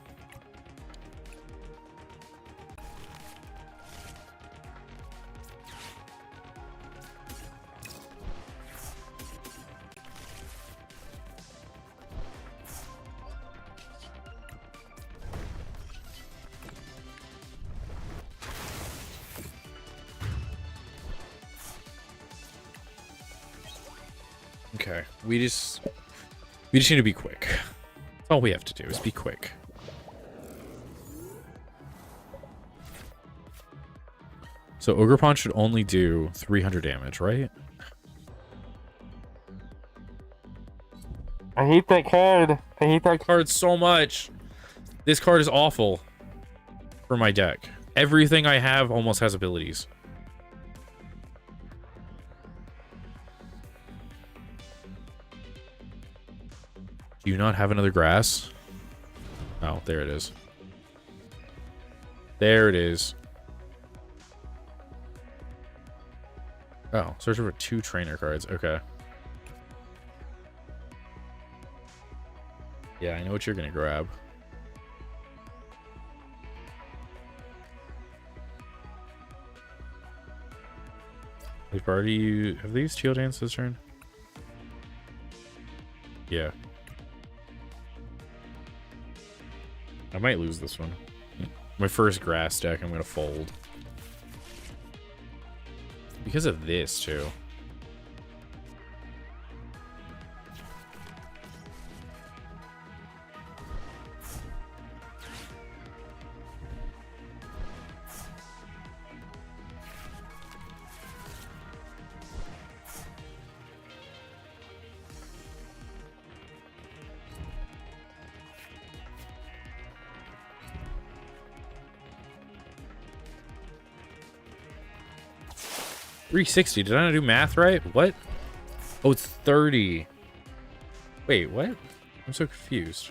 Okay, we just need to be quick. That's all we have to do is be quick. So Ogerpon should only do 300 damage, right? I hate that card. I hate that card so much. This card is awful for my deck. Everything I have almost has abilities. Do you not have another grass? Oh, there it is. There it is. Oh, searching for 2 trainer cards. Okay. Yeah, I know what you're gonna grab. We've already... Have they used Shield Dance this turn? Yeah. I might lose this one. My first grass deck, I'm gonna fold. Because of this, too. $360. Did I not do math right? What? Oh, it's 30. Wait, what? I'm so confused.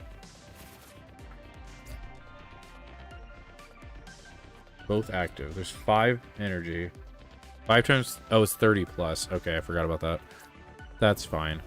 Both active. There's 5 energy. 5 times... Oh, it's 30 plus. Okay, I forgot about that. That's fine.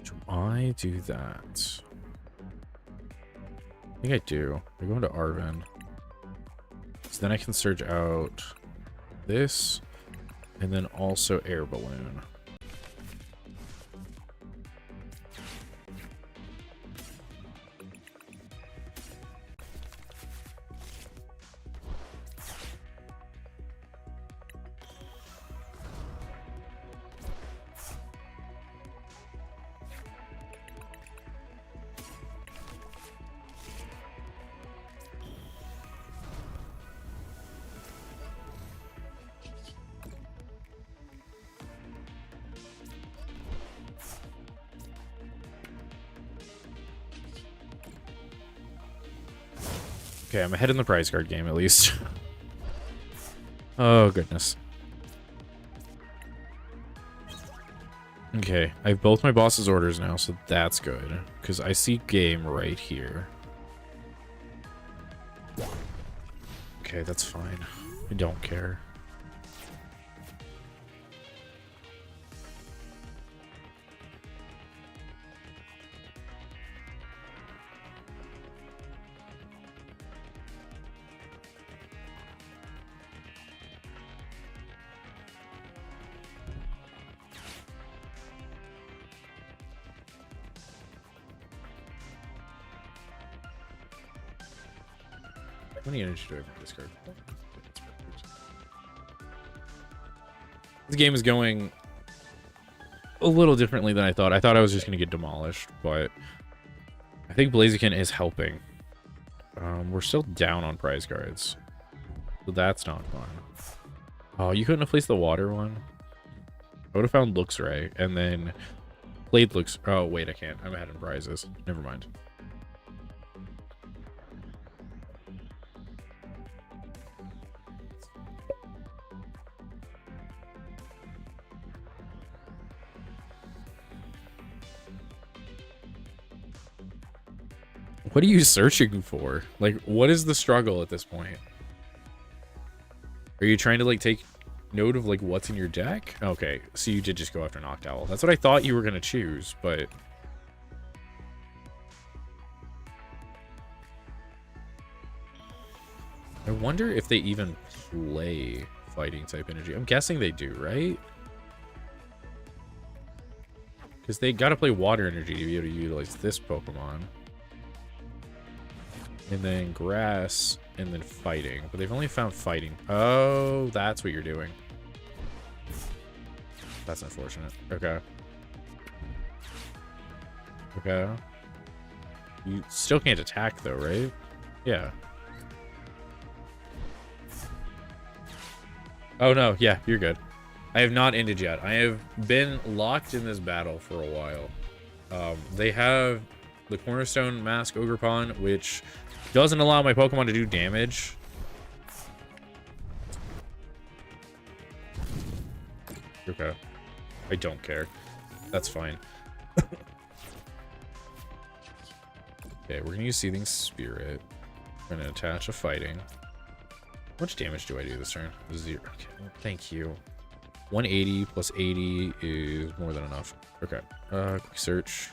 Do I do that? I think I do. I go into Arven. So then I can search out this and then also Air Balloon. Okay, I'm ahead in the prize card game at least. Oh, goodness. Okay, I have both my boss's orders now, so that's good. Because I see game right here. Okay, that's fine. I don't care. How many energy do I have in this card? This game is going a little differently than I thought. I thought I was just going to get demolished, but I think Blaziken is helping. We're still down on prize cards, so that's not fun. Oh, you couldn't have placed the water one? I would have found looks right, and then played looks. Oh, wait, I can't. I'm ahead in prizes. Never mind. What are you searching for? Like, what is the struggle at this point? Are you trying to, like, take note of, like, what's in your deck? Okay, so you did just go after Noctowl. That's what I thought you were going to choose, but... I wonder if they even play fighting-type energy. I'm guessing they do, right? Because they got to play water energy to be able to utilize this Pokemon. And then grass, and then fighting. But they've only found fighting. Oh, that's what you're doing. That's unfortunate. Okay. Okay. You still can't attack, though, right? Yeah. Oh, no. Yeah, you're good. I have not ended yet. I have been locked in this battle for a while. They have the Cornerstone Mask Ogerpon, which... doesn't allow my Pokemon to do damage. Okay. I don't care. That's fine. Okay, we're gonna use Seething Spirit. We're gonna attach a fighting. How much damage do I do this turn? 0. Okay, thank you. 180 plus 80 is more than enough. Okay. Quick search.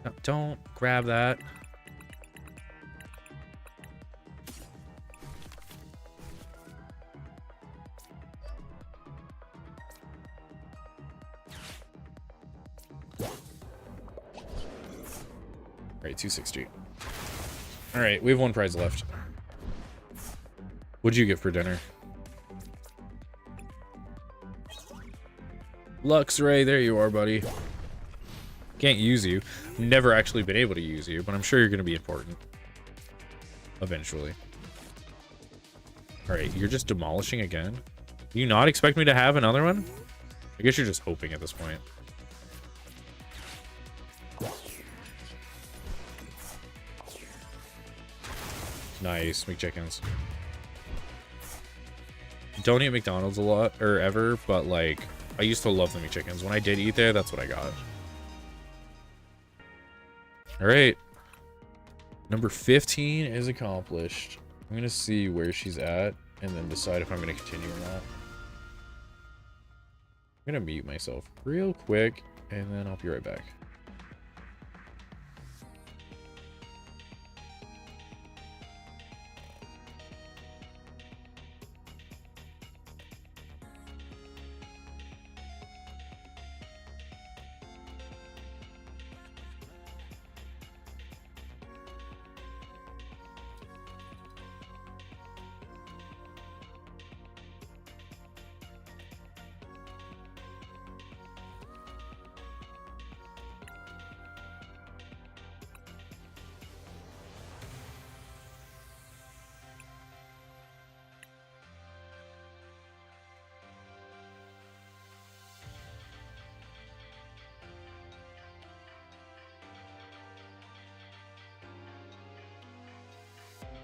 No, don't grab that. Alright, 260. Alright, we have one prize left. What'd you get for dinner? Luxray, there you are, buddy. Can't use you. Never actually been able to use you, but I'm sure you're going to be important. Eventually. Alright, you're just demolishing again? Do you not expect me to have another one? I guess you're just hoping at this point. Nice, McChickens. Don't eat McDonald's a lot, or ever, but like, I used to love the McChickens. When I did eat there, that's what I got. Alright. Number 15 is accomplished. I'm gonna see where she's at, and then decide if I'm gonna continue or not. I'm gonna mute myself real quick, and then I'll be right back.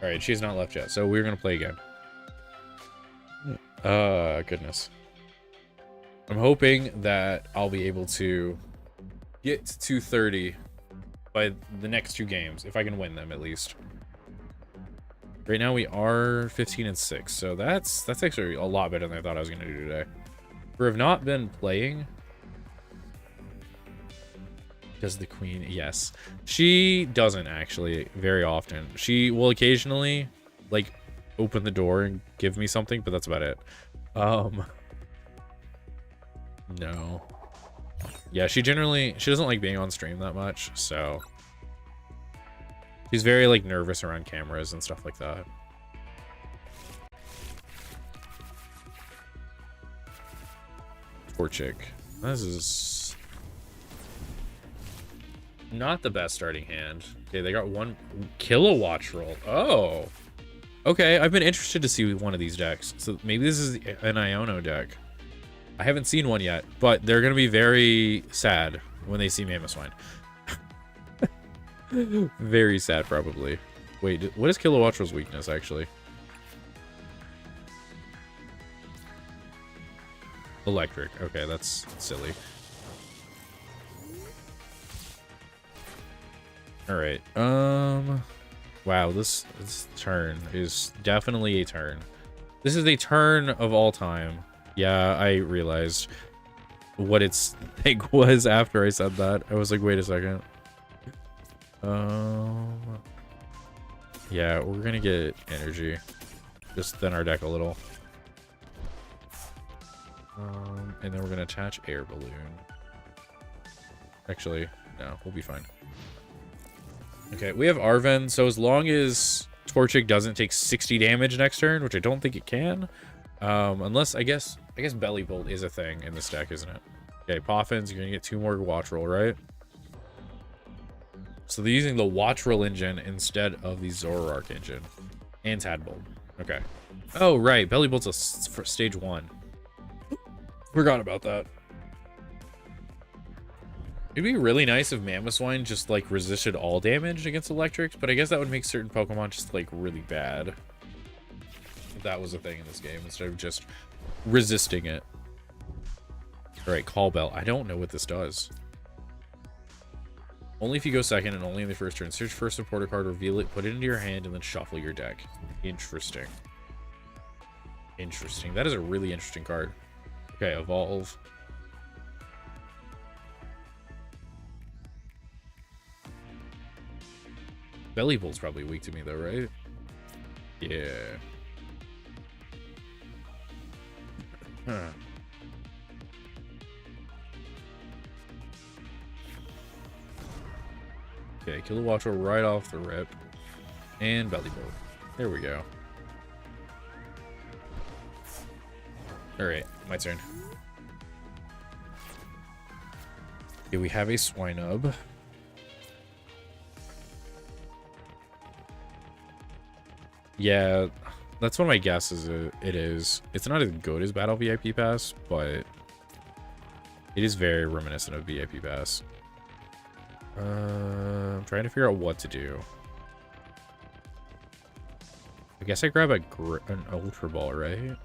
All right, she's not left yet, so we're gonna play again. Goodness. I'm hoping that I'll be able to get to 230 by the next 2 games, if I can win them at least. Right now we are 15 and 6, so that's actually a lot better than I thought I was gonna do today. For have not been playing. Does the queen? Yes. She doesn't actually very often. She will occasionally like open the door and give me something, but that's about it. No. Yeah, she doesn't like being on stream that much, so she's very like nervous around cameras and stuff like that. Poor chick. This is not the best starting hand. Okay, they got 1 kilowatt roll. Oh. Okay, I've been interested to see one of these decks. So maybe this is an Iono deck. I haven't seen one yet, but they're going to be very sad when they see Mammoth Swine. Very sad, probably. Wait, what is Kilowattrel's weakness, actually? Electric. Okay, that's silly. Alright, wow, this turn is definitely a turn. This is a turn of all time. Yeah, I realized what its thing was after I said that. I was like, wait a second. Yeah, we're gonna get energy. Just thin our deck a little. And then we're gonna attach air balloon. Actually, no, we'll be fine. Okay, we have Arven, so as long as Torchic doesn't take 60 damage next turn, which I don't think it can, unless I guess Belly Bolt is a thing in this deck, isn't it? Okay, Poffins, you're gonna get 2 more Watch Roll, right? So they're using the Watch Roll engine instead of the Zoroark engine. And Tadbolt. Okay. Oh, right, Belly Bolt's for stage 1. Forgot about that. It'd be really nice if Mamoswine just, like, resisted all damage against electrics, but I guess that would make certain Pokemon just, like, really bad. If that was a thing in this game, instead of just resisting it. Alright, Call Bell. I don't know what this does. Only if you go second and only in the first turn. Search for a supporter card, reveal it, put it into your hand, and then shuffle your deck. Interesting. Interesting. That is a really interesting card. Okay, Evolve. Belly Bolt's probably weak to me though, right? Yeah. Huh. Okay, Kilowattrel right off the rip. And Belly Bolt. There we go. Alright, my turn. Okay, we have a Swinub. Yeah, that's what my guess is. It is. It's not as good as Battle VIP Pass, but it is very reminiscent of VIP Pass. I'm trying to figure out what to do. I guess I grab an Ultra Ball, right?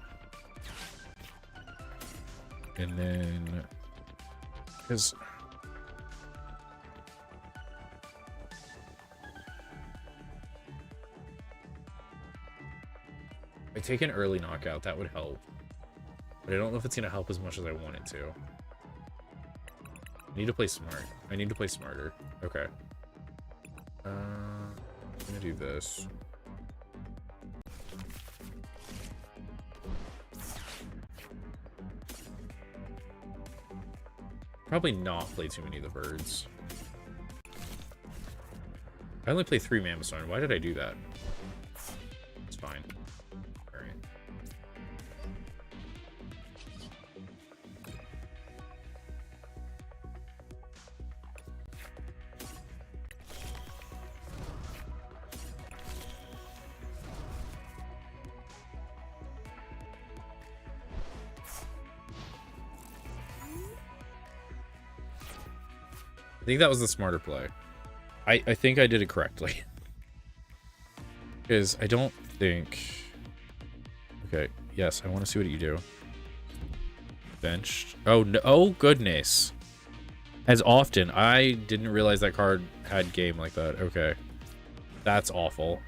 And then, because I take an early knockout, that would help. But I don't know if it's going to help as much as I want it to. I need to play smart. I need to play smarter. Okay. I'm going to do this. Probably not play too many of the birds. I only play 3 Mamoswine. Why did I do that? It's fine. Alright. I think that was the smarter play. I think I did it correctly. Because I don't think... Okay, yes, I want to see what you do. Benched. Oh, no. Oh, goodness. As often. I didn't realize that card had game like that. Okay. That's awful.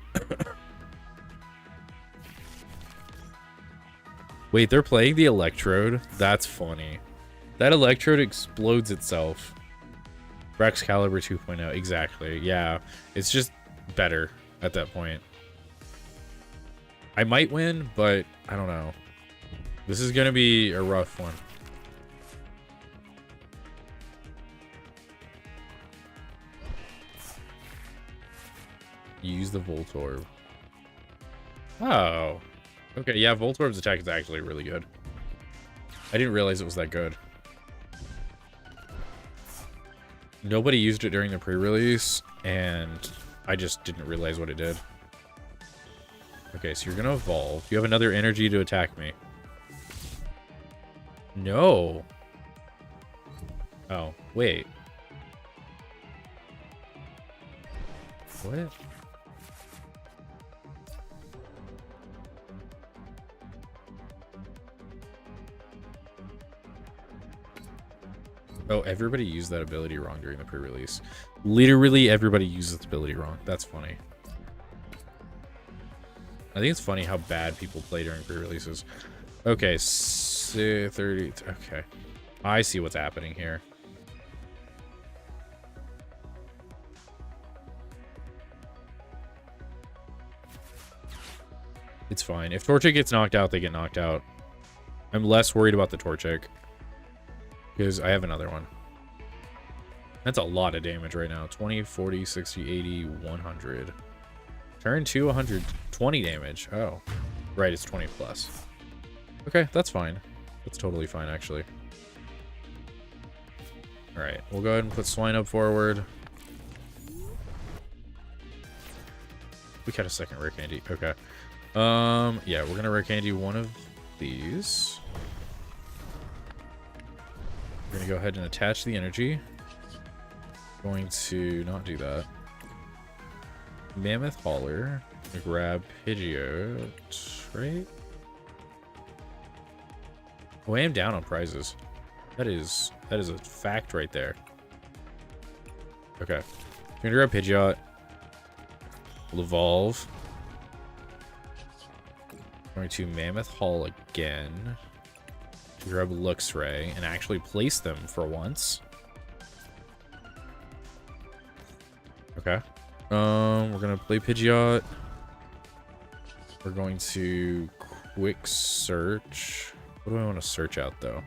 Wait, they're playing the Electrode? That's funny. That Electrode explodes itself. Rex Caliber 2.0. Exactly. Yeah. It's just better at that point. I might win, but I don't know. This is going to be a rough one. Use the Voltorb. Oh. Okay, yeah, Voltorb's attack is actually really good. I didn't realize it was that good. Nobody used it during the pre-release, and I just didn't realize what it did. Okay, so you're gonna evolve. You have another energy to attack me. No. Oh, wait. What? Oh, everybody used that ability wrong during the pre-release. Literally everybody uses this ability wrong. That's funny. I think it's funny how bad people play during pre-releases. Okay, 30. Okay. I see what's happening here. It's fine. If Torchic gets knocked out, they get knocked out. I'm less worried about the Torchic. Because I have another one. That's a lot of damage right now. 20, 40, 60, 80, 100. Turn 2, 120 damage. Oh. Right, it's 20 plus. Okay, that's fine. That's totally fine, actually. Alright, we'll go ahead and put Swine up forward. We got a second Rare Candy. Okay. Yeah, we're gonna Rare Candy one of these. We're going to go ahead and attach the energy. Going to not do that. Mammoth Hauler. Grab Pidgeot, right? Oh, I am down on prizes. That is a fact right there. Okay. We're going to grab Pidgeot. We'll evolve. Going to Mammoth Haul again. Grab Luxray and actually place them for once. Okay. We're gonna play Pidgeot. We're going to quick search. What do I want to search out though?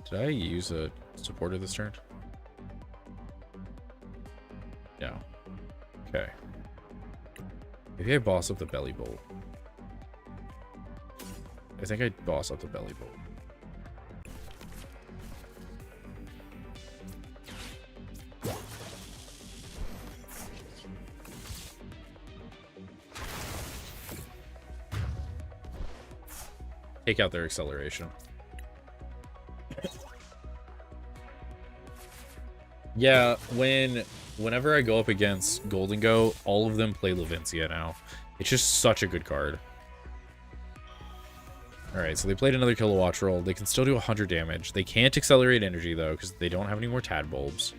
Did I use a supporter this turn? No. Okay. Maybe I boss up the Belly Bolt. I think I boss up the Belly Bolt. Take out their acceleration. Yeah, whenever I go up against Golden Go, all of them play Levincia now. It's just such a good card. Alright, so they played another Kilowatt Roll. They can still do 100 damage. They can't accelerate energy, though, because they don't have any more Tadbulbs.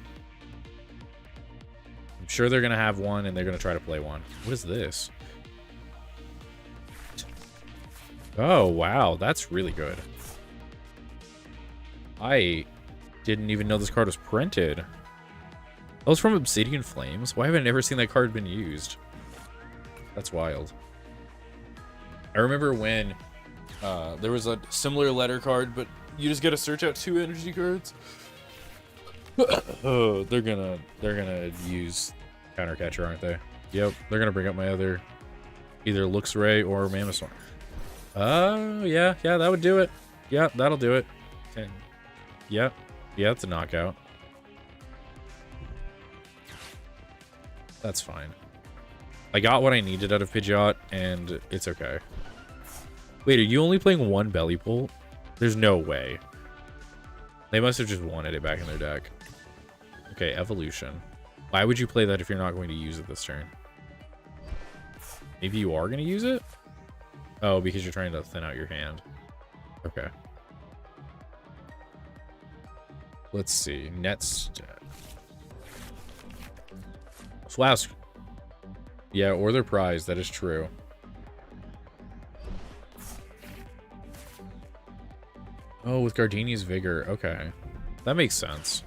I'm sure they're going to have one, and they're going to try to play one. What is this? Oh, wow. That's really good. I didn't even know this card was printed. That was from Obsidian Flames? Why have I never seen that card been used? That's wild. I remember when there was a similar letter card, but you just gotta search out 2 energy cards. Oh, they're gonna use Countercatcher, aren't they? Yep, they're gonna bring up my other either Luxray or Mammoth. Oh, yeah, that would do it. Yeah, that'll do it. And yeah, it's a knockout. That's fine. I got what I needed out of Pidgeot, and it's okay. Wait, are you only playing one belly pull? There's no way. They must have just wanted it back in their deck. Okay, evolution. Why would you play that if you're not going to use it this turn? Maybe you are going to use it? Oh, because you're trying to thin out your hand. Okay. Let's see. Nets. Flask. Yeah, or their prize. That is true. Oh, with Gardenia's Vigor. Okay. That makes sense.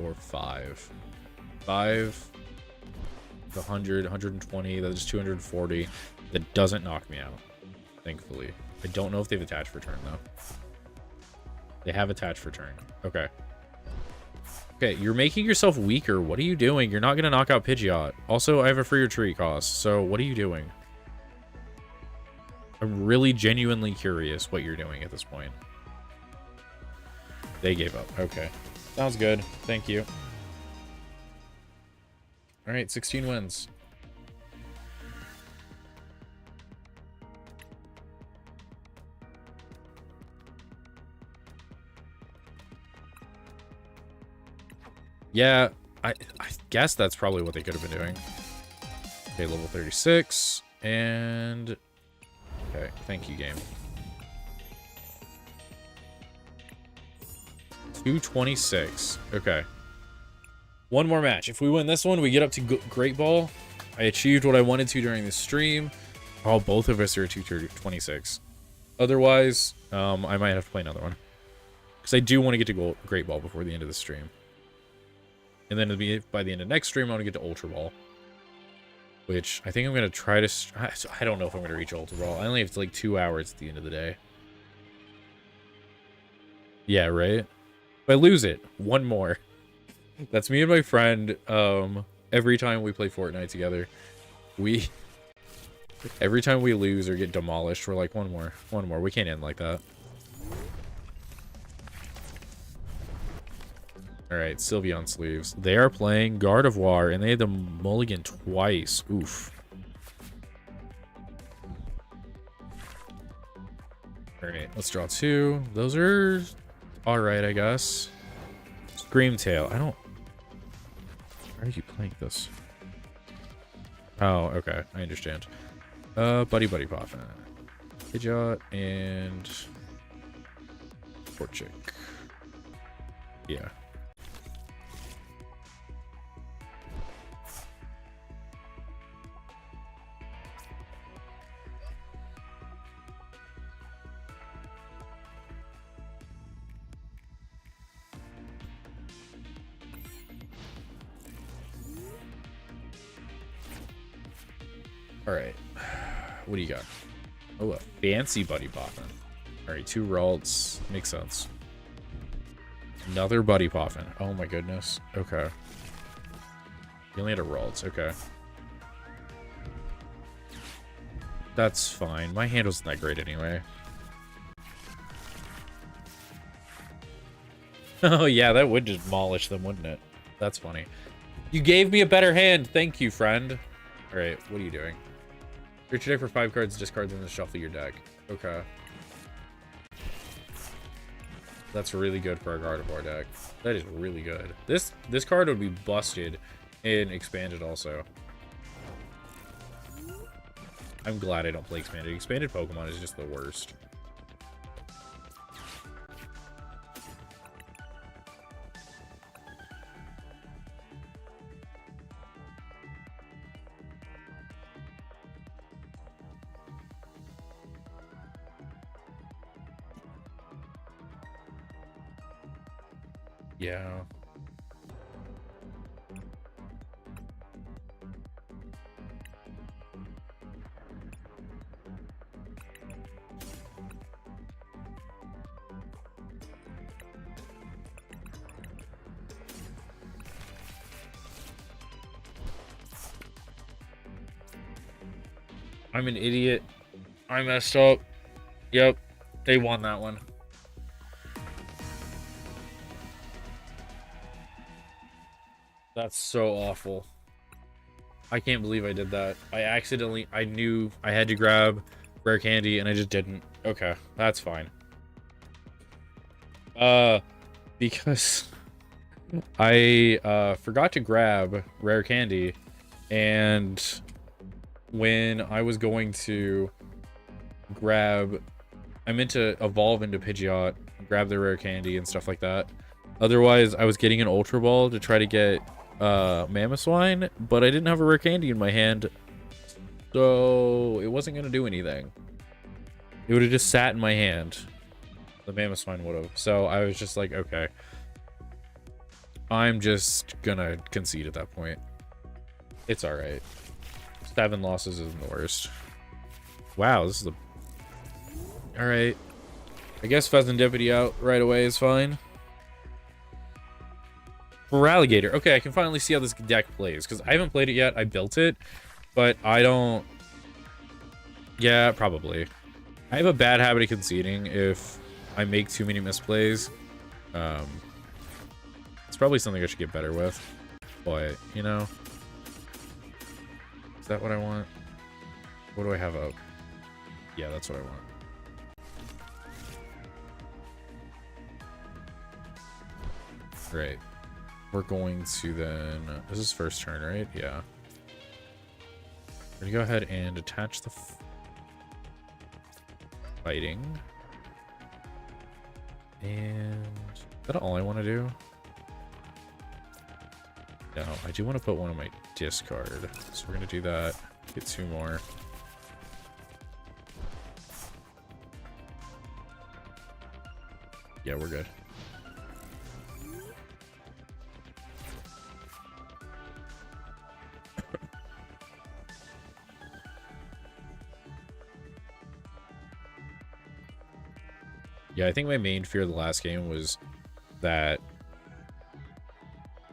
Or 5. 5. 100, 120. That is 240. That doesn't knock me out. Thankfully. I don't know if they've attached for turn, though. They have attached for turn. Okay. Okay, you're making yourself weaker. What are you doing? You're not going to knock out Pidgeot. Also, I have a free retreat cost. So, what are you doing? I'm really genuinely curious what you're doing at this point. They gave up. Okay. Sounds good. Thank you. All right, 16 wins. Yeah, I guess that's probably what they could have been doing. Okay, level 36. And... okay, thank you, game. 226. Okay. One more match. If we win this one, we get up to Great Ball. I achieved what I wanted to during this stream. Oh, both of us are at 226. Otherwise, I might have to play another one. Because I do want to get to Great Ball before the end of the stream. And then by the end of next stream, I want to get to Ultra Ball. Which I think I'm going to try to... I don't know if I'm going to reach Ultra Ball. I only have like 2 hours at the end of the day. Yeah, right? If I lose it, one more. That's me and my friend. Every time we play Fortnite together, every time we lose or get demolished, we're like, one more. We can't end like that. All right, Sylveon sleeves. They are playing Gardevoir, and they had the mulligan twice. Oof. All right, let's draw 2. Those are all right, I guess. Screamtail. I don't... why are you playing this? Oh, okay. I understand. Buddy Poffin. Pidgeot and... Torchic. Yeah. All right. What do you got? Oh, a fancy Buddy Poffin. All right, 2 Ralts. Makes sense. Another Buddy Poffin. Oh my goodness. Okay. You only had a Ralts. Okay. That's fine. My hand wasn't that great anyway. Oh yeah, that would demolish them, wouldn't it? That's funny. You gave me a better hand. Thank you, friend. All right, what are you doing? Search your deck for 5 cards, discard them, and shuffle your deck. Okay. That's really good for a Gardevoir deck. That is really good. This card would be busted and expanded also. I'm glad I don't play expanded. Expanded Pokemon is just the worst. Yeah. I'm an idiot. I messed up. Yep. They won that one. That's so awful. I can't believe I did that. I knew I had to grab rare candy, and I just didn't. Okay, that's fine. Because I forgot to grab rare candy, and when I was going to grab, I meant to evolve into Pidgeot, grab the rare candy and stuff like that. Otherwise, I was getting an Ultra Ball to try to get Mamoswine, but I didn't have a rare candy in my hand, so it wasn't gonna do anything. It would have just sat in my hand. The Mamoswine would have. So I was just like, okay, I'm just gonna concede at that point. It's all right. 7 losses isn't the worst. Wow, this is the... All right. I guess Pheasantipity out right away is fine. For Alligator. Okay, I can finally see how this deck plays, because I haven't played it yet. I built it, but I don't... Yeah, probably. I have a bad habit of conceding if I make too many misplays. It's probably something I should get better with, but, you know... Is that what I want? What do I have up? Yeah, that's what I want. Great. We're going to then... This is first turn, right? Yeah. We're gonna go ahead and attach the... Fighting. And... Is that all I want to do? No, I do want to put one on my discard. So we're going to do that. Get 2 more. Yeah, we're good. Yeah, I think my main fear of the last game was that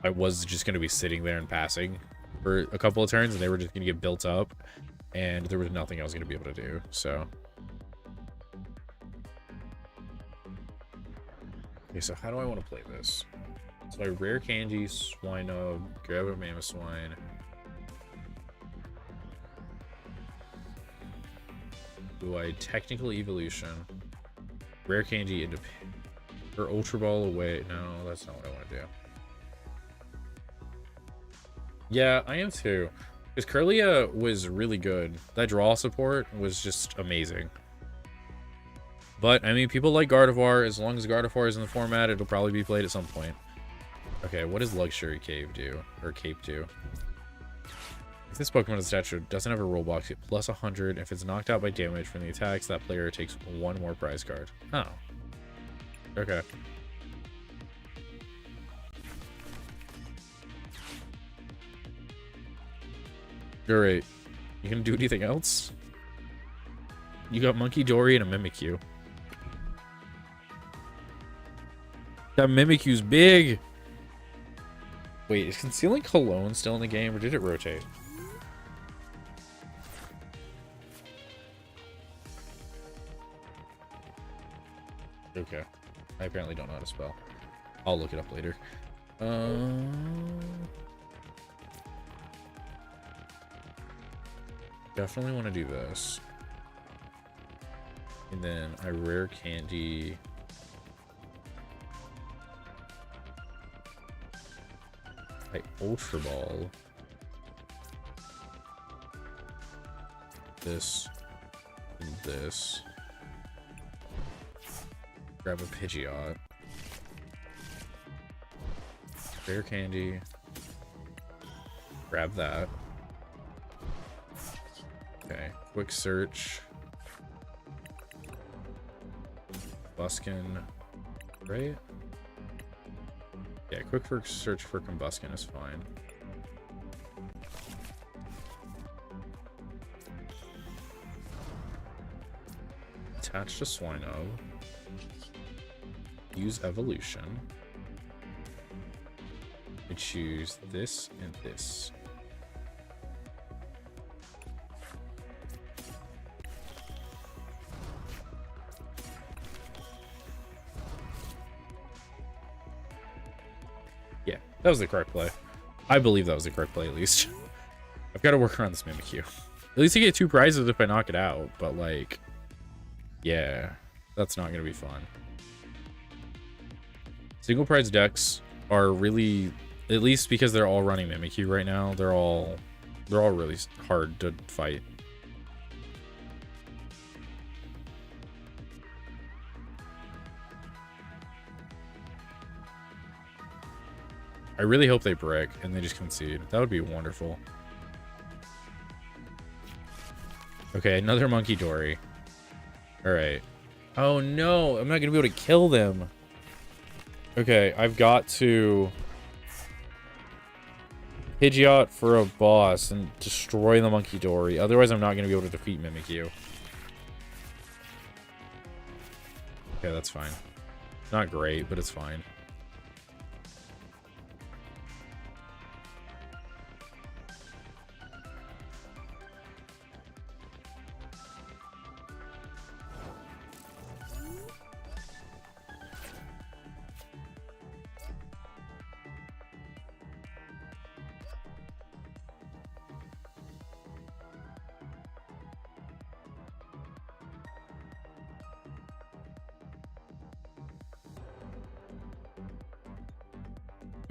I was just going to be sitting there and passing for a couple of turns, and they were just going to get built up, and there was nothing I was going to be able to do, so. Okay, so how do I want to play this? So I rare candy, Swinub, grab a Mamoswine. Do I technical evolution? Rare candy into... Or Ultra Ball away. No, that's not what I want to do. Yeah, I am too. Because Kirlia was really good. That draw support was just amazing. But, I mean, people like Gardevoir. As long as Gardevoir is in the format, it'll probably be played at some point. Okay, what does Luxury Cave do? Or Cape do? If this Pokemon is statue doesn't have a roll box, get plus 100. If it's knocked out by damage from the attacks, that player takes 1 more prize card. Oh. Okay. Alright. You gonna do anything else? You got Monkey Dory and a Mimikyu. That Mimikyu's big! Wait, is Concealing Cologne still in the game, or did it rotate? Okay. I apparently don't know how to spell. I'll look it up later. Definitely want to do this. And then I rare candy. I Ultra Ball. This. And this. Grab a Pidgeot. Rare candy. Grab that. Okay, quick search. Combuskin, right? Yeah, quick search for Combuskin is fine. Attach to Swinub. Use evolution. I choose this and this. Yeah, that was the correct play. I believe that was the correct play, at least. I've got to work around this Mimikyu. At least I get 2 prizes if I knock it out, but like, yeah, that's not gonna be fun. Single prize decks are really, at least because they're all running Mimikyu right now, they're all really hard to fight. I really hope they brick and they just concede. That would be wonderful. Okay, another Monkey Dory. Alright. Oh no, I'm not gonna be able to kill them. Okay, I've got to Pidgeot for a boss and destroy the Monkey Dory. Otherwise, I'm not gonna be able to defeat Mimikyu. Okay, that's fine. Not great, but it's fine.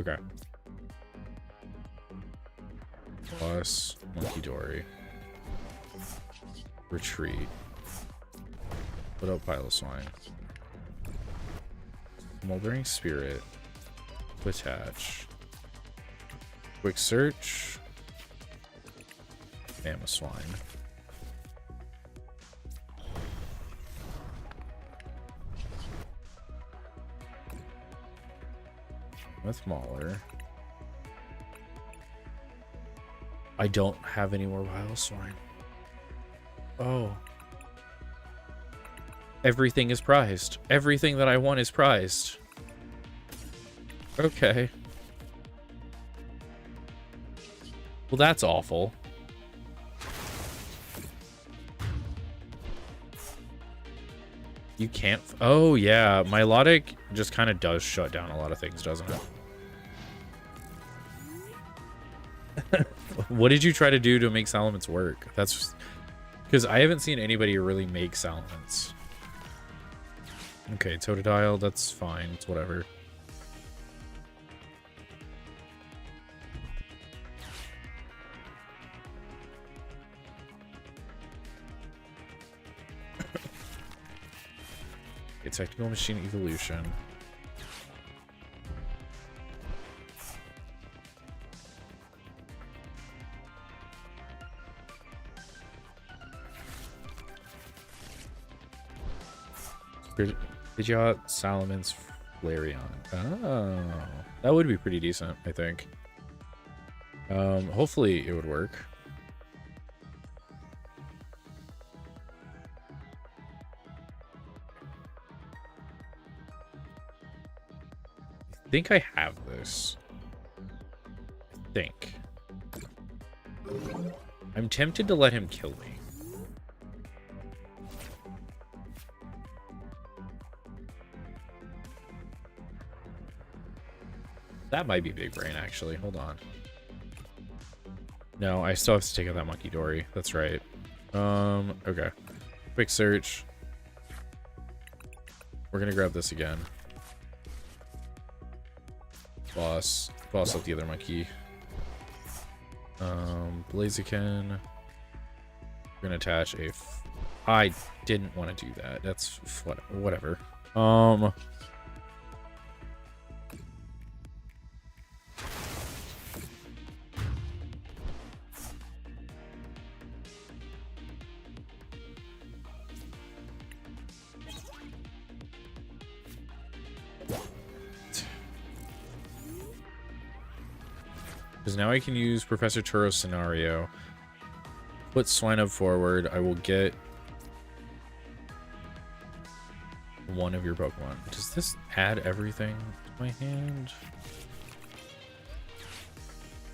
Okay. Plus Monkey Dory. Retreat. Put up Pile of Swine. Smoldering Spirit. Attach. Quick Search. Mammoth Swine. With Mauler. I don't have any more Pile of Swine. Oh. Everything is prized. Everything that I want is prized. Okay. Well, that's awful. You can't... Oh, yeah. Milotic just kind of does shut down a lot of things, doesn't it? What did you try to do to make Salamence work? That's... Because I haven't seen anybody really make Salamence. Okay, Totodile, that's fine. It's whatever. A Technical Machine Evolution. Pidgeot, Salamence, Flareon. Oh, that would be pretty decent, I think. Hopefully it would work. I think I have this. I think. I'm tempted to let him kill me. That might be big brain, actually. Hold on. No, I still have to take out that Monkey Dory. That's right. Okay. Quick search. We're gonna grab this again. Boss up the other monkey. Blaziken. We're gonna attach a... I didn't want to do that. That's whatever. Because now I can use Professor Turo's scenario. Put Swinub forward. I will get one of your Pokemon. Does this add everything to my hand?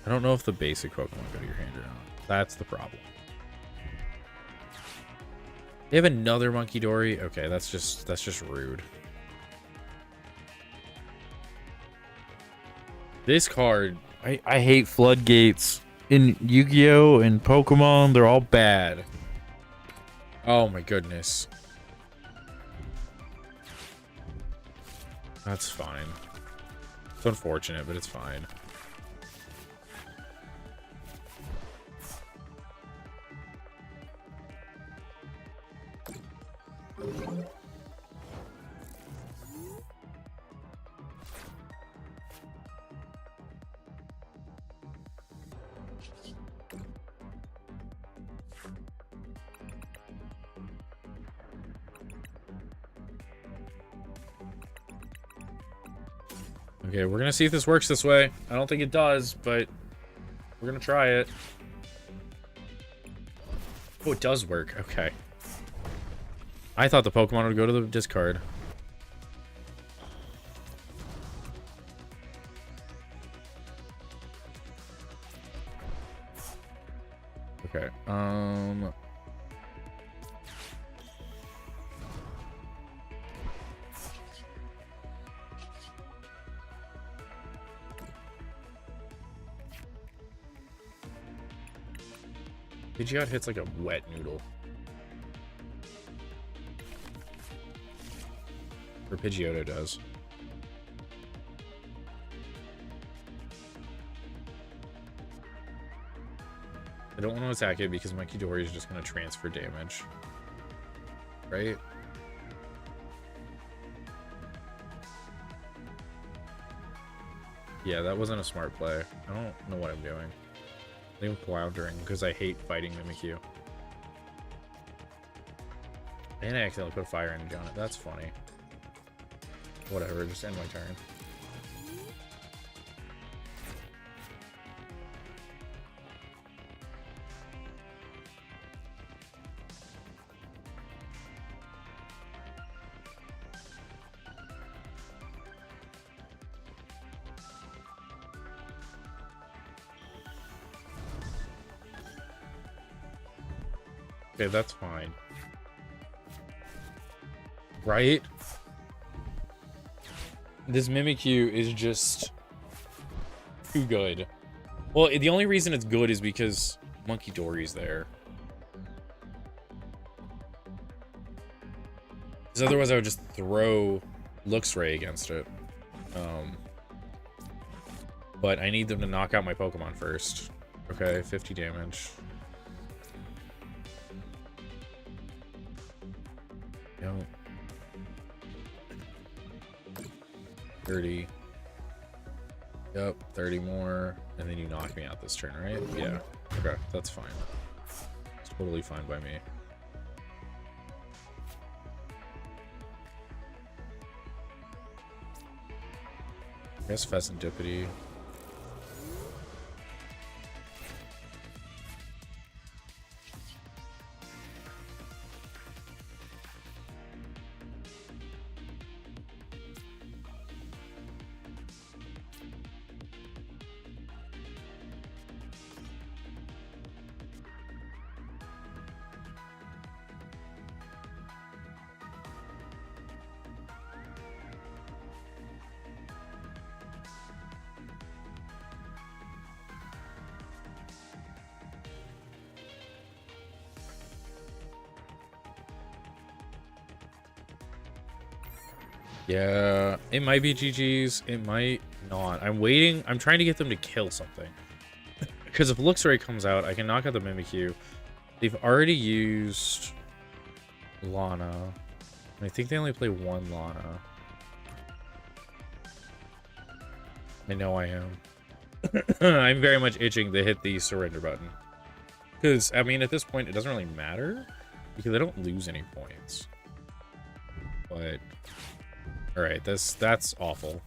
I don't know if the basic Pokemon go to your hand or not. That's the problem. They have another Monkey Dory? Okay, that's just rude. This card... I hate Floodgates. in Yu-Gi-Oh! And Pokemon, they're all bad. Oh my goodness. That's fine. It's unfortunate, but it's fine. Okay, we're gonna see if this works this way. I don't think it does, but we're gonna try it. Oh, it does work. Okay. I thought the Pokemon would go to the discard. Okay. Pidgeot hits like a wet noodle. Or Pidgeotto does. I don't want to attack it because my Kidori is just going to transfer damage. Right? Yeah, that wasn't a smart play. I don't know what I'm doing. I'm floundering because I hate fighting Mimikyu. And I accidentally put a fire energy on it. That's funny. Whatever, just end my turn. Okay, that's fine. Right? This Mimikyu is just too good. Well, the only reason it's good is because Monkey Dory's there. Because otherwise I would just throw Luxray against it. But I need them to knock out my Pokemon first. Okay, 50 damage. No. 30. Yep, 30 more. And then you knock me out this turn, right? Yeah. Okay, that's fine. It's totally fine by me. I guess Pheasantipity. Yeah, it might be GG's. It might not. I'm waiting. I'm trying to get them to kill something. Because if Luxray comes out, I can knock out the Mimikyu. They've already used Lana. I think they only play one Lana. I know I am. I'm very much itching to hit the surrender button. Because, I mean, at this point, it doesn't really matter. Because I don't lose any points. But... Alright, that's awful.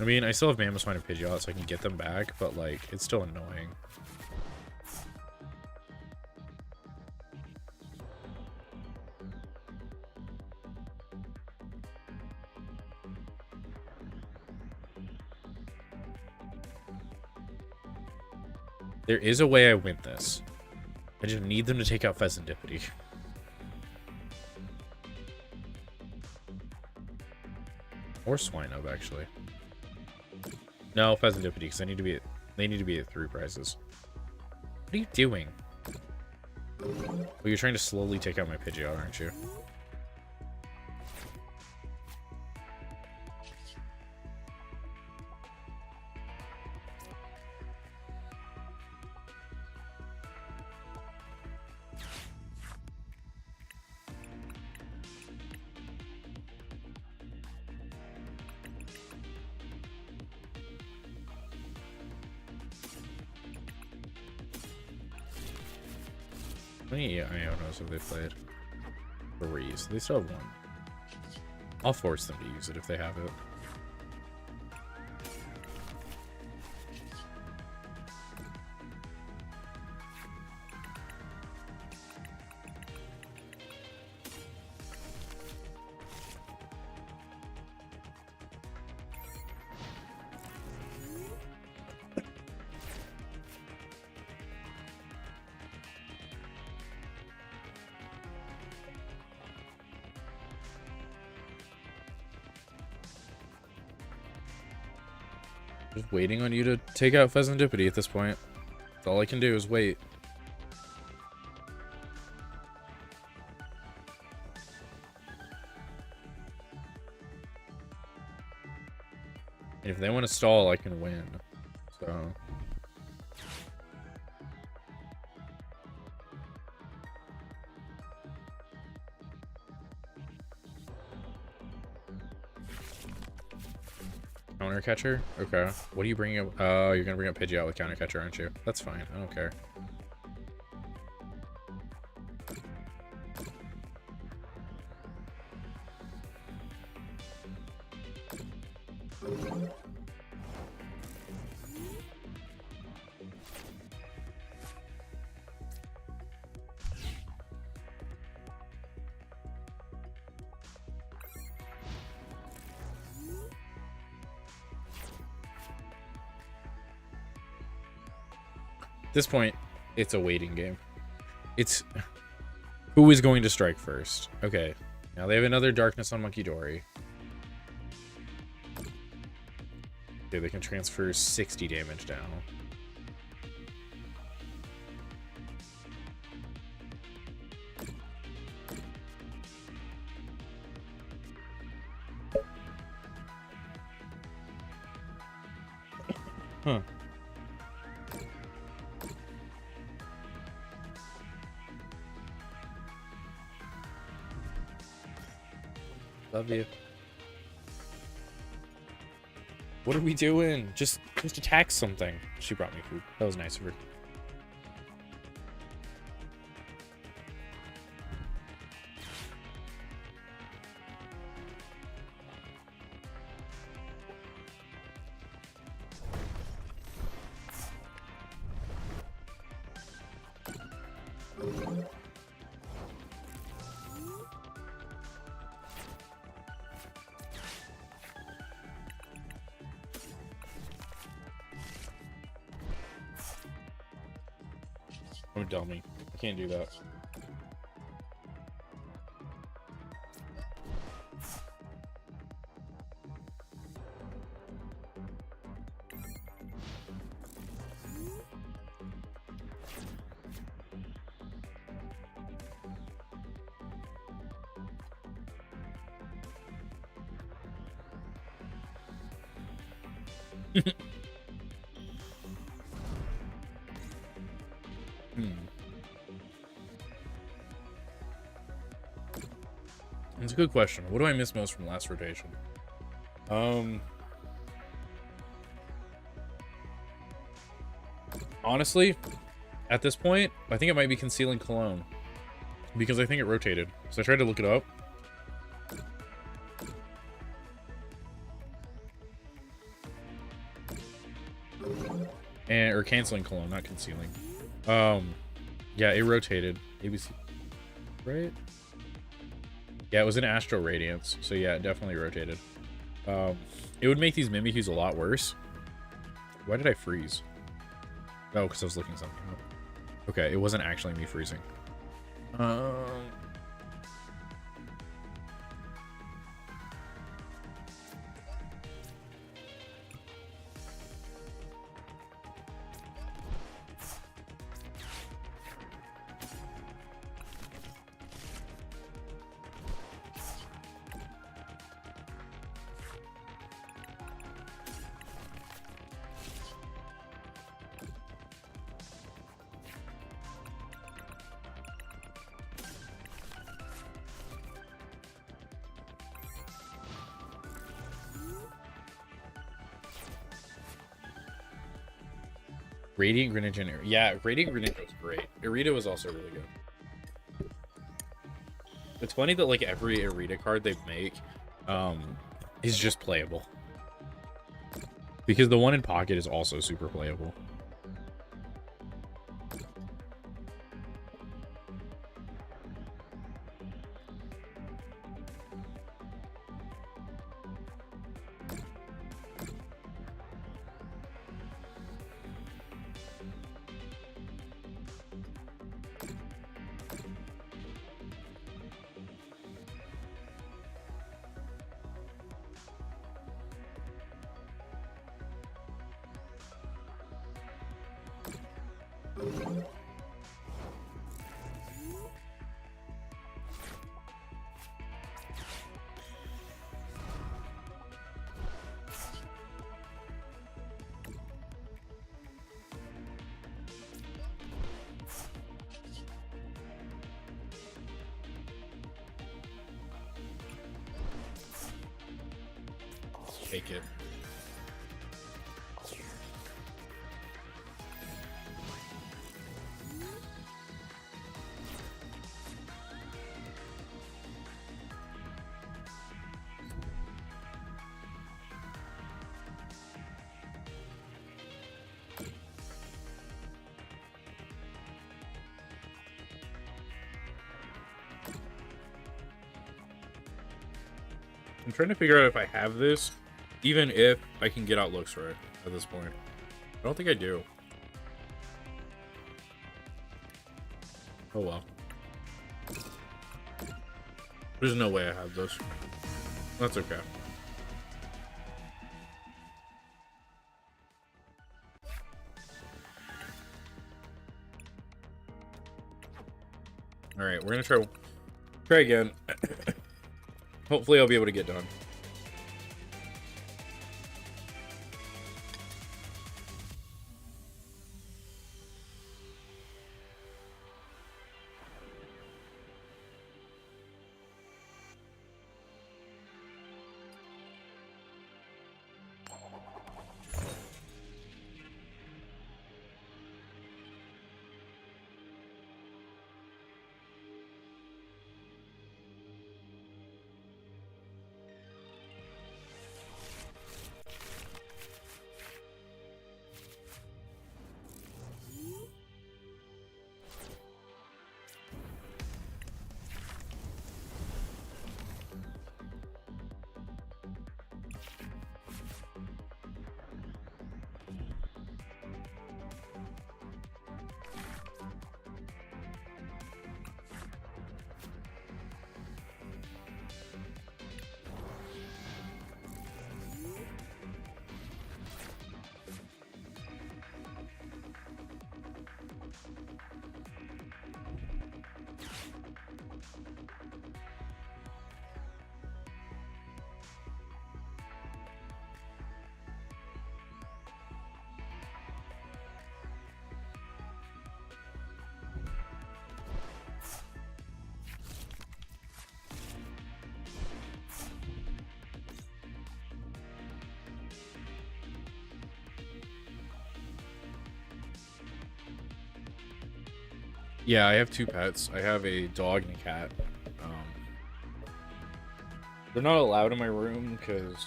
I mean, I still have Mamoswine and Pidgeot, so I can get them back, but, like, it's still annoying. There is a way I win this. I just need them to take out Pheasantipity. Or Swinub, actually. No, Pheasantipity, because they need to be at 3 prices. What are you doing? Well, you're trying to slowly take out my Pidgeot, aren't you? How many Ionos have they played? 3, so they still have 1. I'll force them to use it if they have it. Just waiting on you to take out Pheasantipity at this point. That's all I can do is wait. And if they want to stall, I can win. So... Counter catcher? Okay. What are you bringing up? Oh, you're gonna bring up Pidgeot with counter catcher, aren't you? That's fine. I don't care. At this point, it's a waiting game. It's who is going to strike first. Okay, now they have another Darkness on Monkey Dory. Okay, they can transfer 60 damage down. Huh. Love you. What are we doing? Just attack something. She brought me food. That was nice of her. I'm a dummy. I can't do that. It's a good question. What do I miss most from last rotation? Honestly, at this point, I think it might be Concealing Cologne. Because I think it rotated. So I tried to look it up. Or Canceling Cologne, not Concealing. Yeah, it rotated. ABC, right? Yeah, it was in Astral Radiance, so yeah, it definitely rotated. It would make these Mimikyus a lot worse. Why did I freeze? Oh, because I was looking something up. Okay, it wasn't actually me freezing. Radiant Greninja and yeah, Radiant Greninja was great. Irida was also really good. It's funny that like every Irida card they make is just playable. Because the one in Pocket is also super playable. Take it. I'm trying to figure out if I have this, even if I can get out Luxray at this point. I don't think I do. Oh well. There's no way I have this. That's okay. Alright, we're gonna try again. Hopefully I'll be able to get done. Yeah, I have two pets. I have a dog and a cat. They're not allowed in my room because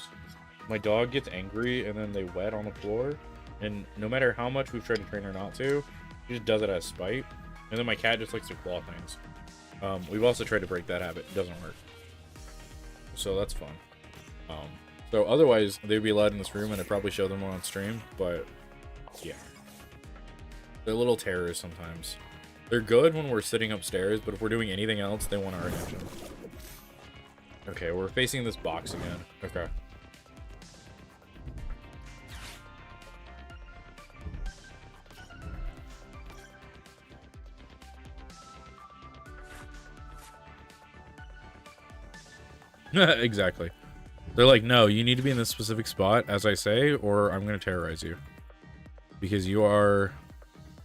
my dog gets angry and then they wet on the floor. And no matter how much we've tried to train her not to, she just does it out of spite. And then my cat just likes to claw things. We've also tried to break that habit. It doesn't work. So that's fun. So otherwise, they'd be allowed in this room and I'd probably show them on stream. But yeah. They're little terrors sometimes. They're good when we're sitting upstairs, but if we're doing anything else, they want our attention. Okay, we're facing this box again. Okay. Exactly. They're like, no, you need to be in this specific spot, as I say, or I'm going to terrorize you. Because you are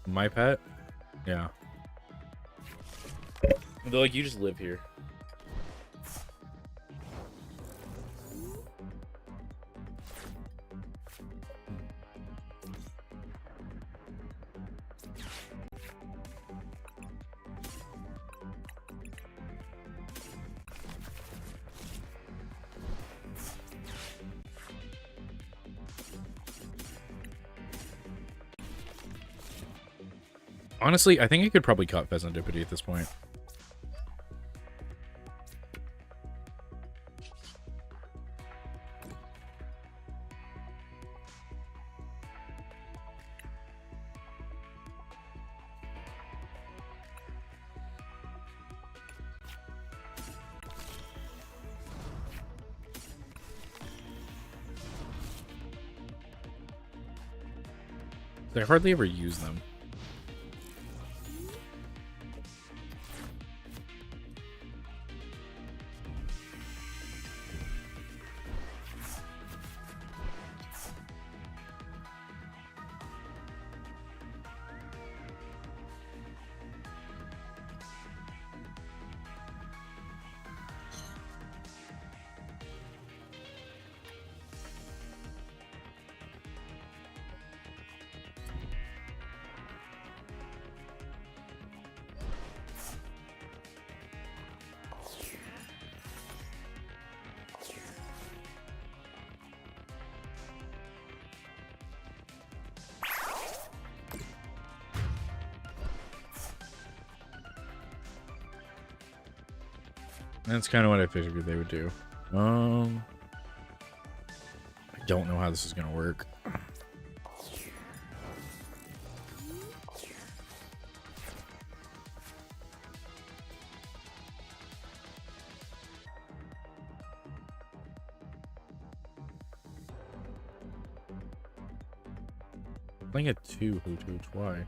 my pet? Yeah. They're like, you just live here. Honestly, I think I could probably cut Pheasantipity at this point. I hardly ever use them. That's kind of what I figured they would do. I don't know how this is going to work. Playing at 2 Hootoots, why?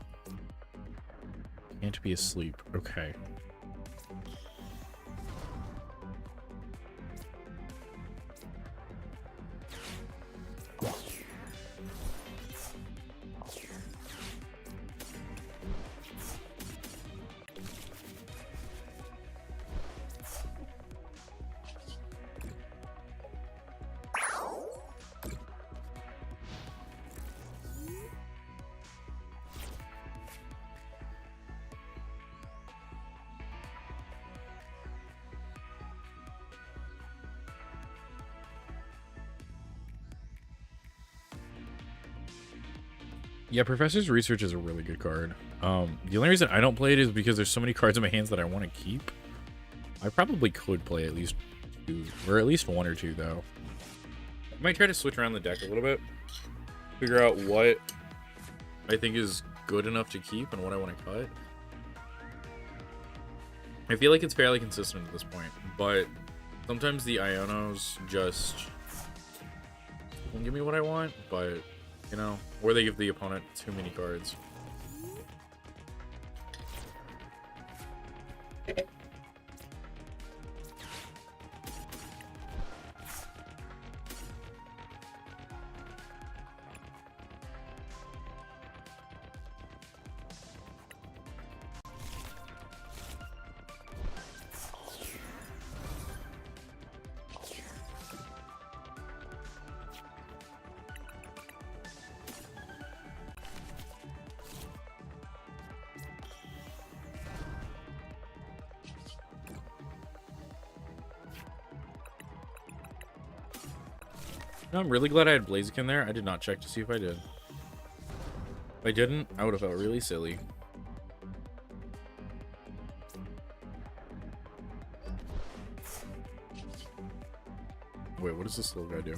Can't be asleep. Okay. Yeah, Professor's Research is a really good card. The only reason I don't play it is because there's so many cards in my hands that I want to keep. I probably could play at least 2, or at least 1 or 2, though. I might try to switch around the deck a little bit. Figure out what I think is good enough to keep and what I want to cut. I feel like it's fairly consistent at this point, but sometimes the Ionos just won't give me what I want, but... you know, or they give the opponent too many cards. No, I'm really glad I had Blaziken there. I did not check to see if I did. If I didn't, I would have felt really silly. Wait, what does this little guy do?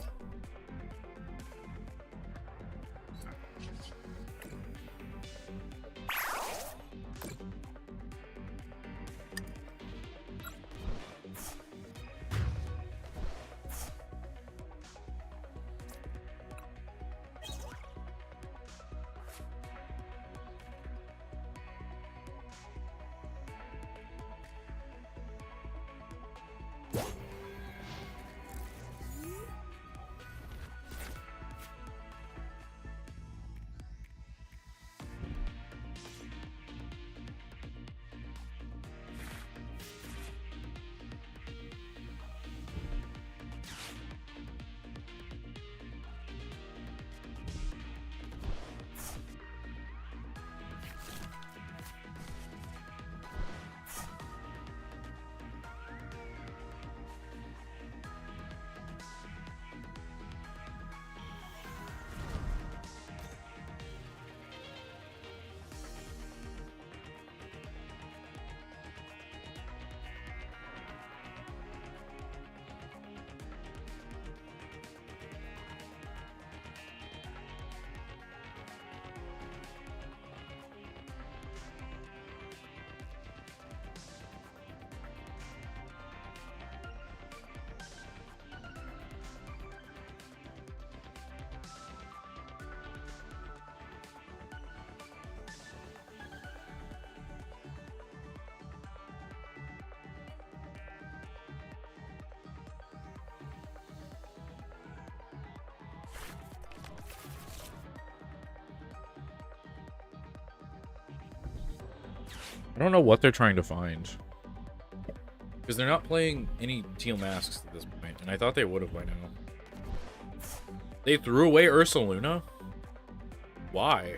I don't know what they're trying to find. Because they're not playing any teal masks at this point, and I thought they would have by now. They threw away Ursaluna? Why?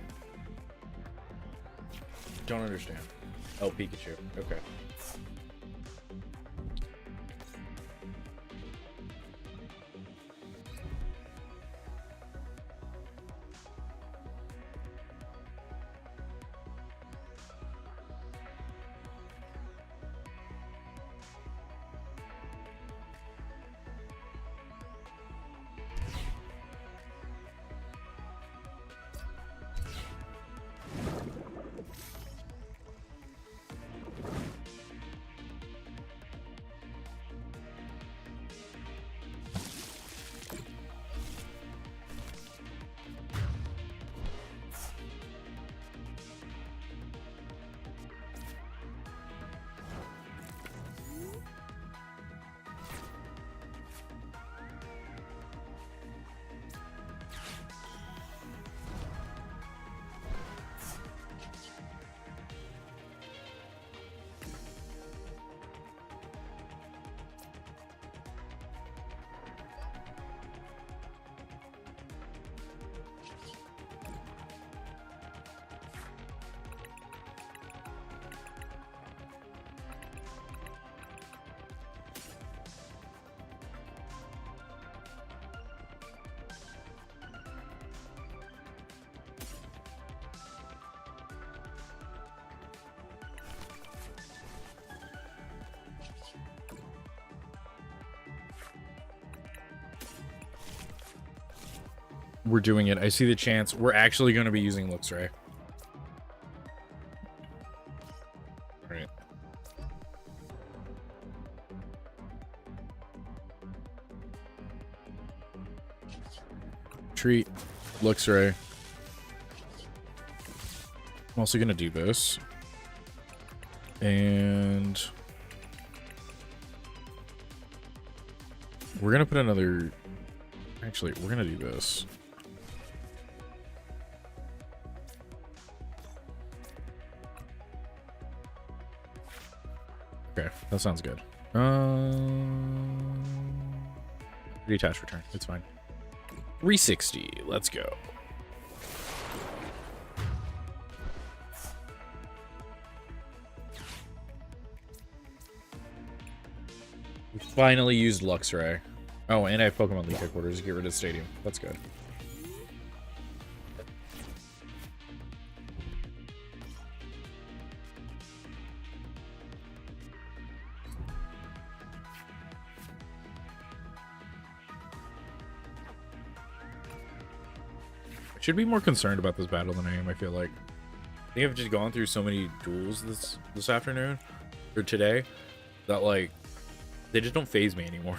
Don't understand. Oh, Pikachu. Okay. We're doing it. I see the chance. We're actually going to be using Luxray. Alright. Treat. Luxray. I'm also going to do this. And we're going to put another... Actually, we're going to do this. Okay, that sounds good. Detach return. It's fine. 360. Let's go. We finally used Luxray. Oh, and I have Pokemon League headquarters to get rid of the stadium. That's good. I should be more concerned about this battle than I am, I feel like. I think I've just gone through so many duels this afternoon, or today, that, like, they just don't phase me anymore.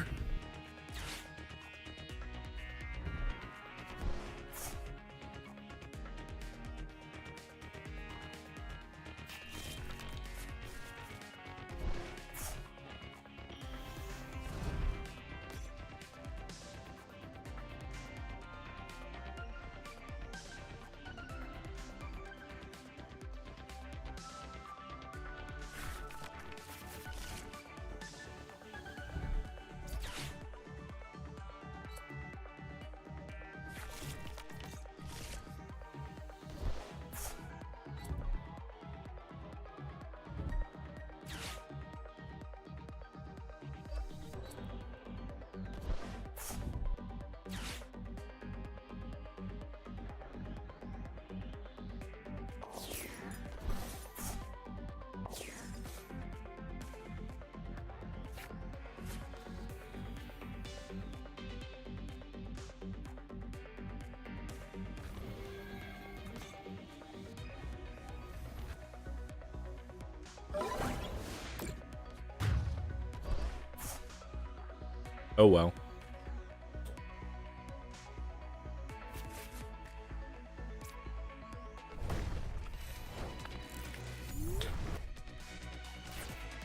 Oh well.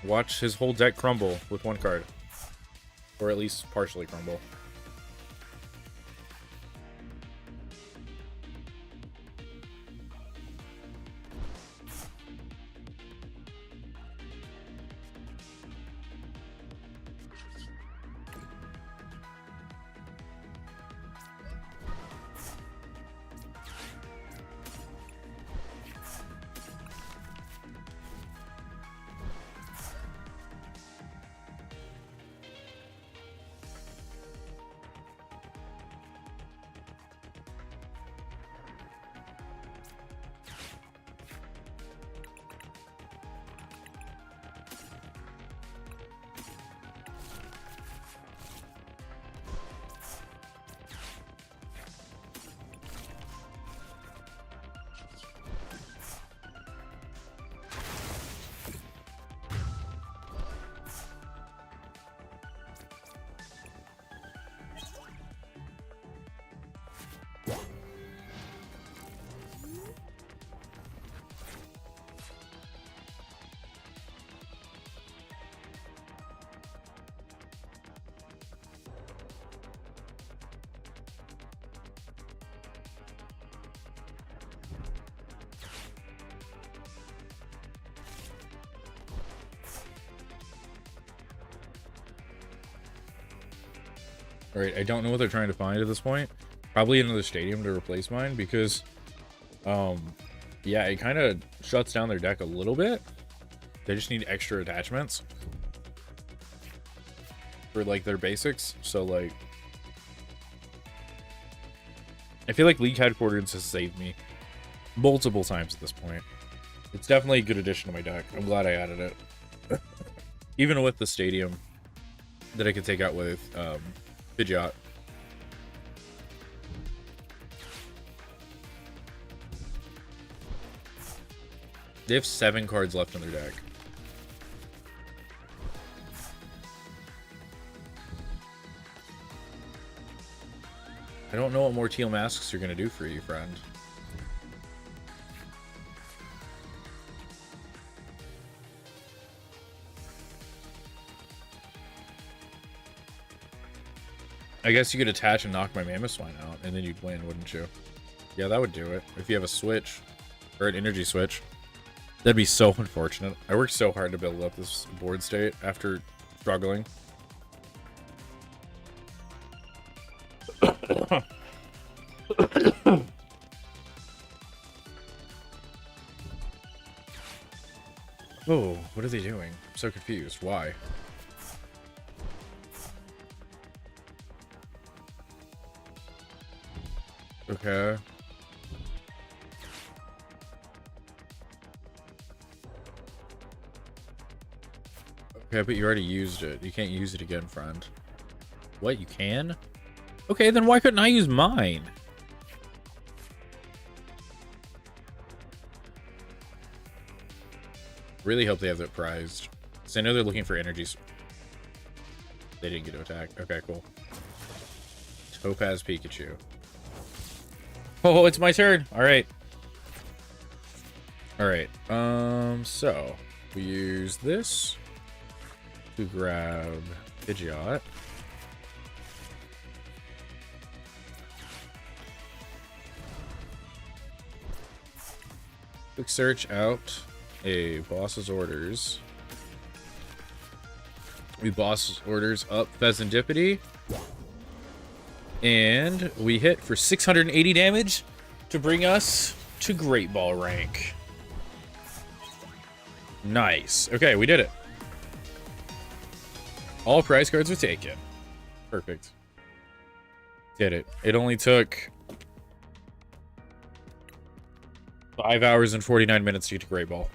Watch his whole deck crumble with one card. Or at least partially crumble. All right, I don't know what they're trying to find at this point. Probably another stadium to replace mine because, yeah, it kind of shuts down their deck a little bit. They just need extra attachments for like their basics. So like, I feel like League Headquarters has saved me multiple times at this point. It's definitely a good addition to my deck. I'm glad I added it. Even with the stadium that I could take out with Pidgeot. They have 7 cards left in their deck. I don't know what more teal masks are going to do for you, friend. I guess you could attach and knock my Mammoth Swine out, and then you'd win, wouldn't you? Yeah, that would do it. If you have a switch, or an energy switch. That'd be so unfortunate. I worked so hard to build up this board state after struggling. Oh, what are they doing? I'm so confused. Why? Okay. Okay, but you already used it. You can't use it again, friend. What? You can? Okay, then why couldn't I use mine? Really hope they have that prized. So I know they're looking for energies. They didn't get to attack. Okay, cool. Topaz Pikachu. Oh, it's my turn. All right. All right. So we use this to grab Pidgeot. Quick search out a boss's orders. We boss orders up Pheasantipity. And we hit for 680 damage to bring us to Great Ball rank. Nice. Okay, we did it. All prize cards were taken. Perfect. Did it. It only took 5 hours and 49 minutes to get to Great Ball.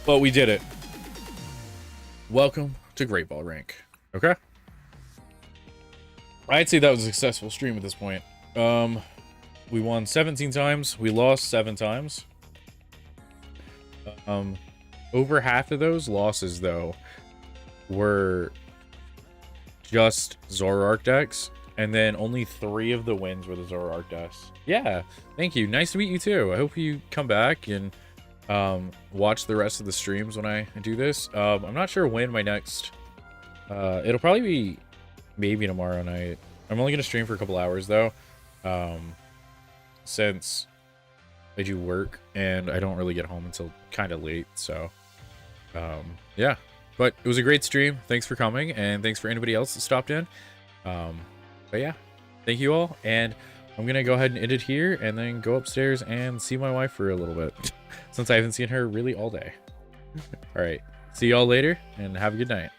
But we did it. Welcome to Great Ball rank. Okay? I'd say that was a successful stream at this point. We won 17 times. We lost 7 times. Over half of those losses, though, were just Zoroark decks. And then only 3 of the wins were the Zoroark decks. Yeah, thank you. Nice to meet you, too. I hope you come back and watch the rest of the streams when I do this. I'm not sure when my next... it'll probably be maybe tomorrow night. I'm only going to stream for a couple hours, though. Since I do work and I don't really get home until kind of late, so... yeah. But it was a great stream. Thanks for coming, and thanks for anybody else that stopped in. But yeah, thank you all, and I'm gonna go ahead and end it here, and then go upstairs and see my wife for a little bit, since I haven't seen her really all day. All right, see y'all later, and have a good night.